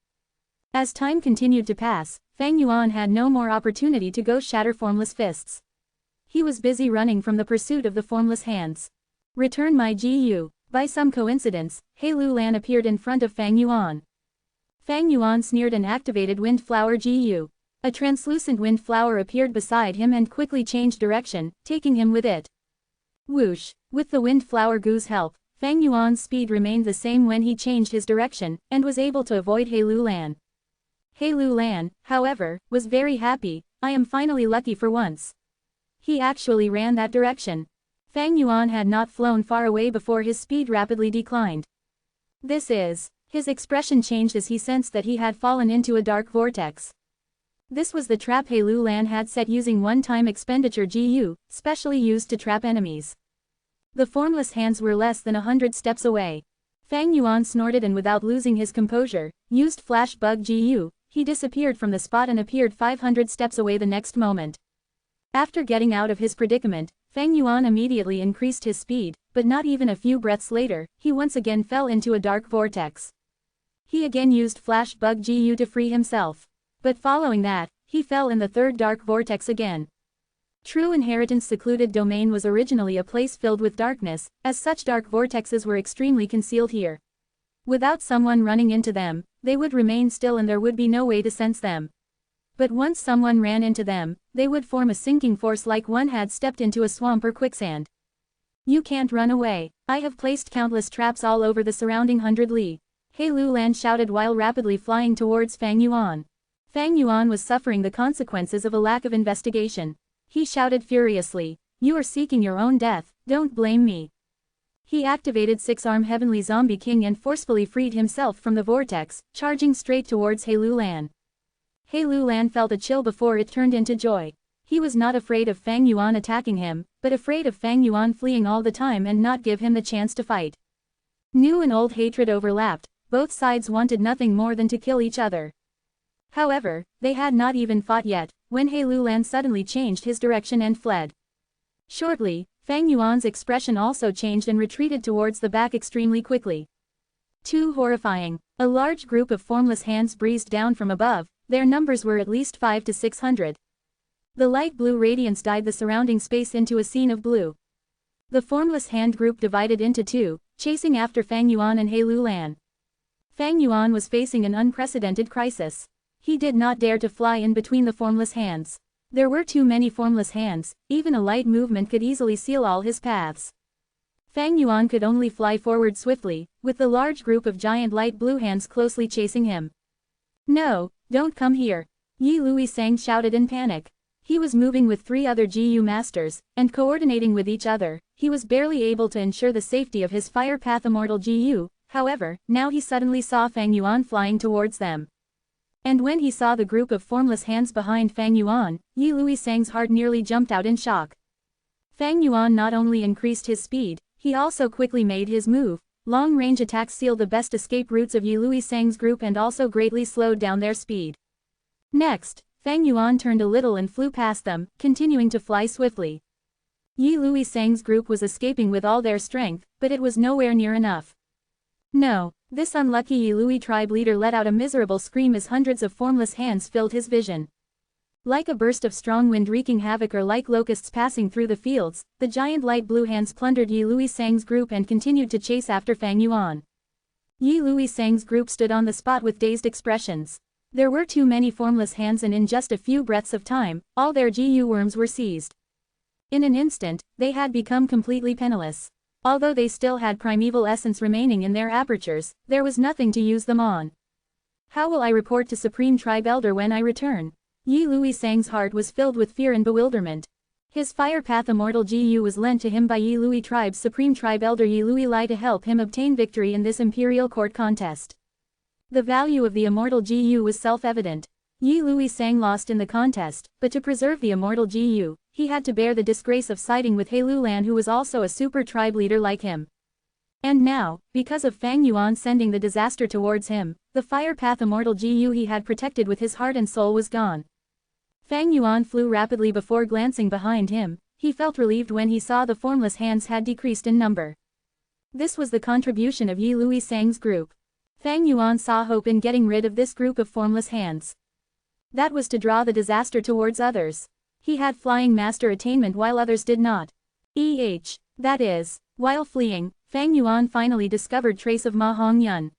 As time continued to pass, Fang Yuan had no more opportunity to go shatter formless fists. He was busy running from the pursuit of the formless hands. Return my GU. By some coincidence, He Lu Lan appeared in front of Fang Yuan. Fang Yuan sneered and activated Wind Flower GU. A translucent wind flower appeared beside him and quickly changed direction, taking him with it. Whoosh! With the wind flower gu's help, Fang Yuan's speed remained the same when he changed his direction, and was able to avoid He Lu Lan. He Lu Lan, however, was very happy. I am finally lucky for once. He actually ran that direction. Fang Yuan had not flown far away before his speed rapidly declined. His expression changed as he sensed that he had fallen into a dark vortex. This was the trap He Lu Lan had set using one-time expenditure GU, specially used to trap enemies. The formless hands were less than 100 steps away. Fang Yuan snorted and without losing his composure, used Flash Bug GU, he disappeared from the spot and appeared 500 steps away the next moment. After getting out of his predicament, Fang Yuan immediately increased his speed, but not even a few breaths later, he once again fell into a dark vortex. He again used Flash Bug GU to free himself. But following that, he fell in the third dark vortex again. True Inheritance Secluded Domain was originally a place filled with darkness, as such dark vortexes were extremely concealed here. Without someone running into them, they would remain still and there would be no way to sense them. But once someone ran into them, they would form a sinking force like one had stepped into a swamp or quicksand. You can't run away. I have placed countless traps all over the surrounding 100 li. He Lu Lan shouted while rapidly flying towards Fang Yuan. Fang Yuan was suffering the consequences of a lack of investigation. He shouted furiously, "You are seeking your own death, don't blame me." He activated Six-Arm Heavenly Zombie King and forcefully freed himself from the vortex, charging straight towards He Lu Lan. He Lu Lan felt a chill before it turned into joy. He was not afraid of Fang Yuan attacking him, but afraid of Fang Yuan fleeing all the time and not give him the chance to fight. New and old hatred overlapped. Both sides wanted nothing more than to kill each other. However, they had not even fought yet, when He Lu Lan suddenly changed his direction and fled. Shortly, Fang Yuan's expression also changed and retreated towards the back extremely quickly. Too horrifying. A large group of formless hands breezed down from above, their numbers were at least 500 to 600. The light blue radiance dyed the surrounding space into a scene of blue. The formless hand group divided into two, chasing after Fang Yuan and He Lu Lan. Fang Yuan was facing an unprecedented crisis. He did not dare to fly in between the formless hands. There were too many formless hands, even a light movement could easily seal all his paths. Fang Yuan could only fly forward swiftly, with the large group of giant light blue hands closely chasing him. No, don't come here. Yi Lui Sang shouted in panic. He was moving with 3 other GU masters, and coordinating with each other, he was barely able to ensure the safety of his Fire Path Immortal GU, however, now he suddenly saw Fang Yuan flying towards them. And when he saw the group of formless hands behind Fang Yuan, Yi Lui Sang's heart nearly jumped out in shock. Fang Yuan not only increased his speed, he also quickly made his move. Long-range attacks sealed the best escape routes of Yi Lui Sang's group and also greatly slowed down their speed. Next, Fang Yuan turned a little and flew past them, continuing to fly swiftly. Yi Lui Sang's group was escaping with all their strength, but it was nowhere near enough. No, this unlucky Yi Lui tribe leader let out a miserable scream as hundreds of formless hands filled his vision. Like a burst of strong wind wreaking havoc or like locusts passing through the fields, the giant light blue hands plundered Yi Lui Sang's group and continued to chase after Fang Yuan. Yi Lui Sang's group stood on the spot with dazed expressions. There were too many formless hands and in just a few breaths of time, all their GU worms were seized. In an instant, they had become completely penniless. Although they still had primeval essence remaining in their apertures, there was nothing to use them on. How will I report to Supreme Tribe Elder when I return? Yi Lui Sang's heart was filled with fear and bewilderment. His Fire Path Immortal GU was lent to him by Yi Lui Tribe's Supreme Tribe Elder Yi Lui Lai to help him obtain victory in this Imperial Court contest. The value of the Immortal GU was self-evident. Yi Lui Sang lost in the contest, but to preserve the Immortal GU, he had to bear the disgrace of siding with Heilu Lan, who was also a super tribe leader like him. And now, because of Fang Yuan sending the disaster towards him, the Fire Path Immortal GU he had protected with his heart and soul was gone. Fang Yuan flew rapidly before glancing behind him. He felt relieved when he saw the formless hands had decreased in number. This was the contribution of Yi Lui Sang's group. Fang Yuan saw hope in getting rid of this group of formless hands. That was to draw the disaster towards others. He had flying master attainment while others did not. That is, while fleeing, Fang Yuan finally discovered trace of Ma Hongyun.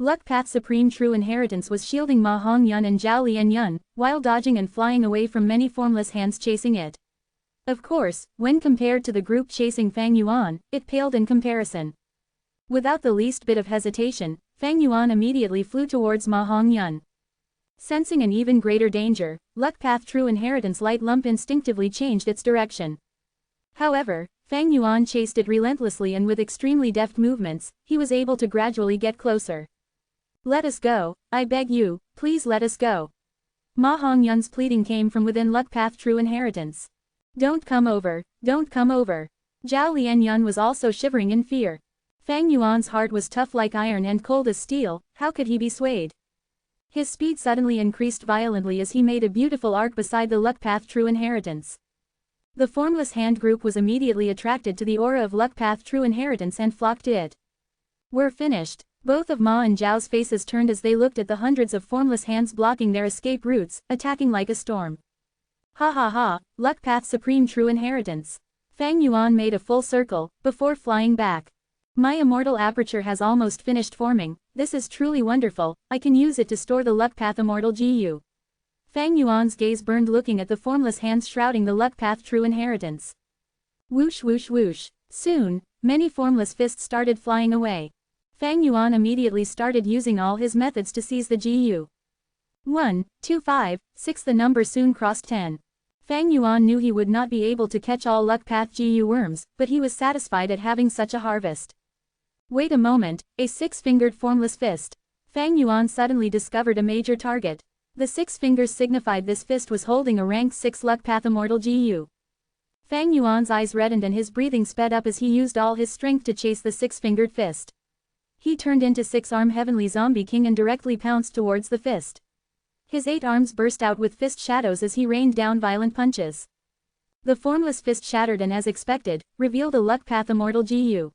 Luck Path Supreme True Inheritance was shielding Ma Hongyun and Zhao Lianyun, while dodging and flying away from many formless hands chasing it. Of course, when compared to the group chasing Fang Yuan, it paled in comparison. Without the least bit of hesitation, Fang Yuan immediately flew towards Ma Hongyun. Sensing an even greater danger, Luck Path True Inheritance Light Lump instinctively changed its direction. However, Fang Yuan chased it relentlessly and with extremely deft movements, he was able to gradually get closer. Let us go, I beg you, please let us go. Ma Hongyun's pleading came from within Luck Path True Inheritance. Don't come over, don't come over. Zhao Lianyun was also shivering in fear. Fang Yuan's heart was tough like iron and cold as steel, how could he be swayed? His speed suddenly increased violently as he made a beautiful arc beside the Luck Path True Inheritance. The formless hand group was immediately attracted to the aura of Luck Path True Inheritance and flocked to it. We're finished. Both of Ma and Zhao's faces turned as they looked at the hundreds of formless hands blocking their escape routes, attacking like a storm. Ha ha ha, Luck Path Supreme True Inheritance. Fang Yuan made a full circle, before flying back. My immortal aperture has almost finished forming, this is truly wonderful, I can use it to store the Luck Path Immortal GU. Fang Yuan's gaze burned looking at the formless hands shrouding the Luck Path True Inheritance. Whoosh whoosh whoosh. Soon, many formless fists started flying away. Fang Yuan immediately started using all his methods to seize the GU. 1, 2, 5, 6 The number soon crossed 10. Fang Yuan knew he would not be able to catch all Luck Path GU worms, but he was satisfied at having such a harvest. Wait a moment, a 6-fingered formless fist. Fang Yuan suddenly discovered a major target. The 6 fingers signified this fist was holding a rank 6 Luck Path Immortal GU. Fang Yuan's eyes reddened and his breathing sped up as he used all his strength to chase the 6-fingered fist. He turned into 6-arm Heavenly Zombie King and directly pounced towards the fist. His 8 arms burst out with fist shadows as he rained down violent punches. The formless fist shattered and as expected, revealed a Luck Path Immortal GU.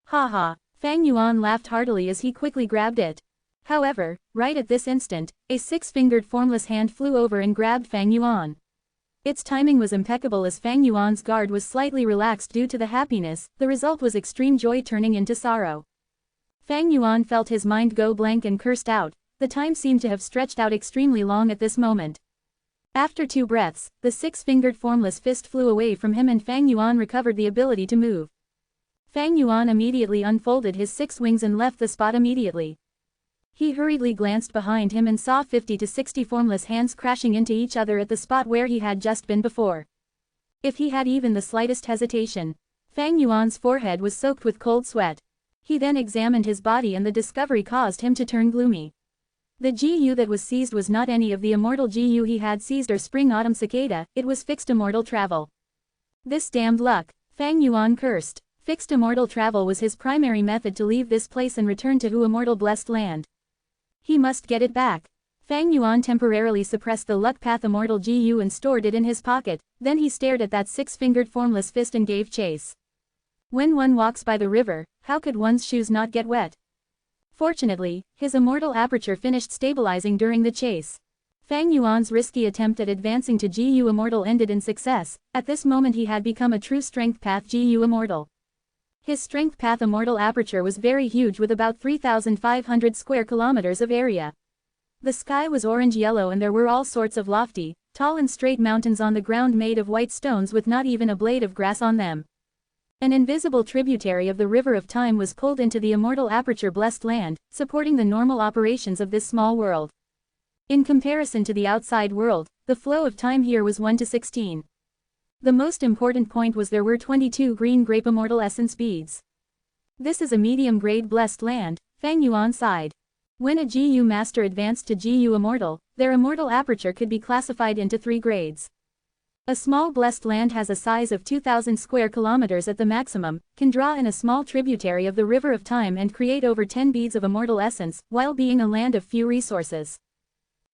Ha ha, Fang Yuan laughed heartily as he quickly grabbed it. However, right at this instant, a 6-fingered formless hand flew over and grabbed Fang Yuan. Its timing was impeccable as Fang Yuan's guard was slightly relaxed due to the happiness, the result was extreme joy turning into sorrow. Fang Yuan felt his mind go blank and cursed out, the time seemed to have stretched out extremely long at this moment. After 2 breaths, the 6-fingered formless fist flew away from him and Fang Yuan recovered the ability to move. Fang Yuan immediately unfolded his 6 wings and left the spot immediately. He hurriedly glanced behind him and saw 50 to 60 formless hands crashing into each other at the spot where he had just been before. If he had even the slightest hesitation, Fang Yuan's forehead was soaked with cold sweat. He then examined his body and the discovery caused him to turn gloomy. The GU that was seized was not any of the immortal GU he had seized or spring-autumn cicada, it was fixed immortal travel. This damned luck, Fang Yuan cursed. Fixed immortal travel was his primary method to leave this place and return to Hu immortal blessed land. He must get it back. Fang Yuan temporarily suppressed the luck path immortal GU and stored it in his pocket, then he stared at that 6-fingered formless fist and gave chase. When one walks by the river, how could one's shoes not get wet? Fortunately, his immortal aperture finished stabilizing during the chase. Fang Yuan's risky attempt at advancing to GU Immortal ended in success. At this moment he had become a true Strength Path GU Immortal. His Strength Path Immortal aperture was very huge with about 3,500 square kilometers of area. The sky was orange-yellow and there were all sorts of lofty, tall and straight mountains on the ground made of white stones with not even a blade of grass on them. An invisible tributary of the River of Time was pulled into the immortal aperture blessed land, supporting the normal operations of this small world. In comparison to the outside world, the flow of time here was 1 to 16. The most important point was there were 22 green grape immortal essence beads. This is a medium-grade blessed land, Fang Yuan sighed. When a GU master advanced to GU Immortal, their immortal aperture could be classified into 3 grades. A small blessed land has a size of 2,000 square kilometers at the maximum, can draw in a small tributary of the River of Time and create over 10 beads of immortal essence, while being a land of few resources.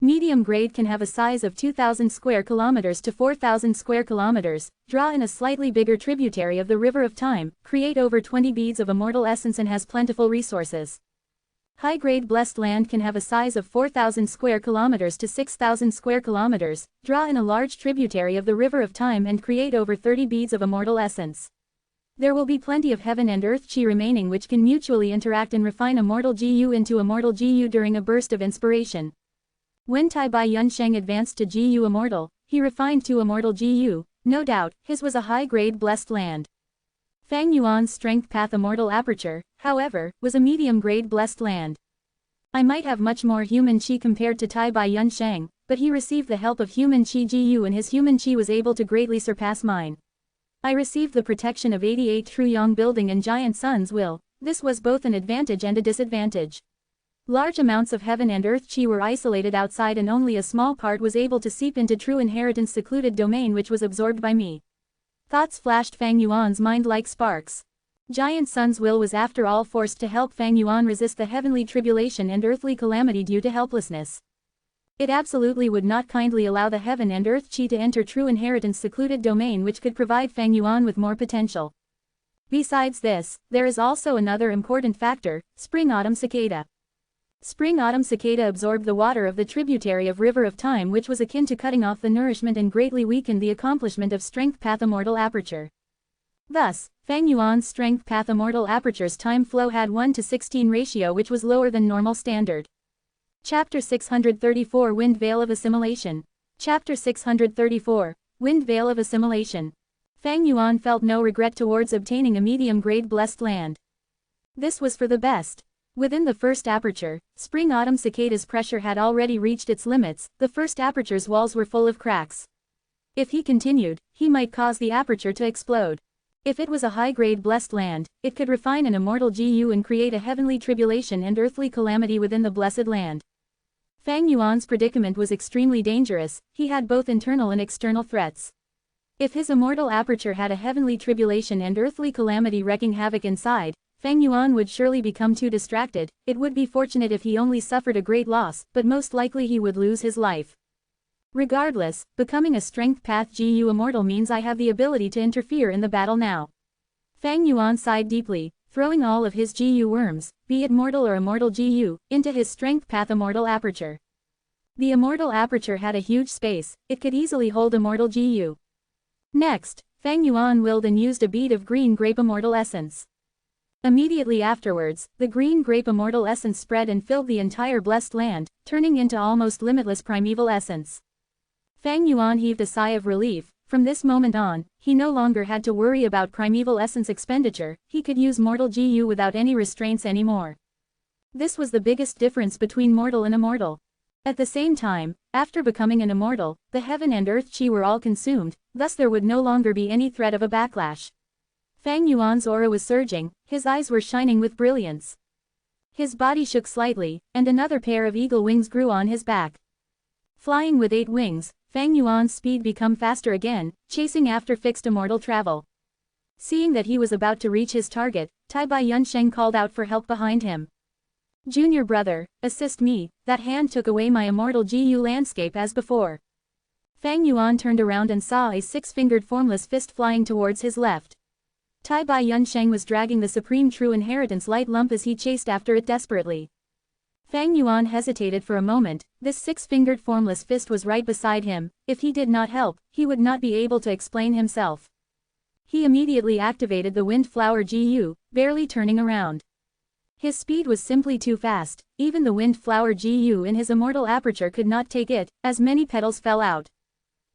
Medium grade can have a size of 2,000 square kilometers to 4,000 square kilometers, draw in a slightly bigger tributary of the River of Time, create over 20 beads of immortal essence and has plentiful resources. High-grade blessed land can have a size of 4,000 square kilometers to 6,000 square kilometers, draw in a large tributary of the River of Time and create over 30 beads of immortal essence. There will be plenty of heaven and earth chi remaining which can mutually interact and refine immortal GU into immortal GU during a burst of inspiration. When Tai Bai Yunsheng advanced to GU Immortal, he refined to immortal GU, no doubt, his was a high-grade blessed land. Fang Yuan's Strength Path Immortal Aperture, however, was a medium-grade blessed land. I might have much more human chi compared to Tai Bai Yunsheng, but he received the help of human chi GU and his human chi was able to greatly surpass mine. I received the protection of 88 True Yang Building and Giant Sun's will, this was both an advantage and a disadvantage. Large amounts of heaven and earth chi were isolated outside and only a small part was able to seep into True Inheritance secluded domain which was absorbed by me. Thoughts flashed Fang Yuan's mind like sparks. Giant Sun's will was after all forced to help Fang Yuan resist the heavenly tribulation and earthly calamity due to helplessness. It absolutely would not kindly allow the heaven and earth chi to enter True Inheritance secluded domain which could provide Fang Yuan with more potential. Besides this, there is also another important factor, Spring-Autumn Cicada. Spring-Autumn Cicada absorbed the water of the tributary of River of Time which was akin to cutting off the nourishment and greatly weakened the accomplishment of Strength Path Immortal Aperture. Thus, Fang Yuan's Strength Path Immortal Aperture's time flow had 1 to 16 ratio which was lower than normal standard. Chapter 634 Wind Veil of Assimilation. Chapter 634, Wind Veil of Assimilation. Fang Yuan felt no regret towards obtaining a medium-grade blessed land. This was for the best. Within the first aperture, Spring-Autumn Cicada's pressure had already reached its limits, the first aperture's walls were full of cracks. If he continued, he might cause the aperture to explode. If it was a high-grade blessed land, it could refine an immortal GU and create a heavenly tribulation and earthly calamity within the blessed land. Fang Yuan's predicament was extremely dangerous, he had both internal and external threats. If his immortal aperture had a heavenly tribulation and earthly calamity wreaking havoc inside, Fang Yuan would surely become too distracted. It would be fortunate if he only suffered a great loss, but most likely he would lose his life. Regardless, becoming a Strength Path GU Immortal means I have the ability to interfere in the battle now. Fang Yuan sighed deeply, throwing all of his GU worms, be it mortal or immortal GU, into his Strength Path Immortal Aperture. The immortal aperture had a huge space, it could easily hold immortal GU. Next, Fang Yuan willed and used a bead of green grape immortal essence. Immediately afterwards, the green grape immortal essence spread and filled the entire blessed land, turning into almost limitless primeval essence. Fang Yuan heaved a sigh of relief, From this moment on, he no longer had to worry about primeval essence expenditure, he could use mortal GU without any restraints anymore. This was the biggest difference between mortal and immortal. At the same time, after becoming an immortal, the heaven and earth chi were all consumed, thus there would no longer be any threat of a backlash. Fang Yuan's aura was surging, his eyes were shining with brilliance. His body shook slightly, and another pair of eagle wings grew on his back. Flying with 8 wings, Fang Yuan's speed became faster again, chasing after fixed immortal travel. Seeing that he was about to reach his target, Tai Bai Yunsheng called out for help behind him. "Junior brother, assist me," that hand took away my immortal GU landscape as before. Fang Yuan turned around and saw a 6-fingered formless fist flying towards his left. Tai Bai Yunsheng was dragging the supreme true inheritance light lump as he chased after it desperately. Fang Yuan hesitated for a moment, this 6-fingered formless fist was right beside him, if he did not help, he would not be able to explain himself. He immediately activated the wind flower GU, barely turning around. His speed was simply too fast, even the wind flower GU in his immortal aperture could not take it, as many petals fell out.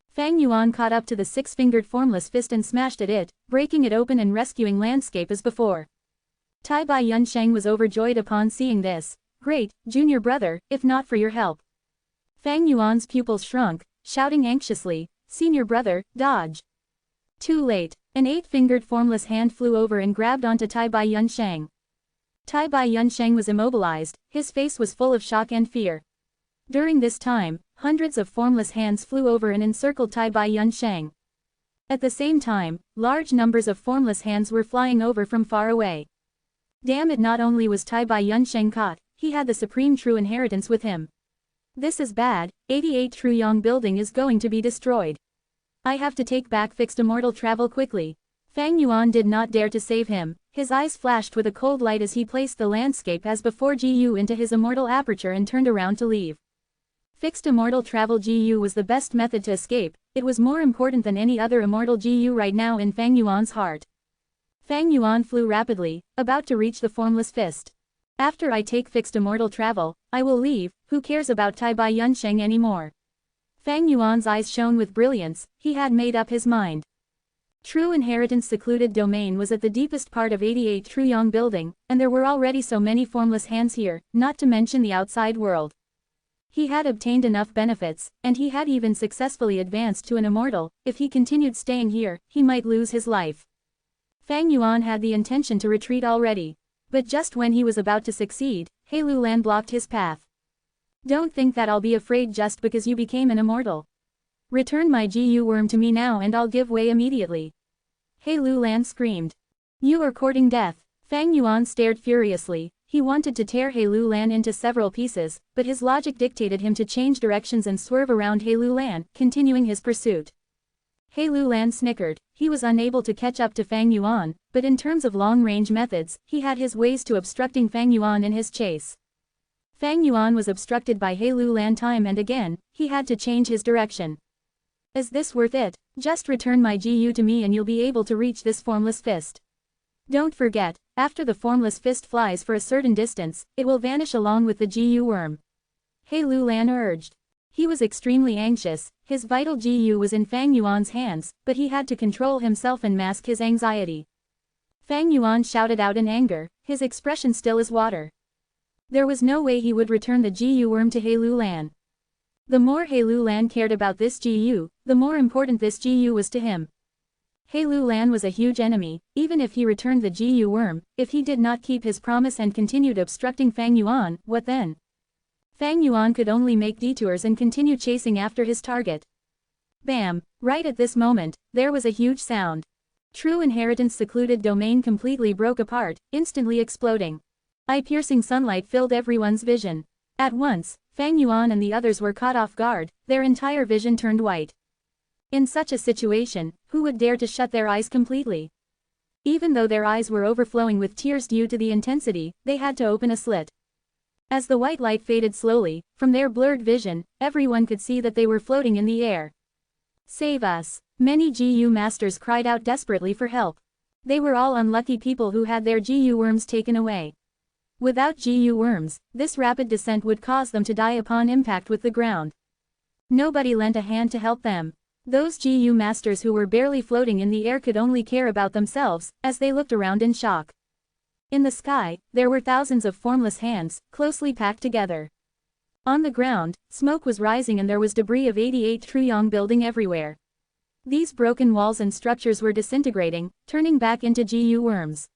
Fang Yuan caught up to the 6-fingered formless fist and smashed at it, breaking it open and rescuing landscape as before. Tai Bai Yunsheng was overjoyed upon seeing this. "Great, junior brother, if not for your help." Fang Yuan's pupils shrunk, shouting anxiously, "Senior brother, dodge." Too late, an 8-fingered formless hand flew over and grabbed onto Tai Bai Yunsheng. Tai Bai Yunsheng was immobilized, his face was full of shock and fear. During this time, hundreds of formless hands flew over and encircled Tai Bai Yunsheng. At the same time, large numbers of formless hands were flying over from far away. Damn it, not only was Tai Bai Yunsheng caught, he had the supreme true inheritance with him. This is bad, 88 True Yang building is going to be destroyed. I have to take back fixed immortal travel quickly. Fang Yuan did not dare to save him, his eyes flashed with a cold light as he placed the landscape as before GU into his immortal aperture and turned around to leave. Fixed immortal travel GU was the best method to escape, it was more important than any other immortal GU right now in Fang Yuan's heart. Fang Yuan flew rapidly, about to reach the formless fist. After I take fixed immortal travel, I will leave, who cares about Tai Bai Yunsheng anymore? Fang Yuan's eyes shone with brilliance, he had made up his mind. True Inheritance secluded domain was at the deepest part of 88 True Yang building, and there were already so many formless hands here, not to mention the outside world. He had obtained enough benefits, and he had even successfully advanced to an immortal. If he continued staying here, he might lose his life. Fang Yuan had the intention to retreat already. But just when he was about to succeed, He Lulan blocked his path. "Don't think that I'll be afraid just because you became an immortal. Return my GU worm to me now and I'll give way immediately." He Lulan screamed. "You are courting death." Fang Yuan stared furiously, he wanted to tear He Lulan into several pieces, but his logic dictated him to change directions and swerve around He Lulan, continuing his pursuit. He Lulan snickered, he was unable to catch up to Fang Yuan, but in terms of long-range methods, he had his ways to obstructing Fang Yuan in his chase. Fang Yuan was obstructed by He Lulan time and again, he had to change his direction. "Is this worth it? Just return my GU to me and you'll be able to reach this formless fist. Don't forget, after the formless fist flies for a certain distance, it will vanish along with the GU worm." He Lulan urged. He was extremely anxious, his vital GU was in Fang Yuan's hands, but he had to control himself and mask his anxiety. Fang Yuan shouted out in anger, his expression still as water. There was no way he would return the GU worm to He Lulan. The more He Lulan cared about this GU, the more important this GU was to him. He Lulan was a huge enemy, even if he returned the GU worm, if he did not keep his promise and continued obstructing Fang Yuan, what then? Fang Yuan could only make detours and continue chasing after his target. Bam! Right at this moment, there was a huge sound. True Inheritance secluded domain completely broke apart, instantly exploding. Eye-piercing sunlight filled everyone's vision. At once, Fang Yuan and the others were caught off guard, their entire vision turned white. In such a situation, who would dare to shut their eyes completely? Even though their eyes were overflowing with tears due to the intensity, they had to open a slit. As the white light faded slowly, from their blurred vision, everyone could see that they were floating in the air. "Save us!" Many GU masters cried out desperately for help. They were all unlucky people who had their GU worms taken away. Without GU worms, this rapid descent would cause them to die upon impact with the ground. Nobody lent a hand to help them. Those GU masters who were barely floating in the air could only care about themselves, as they looked around in shock. In the sky, there were thousands of formless hands, closely packed together. On the ground, smoke was rising and there was debris of 88 Truyong building everywhere. These broken walls and structures were disintegrating, turning back into GU worms.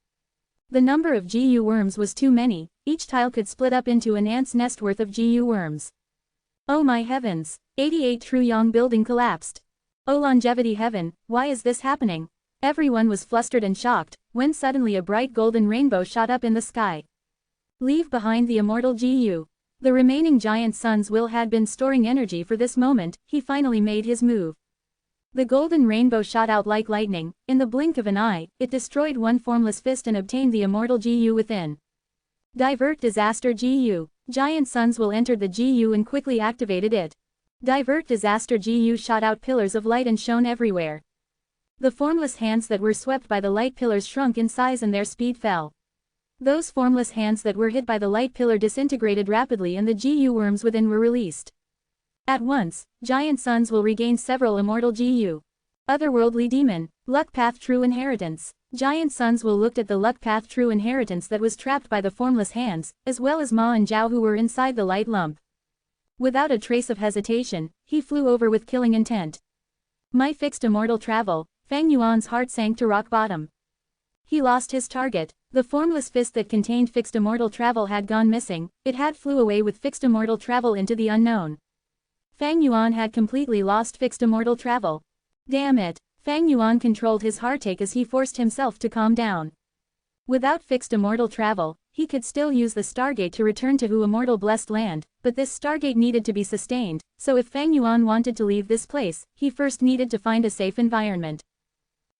The number of GU worms was too many, each tile could split up into an ant's nest worth of GU worms. Oh my heavens, 88 Truyong building collapsed. Oh longevity heaven, why is this happening? Everyone was flustered and shocked, when suddenly a bright golden rainbow shot up in the sky. Leave behind the immortal GU. The remaining giant sun's will had been storing energy for this moment, he finally made his move. The golden rainbow shot out like lightning, in the blink of an eye, it destroyed one formless fist and obtained the immortal GU within. Divert disaster GU. Giant sun's will entered the GU and quickly activated it. Divert disaster GU shot out pillars of light and shone everywhere. The formless hands that were swept by the light pillars shrunk in size and their speed fell. Those formless hands that were hit by the light pillar disintegrated rapidly and the GU worms within were released. At once, giant suns will regain several immortal GU. Otherworldly demon, luck path true inheritance. Giant suns will looked at the luck path true inheritance that was trapped by the formless hands, as well as Ma and Zhao who were inside the light lump. Without a trace of hesitation, he flew over with killing intent. My fixed immortal travel, Fang Yuan's heart sank to rock bottom. He lost his target. The formless fist that contained fixed immortal travel had gone missing, it had flew away with fixed immortal travel into the unknown. Fang Yuan had completely lost fixed immortal travel. Damn it, Fang Yuan controlled his heartache as he forced himself to calm down. Without fixed immortal travel, he could still use the Stargate to return to Hu Immortal Blessed Land, but this Stargate needed to be sustained, so if Fang Yuan wanted to leave this place, he first needed to find a safe environment.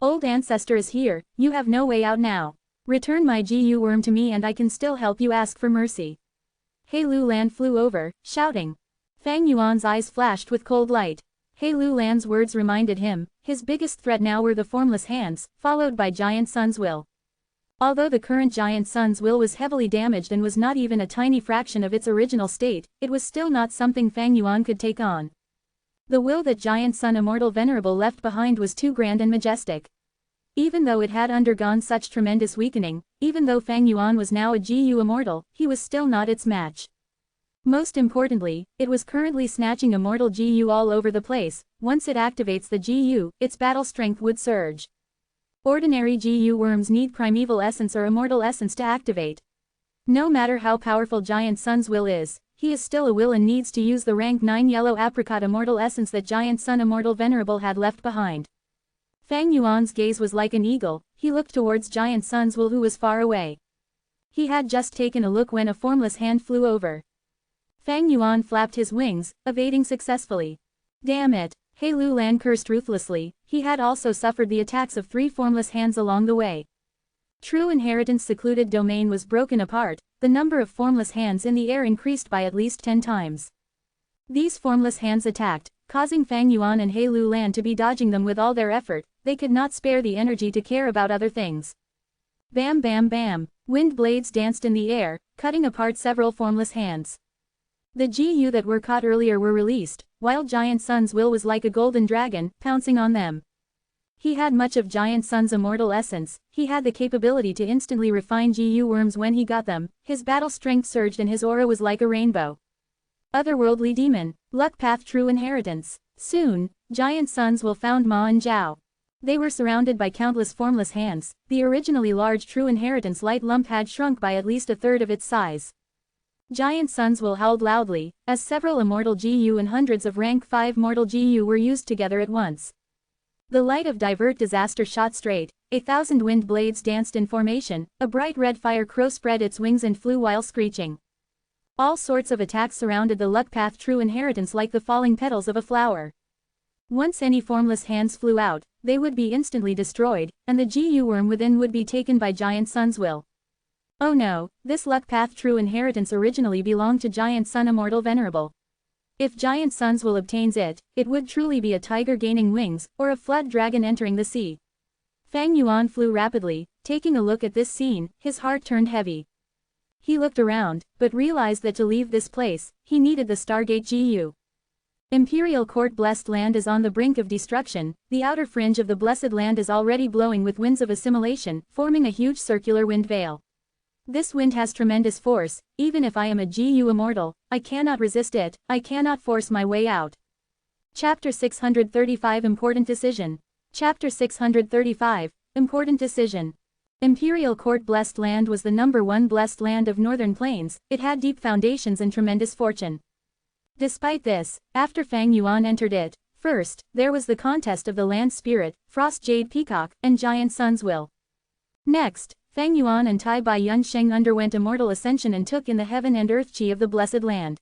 Old ancestor is here, you have no way out now. Return my GU worm to me and I can still help you ask for mercy. He Lu Lan flew over, shouting. Fang Yuan's eyes flashed with cold light. He Lu Lan's words reminded him, his biggest threat now were the formless hands, followed by giant sun's will. Although the current giant sun's will was heavily damaged and was not even a tiny fraction of its original state, it was still not something Fang Yuan could take on. The will that giant sun Immortal Venerable left behind was too grand and majestic. Even though it had undergone such tremendous weakening, even though Fang Yuan was now a GU immortal, he was still not its match. Most importantly, it was currently snatching immortal GU all over the place. Once it activates the GU, its battle strength would surge. Ordinary GU worms need primeval essence or immortal essence to activate. No matter how powerful Giant Sun's will is, he is still a will and needs to use the rank 9 yellow apricot immortal essence that Giant Sun Immortal Venerable had left behind. Fang Yuan's gaze was like an eagle, he looked towards Giant Sun's will who was far away. He had just taken a look when a formless hand flew over. Fang Yuan flapped his wings, evading successfully. Damn it, He Lu Lan cursed ruthlessly, he had also suffered the attacks of 3 formless hands along the way. True Inheritance secluded domain was broken apart, the number of formless hands in the air increased by at least 10 times. These formless hands attacked, causing Fang Yuan and He Lu Lan to be dodging them with all their effort, they could not spare the energy to care about other things. Bam bam bam, wind blades danced in the air, cutting apart several formless hands. The GU that were caught earlier were released, while Giant Sun's will was like a golden dragon, pouncing on them. He had much of Giant Sun's immortal essence, he had the capability to instantly refine GU worms when he got them, his battle strength surged and his aura was like a rainbow. Otherworldly demon, luck path true inheritance. Soon, Giant Sun's will found Ma and Zhao. They were surrounded by countless formless hands, the originally large true inheritance light lump had shrunk by at least a third of its size. Giant Sun's will howled loudly, as several immortal GU and hundreds of rank 5 mortal GU were used together at once. The light of divert disaster shot straight, 1,000 wind blades danced in formation, a bright red fire crow spread its wings and flew while screeching. All sorts of attacks surrounded the luck path true inheritance like the falling petals of a flower. Once any formless hands flew out, they would be instantly destroyed, and the GU worm within would be taken by Giant Sun's will. Oh no, this luck path true inheritance originally belonged to Giant Sun Immortal Venerable. If Giant Sun's will obtains it, it would truly be a tiger gaining wings, or a flood dragon entering the sea. Fang Yuan flew rapidly, taking a look at this scene, his heart turned heavy. He looked around, but realized that to leave this place, he needed the Stargate GU. Imperial Court Blessed Land is on the brink of destruction. The outer fringe of the Blessed Land is already blowing with winds of assimilation, forming a huge circular wind veil. This wind has tremendous force. Even if I am a GU Immortal, I cannot resist it, I cannot force my way out. Chapter 635 Important Decision. Chapter 635 Important Decision. Imperial Court Blessed Land was the #1 blessed land of Northern Plains. It had deep foundations and tremendous fortune. Despite this, after Fang Yuan entered it, first, there was the contest of the land spirit, Frost Jade Peacock, and Giant Sun's Will. Next, Fang Yuan and Tai Bai Yun Sheng underwent immortal ascension and took in the heaven and earth chi of the Blessed Land.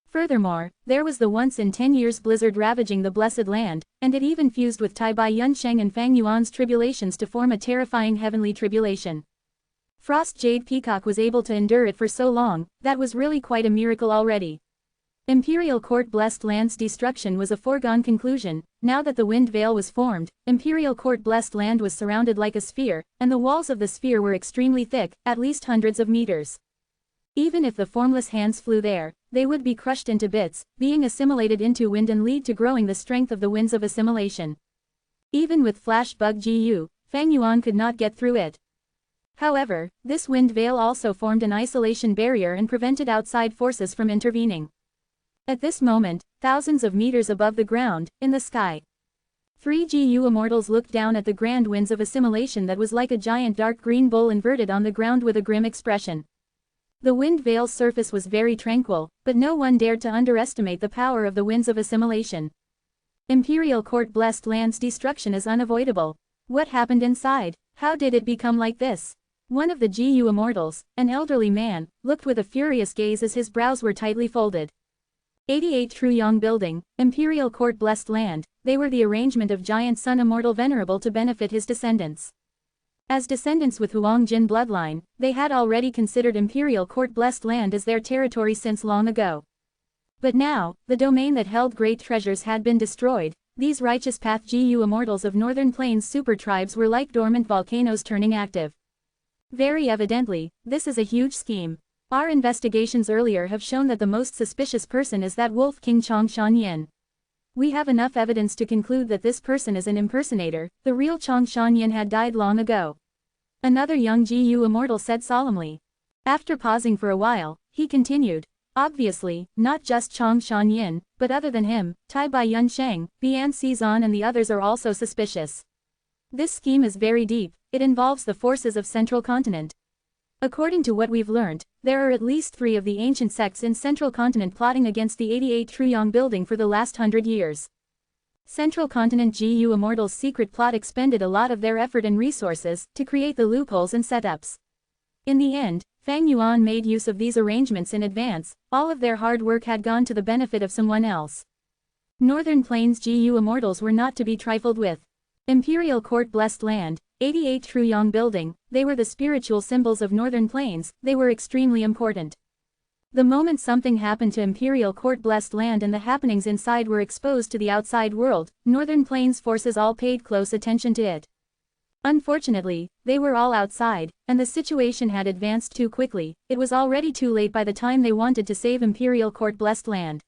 Furthermore, there was the once in 10 years blizzard ravaging the Blessed Land, and it even fused with Tai Bai Yun Sheng and Fang Yuan's tribulations to form a terrifying heavenly tribulation. Frost Jade Peacock was able to endure it for so long, that was really quite a miracle already. Imperial Court Blessed Land's destruction was a foregone conclusion. Now that the wind veil was formed, Imperial Court Blessed Land was surrounded like a sphere, and the walls of the sphere were extremely thick, at least hundreds of meters. Even if the formless hands flew there, they would be crushed into bits, being assimilated into wind and lead to growing the strength of the winds of assimilation. Even with Flash Bug GU, Fang Yuan could not get through it. However, this wind veil also formed an isolation barrier and prevented outside forces from intervening. At this moment, thousands of meters above the ground, in the sky, 3 GU Immortals looked down at the grand winds of assimilation that was like a giant dark green bull inverted on the ground with a grim expression. The wind veil's surface was very tranquil, but no one dared to underestimate the power of the winds of assimilation. Imperial Court Blessed Land's destruction is unavoidable. What happened inside? How did it become like this? One of the GU Immortals, an elderly man, looked with a furious gaze as his brows were tightly folded. 88 Truyong Building, Imperial Court Blessed Land, they were the arrangement of Giant Sun Immortal Venerable to benefit his descendants. As descendants with Huang Jin bloodline, they had already considered Imperial Court Blessed Land as their territory since long ago. But now, the domain that held great treasures had been destroyed. These righteous path GU Immortals of Northern Plains super tribes were like dormant volcanoes turning active. Very evidently, this is a huge scheme. Our investigations earlier have shown that the most suspicious person is that Wolf King Chong Shan-yin. We have enough evidence to conclude that this person is an impersonator. The real Chong Shan-yin had died long ago. Another young GU Immortal said solemnly. After pausing for a while, he continued. Obviously, not just Chong Shan-yin, but other than him, Tai Bai Yun Sheng, Bian Xizan and the others are also suspicious. This scheme is very deep. It involves the forces of Central Continent. According to what we've learned, there are at least 3 of the ancient sects in Central Continent plotting against the 88 Truyong Building for the last 100 years. Central Continent GU Immortals' secret plot expended a lot of their effort and resources to create the loopholes and setups. In the end, Fang Yuan made use of these arrangements in advance. All of their hard work had gone to the benefit of someone else. Northern Plains GU Immortals were not to be trifled with. Imperial Court Blessed Land, 88 Truyong Building, they were the spiritual symbols of Northern Plains. They were extremely important. The moment something happened to Imperial Court Blessed Land and the happenings inside were exposed to the outside world, Northern Plains forces all paid close attention to it. Unfortunately, they were all outside, and the situation had advanced too quickly. It was already too late by the time they wanted to save Imperial Court Blessed Land.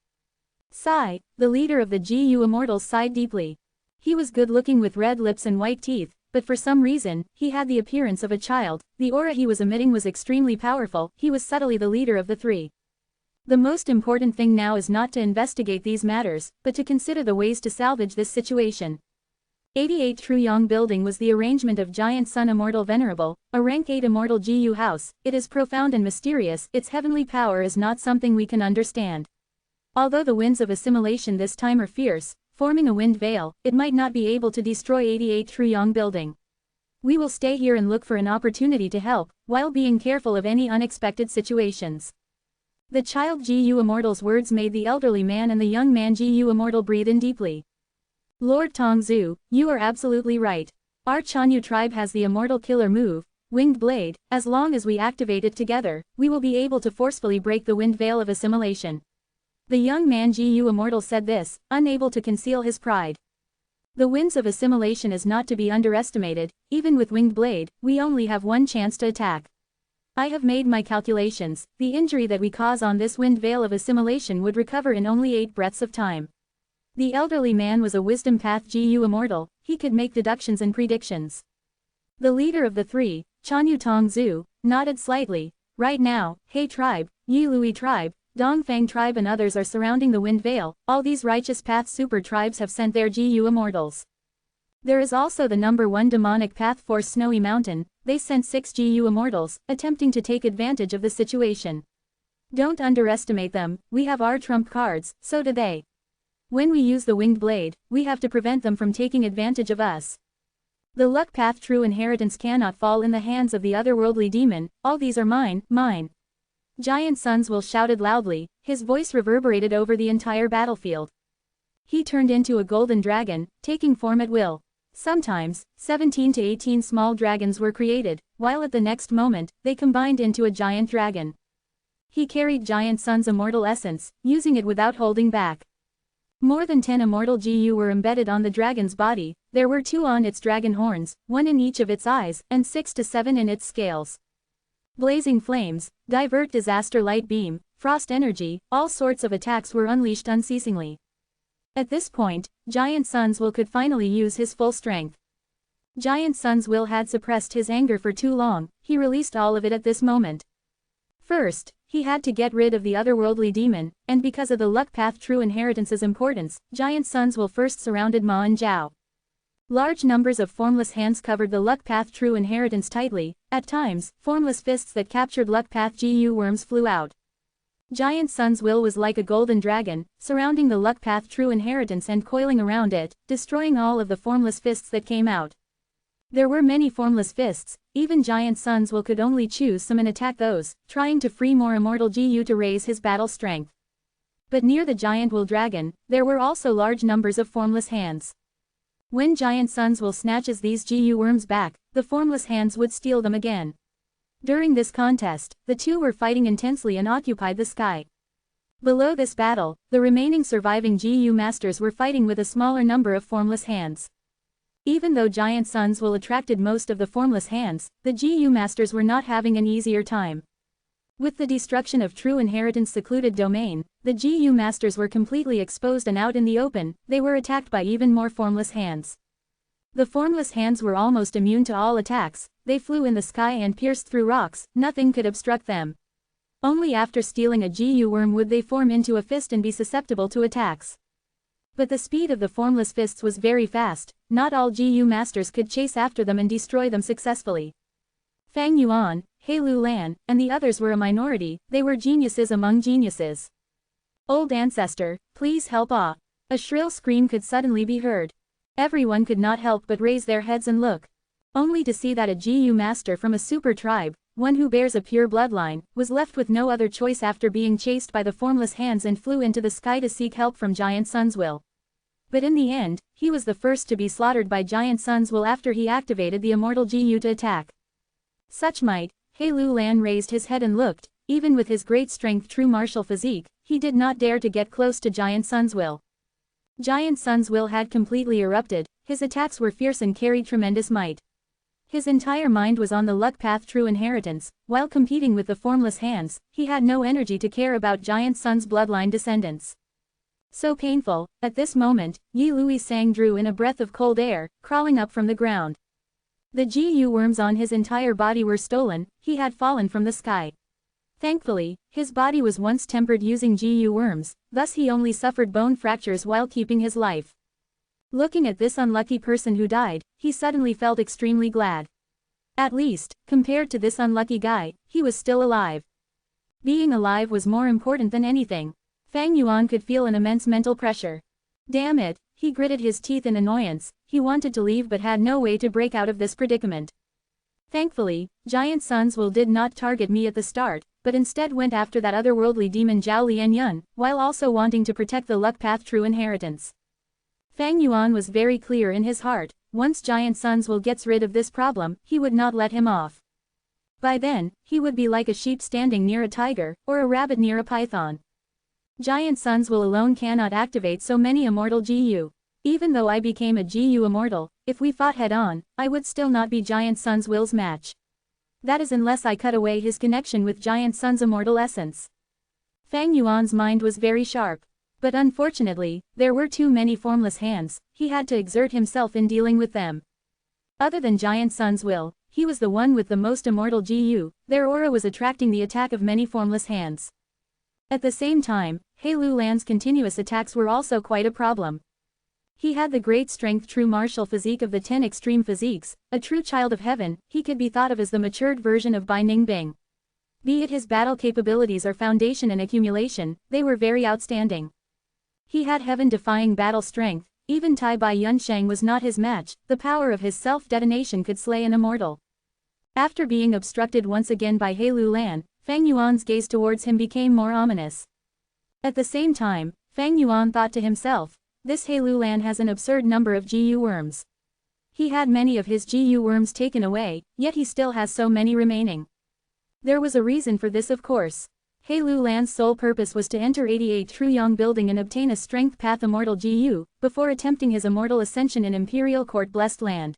Sai, the leader of the GU Immortals, sighed deeply. He was good-looking with red lips and white teeth, but for some reason, he had the appearance of a child. The aura he was emitting was extremely powerful. He was subtly the leader of the 3. The most important thing now is not to investigate these matters, but to consider the ways to salvage this situation. 88 Truyong Building was the arrangement of Giant Sun Immortal Venerable, a rank 8 immortal GU house. It is profound and mysterious. Its heavenly power is not something we can understand. Although the winds of assimilation this time are fierce, forming a wind veil, it might not be able to destroy 88 Truyong Building. We will stay here and look for an opportunity to help, while being careful of any unexpected situations. The child GU Immortal's words made the elderly man and the young man GU Immortal breathe in deeply. Lord Tongzu, you are absolutely right. Our Chanyu tribe has the immortal killer move, Winged Blade. As long as we activate it together, we will be able to forcefully break the wind veil of assimilation. The young man GU Immortal said this, unable to conceal his pride. The winds of assimilation is not to be underestimated. Even with Winged Blade, we only have one chance to attack. I have made my calculations. The injury that we cause on this wind veil of assimilation would recover in only 8 breaths of time. The elderly man was a wisdom path GU immortal, he could make deductions and predictions. The leader of the three, Chanyu Tongzu, nodded slightly. Right now, He tribe, Yi Lui tribe, Dongfang tribe and others are surrounding the Wind Vale. All these righteous path super tribes have sent their GU immortals. There is also the number 1 demonic path force Snowy Mountain, they sent 6 GU immortals, attempting to take advantage of the situation. Don't underestimate them, we have our trump cards, so do they. When we use the winged blade, we have to prevent them from taking advantage of us. The luck path true inheritance cannot fall in the hands of the otherworldly demon, all these are mine, mine. Giant Sunswill shouted loudly, his voice reverberated over the entire battlefield. He turned into a golden dragon, taking form at will. Sometimes, 17 to 18 small dragons were created, while at the next moment, they combined into a giant dragon. He carried Giant Sun's immortal essence, using it without holding back. More than 10 immortal GU were embedded on the dragon's body, there were 2 on its dragon horns, 1 in each of its eyes, and 6 to 7 in its scales. Blazing flames, divert disaster light beam, frost energy, all sorts of attacks were unleashed unceasingly. At this point, Giant Sunswill could finally use his full strength. Giant Sunswill had suppressed his anger for too long, he released all of it at this moment. First, he had to get rid of the otherworldly demon, and because of the luck path true inheritance's importance, Giant Sunswill first surrounded Ma and Zhao. Large numbers of formless hands covered the luck path true inheritance tightly, at times, formless fists that captured luck path GU worms flew out. Giant Sunswill was like a golden dragon, surrounding the luck path true inheritance and coiling around it, destroying all of the formless fists that came out. There were many formless fists, even Giant Sunswill could only choose some and attack those, trying to free more immortal GU to raise his battle strength. But near the giant will dragon, there were also large numbers of formless hands. When Giant Sunswill snatches these GU worms back, the formless hands would steal them again. During this contest, the two were fighting intensely and occupied the sky. Below this battle, the remaining surviving GU masters were fighting with a smaller number of formless hands. Even though Giant Sunswill attracted most of the formless hands, the GU masters were not having an easier time. With the destruction of True Inheritance secluded domain, the GU masters were completely exposed and out in the open, they were attacked by even more formless hands. The formless hands were almost immune to all attacks, they flew in the sky and pierced through rocks, nothing could obstruct them. Only after stealing a GU worm would they form into a fist and be susceptible to attacks. But the speed of the formless fists was very fast, not all GU masters could chase after them and destroy them successfully. Fang Yuan, He Lu Lan, and the others were a minority, they were geniuses among geniuses. Old ancestor, please help Ah! A shrill scream could suddenly be heard. Everyone could not help but raise their heads and look. Only to see that a GU master from a super tribe, one who bears a pure bloodline, was left with no other choice after being chased by the formless hands and flew into the sky to seek help from Giant Sunswill. But in the end, he was the first to be slaughtered by Giant Sunswill after he activated the immortal GU to attack. Such might, He Lu Lan raised his head and looked, even with his great strength true martial physique, he did not dare to get close to Giant Sunswill. Giant Sunswill had completely erupted, his attacks were fierce and carried tremendous might. His entire mind was on the luck path true inheritance, while competing with the formless hands, he had no energy to care about Giant Sun's bloodline descendants. So painful, at this moment, Yi Lui Sang drew in a breath of cold air, crawling up from the ground. The GU worms on his entire body were stolen, he had fallen from the sky. Thankfully, his body was once tempered using GU worms, thus he only suffered bone fractures while keeping his life. Looking at this unlucky person who died, he suddenly felt extremely glad. At least, compared to this unlucky guy, he was still alive. Being alive was more important than anything. Fang Yuan could feel an immense mental pressure. Damn it, he gritted his teeth in annoyance, he wanted to leave but had no way to break out of this predicament. Thankfully, Giant Sunswill did not target me at the start, but instead went after that otherworldly demon Zhao Lianyun, while also wanting to protect the luck path true inheritance. Fang Yuan was very clear in his heart, once Giant Sunswill gets rid of this problem, he would not let him off. By then, he would be like a sheep standing near a tiger, or a rabbit near a python. Giant Sunswill alone cannot activate so many immortal GU. Even though I became a GU immortal, if we fought head-on, I would still not be Giant Sunswill's match. That is unless I cut away his connection with Giant Sun's immortal essence. Fang Yuan's mind was very sharp. But unfortunately, there were too many formless hands, he had to exert himself in dealing with them. Other than Giant Sun's will, he was the one with the most immortal GU, their aura was attracting the attack of many formless hands. At the same time, He Lu Lan's continuous attacks were also quite a problem. He had the great strength true martial physique of the 10 extreme physiques, a true child of heaven, he could be thought of as the matured version of Bai Ningbing. Be it his battle capabilities or foundation and accumulation, they were very outstanding. He had heaven-defying battle strength, even Tai Bai Yunsheng was not his match, the power of his self-detonation could slay an immortal. After being obstructed once again by He Lu Lan, Fang Yuan's gaze towards him became more ominous. At the same time, Fang Yuan thought to himself, this He Lu Lan has an absurd number of GU worms. He had many of his GU worms taken away, yet he still has so many remaining. There was a reason for this, of course. He Lu Lan's sole purpose was to enter 88 Truyong Building and obtain a Strength Path Immortal GU, before attempting his immortal ascension in Imperial Court Blessed Land.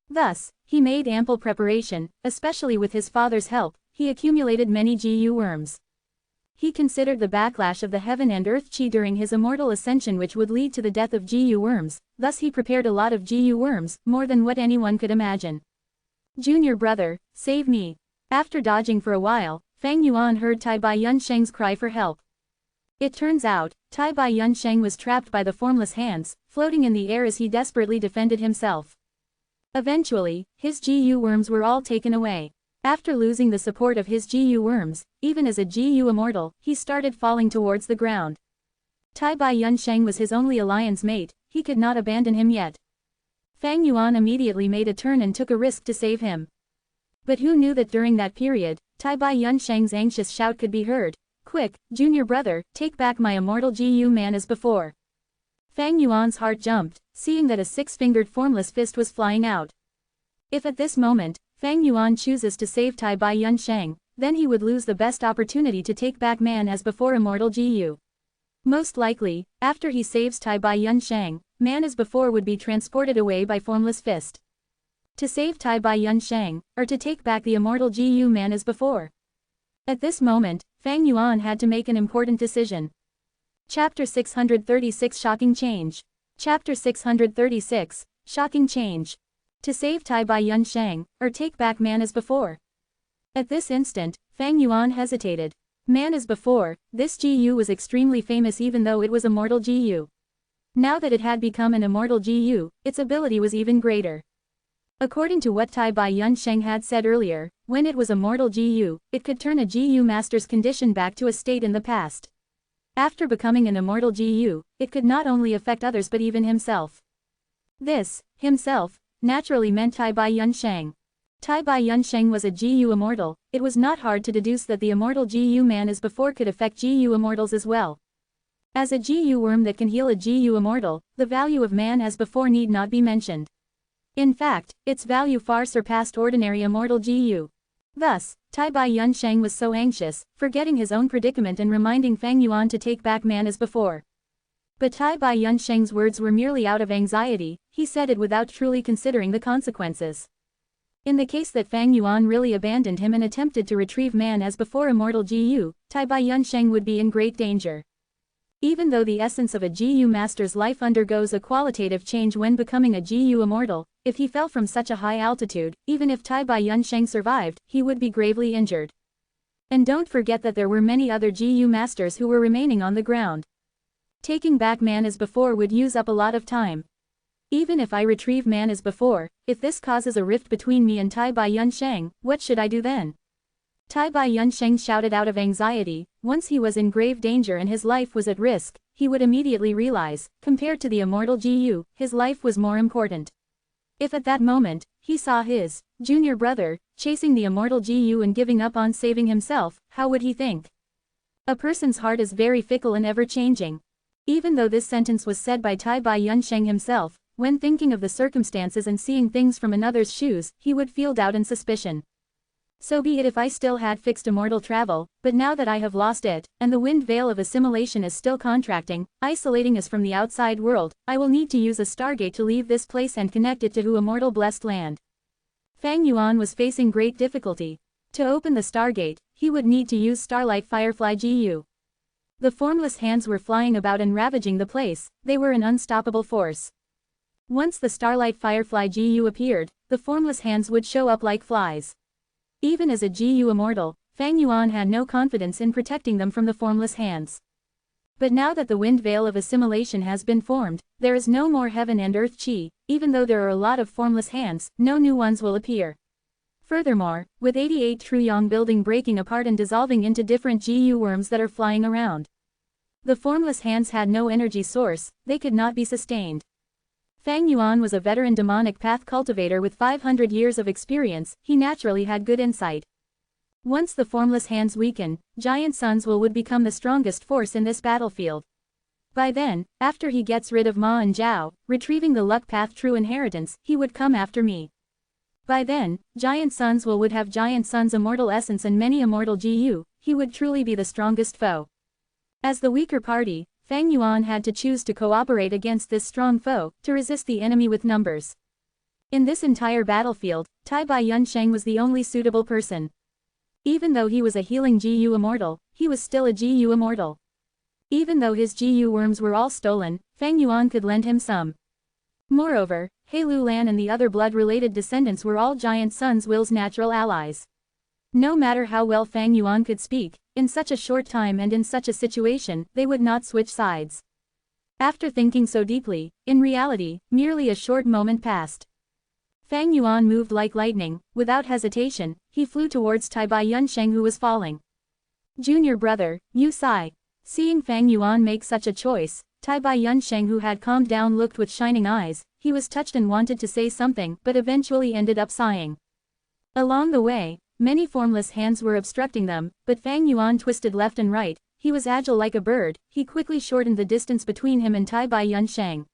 Thus, he made ample preparation, especially with his father's help, he accumulated many GU worms. He considered the backlash of the heaven and earth chi during his immortal ascension which would lead to the death of GU worms, thus he prepared a lot of GU worms, more than what anyone could imagine. Junior brother, save me. After dodging for a while, Fang Yuan heard Tai Bai Yunsheng's cry for help. It turns out, Tai Bai Yunsheng was trapped by the formless hands, floating in the air as he desperately defended himself. Eventually, his GU worms were all taken away. After losing the support of his GU worms, even as a GU immortal, he started falling towards the ground. Tai Bai Yunsheng was his only alliance mate, he could not abandon him yet. Fang Yuan immediately made a turn and took a risk to save him. But who knew that during that period, Tai Bai Yunsheng's anxious shout could be heard, "Quick, junior brother, take back my immortal GU man as before." Fang Yuan's heart jumped, seeing that a six-fingered formless fist was flying out. If at this moment, Fang Yuan chooses to save Tai Bai Yunsheng, then he would lose the best opportunity to take back man as before immortal GU. Most likely, after he saves Tai Bai Yunsheng, man as before would be transported away by formless fist. To save Tai Bai Yunsheng, or to take back the immortal GU man as before. At this moment, Fang Yuan had to make an important decision. Chapter 636 Shocking Change. Chapter 636, Shocking Change. To save Tai Bai Yunsheng, or take back man as before. At this instant, Fang Yuan hesitated. Man as before, this GU was extremely famous even though it was immortal GU. Now that it had become an immortal GU, its ability was even greater. According to what Tai Bai Yunsheng had said earlier, when it was a mortal GU, it could turn a GU master's condition back to a state in the past. After becoming an immortal GU, it could not only affect others but even himself. This, himself, naturally meant Tai Bai Yunsheng. Tai Bai Yunsheng was a GU immortal, it was not hard to deduce that the immortal GU man as before could affect GU immortals as well. As a GU worm that can heal a GU immortal, the value of man as before need not be mentioned. In fact, its value far surpassed ordinary immortal GU. Thus, Tai Bai Yunsheng was so anxious, forgetting his own predicament and reminding Fang Yuan to take back man as before. But Tai Bai Yunsheng's words were merely out of anxiety, he said it without truly considering the consequences. In the case that Fang Yuan really abandoned him and attempted to retrieve man as before immortal GU, Tai Bai Yunsheng would be in great danger. Even though the essence of a GU master's life undergoes a qualitative change when becoming a GU immortal, if he fell from such a high altitude, even if Tai Bai Yunsheng survived, he would be gravely injured. And don't forget that there were many other GU masters who were remaining on the ground. Taking back man as before would use up a lot of time. Even if I retrieve man as before, if this causes a rift between me and Tai Bai Yunsheng, what should I do then? Tai Bai Yunsheng shouted out of anxiety. Once he was in grave danger and his life was at risk, he would immediately realize, compared to the immortal GU, his life was more important. If at that moment, he saw his junior brother chasing the immortal GU and giving up on saving himself, how would he think? A person's heart is very fickle and ever-changing. Even though this sentence was said by Tai Bai Yunsheng himself, when thinking of the circumstances and seeing things from another's shoes, he would feel doubt and suspicion. So be it if I still had fixed immortal travel, but now that I have lost it, and the wind veil of assimilation is still contracting, isolating us from the outside world, I will need to use a stargate to leave this place and connect it to immortal blessed land. Fang Yuan was facing great difficulty. To open the stargate, he would need to use Starlight Firefly GU. The formless hands were flying about and ravaging the place, they were an unstoppable force. Once the starlight firefly GU appeared, the formless hands would show up like flies. Even as a GU immortal, Fang Yuan had no confidence in protecting them from the formless hands. But now that the wind veil of assimilation has been formed, there is no more heaven and earth chi, even though there are a lot of formless hands, no new ones will appear. Furthermore, with 88 True Yang building breaking apart and dissolving into different GU worms that are flying around. The formless hands had no energy source, they could not be sustained. Fang Yuan was a veteran demonic path cultivator with 500 years of experience, he naturally had good insight. Once the formless hands weaken, Giant Sun's will would become the strongest force in this battlefield. By then, after he gets rid of Ma and Zhao, retrieving the luck path true inheritance, he would come after me. By then, Giant Sun's will would have Giant Sun's immortal essence and many immortal GU, he would truly be the strongest foe. As the weaker party, Fang Yuan had to choose to cooperate against this strong foe, to resist the enemy with numbers. In this entire battlefield, Tai Bai Yunsheng was the only suitable person. Even though he was a healing GU immortal, he was still a GU immortal. Even though his GU worms were all stolen, Fang Yuan could lend him some. Moreover, He Lu Lan and the other blood-related descendants were all Giant Sun's will's natural allies. No matter how well Fang Yuan could speak, in such a short time and in such a situation, they would not switch sides. After thinking so deeply, in reality, merely a short moment passed. Fang Yuan moved like lightning, without hesitation, he flew towards Tai Bai Yunsheng who was falling. Junior brother, Yu Sai. Seeing Fang Yuan make such a choice, Tai Bai Yunsheng who had calmed down looked with shining eyes, he was touched and wanted to say something but eventually ended up sighing. Along the way, many formless hands were obstructing them, but Fang Yuan twisted left and right, he was agile like a bird, he quickly shortened the distance between him and Tai Bai Yunsheng.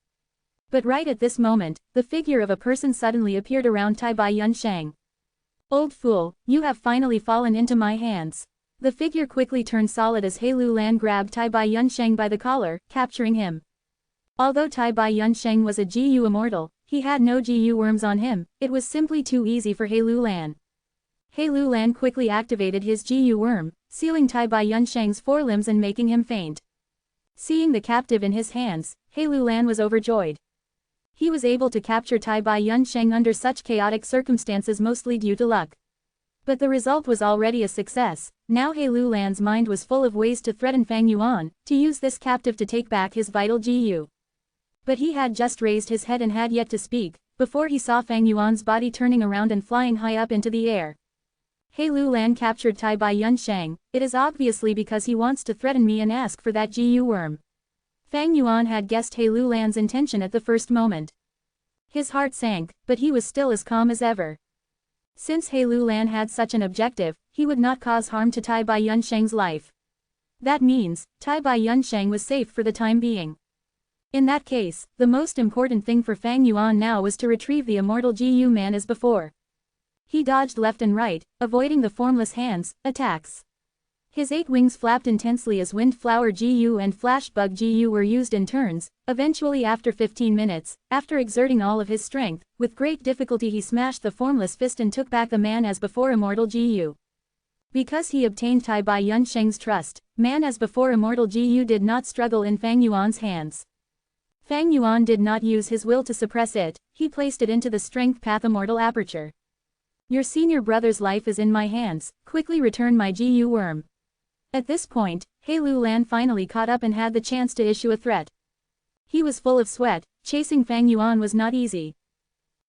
But right at this moment, the figure of a person suddenly appeared around Tai Bai Yunsheng. Old fool, you have finally fallen into my hands. The figure quickly turned solid as He Lu Lan grabbed Tai Bai Yunsheng by the collar, capturing him. Although Tai Bai Yunsheng was a GU immortal, he had no GU worms on him, it was simply too easy for He Lu Lan. He Lu Lan quickly activated his GU worm, sealing Tai Bai Yunsheng's forelimbs and making him faint. Seeing the captive in his hands, He Lu Lan was overjoyed. He was able to capture Tai Bai Yunsheng under such chaotic circumstances mostly due to luck. But the result was already a success, now He Lu Lan's mind was full of ways to threaten Fang Yuan, to use this captive to take back his vital GU. But he had just raised his head and had yet to speak, before he saw Fang Yuan's body turning around and flying high up into the air. He Lu Lan captured Tai Bai Yunsheng, it is obviously because he wants to threaten me and ask for that GU worm. Fang Yuan had guessed He Lu Lan's intention at the first moment. His heart sank, but he was still as calm as ever. Since He Lu Lan had such an objective, he would not cause harm to Tai Bai Yunsheng's life. That means, Tai Bai Yunsheng was safe for the time being. In that case, the most important thing for Fang Yuan now was to retrieve the immortal GU man as before. He dodged left and right, avoiding the formless hands' attacks. His 8 wings flapped intensely as Windflower GU and Flashbug GU were used in turns. Eventually after 15 minutes, after exerting all of his strength, with great difficulty he smashed the formless fist and took back the man as before immortal GU. Because he obtained Tai Bai Yunsheng's trust, man as before immortal GU did not struggle in Fang Yuan's hands. Fang Yuan did not use his will to suppress it, he placed it into the strength path immortal aperture. Your senior brother's life is in my hands, quickly return my GU worm. At this point, He Lu Lan finally caught up and had the chance to issue a threat. He was full of sweat, chasing Fang Yuan was not easy.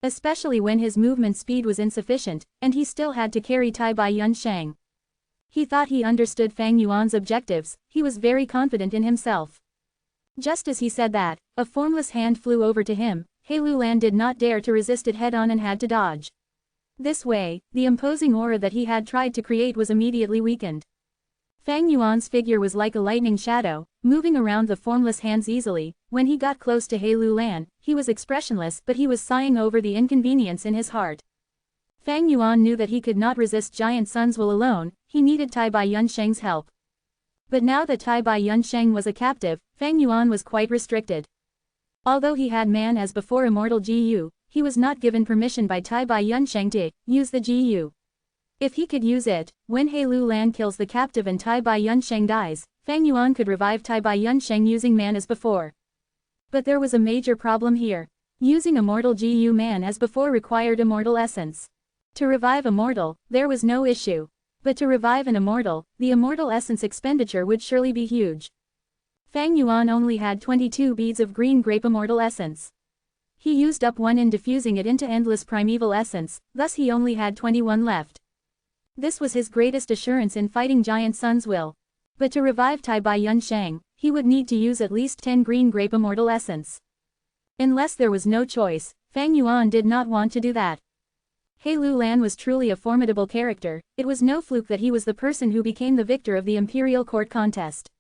Especially when his movement speed was insufficient, and he still had to carry Tai Bai Yunsheng. He thought he understood Fang Yuan's objectives, he was very confident in himself. Just as he said that, a formless hand flew over to him, He Lu Lan did not dare to resist it head-on and had to dodge. This way, the imposing aura that he had tried to create was immediately weakened. Fang Yuan's figure was like a lightning shadow, moving around the formless hands easily. When he got close to He Lu Lan, he was expressionless but he was sighing over the inconvenience in his heart. Fang Yuan knew that he could not resist Giant Sun's will alone, he needed Tai Bai Yunsheng's help. But now that Tai Bai Yunsheng was a captive, Fang Yuan was quite restricted. Although he had man as before immortal GU, he was not given permission by Tai Bai Yunsheng to use the GU. If he could use it, when He Lu Lan kills the captive and Tai Bai Yunsheng dies, Fang Yuan could revive Tai Bai Yunsheng using man as before. But there was a major problem here. Using Immortal Gu man as before required Immortal essence. To revive Immortal, there was no issue. But to revive an Immortal, the Immortal essence expenditure would surely be huge. Fang Yuan only had 22 beads of green grape Immortal essence. He used up one in diffusing it into endless primeval essence, thus he only had 21 left. This was his greatest assurance in fighting Giant Sun's will. But to revive Tai Bai Yunsheng, he would need to use at least 10 green grape Immortal essence. Unless there was no choice, Fang Yuan did not want to do that. He Lu Lan was truly a formidable character, it was no fluke that he was the person who became the victor of the Imperial Court contest.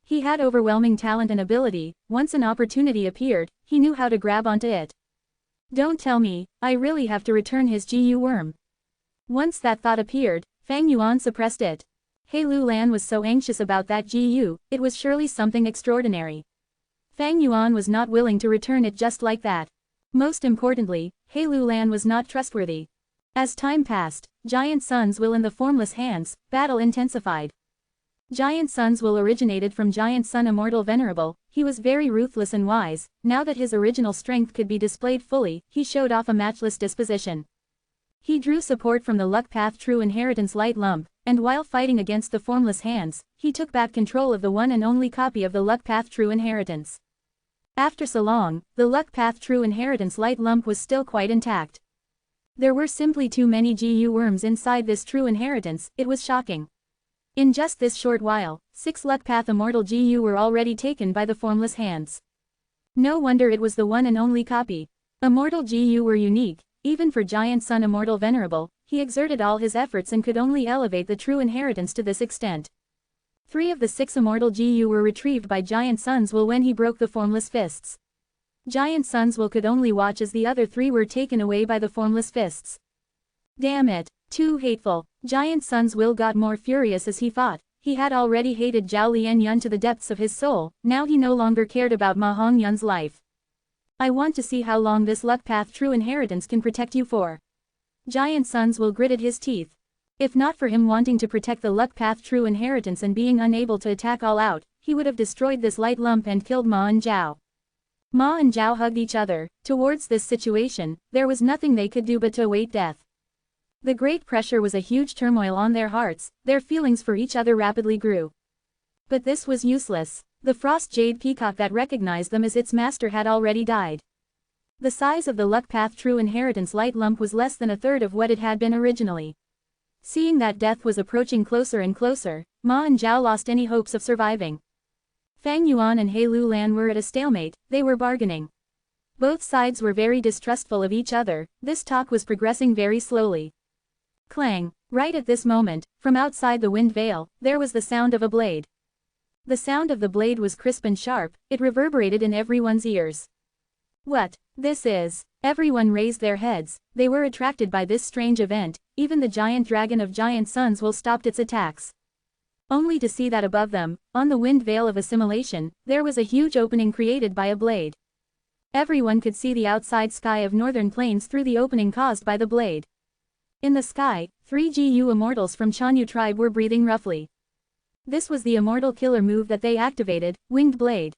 He had overwhelming talent and ability, once an opportunity appeared, he knew how to grab onto it. Don't tell me, I really have to return his Gu worm. Once that thought appeared, Fang Yuan suppressed it. He Lu Lan was so anxious about that Gu, it was surely something extraordinary. Fang Yuan was not willing to return it just like that. Most importantly, He Lu Lan was not trustworthy. As time passed, Giant Sun's will in the formless hands, battle intensified. Giant Sun's will originated from Giant Sun Immortal Venerable, he was very ruthless and wise, now that his original strength could be displayed fully, he showed off a matchless disposition. He drew support from the Luck Path True Inheritance Light Lump, and while fighting against the formless hands, he took back control of the one and only copy of the Luck Path True Inheritance. After so long, the Luck Path True Inheritance Light Lump was still quite intact. There were simply too many Gu worms inside this true inheritance, it was shocking. In just this short while, 6 Luck Path Immortal Gu were already taken by the formless hands. No wonder it was the one and only copy. Immortal Gu were unique, even for Giant Sun Immortal Venerable, he exerted all his efforts and could only elevate the true inheritance to this extent. 3 of the 6 Immortal Gu were retrieved by Giant Sun's will when he broke the formless fists. Giant Sun's will could only watch as the other 3 were taken away by the formless fists. Damn it, too hateful. Giant Sun's will got more furious as he fought. He had already hated Zhao Lianyun to the depths of his soul, now he no longer cared about Ma Hongyun's life. I want to see how long this Luck Path True Inheritance can protect you for. Giant Sun's will gritted his teeth. If not for him wanting to protect the Luck Path True Inheritance and being unable to attack all out, he would have destroyed this light lump and killed Ma and Zhao. Ma and Zhao hugged each other. Towards this situation, there was nothing they could do but to await death. The great pressure was a huge turmoil on their hearts, their feelings for each other rapidly grew. But this was useless. The frost jade peacock that recognized them as its master had already died. The size of the Luck Path True Inheritance light lump was less than a third of what it had been originally. Seeing that death was approaching closer and closer, Ma and Zhao lost any hopes of surviving. Fang Yuan and He Lu Lan were at a stalemate, they were bargaining. Both sides were very distrustful of each other, this talk was progressing very slowly. Clang! Right at this moment, from outside the wind veil, there was the sound of a blade. The sound of the blade was crisp and sharp, it reverberated in everyone's ears. What? This is? Everyone raised their heads, they were attracted by this strange event, even the giant dragon of Giant Sun's will stopped its attacks. Only to see that above them, on the wind veil of assimilation, there was a huge opening created by a blade. Everyone could see the outside sky of northern plains through the opening caused by the blade. In the sky, 3 Gu immortals from Chanyu tribe were breathing roughly. This was the immortal killer move that they activated, Winged Blade.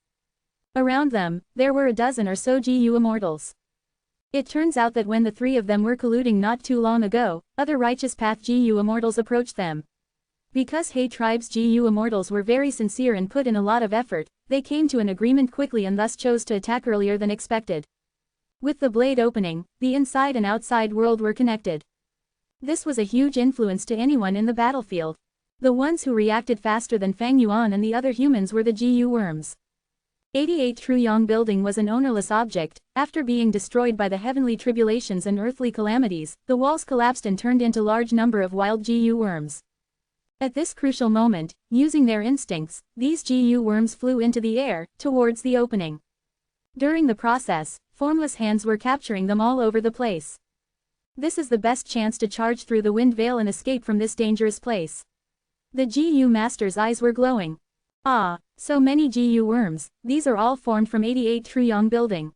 Around them, there were a dozen or so Gu immortals. It turns out that when the 3 of them were colluding not too long ago, other Righteous Path Gu immortals approached them. Because He tribe's Gu immortals were very sincere and put in a lot of effort, they came to an agreement quickly and thus chose to attack earlier than expected. With the blade opening, the inside and outside world were connected. This was a huge influence to anyone in the battlefield. The ones who reacted faster than Fang Yuan and the other humans were the Gu worms. 88 Truyong building was an ownerless object. After being destroyed by the heavenly tribulations and earthly calamities, the walls collapsed and turned into large number of wild Gu worms. At this crucial moment, using their instincts, these Gu worms flew into the air, towards the opening. During the process, formless hands were capturing them all over the place. This is the best chance to charge through the wind veil and escape from this dangerous place. The Gu master's eyes were glowing. Ah, so many Gu worms, these are all formed from 88 Truyong building.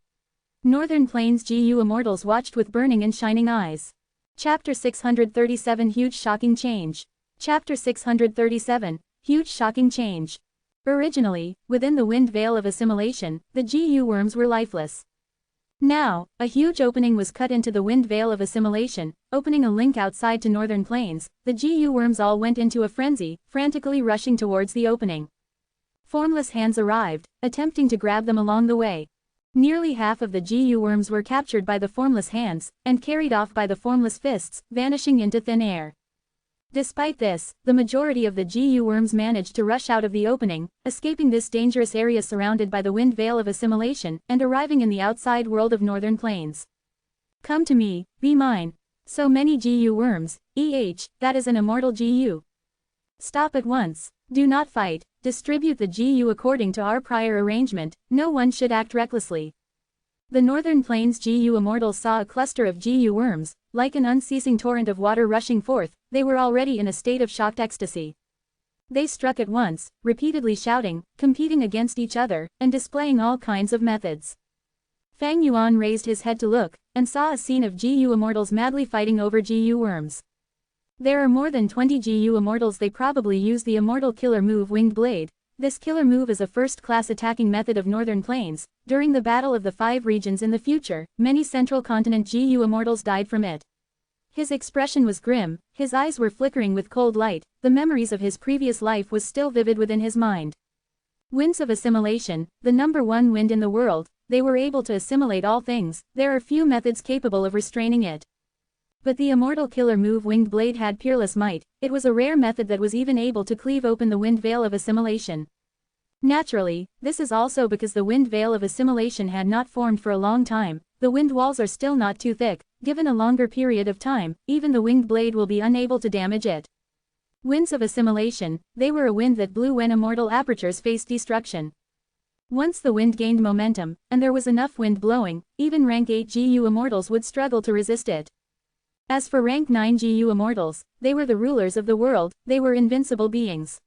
Northern Plains Gu immortals watched with burning and shining eyes. Chapter 637 Huge Shocking Change. Chapter 637, Huge Shocking Change. Originally, within the wind veil of assimilation, the GU worms were lifeless. Now, a huge opening was cut into the wind veil of assimilation, opening a link outside to northern plains. The GU worms all went into a frenzy, frantically rushing towards the opening. Formless hands arrived, attempting to grab them along the way. Nearly half of the GU worms were captured by the formless hands, and carried off by the formless fists, vanishing into thin air. Despite this, the majority of the GU worms managed to rush out of the opening, escaping this dangerous area surrounded by the wind veil of assimilation, and arriving in the outside world of northern plains. Come to me, be mine. So many GU worms, that is an immortal GU. Stop at once. Do not fight, distribute the GU according to our prior arrangement, no one should act recklessly. The northern plains GU immortals saw a cluster of GU worms, like an unceasing torrent of water rushing forth. They were already in a state of shocked ecstasy. They struck at once, repeatedly shouting, competing against each other, and displaying all kinds of methods. Fang Yuan raised his head to look, and saw a scene of GU immortals madly fighting over GU worms. There are more than 20 GU immortals. They probably use the immortal killer move Winged Blade. This killer move is a first-class attacking method of northern plains. During the Battle of the Five Regions in the future, many central continent GU immortals died from it. His expression was grim, his eyes were flickering with cold light, the memories of his previous life was still vivid within his mind. Winds of assimilation, the number one wind in the world, they were able to assimilate all things. There are few methods capable of restraining it. But the immortal killer move Winged Blade had peerless might. It was a rare method that was even able to cleave open the wind veil of assimilation. Naturally, this is also because the wind veil of assimilation had not formed for a long time. The wind walls are still not too thick. Given a longer period of time, even the winged blade will be unable to damage it. Winds of assimilation, they were a wind that blew when immortal apertures faced destruction. Once the wind gained momentum, and there was enough wind blowing, even rank 8 GU immortals would struggle to resist it. As for rank 9 GU immortals, they were the rulers of the world, they were invincible beings.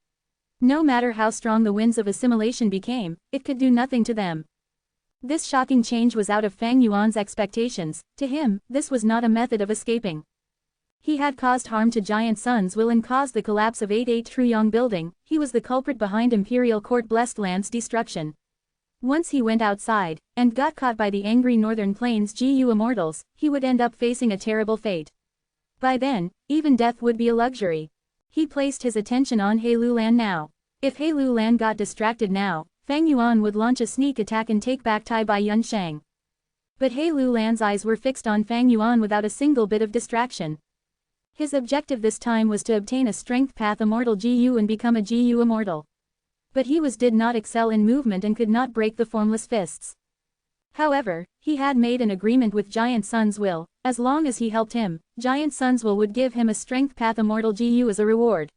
No matter how strong the winds of assimilation became, it could do nothing to them. This shocking change was out of Fang Yuan's expectations. To him, this was not a method of escaping. He had caused harm to Giant Sun's will and caused the collapse of 88 Truyong building. He was the culprit behind Imperial Court Blessed Land's destruction. Once he went outside, and got caught by the angry Northern Plains GU immortals, he would end up facing a terrible fate. By then, even death would be a luxury. He placed his attention on Heilulan now. If Heilulan got distracted now, Fang Yuan would launch a sneak attack and take back Tai Bai Yunsheng. But Heilulan's eyes were fixed on Fang Yuan without a single bit of distraction. His objective this time was to obtain a Strength Path Immortal GU and become a GU Immortal. But he did not excel in movement and could not break the formless fists. However, he had made an agreement with Giant Sun's will. As long as he helped him, Giant Sun's will would give him a Strength Path Immortal GU as a reward.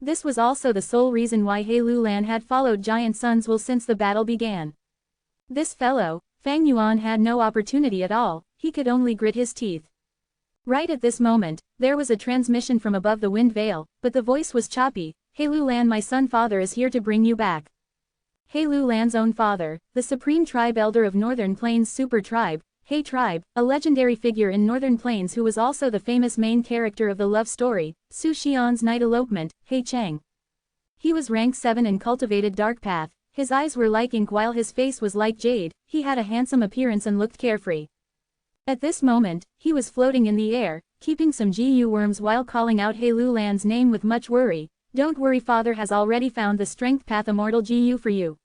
This was also the sole reason why Heilulan had followed Giant Sun's will since the battle began. This fellow, Fang Yuan, had no opportunity at all. He could only grit his teeth. Right at this moment, there was a transmission from above the wind veil, but the voice was choppy. Heilulan, my son, father is here to bring you back. Heilulan's own father, the supreme tribe elder of Northern Plains Super Tribe, Hei Tribe, a legendary figure in Northern Plains who was also the famous main character of the love story, Su Xian's Night Elopement, Hei Cheng. He was rank 7 and cultivated Dark Path. His eyes were like ink while his face was like jade. He had a handsome appearance and looked carefree. At this moment, he was floating in the air, keeping some GU worms while calling out Heilulan's name with much worry. Don't worry, father has already found the Strength Path Immortal GU for you.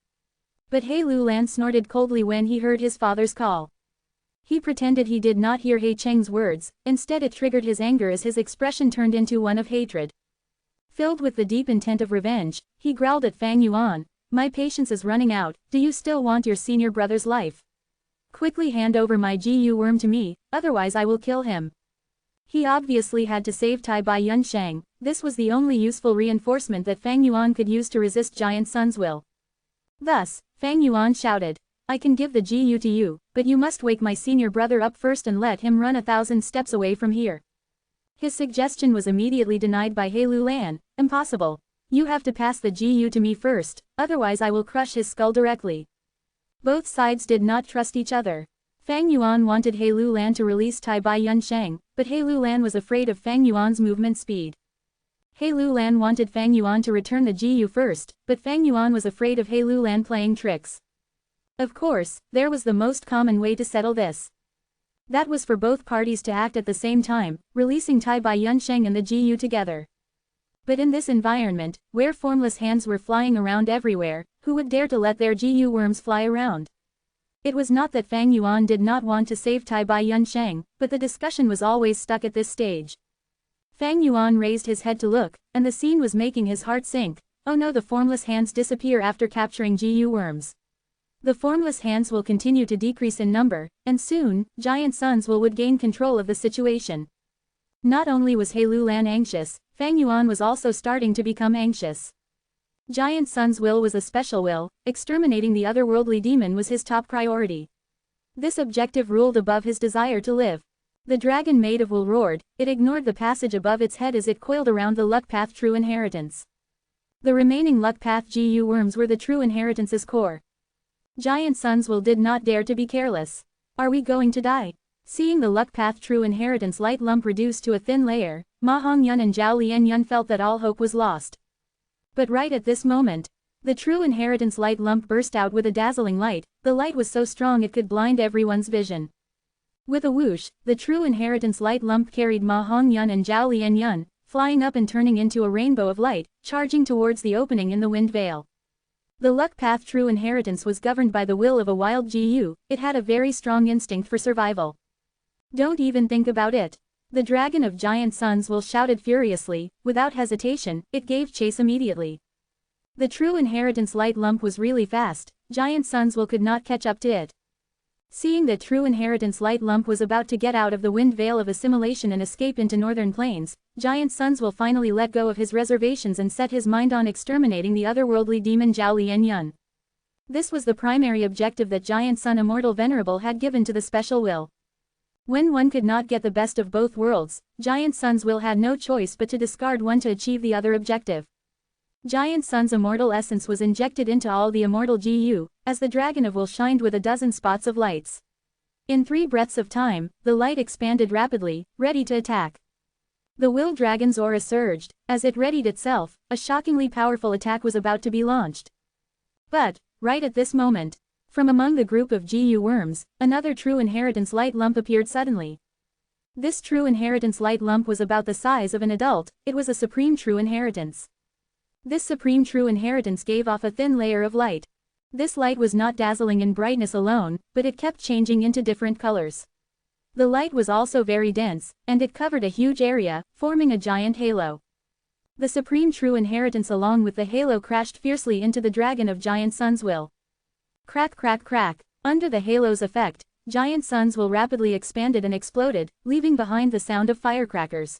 But Heilulan snorted coldly when he heard his father's call. He pretended he did not hear Hei Cheng's words, instead it triggered his anger as his expression turned into one of hatred. Filled with the deep intent of revenge, he growled at Fang Yuan, my patience is running out, do you still want your senior brother's life? Quickly hand over my GU worm to me, otherwise I will kill him. He obviously had to save Tai Bai Yunsheng. This was the only useful reinforcement that Fang Yuan could use to resist Giant Sun's will. Thus, Fang Yuan shouted, I can give the GU to you, but you must wake my senior brother up first and let him run 1,000 steps away from here. His suggestion was immediately denied by Heilulan. Impossible. You have to pass the GU to me first, otherwise I will crush his skull directly. Both sides did not trust each other. Fang Yuan wanted Heilulan to release Tai Bai Yunsheng, but Heilulan was afraid of Fang Yuan's movement speed. He Lulan wanted Fang Yuan to return the Ji Yu first, but Fang Yuan was afraid of He Lulan playing tricks. Of course, there was the most common way to settle this. That was for both parties to act at the same time, releasing Tai Bai Yunsheng and the Ji Yu together. But in this environment, where formless hands were flying around everywhere, who would dare to let their Ji Yu worms fly around? It was not that Fang Yuan did not want to save Tai Bai Yunsheng, but the discussion was always stuck at this stage. Fang Yuan raised his head to look, and the scene was making his heart sink. Oh no, the formless hands disappear after capturing Ji Yu worms. The formless hands will continue to decrease in number, and soon, Giant Sons would gain control of the situation. Not only was He Lulan anxious, Fang Yuan was also starting to become anxious. Giant Sun's will was a special will, exterminating the otherworldly demon was his top priority. This objective ruled above his desire to live. The dragon made of wool roared, it ignored the passage above its head as it coiled around the luck path true inheritance. The remaining luck path Ji Yu worms were the true inheritance's core. Giant Sun's will did not dare to be careless. Are we going to die? Seeing the luck path true inheritance light lump reduced to a thin layer, Ma Hongyun and Zhao Lianyun felt that all hope was lost. But right at this moment, the true inheritance light lump burst out with a dazzling light. The light was so strong it could blind everyone's vision. With a whoosh, the true inheritance light lump carried Ma Hongyun and Zhao Lianyun, flying up and turning into a rainbow of light, charging towards the opening in the wind veil. The luck path true inheritance was governed by the will of a wild Ji Yu, it had a very strong instinct for survival. Don't even think about it. The dragon of Giant Sons will shouted furiously, without hesitation, it gave chase immediately. The true inheritance light lump was really fast, Giant Sons will could not catch up to it. Seeing that true inheritance light lump was about to get out of the wind veil of assimilation and escape into northern plains, Giant Sons will finally let go of his reservations and set his mind on exterminating the otherworldly demon Zhao Lianyun. This was the primary objective that Giant Sun Immortal Venerable had given to the special will. When one could not get the best of both worlds, Giant Sun's will had no choice but to discard one to achieve the other objective. Giant Sun's immortal essence was injected into all the immortal Ji Yu, as the dragon of will shined with a dozen spots of lights. In 3 breaths of time, the light expanded rapidly, ready to attack. The will dragon's aura surged, as it readied itself, a shockingly powerful attack was about to be launched. But, right at this moment, from among the group of Ji Yu worms, another true inheritance light lump appeared suddenly. This true inheritance light lump was about the size of an adult, it was a supreme true inheritance. This supreme true inheritance gave off a thin layer of light. This light was not dazzling in brightness alone, but it kept changing into different colors. The light was also very dense, and it covered a huge area, forming a giant halo. The supreme true inheritance along with the halo crashed fiercely into the dragon of Giant Sun's will. Crack crack crack. Under the halo's effect, Giant Sun's will rapidly expanded and exploded, leaving behind the sound of firecrackers.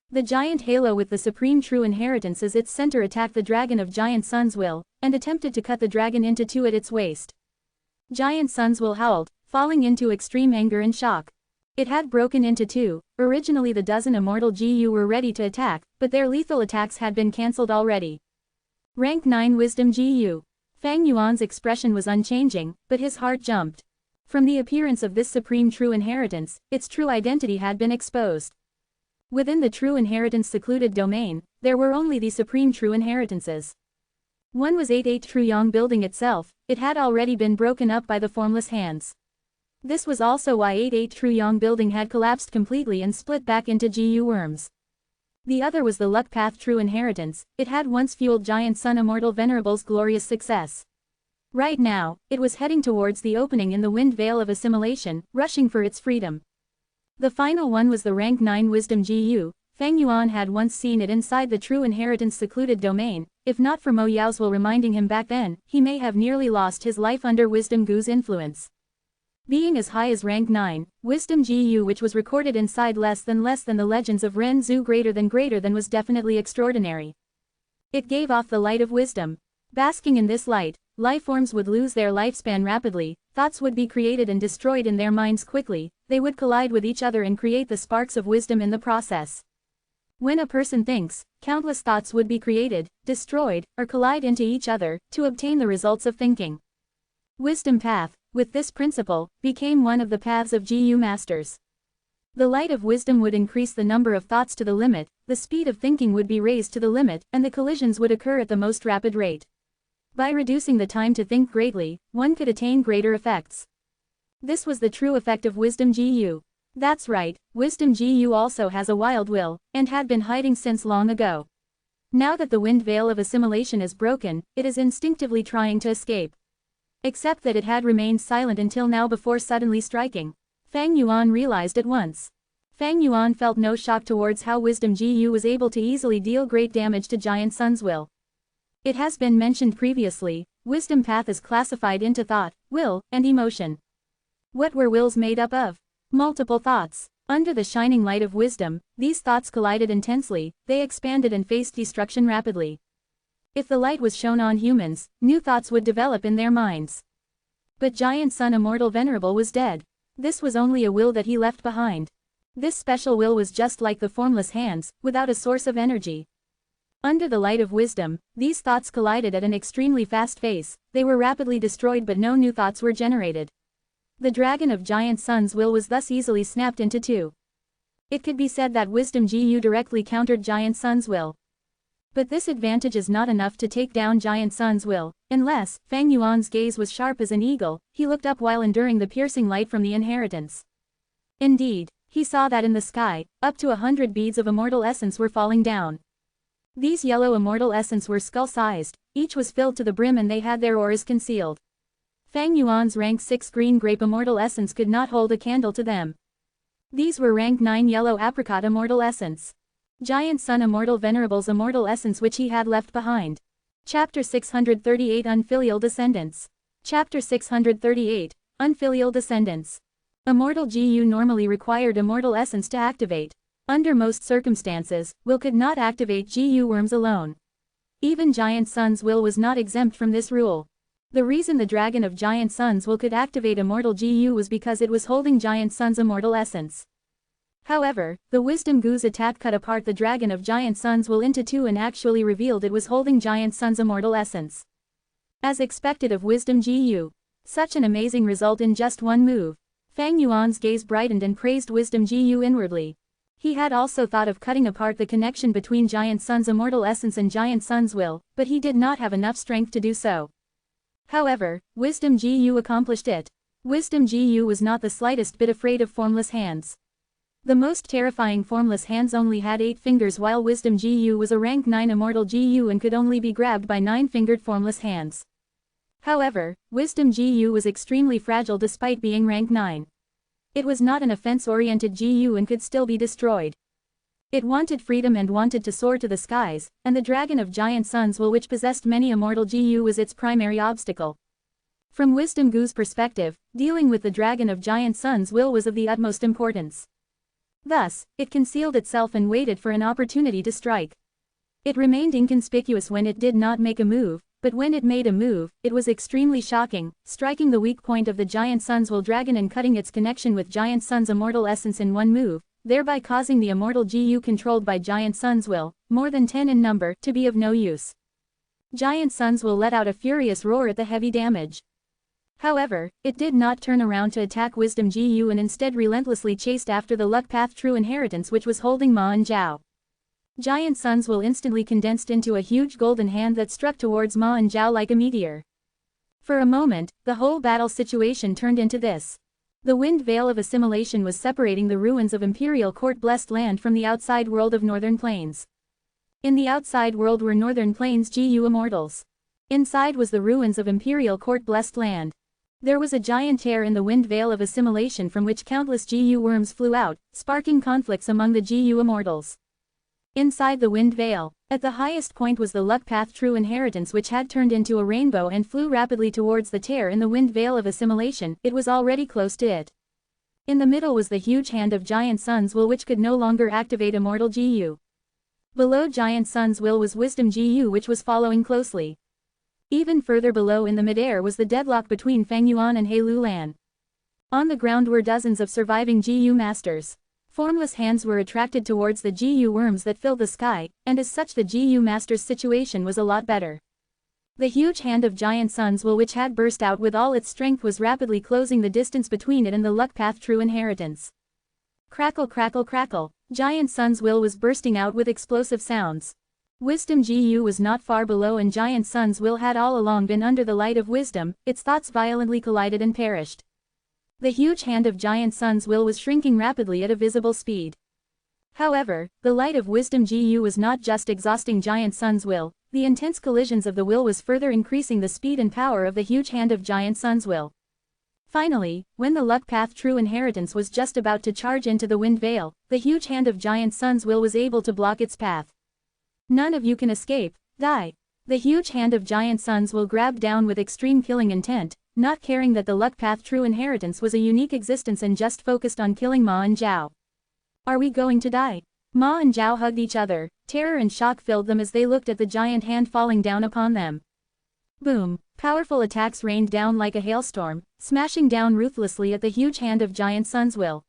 The giant halo with the supreme true inheritance as its center attacked the dragon of Giant Sun's will, and attempted to cut the dragon into 2 at its waist. Giant Sun's will howled, falling into extreme anger and shock. It had broken into 2, originally the dozen immortal Ji Yu were ready to attack, but their lethal attacks had been cancelled already. Rank 9 Wisdom Ji Yu. Fang Yuan's expression was unchanging, but his heart jumped. From the appearance of this supreme true inheritance, its true identity had been exposed. Within the true inheritance secluded domain, there were only the supreme true inheritances. One was 88 True Yang building itself, it had already been broken up by the formless hands. This was also why 88 True Yang building had collapsed completely and split back into Ji Yu worms. The other was the luck path true inheritance, it had once fueled Giant Sun Immortal Venerable's glorious success. Right now, it was heading towards the opening in the wind veil of assimilation, rushing for its freedom. The final one was the rank 9 Wisdom Ji Yu. Fang Yuan had once seen it inside the true inheritance secluded domain, if not for Mo Yao's will reminding him back then, he may have nearly lost his life under Wisdom Gu's influence. Being as high as rank 9, Wisdom Ji Yu which was recorded inside less than the legends of Ren Zhu greater than was definitely extraordinary. It gave off the light of wisdom. Basking in this light, life forms would lose their lifespan rapidly, thoughts would be created and destroyed in their minds quickly, they would collide with each other and create the sparks of wisdom in the process. When a person thinks, countless thoughts would be created, destroyed, or collide into each other, to obtain the results of thinking. Wisdom path, with this principle, became one of the paths of Ji Yu masters. The light of wisdom would increase the number of thoughts to the limit, the speed of thinking would be raised to the limit, and the collisions would occur at the most rapid rate. By reducing the time to think greatly, one could attain greater effects. This was the true effect of wisdom GU. That's right, wisdom GU also has a wild will, and had been hiding since long ago. Now that the wind veil of assimilation is broken, it is instinctively trying to escape. Except that it had remained silent until now before suddenly striking. Fang Yuan realized at once. Fang Yuan felt no shock towards how wisdom GU was able to easily deal great damage to Giant Sun's will. It has been mentioned previously, wisdom path is classified into thought, will, and emotion. What were wills made up of? Multiple thoughts. Under the shining light of wisdom, these thoughts collided intensely, they expanded and faced destruction rapidly. If the light was shown on humans, new thoughts would develop in their minds. But Giant Sun Immortal Venerable was dead. This was only a will that he left behind. This special will was just like the formless hands, without a source of energy. Under the light of wisdom, these thoughts collided at an extremely fast pace, they were rapidly destroyed but no new thoughts were generated. The dragon of Giant Sun's will was thus easily snapped into two. It could be said that wisdom GU directly countered Giant Sun's will. But this advantage is not enough to take down Giant Sun's will, unless, Fang Yuan's gaze was sharp as an eagle, he looked up while enduring the piercing light from the inheritance. Indeed, he saw that in the sky, up to 100 beads of immortal essence were falling down. These yellow immortal essence were skull-sized, each was filled to the brim and they had their auras concealed. Fang Yuan's rank 6 green grape immortal essence could not hold a candle to them. These were rank 9 yellow apricot immortal essence. Giant Sun Immortal Venerable's immortal essence which he had left behind. Chapter 638 Unfilial Descendants. Chapter 638, Unfilial Descendants. Immortal GU normally required immortal essence to activate. Under most circumstances, will could not activate GU worms alone. Even Giant Sun's will was not exempt from this rule. The reason the dragon of Giant Sun's will could activate immortal GU was because it was holding Giant Sun's immortal essence. However, the wisdom Gu's attack cut apart the dragon of Giant Sun's will into two and actually revealed it was holding Giant Sun's immortal essence. As expected of wisdom GU. Such an amazing result in just one move. Fang Yuan's gaze brightened and praised wisdom GU inwardly. He had also thought of cutting apart the connection between Giant Sun's immortal essence and Giant Sun's will, but he did not have enough strength to do so. However, wisdom GU accomplished it. Wisdom GU was not the slightest bit afraid of formless hands. The most terrifying formless hands only had 8 fingers while wisdom GU was a rank 9 immortal GU and could only be grabbed by 9-fingered formless hands. However, wisdom GU was extremely fragile despite being rank 9. It was not an offense-oriented GU and could still be destroyed. It wanted freedom and wanted to soar to the skies, and the dragon of Giant Sun's will which possessed many immortal GU was its primary obstacle. From wisdom Gu's perspective, dealing with the dragon of Giant Sun's will was of the utmost importance. Thus, it concealed itself and waited for an opportunity to strike. It remained inconspicuous when it did not make a move, but when it made a move, it was extremely shocking, striking the weak point of the Giant Sun's will dragon and cutting its connection with Giant Sun's immortal essence in one move, thereby causing the immortal GU controlled by Giant Sun's will, more than 10 in number, to be of no use. Giant Sun's will let out a furious roar at the heavy damage. However, it did not turn around to attack wisdom GU and instead relentlessly chased after the luck path true inheritance which was holding Ma and Zhao. Giant Sun's will instantly condensed into a huge golden hand that struck towards Ma and Zhao like a meteor. For a moment, the whole battle situation turned into this. The wind veil of assimilation was separating the ruins of Imperial Court Blessed Land from the outside world of Northern Plains. In the outside world were Northern Plains GU immortals. Inside was the ruins of Imperial Court Blessed Land. There was a giant tear in the wind veil of assimilation from which countless GU worms flew out, sparking conflicts among the GU immortals. Inside the wind veil, at the highest point was the luck path true inheritance which had turned into a rainbow and flew rapidly towards the tear in the wind veil of assimilation, it was already close to it. In the middle was the huge hand of Giant Sun's will which could no longer activate immortal GU. Below Giant Sun's will was wisdom GU which was following closely. Even further below in the midair was the deadlock between Fang Yuan and He Lu Lan. On the ground were dozens of surviving GU masters. Formless hands were attracted towards the GU worms that filled the sky, and as such the GU master's situation was a lot better. The huge hand of Giant Sun's will which had burst out with all its strength was rapidly closing the distance between it and the luck path true inheritance. Crackle crackle crackle, Giant Sun's will was bursting out with explosive sounds. Wisdom GU was not far below and Giant Sun's will had all along been under the light of wisdom, its thoughts violently collided and perished. The huge hand of Giant Sun's will was shrinking rapidly at a visible speed. However, the light of wisdom GU was not just exhausting Giant Sun's will, the intense collisions of the will was further increasing the speed and power of the huge hand of Giant Sun's will. Finally, when the luck path true inheritance was just about to charge into the wind veil, the huge hand of Giant Sun's will was able to block its path. None of you can escape, die. The huge hand of Giant Sun's will grabbed down with extreme killing intent, not caring that the luck path true inheritance was a unique existence and just focused on killing Ma and Zhao. Are we going to die? Ma and Zhao hugged each other, terror and shock filled them as they looked at the giant hand falling down upon them. Boom, powerful attacks rained down like a hailstorm, smashing down ruthlessly at the huge hand of Giant Sun's will.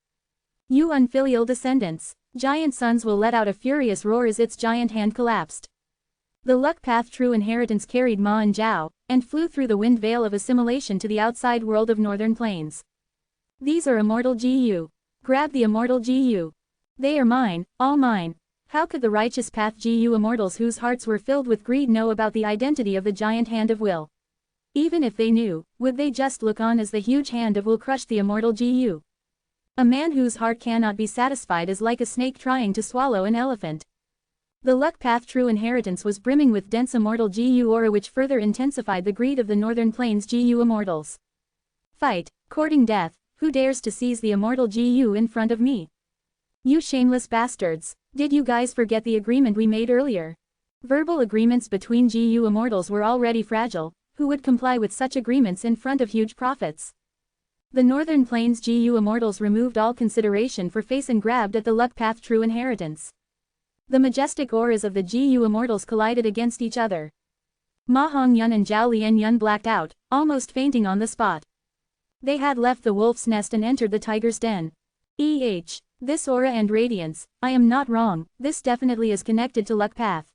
You unfilial descendants! Giant Sun's will let out a furious roar as its giant hand collapsed. The luck path true inheritance carried Ma and Zhao, and flew through the wind veil of assimilation to the outside world of Northern Plains. These are Immortal GU. Grab the Immortal GU. They are mine, all mine. How could the righteous path GU immortals whose hearts were filled with greed know about the identity of the giant hand of will? Even if they knew, would they just look on as the huge hand of will crushed the Immortal GU? A man whose heart cannot be satisfied is like a snake trying to swallow an elephant. The luck path true inheritance was brimming with dense Immortal GU aura which further intensified the greed of the Northern Plains GU immortals. Fight, courting death, who dares to seize the Immortal GU in front of me? You shameless bastards, did you guys forget the agreement we made earlier? Verbal agreements between GU immortals were already fragile, who would comply with such agreements in front of huge profits? The Northern Plains GU immortals removed all consideration for face and grabbed at the luck path true inheritance. The majestic auras of the GU immortals collided against each other. Ma Hongyun and Zhao Lianyun blacked out, almost fainting on the spot. They had left the wolf's nest and entered the tiger's den. This aura and radiance, I am not wrong, this definitely is connected to luck path.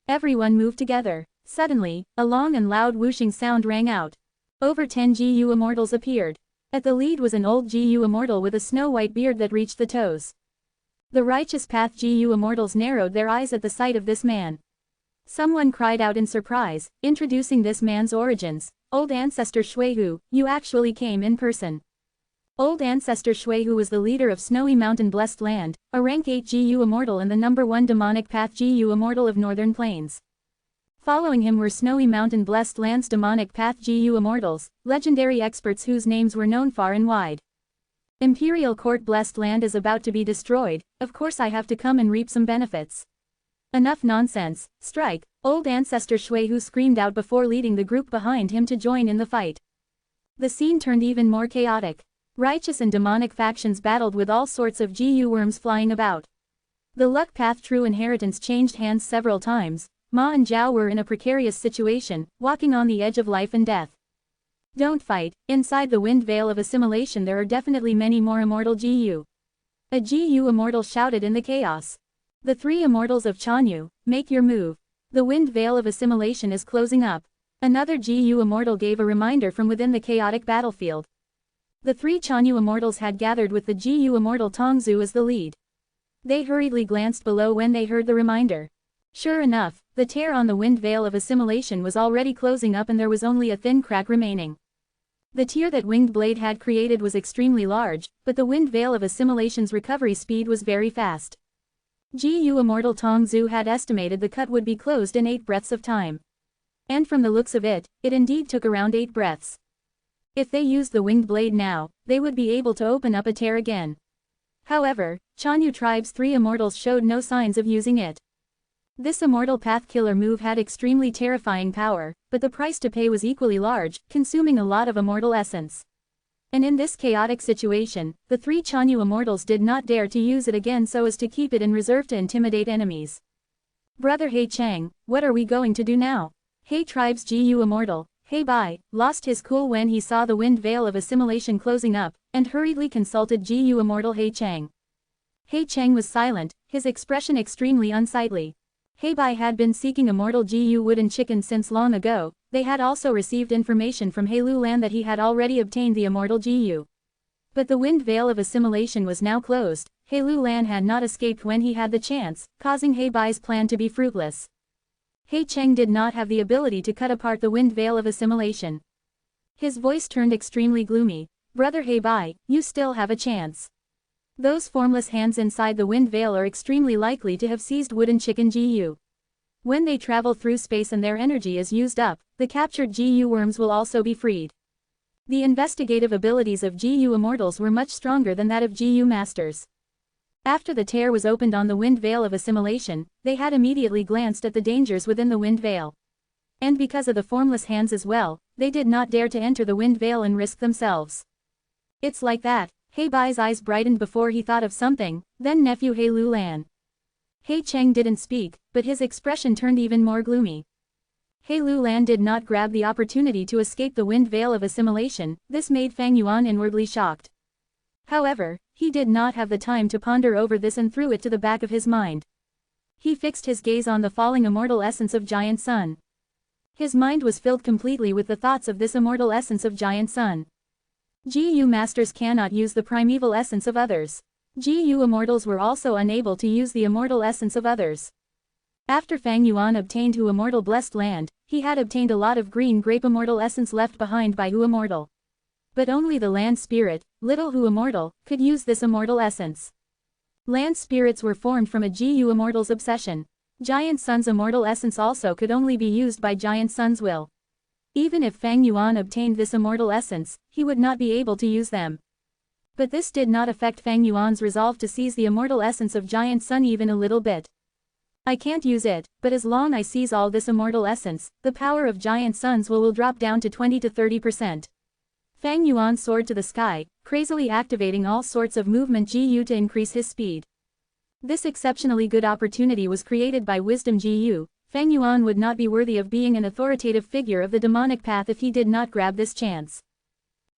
Everyone moved together. Suddenly, a long and loud whooshing sound rang out. Over 10 GU immortals appeared. At the lead was an old GU immortal with a snow-white beard that reached the toes. The righteous path GU immortals narrowed their eyes at the sight of this man. Someone cried out in surprise, introducing this man's origins. Old Ancestor Shuihu, you actually came in person. Old Ancestor Shuihu was the leader of Snowy Mountain Blessed Land, a rank 8 GU immortal and the #1 demonic path GU immortal of Northern Plains. Following him were Snowy Mountain Blessed Land's demonic path GU immortals, legendary experts whose names were known far and wide. Imperial Court Blessed Land is about to be destroyed, of course I have to come and reap some benefits. Enough nonsense, strike, Old Ancestor Shuihu screamed out before leading the group behind him to join in the fight. The scene turned even more chaotic. Righteous and demonic factions battled with all sorts of GU worms flying about. The luck path true inheritance changed hands several times. Ma and Zhao were in a precarious situation, walking on the edge of life and death. Don't fight, inside the wind veil of assimilation there are definitely many more immortal GU. A GU immortal shouted in the chaos. The 3 immortals of Chanyu, make your move. The wind veil of assimilation is closing up. Another GU immortal gave a reminder from within the chaotic battlefield. The 3 Chanyu immortals had gathered with the GU immortal Tongzu as the lead. They hurriedly glanced below when they heard the reminder. Sure enough, the tear on the wind veil of assimilation was already closing up and there was only a thin crack remaining. The tear that Winged Blade had created was extremely large, but the wind veil of assimilation's recovery speed was very fast. GU immortal Tongzu had estimated the cut would be closed in 8 breaths of time. And from the looks of it, it indeed took around 8 breaths. If they used the Winged Blade now, they would be able to open up a tear again. However, Chanyu tribe's 3 immortals showed no signs of using it. This immortal path killer move had extremely terrifying power, but the price to pay was equally large, consuming a lot of immortal essence. And in this chaotic situation, the 3 Chanyu immortals did not dare to use it again so as to keep it in reserve to intimidate enemies. Brother He Chang, what are we going to do now? He tribe's GU immortal, He Bai, lost his cool when he saw the wind veil of assimilation closing up, and hurriedly consulted GU immortal He Chang. He Chang was silent, his expression extremely unsightly. He Bai had been seeking immortal GU wooden chicken since long ago. They had also received information from Heilu Land that he had already obtained the immortal GU. But the wind veil of assimilation was now closed. He Lu Lan had not escaped when he had the chance, causing He Bai's plan to be fruitless. He Cheng did not have the ability to cut apart the wind veil of assimilation. His voice turned extremely gloomy. Brother He Bai, you still have a chance. Those formless hands inside the wind veil are extremely likely to have seized wooden chicken GU. When they travel through space and their energy is used up, the captured GU worms will also be freed. The investigative abilities of GU immortals were much stronger than that of GU masters. After the tear was opened on the wind veil of assimilation, they had immediately glanced at the dangers within the wind veil. And because of the formless hands as well, they did not dare to enter the wind veil and risk themselves. It's like that. He Bai's eyes brightened before he thought of something, then nephew He Lu Lan. He Cheng didn't speak, but his expression turned even more gloomy. He Lu Lan did not grab the opportunity to escape the wind veil of assimilation. This made Fang Yuan inwardly shocked. However, he did not have the time to ponder over this and threw it to the back of his mind. He fixed his gaze on the falling immortal essence of Giant Sun. His mind was filled completely with the thoughts of this immortal essence of Giant Sun. GU masters cannot use the primeval essence of others. GU immortals were also unable to use the immortal essence of others. After Fang Yuan obtained Hu Immortal Blessed Land, he had obtained a lot of green grape immortal essence left behind by Hu Immortal. But only the land spirit, little Hu Immortal, could use this immortal essence. Land spirits were formed from a GU immortal's obsession. Giant Sun's immortal essence also could only be used by Giant Sun's will. Even if Fang Yuan obtained this immortal essence, he would not be able to use them. But this did not affect Fang Yuan's resolve to seize the immortal essence of Giant Sun even a little bit. I can't use it, but as long as I seize all this immortal essence, the power of Giant Sun's will drop down to 20 to 30%. Fang Yuan soared to the sky, crazily activating all sorts of movement GU to increase his speed. This exceptionally good opportunity was created by Wisdom GU. Fang Yuan would not be worthy of being an authoritative figure of the demonic path if he did not grab this chance.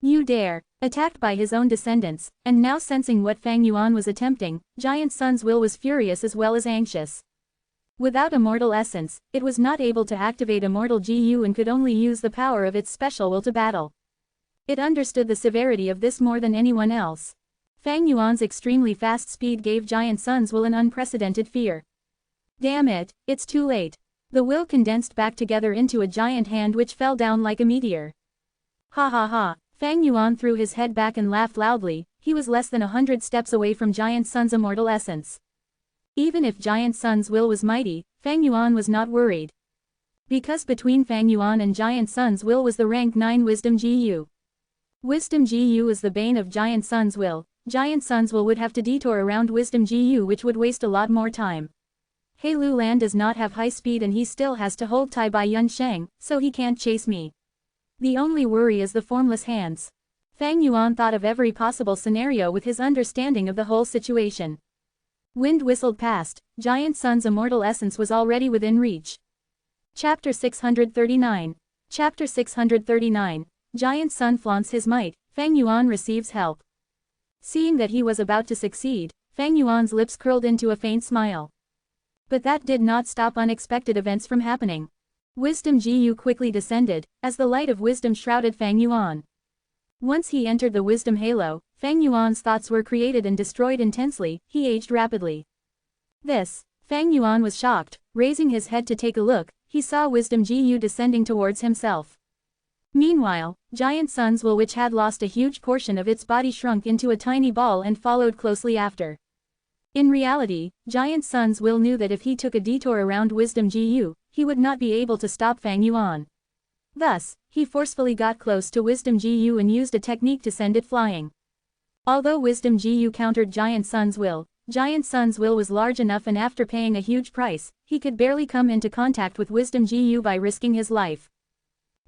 You dare! Attacked by his own descendants, and now sensing what Fang Yuan was attempting, Giant Sun's will was furious as well as anxious. Without immortal essence, it was not able to activate immortal GU and could only use the power of its special will to battle. It understood the severity of this more than anyone else. Fang Yuan's extremely fast speed gave Giant Sun's will an unprecedented fear. Damn it, it's too late. The will condensed back together into a giant hand which fell down like a meteor. Ha ha ha. Fang Yuan threw his head back and laughed loudly. He was less than 100 steps away from Giant Sun's immortal essence. Even if Giant Sun's will was mighty, Fang Yuan was not worried. Because between Fang Yuan and Giant Sun's will was the rank 9 Wisdom GU. Wisdom GU is the bane of Giant Sun's will. Giant Sun's will would have to detour around Wisdom GU, which would waste a lot more time. He Lu Lan does not have high speed and he still has to hold Tai Bai Yun Sheng, so he can't chase me. The only worry is the formless hands. Fang Yuan thought of every possible scenario with his understanding of the whole situation. Wind whistled past. Giant Sun's immortal essence was already within reach. Chapter 639. Chapter 639. Giant Sun flaunts his might. Fang Yuan receives help. Seeing that he was about to succeed, Fang Yuan's lips curled into a faint smile. But that did not stop unexpected events from happening. Wisdom GU quickly descended, as the light of wisdom shrouded Fang Yuan. Once he entered the wisdom halo, Fang Yuan's thoughts were created and destroyed intensely. He aged rapidly. Fang Yuan was shocked. Raising his head to take a look, he saw Wisdom GU descending towards himself. Meanwhile, Giant Sun's will, which had lost a huge portion of its body, shrunk into a tiny ball and followed closely after. In reality, Giant Sun's will knew that if he took a detour around Wisdom GU, he would not be able to stop Fang Yuan. Thus, he forcefully got close to Wisdom GU and used a technique to send it flying. Although Wisdom GU countered Giant Sun's will was large enough, and after paying a huge price, he could barely come into contact with Wisdom GU by risking his life.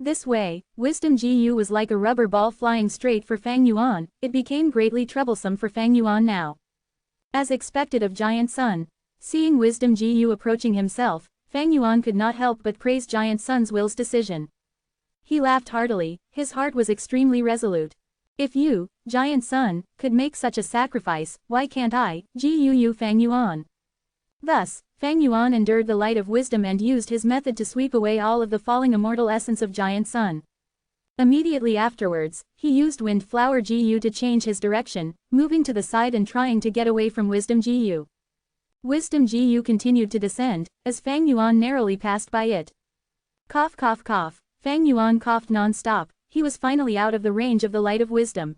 This way, Wisdom GU was like a rubber ball flying straight for Fang Yuan. It became greatly troublesome for Fang Yuan now. As expected of Giant Sun, seeing Wisdom GU approaching himself, Fang Yuan could not help but praise Giant Sun's will's decision. He laughed heartily. His heart was extremely resolute. If you, Giant Sun, could make such a sacrifice, why can't I, GUU Fang Yuan? Thus, Fang Yuan endured the light of wisdom and used his method to sweep away all of the falling immortal essence of Giant Sun. Immediately afterwards, he used Wind Flower Gu to change his direction, moving to the side and trying to get away from Wisdom Gu. Wisdom Gu continued to descend, as Fang Yuan narrowly passed by it. Cough cough cough, Fang Yuan coughed non-stop. He was finally out of the range of the light of wisdom.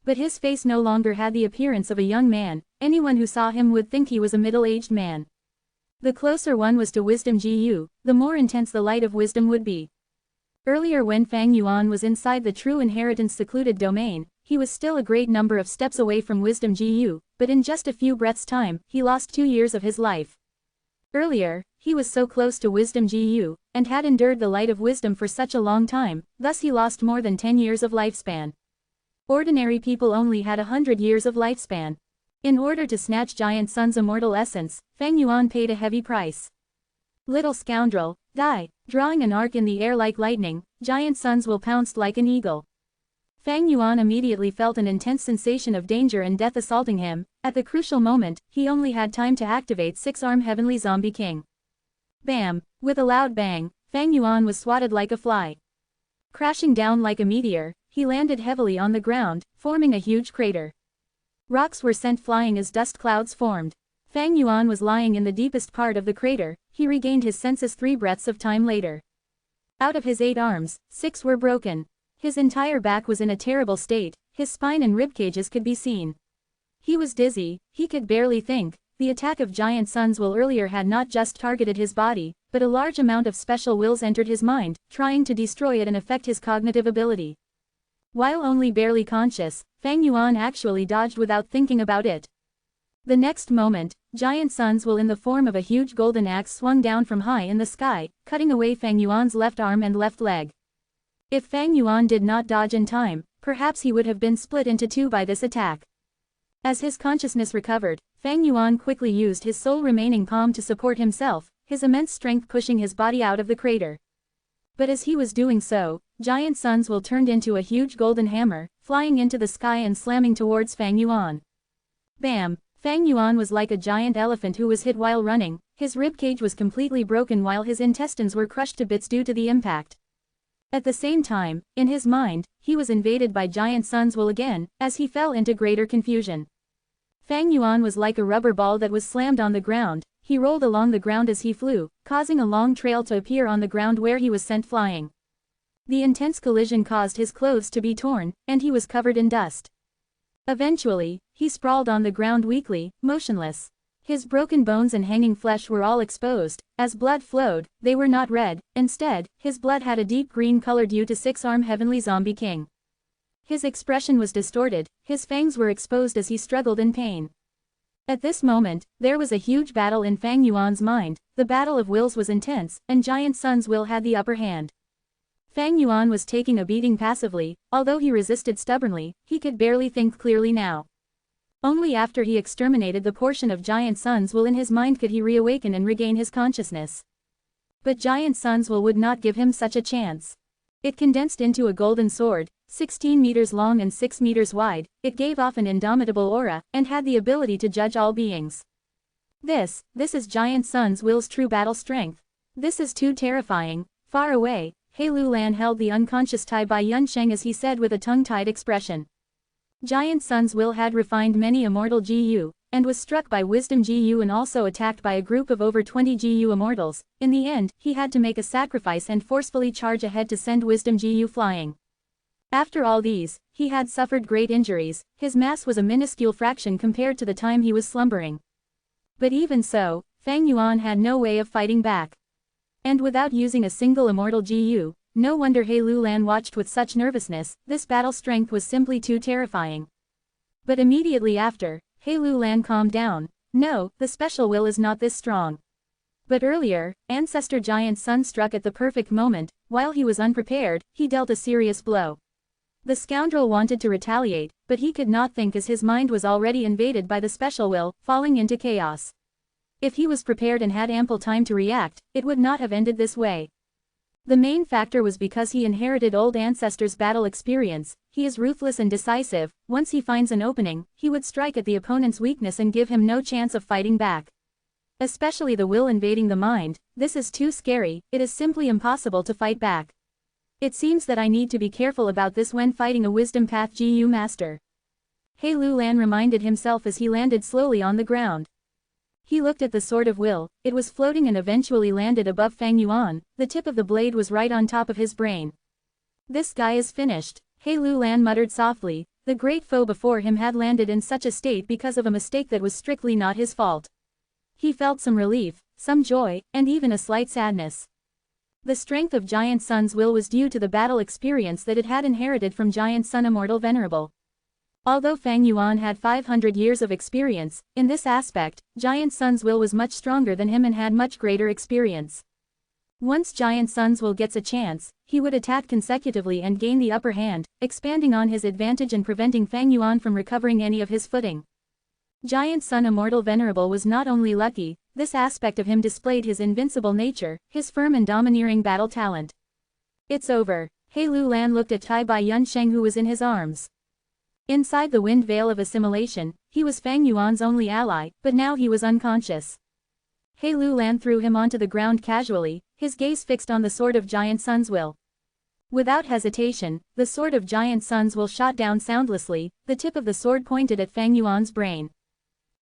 But his face no longer had the appearance of a young man. Anyone who saw him would think he was a middle-aged man. The closer one was to Wisdom Gu, the more intense the light of wisdom would be. Earlier when Fang Yuan was inside the true inheritance secluded domain, he was still a great number of steps away from Wisdom Gu, but in just a few breaths' time, he lost 2 years of his life. Earlier, he was so close to Wisdom Gu, and had endured the light of wisdom for such a long time, thus he lost more than 10 years of lifespan. Ordinary people only had 100 years of lifespan. In order to snatch Giant Sun's immortal essence, Fang Yuan paid a heavy price. Little scoundrel, die! Drawing an arc in the air like lightning, Giant Sun's will pounced like an eagle. Fang Yuan immediately felt an intense sensation of danger and death assaulting him. At the crucial moment, he only had time to activate Six-Arm Heavenly Zombie King. Bam! With a loud bang, Fang Yuan was swatted like a fly. Crashing down like a meteor, he landed heavily on the ground, forming a huge crater. Rocks were sent flying as dust clouds formed. Fang Yuan was lying in the deepest part of the crater. He regained his senses 3 breaths of time later. Out of his 8 arms, 6 were broken. His entire back was in a terrible state, his spine and ribcages could be seen. He was dizzy, he could barely think. The attack of Giant Sun's will earlier had not just targeted his body, but a large amount of special wills entered his mind, trying to destroy it and affect his cognitive ability. While only barely conscious, Fang Yuan actually dodged without thinking about it. The next moment, Giant Sun's will in the form of a huge golden axe swung down from high in the sky, cutting away Fang Yuan's left arm and left leg. If Fang Yuan did not dodge in time, perhaps he would have been split into 2 by this attack. As his consciousness recovered, Fang Yuan quickly used his sole remaining palm to support himself, his immense strength pushing his body out of the crater. But as he was doing so, Giant Sun's will turned into a huge golden hammer, flying into the sky and slamming towards Fang Yuan. Bam! Fang Yuan was like a giant elephant who was hit while running. His ribcage was completely broken while his intestines were crushed to bits due to the impact. At the same time, in his mind, he was invaded by Giant Sun's will again, as he fell into greater confusion. Fang Yuan was like a rubber ball that was slammed on the ground. He rolled along the ground as he flew, causing a long trail to appear on the ground where he was sent flying. The intense collision caused his clothes to be torn, and he was covered in dust. Eventually, he sprawled on the ground weakly, motionless. His broken bones and hanging flesh were all exposed. As blood flowed, they were not red. Instead, his blood had a deep green color due to Six-Arm Heavenly Zombie King. His expression was distorted, his fangs were exposed as he struggled in pain. At this moment, there was a huge battle in Fang Yuan's mind. The battle of wills was intense, and Giant Sun's will had the upper hand. Fang Yuan was taking a beating passively. Although he resisted stubbornly, he could barely think clearly now. Only after he exterminated the portion of Giant Sun's will in his mind could he reawaken and regain his consciousness. But Giant Sun's will would not give him such a chance. It condensed into a golden sword, 16 meters long and 6 meters wide. It gave off an indomitable aura, and had the ability to judge all beings. This is Giant Sun's will's true battle strength. This is too terrifying. Far away, He Lulan held the unconscious Tai Bai Yunsheng as he said with a tongue-tied expression. Giant Sun's will had refined many immortal GU, and was struck by Wisdom GU and also attacked by a group of over 20 GU immortals. In the end, he had to make a sacrifice and forcefully charge ahead to send Wisdom GU flying. After all these, he had suffered great injuries. His mass was a minuscule fraction compared to the time he was slumbering. But even so, Fang Yuan had no way of fighting back. And without using a single immortal GU, no wonder He Lulan watched with such nervousness. This battle strength was simply too terrifying. But immediately after, He Lulan calmed down. No, the special will is not this strong. But earlier, Ancestor Giant Sun struck at the perfect moment. While he was unprepared, he dealt a serious blow. The scoundrel wanted to retaliate, but he could not think as his mind was already invaded by the special will, falling into chaos. If he was prepared and had ample time to react, it would not have ended this way. The main factor was because he inherited old ancestors' battle experience. He is ruthless and decisive. Once he finds an opening, he would strike at the opponent's weakness and give him no chance of fighting back. Especially the will invading the mind. This is too scary. It is simply impossible to fight back. It seems that I need to be careful about this when fighting a wisdom path GU master. He Lulan reminded himself as he landed slowly on the ground. He looked at the Sword of Will, it was floating and eventually landed above Fang Yuan, the tip of the blade was right on top of his brain. This guy is finished, He Lulan muttered softly, the great foe before him had landed in such a state because of a mistake that was strictly not his fault. He felt some relief, some joy, and even a slight sadness. The strength of Giant Sun's will was due to the battle experience that it had inherited from Giant Sun Immortal Venerable. Although Fang Yuan had 500 years of experience, in this aspect, Giant Sun's will was much stronger than him and had much greater experience. Once Giant Sun's will gets a chance, he would attack consecutively and gain the upper hand, expanding on his advantage and preventing Fang Yuan from recovering any of his footing. Giant Sun Immortal Venerable was not only lucky, this aspect of him displayed his invincible nature, his firm and domineering battle talent. It's over, He Lulan looked at Tai Bai Yunsheng who was in his arms. Inside the wind veil of assimilation, he was Fang Yuan's only ally, but now he was unconscious. He Lulan threw him onto the ground casually, his gaze fixed on the Sword of Giant Sun's will. Without hesitation, the Sword of Giant Sun's will shot down soundlessly, the tip of the sword pointed at Fang Yuan's brain.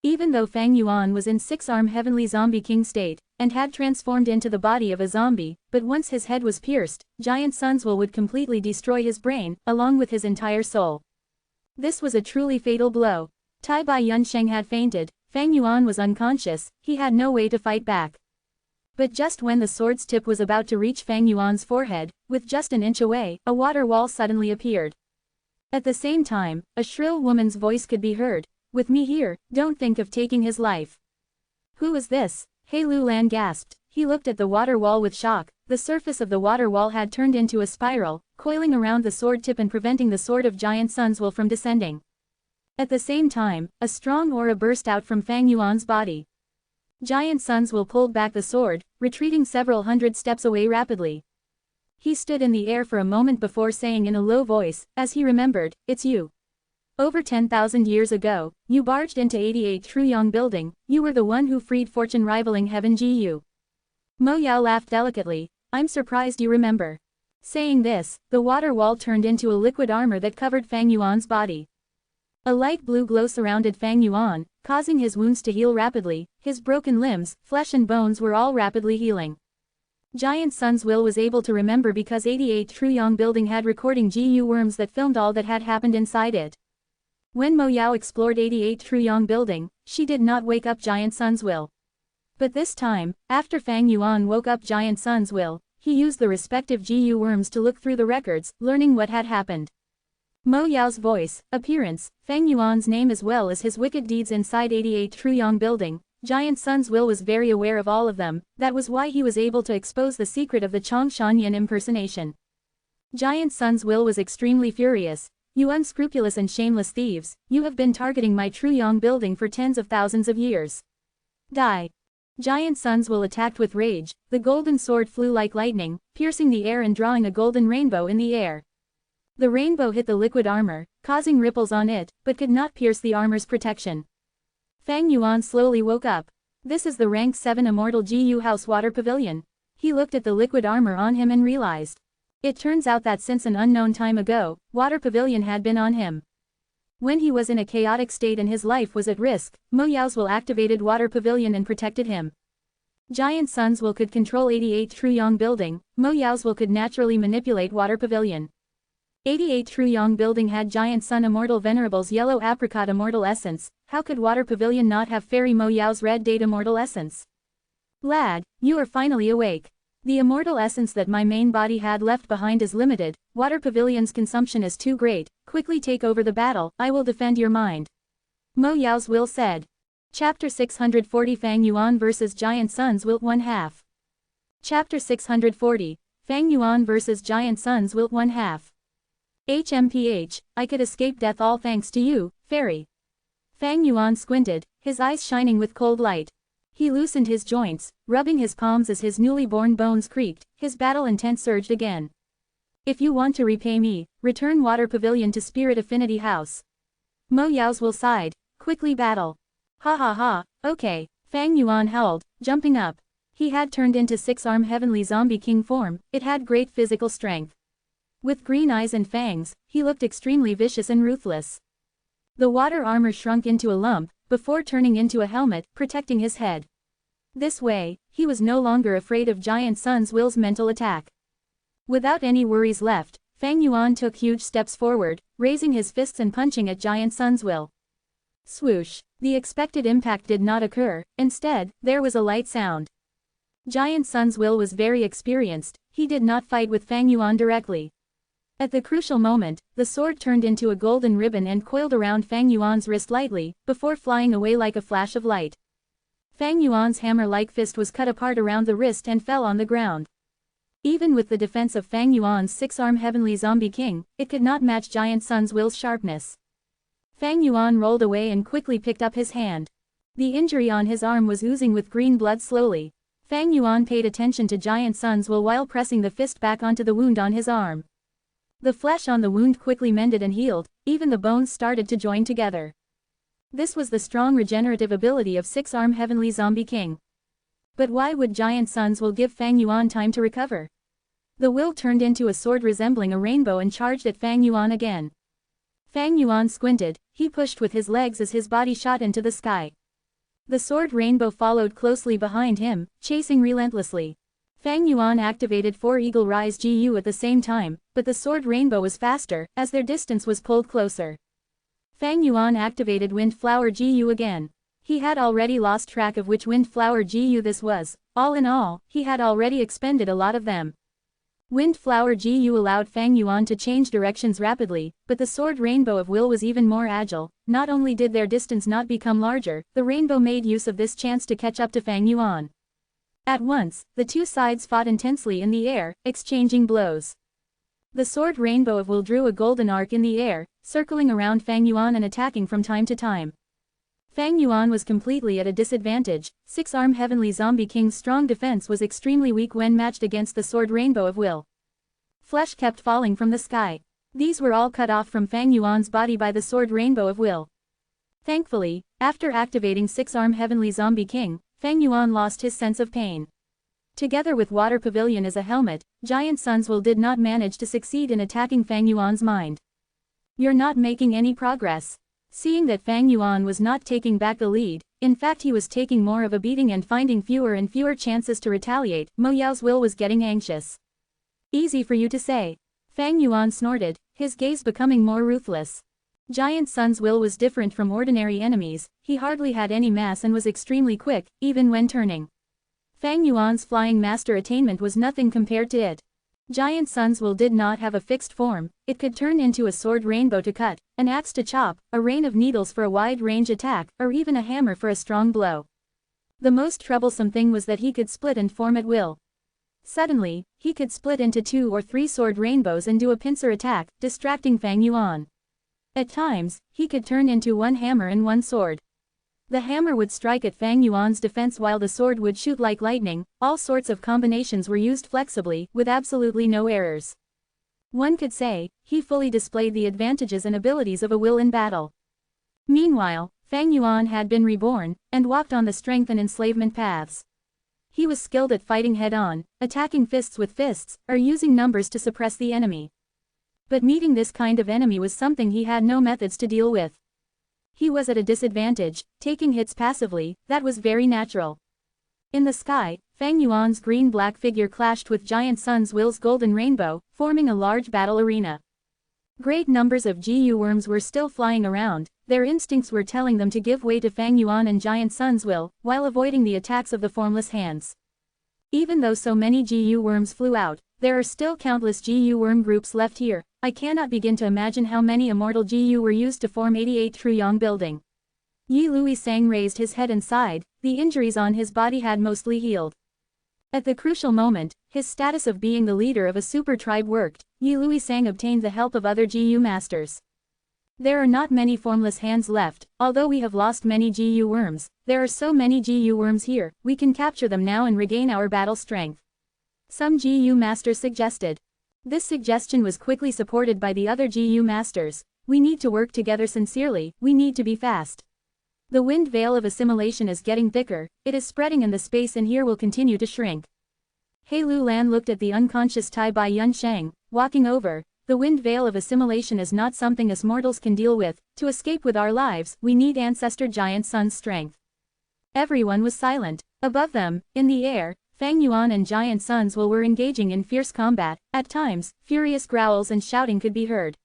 Even though Fang Yuan was in six-arm heavenly zombie king state, and had transformed into the body of a zombie, but once his head was pierced, Giant Sun's will would completely destroy his brain, along with his entire soul. This was a truly fatal blow. Tai Bai Yunsheng had fainted, Fang Yuan was unconscious, he had no way to fight back. But just when the sword's tip was about to reach Fang Yuan's forehead, with just an inch away, a water wall suddenly appeared. At the same time, a shrill woman's voice could be heard. With me here, don't think of taking his life. Who is this? He Lulan gasped. He looked at the water wall with shock. The surface of the water wall had turned into a spiral, coiling around the sword tip and preventing the Sword of Giant Sun's will from descending. At the same time, a strong aura burst out from Fang Yuan's body. Giant Sun's will pulled back the sword, retreating several hundred steps away rapidly. He stood in the air for a moment before saying in a low voice, as he remembered, it's you. Over 10,000 years ago, you barged into 88 Truyong building, you were the one who freed fortune rivaling heaven Gu. Mo Yao laughed delicately, I'm surprised you remember. Saying this, the water wall turned into a liquid armor that covered Fang Yuan's body. A light blue glow surrounded Fang Yuan, causing his wounds to heal rapidly, his broken limbs, flesh and bones were all rapidly healing. Giant Sun's will was able to remember because 88 Truyong building had recording Gu worms that filmed all that had happened inside it. When Mo Yao explored 88 Truyong building, she did not wake up Giant Sun's will. But this time, after Fang Yuan woke up Giant Sun's will, he used the respective Gu worms to look through the records, learning what had happened. Mo Yao's voice, appearance, Fang Yuan's name as well as his wicked deeds inside 88 Truyong building, Giant Sun's will was very aware of all of them, that was why he was able to expose the secret of the Chongshan impersonation. Giant Sun's will was extremely furious. You unscrupulous and shameless thieves, you have been targeting my Truyong building for tens of thousands of years. Die. Giant Sun's will attacked with rage, the golden sword flew like lightning, piercing the air and drawing a golden rainbow in the air. The rainbow hit the liquid armor, causing ripples on it, but could not pierce the armor's protection. Fang Yuan slowly woke up. This is the rank 7 Immortal Gu House Water Pavilion. He looked at the liquid armor on him and realized. It turns out that since an unknown time ago, Water Pavilion had been on him. When he was in a chaotic state and his life was at risk, Mo Yao's will activated Water Pavilion and protected him. Giant Sun's will could control 88 Truyong building, Mo Yao's will could naturally manipulate Water Pavilion. 88 Truyong building had Giant Sun Immortal Venerable's yellow apricot immortal essence, how could Water Pavilion not have Fairy Mo Yao's red date immortal essence? Lad, you are finally awake. The immortal essence that my main body had left behind is limited, Water Pavilion's consumption is too great, quickly take over the battle, I will defend your mind. Mo Yao's will said. Chapter 640 Fang Yuan vs Giant Sun's will 1/2. Chapter 640, Fang Yuan vs Giant Sun's will 1/2. HMPH, I could escape death all thanks to you, Fairy. Fang Yuan squinted, his eyes shining with cold light. He loosened his joints, rubbing his palms as his newly born bones creaked, his battle intent surged again. If you want to repay me, return Water Pavilion to Spirit Affinity House. Mo Yao's will sighed, quickly battle. Ha ha ha, okay, Fang Yuan howled, jumping up. He had turned into six-arm heavenly zombie king form, it had great physical strength. With green eyes and fangs, he looked extremely vicious and ruthless. The water armor shrunk into a lump, before turning into a helmet, protecting his head. This way, he was no longer afraid of Giant Sun's Will's mental attack. Without any worries left, Fang Yuan took huge steps forward, raising his fists and punching at Giant Sun's Will. Swoosh! The expected impact did not occur, instead, there was a light sound. Giant Sun's Will was very experienced, he did not fight with Fang Yuan directly. At the crucial moment, the sword turned into a golden ribbon and coiled around Fang Yuan's wrist lightly, before flying away like a flash of light. Fang Yuan's hammer-like fist was cut apart around the wrist and fell on the ground. Even with the defense of Fang Yuan's six-armed heavenly zombie king, it could not match Giant Sun's Will's sharpness. Fang Yuan rolled away and quickly picked up his hand. The injury on his arm was oozing with green blood slowly. Fang Yuan paid attention to Giant Sun's Will while pressing the fist back onto the wound on his arm. The flesh on the wound quickly mended and healed, even the bones started to join together. This was the strong regenerative ability of six-armed heavenly zombie king. But why would Giant Sun's Will give Fang Yuan time to recover? The will turned into a sword resembling a rainbow and charged at Fang Yuan again. Fang Yuan squinted, he pushed with his legs as his body shot into the sky. The sword rainbow followed closely behind him, chasing relentlessly. Fang Yuan activated 4 Eagle Rise GU at the same time, but the sword rainbow was faster, as their distance was pulled closer. Fang Yuan activated Wind Flower GU again. He had already lost track of which Wind Flower GU this was. All in all, he had already expended a lot of them. Wind Flower GU allowed Fang Yuan to change directions rapidly, but the sword rainbow of will was even more agile. Not only did their distance not become larger, the rainbow made use of this chance to catch up to Fang Yuan. At once, the two sides fought intensely in the air, exchanging blows. The sword rainbow of will drew a golden arc in the air, circling around Fang Yuan and attacking from time to time. Fang Yuan was completely at a disadvantage. Six-armed heavenly zombie king's strong defense was extremely weak when matched against the sword rainbow of will. Flesh kept falling from the sky. These were all cut off from Fang Yuan's body by the sword rainbow of will. Thankfully, after activating six-armed heavenly zombie king, Fang Yuan lost his sense of pain. Together with Water Pavilion as a helmet, Giant Sun's Will did not manage to succeed in attacking Fang Yuan's mind. You're not making any progress. Seeing that Fang Yuan was not taking back the lead, in fact he was taking more of a beating and finding fewer and fewer chances to retaliate, Mo Yao's will was getting anxious. Easy for you to say. Fang Yuan snorted, his gaze becoming more ruthless. Giant Sun's Will was different from ordinary enemies, he hardly had any mass and was extremely quick, even when turning. Fang Yuan's flying master attainment was nothing compared to it. Giant Sun's Will did not have a fixed form, it could turn into a sword rainbow to cut, an axe to chop, a rain of needles for a wide-range attack, or even a hammer for a strong blow. The most troublesome thing was that he could split and form at will. Suddenly, he could split into 2 or 3 sword rainbows and do a pincer attack, distracting Fang Yuan. At times, he could turn into 1 hammer and 1 sword. The hammer would strike at Fang Yuan's defense while the sword would shoot like lightning. All sorts of combinations were used flexibly, with absolutely no errors. One could say, he fully displayed the advantages and abilities of a will in battle. Meanwhile, Fang Yuan had been reborn, and walked on the strength and enslavement paths. He was skilled at fighting head-on, attacking fists with fists, or using numbers to suppress the enemy. But meeting this kind of enemy was something he had no methods to deal with. He was at a disadvantage, taking hits passively, that was very natural. In the sky, Fang Yuan's green-black figure clashed with Giant Sun's Will's golden rainbow, forming a large battle arena. Great numbers of GU worms were still flying around, their instincts were telling them to give way to Fang Yuan and Giant Sun's Will, while avoiding the attacks of the formless hands. Even though so many GU worms flew out, there are still countless GU worm groups left here. I cannot begin to imagine how many immortal GU were used to form 88 Truyong building. Yi Lui Sang raised his head and sighed, the injuries on his body had mostly healed. At the crucial moment, his status of being the leader of a super tribe worked. Yi Lui Sang obtained the help of other GU masters. There are not many formless hands left, although we have lost many GU worms. There are so many GU worms here, we can capture them now and regain our battle strength. Some GU masters suggested. This suggestion was quickly supported by the other GU masters. We need to work together sincerely, we need to be fast. The wind veil of assimilation is getting thicker, it is spreading and the space in here will continue to shrink. He Lu Lan looked at the unconscious Tai Bai Yun Sheng, walking over, the wind veil of assimilation is not something us mortals can deal with. To escape with our lives, we need Ancestor Giant Sun's strength. Everyone was silent. Above them, in the air, Fang Yuan and Giant Sun's will were engaging in fierce combat. At times, furious growls and shouting could be heard.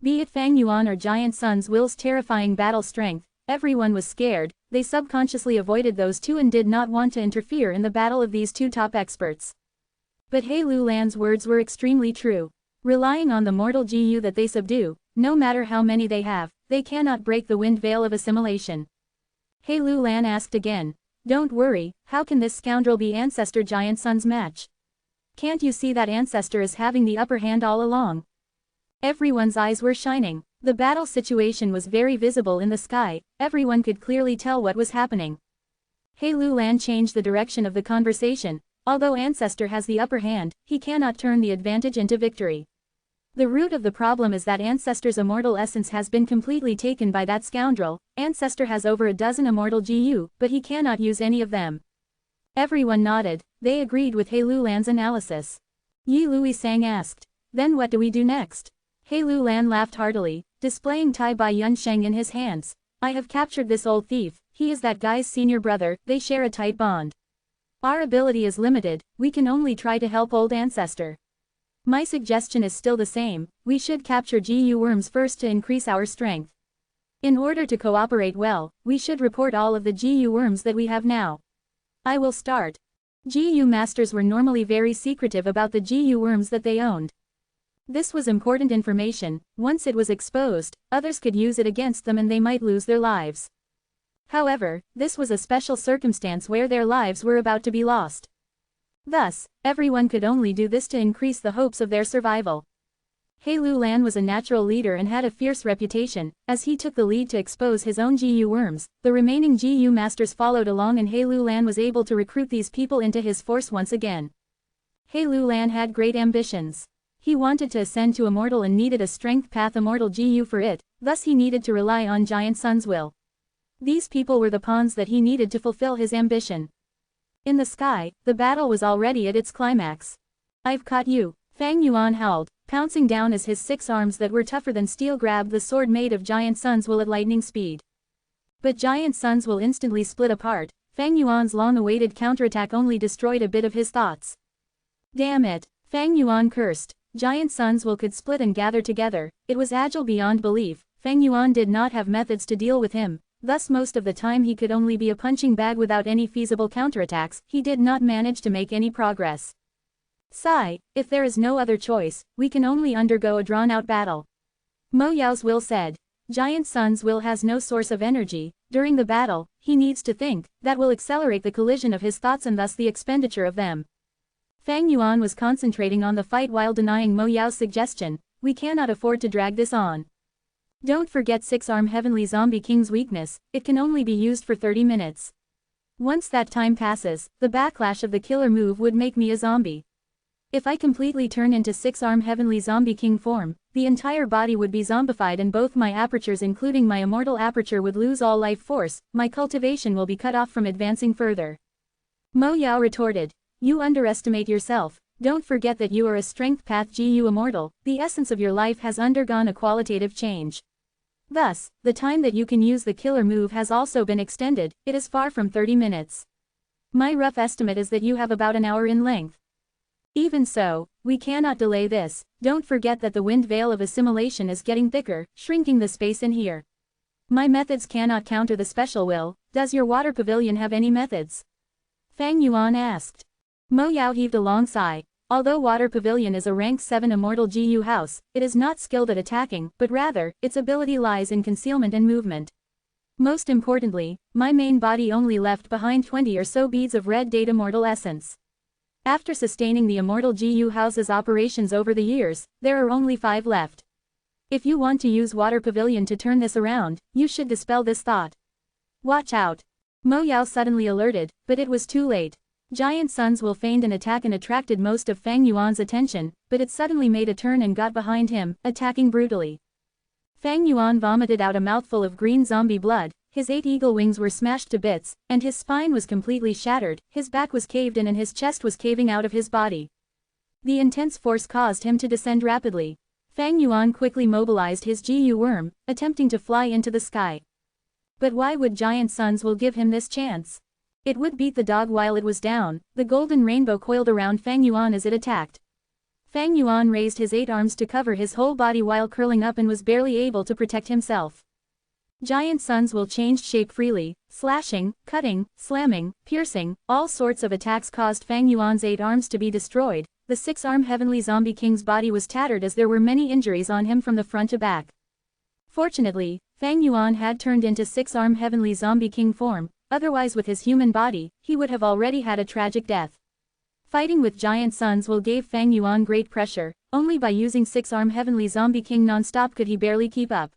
Be it Fang Yuan or Giant Sun's will's terrifying battle strength, everyone was scared. They subconsciously avoided those two and did not want to interfere in the battle of these two top experts. But He Lu Lan's words were extremely true. Relying on the mortal GU that they subdue, no matter how many they have, they cannot break the wind veil of assimilation. He Lu Lan asked again. Don't worry, how can this scoundrel be Ancestor Giant Sun's match? Can't you see that Ancestor is having the upper hand all along? Everyone's eyes were shining. The battle situation was very visible in the sky, everyone could clearly tell what was happening. He Lu Lan changed the direction of the conversation. Although Ancestor has the upper hand, he cannot turn the advantage into victory. The root of the problem is that Ancestor's immortal essence has been completely taken by that scoundrel. Ancestor has over a dozen immortal GU, but he cannot use any of them. Everyone nodded. They agreed with He Lu Lan's analysis. Yi Lui Sang asked. Then what do we do next? He Lu Lan laughed heartily, displaying Tai Bai Yun Sheng in his hands. I have captured this old thief. He is that guy's senior brother. They share a tight bond. Our ability is limited. We can only try to help old Ancestor. My suggestion is still the same. We should capture GU worms first to increase our strength. In order to cooperate well, we should report all of the GU worms that we have now. I will start. GU masters were normally very secretive about the GU worms that they owned. This was important information. Once it was exposed, others could use it against them and they might lose their lives. However, this was a special circumstance where their lives were about to be lost. Thus, everyone could only do this to increase the hopes of their survival. He Lu Lan was a natural leader and had a fierce reputation. As he took the lead to expose his own GU worms, the remaining GU masters followed along and He Lu Lan was able to recruit these people into his force once again. He Lu Lan had great ambitions. He wanted to ascend to Immortal and needed a strength path Immortal GU for it, thus he needed to rely on Giant Sun's will. These people were the pawns that he needed to fulfill his ambition. In the sky, the battle was already at its climax. I've caught you, Fang Yuan howled, pouncing down as his 6 arms that were tougher than steel grabbed the sword made of Giant Sun's will at lightning speed. But Giant Sun's will instantly split apart. Fang Yuan's long-awaited counterattack only destroyed a bit of his thoughts. Damn it, Fang Yuan cursed. Giant Sun's will could split and gather together. It was agile beyond belief. Fang Yuan did not have methods to deal with him. Thus most of the time he could only be a punching bag without any feasible counterattacks. He did not manage to make any progress. Sigh, if there is no other choice, we can only undergo a drawn-out battle. Mo Yao's will said. Giant Sun's will has no source of energy. During the battle, he needs to think. That will accelerate the collision of his thoughts and thus the expenditure of them. Fang Yuan was concentrating on the fight while denying Mo Yao's suggestion. We cannot afford to drag this on. Don't forget 6-arm Heavenly Zombie King's weakness. It can only be used for 30 minutes. Once that time passes, the backlash of the killer move would make me a zombie. If I completely turn into 6-arm Heavenly Zombie King form, the entire body would be zombified and both my apertures including my immortal aperture would lose all life force. My cultivation will be cut off from advancing further. Mo Yao retorted. You underestimate yourself. Don't forget that you are a strength path GU immortal. The essence of your life has undergone a qualitative change. Thus, the time that you can use the killer move has also been extended. It is far from 30 minutes. My rough estimate is that you have about an hour in length. Even so, we cannot delay this. Don't forget that the wind veil of assimilation is getting thicker, shrinking the space in here. My methods cannot counter the special will. Does your water pavilion have any methods? Fang Yuan asked. Mo Yao heaved a long sigh. Although Water Pavilion is a rank 7 immortal GU house, it is not skilled at attacking, but rather, its ability lies in concealment and movement. Most importantly, my main body only left behind 20 or so beads of red data mortal essence. After sustaining the immortal GU house's operations over the years, there are only 5 left. If you want to use Water Pavilion to turn this around, you should dispel this thought. Watch out. Mo Yao suddenly alerted, but it was too late. Giant Sun's will feigned an attack and attracted most of Fang Yuan's attention, but it suddenly made a turn and got behind him, attacking brutally. Fang Yuan vomited out a mouthful of green zombie blood, his 8 eagle wings were smashed to bits, and his spine was completely shattered, his back was caved in and his chest was caving out of his body. The intense force caused him to descend rapidly. Fang Yuan quickly mobilized his Gu worm, attempting to fly into the sky. But why would Giant Suns will give him this chance? It would beat the dog while it was down. The golden rainbow coiled around Fang Yuan as it attacked. Fang Yuan raised his 8 arms to cover his whole body while curling up and was barely able to protect himself. Giant Suns will changed shape freely, slashing, cutting, slamming, piercing, all sorts of attacks caused Fang Yuan's 8 arms to be destroyed. The 6-armed Heavenly Zombie King's body was tattered as there were many injuries on him from the front to back. Fortunately, Fang Yuan had turned into 6-armed Heavenly Zombie King form, otherwise with his human body, he would have already had a tragic death. Fighting with Giant Suns will gave Fang Yuan great pressure. Only by using 6-armed Heavenly Zombie King non-stop could he barely keep up.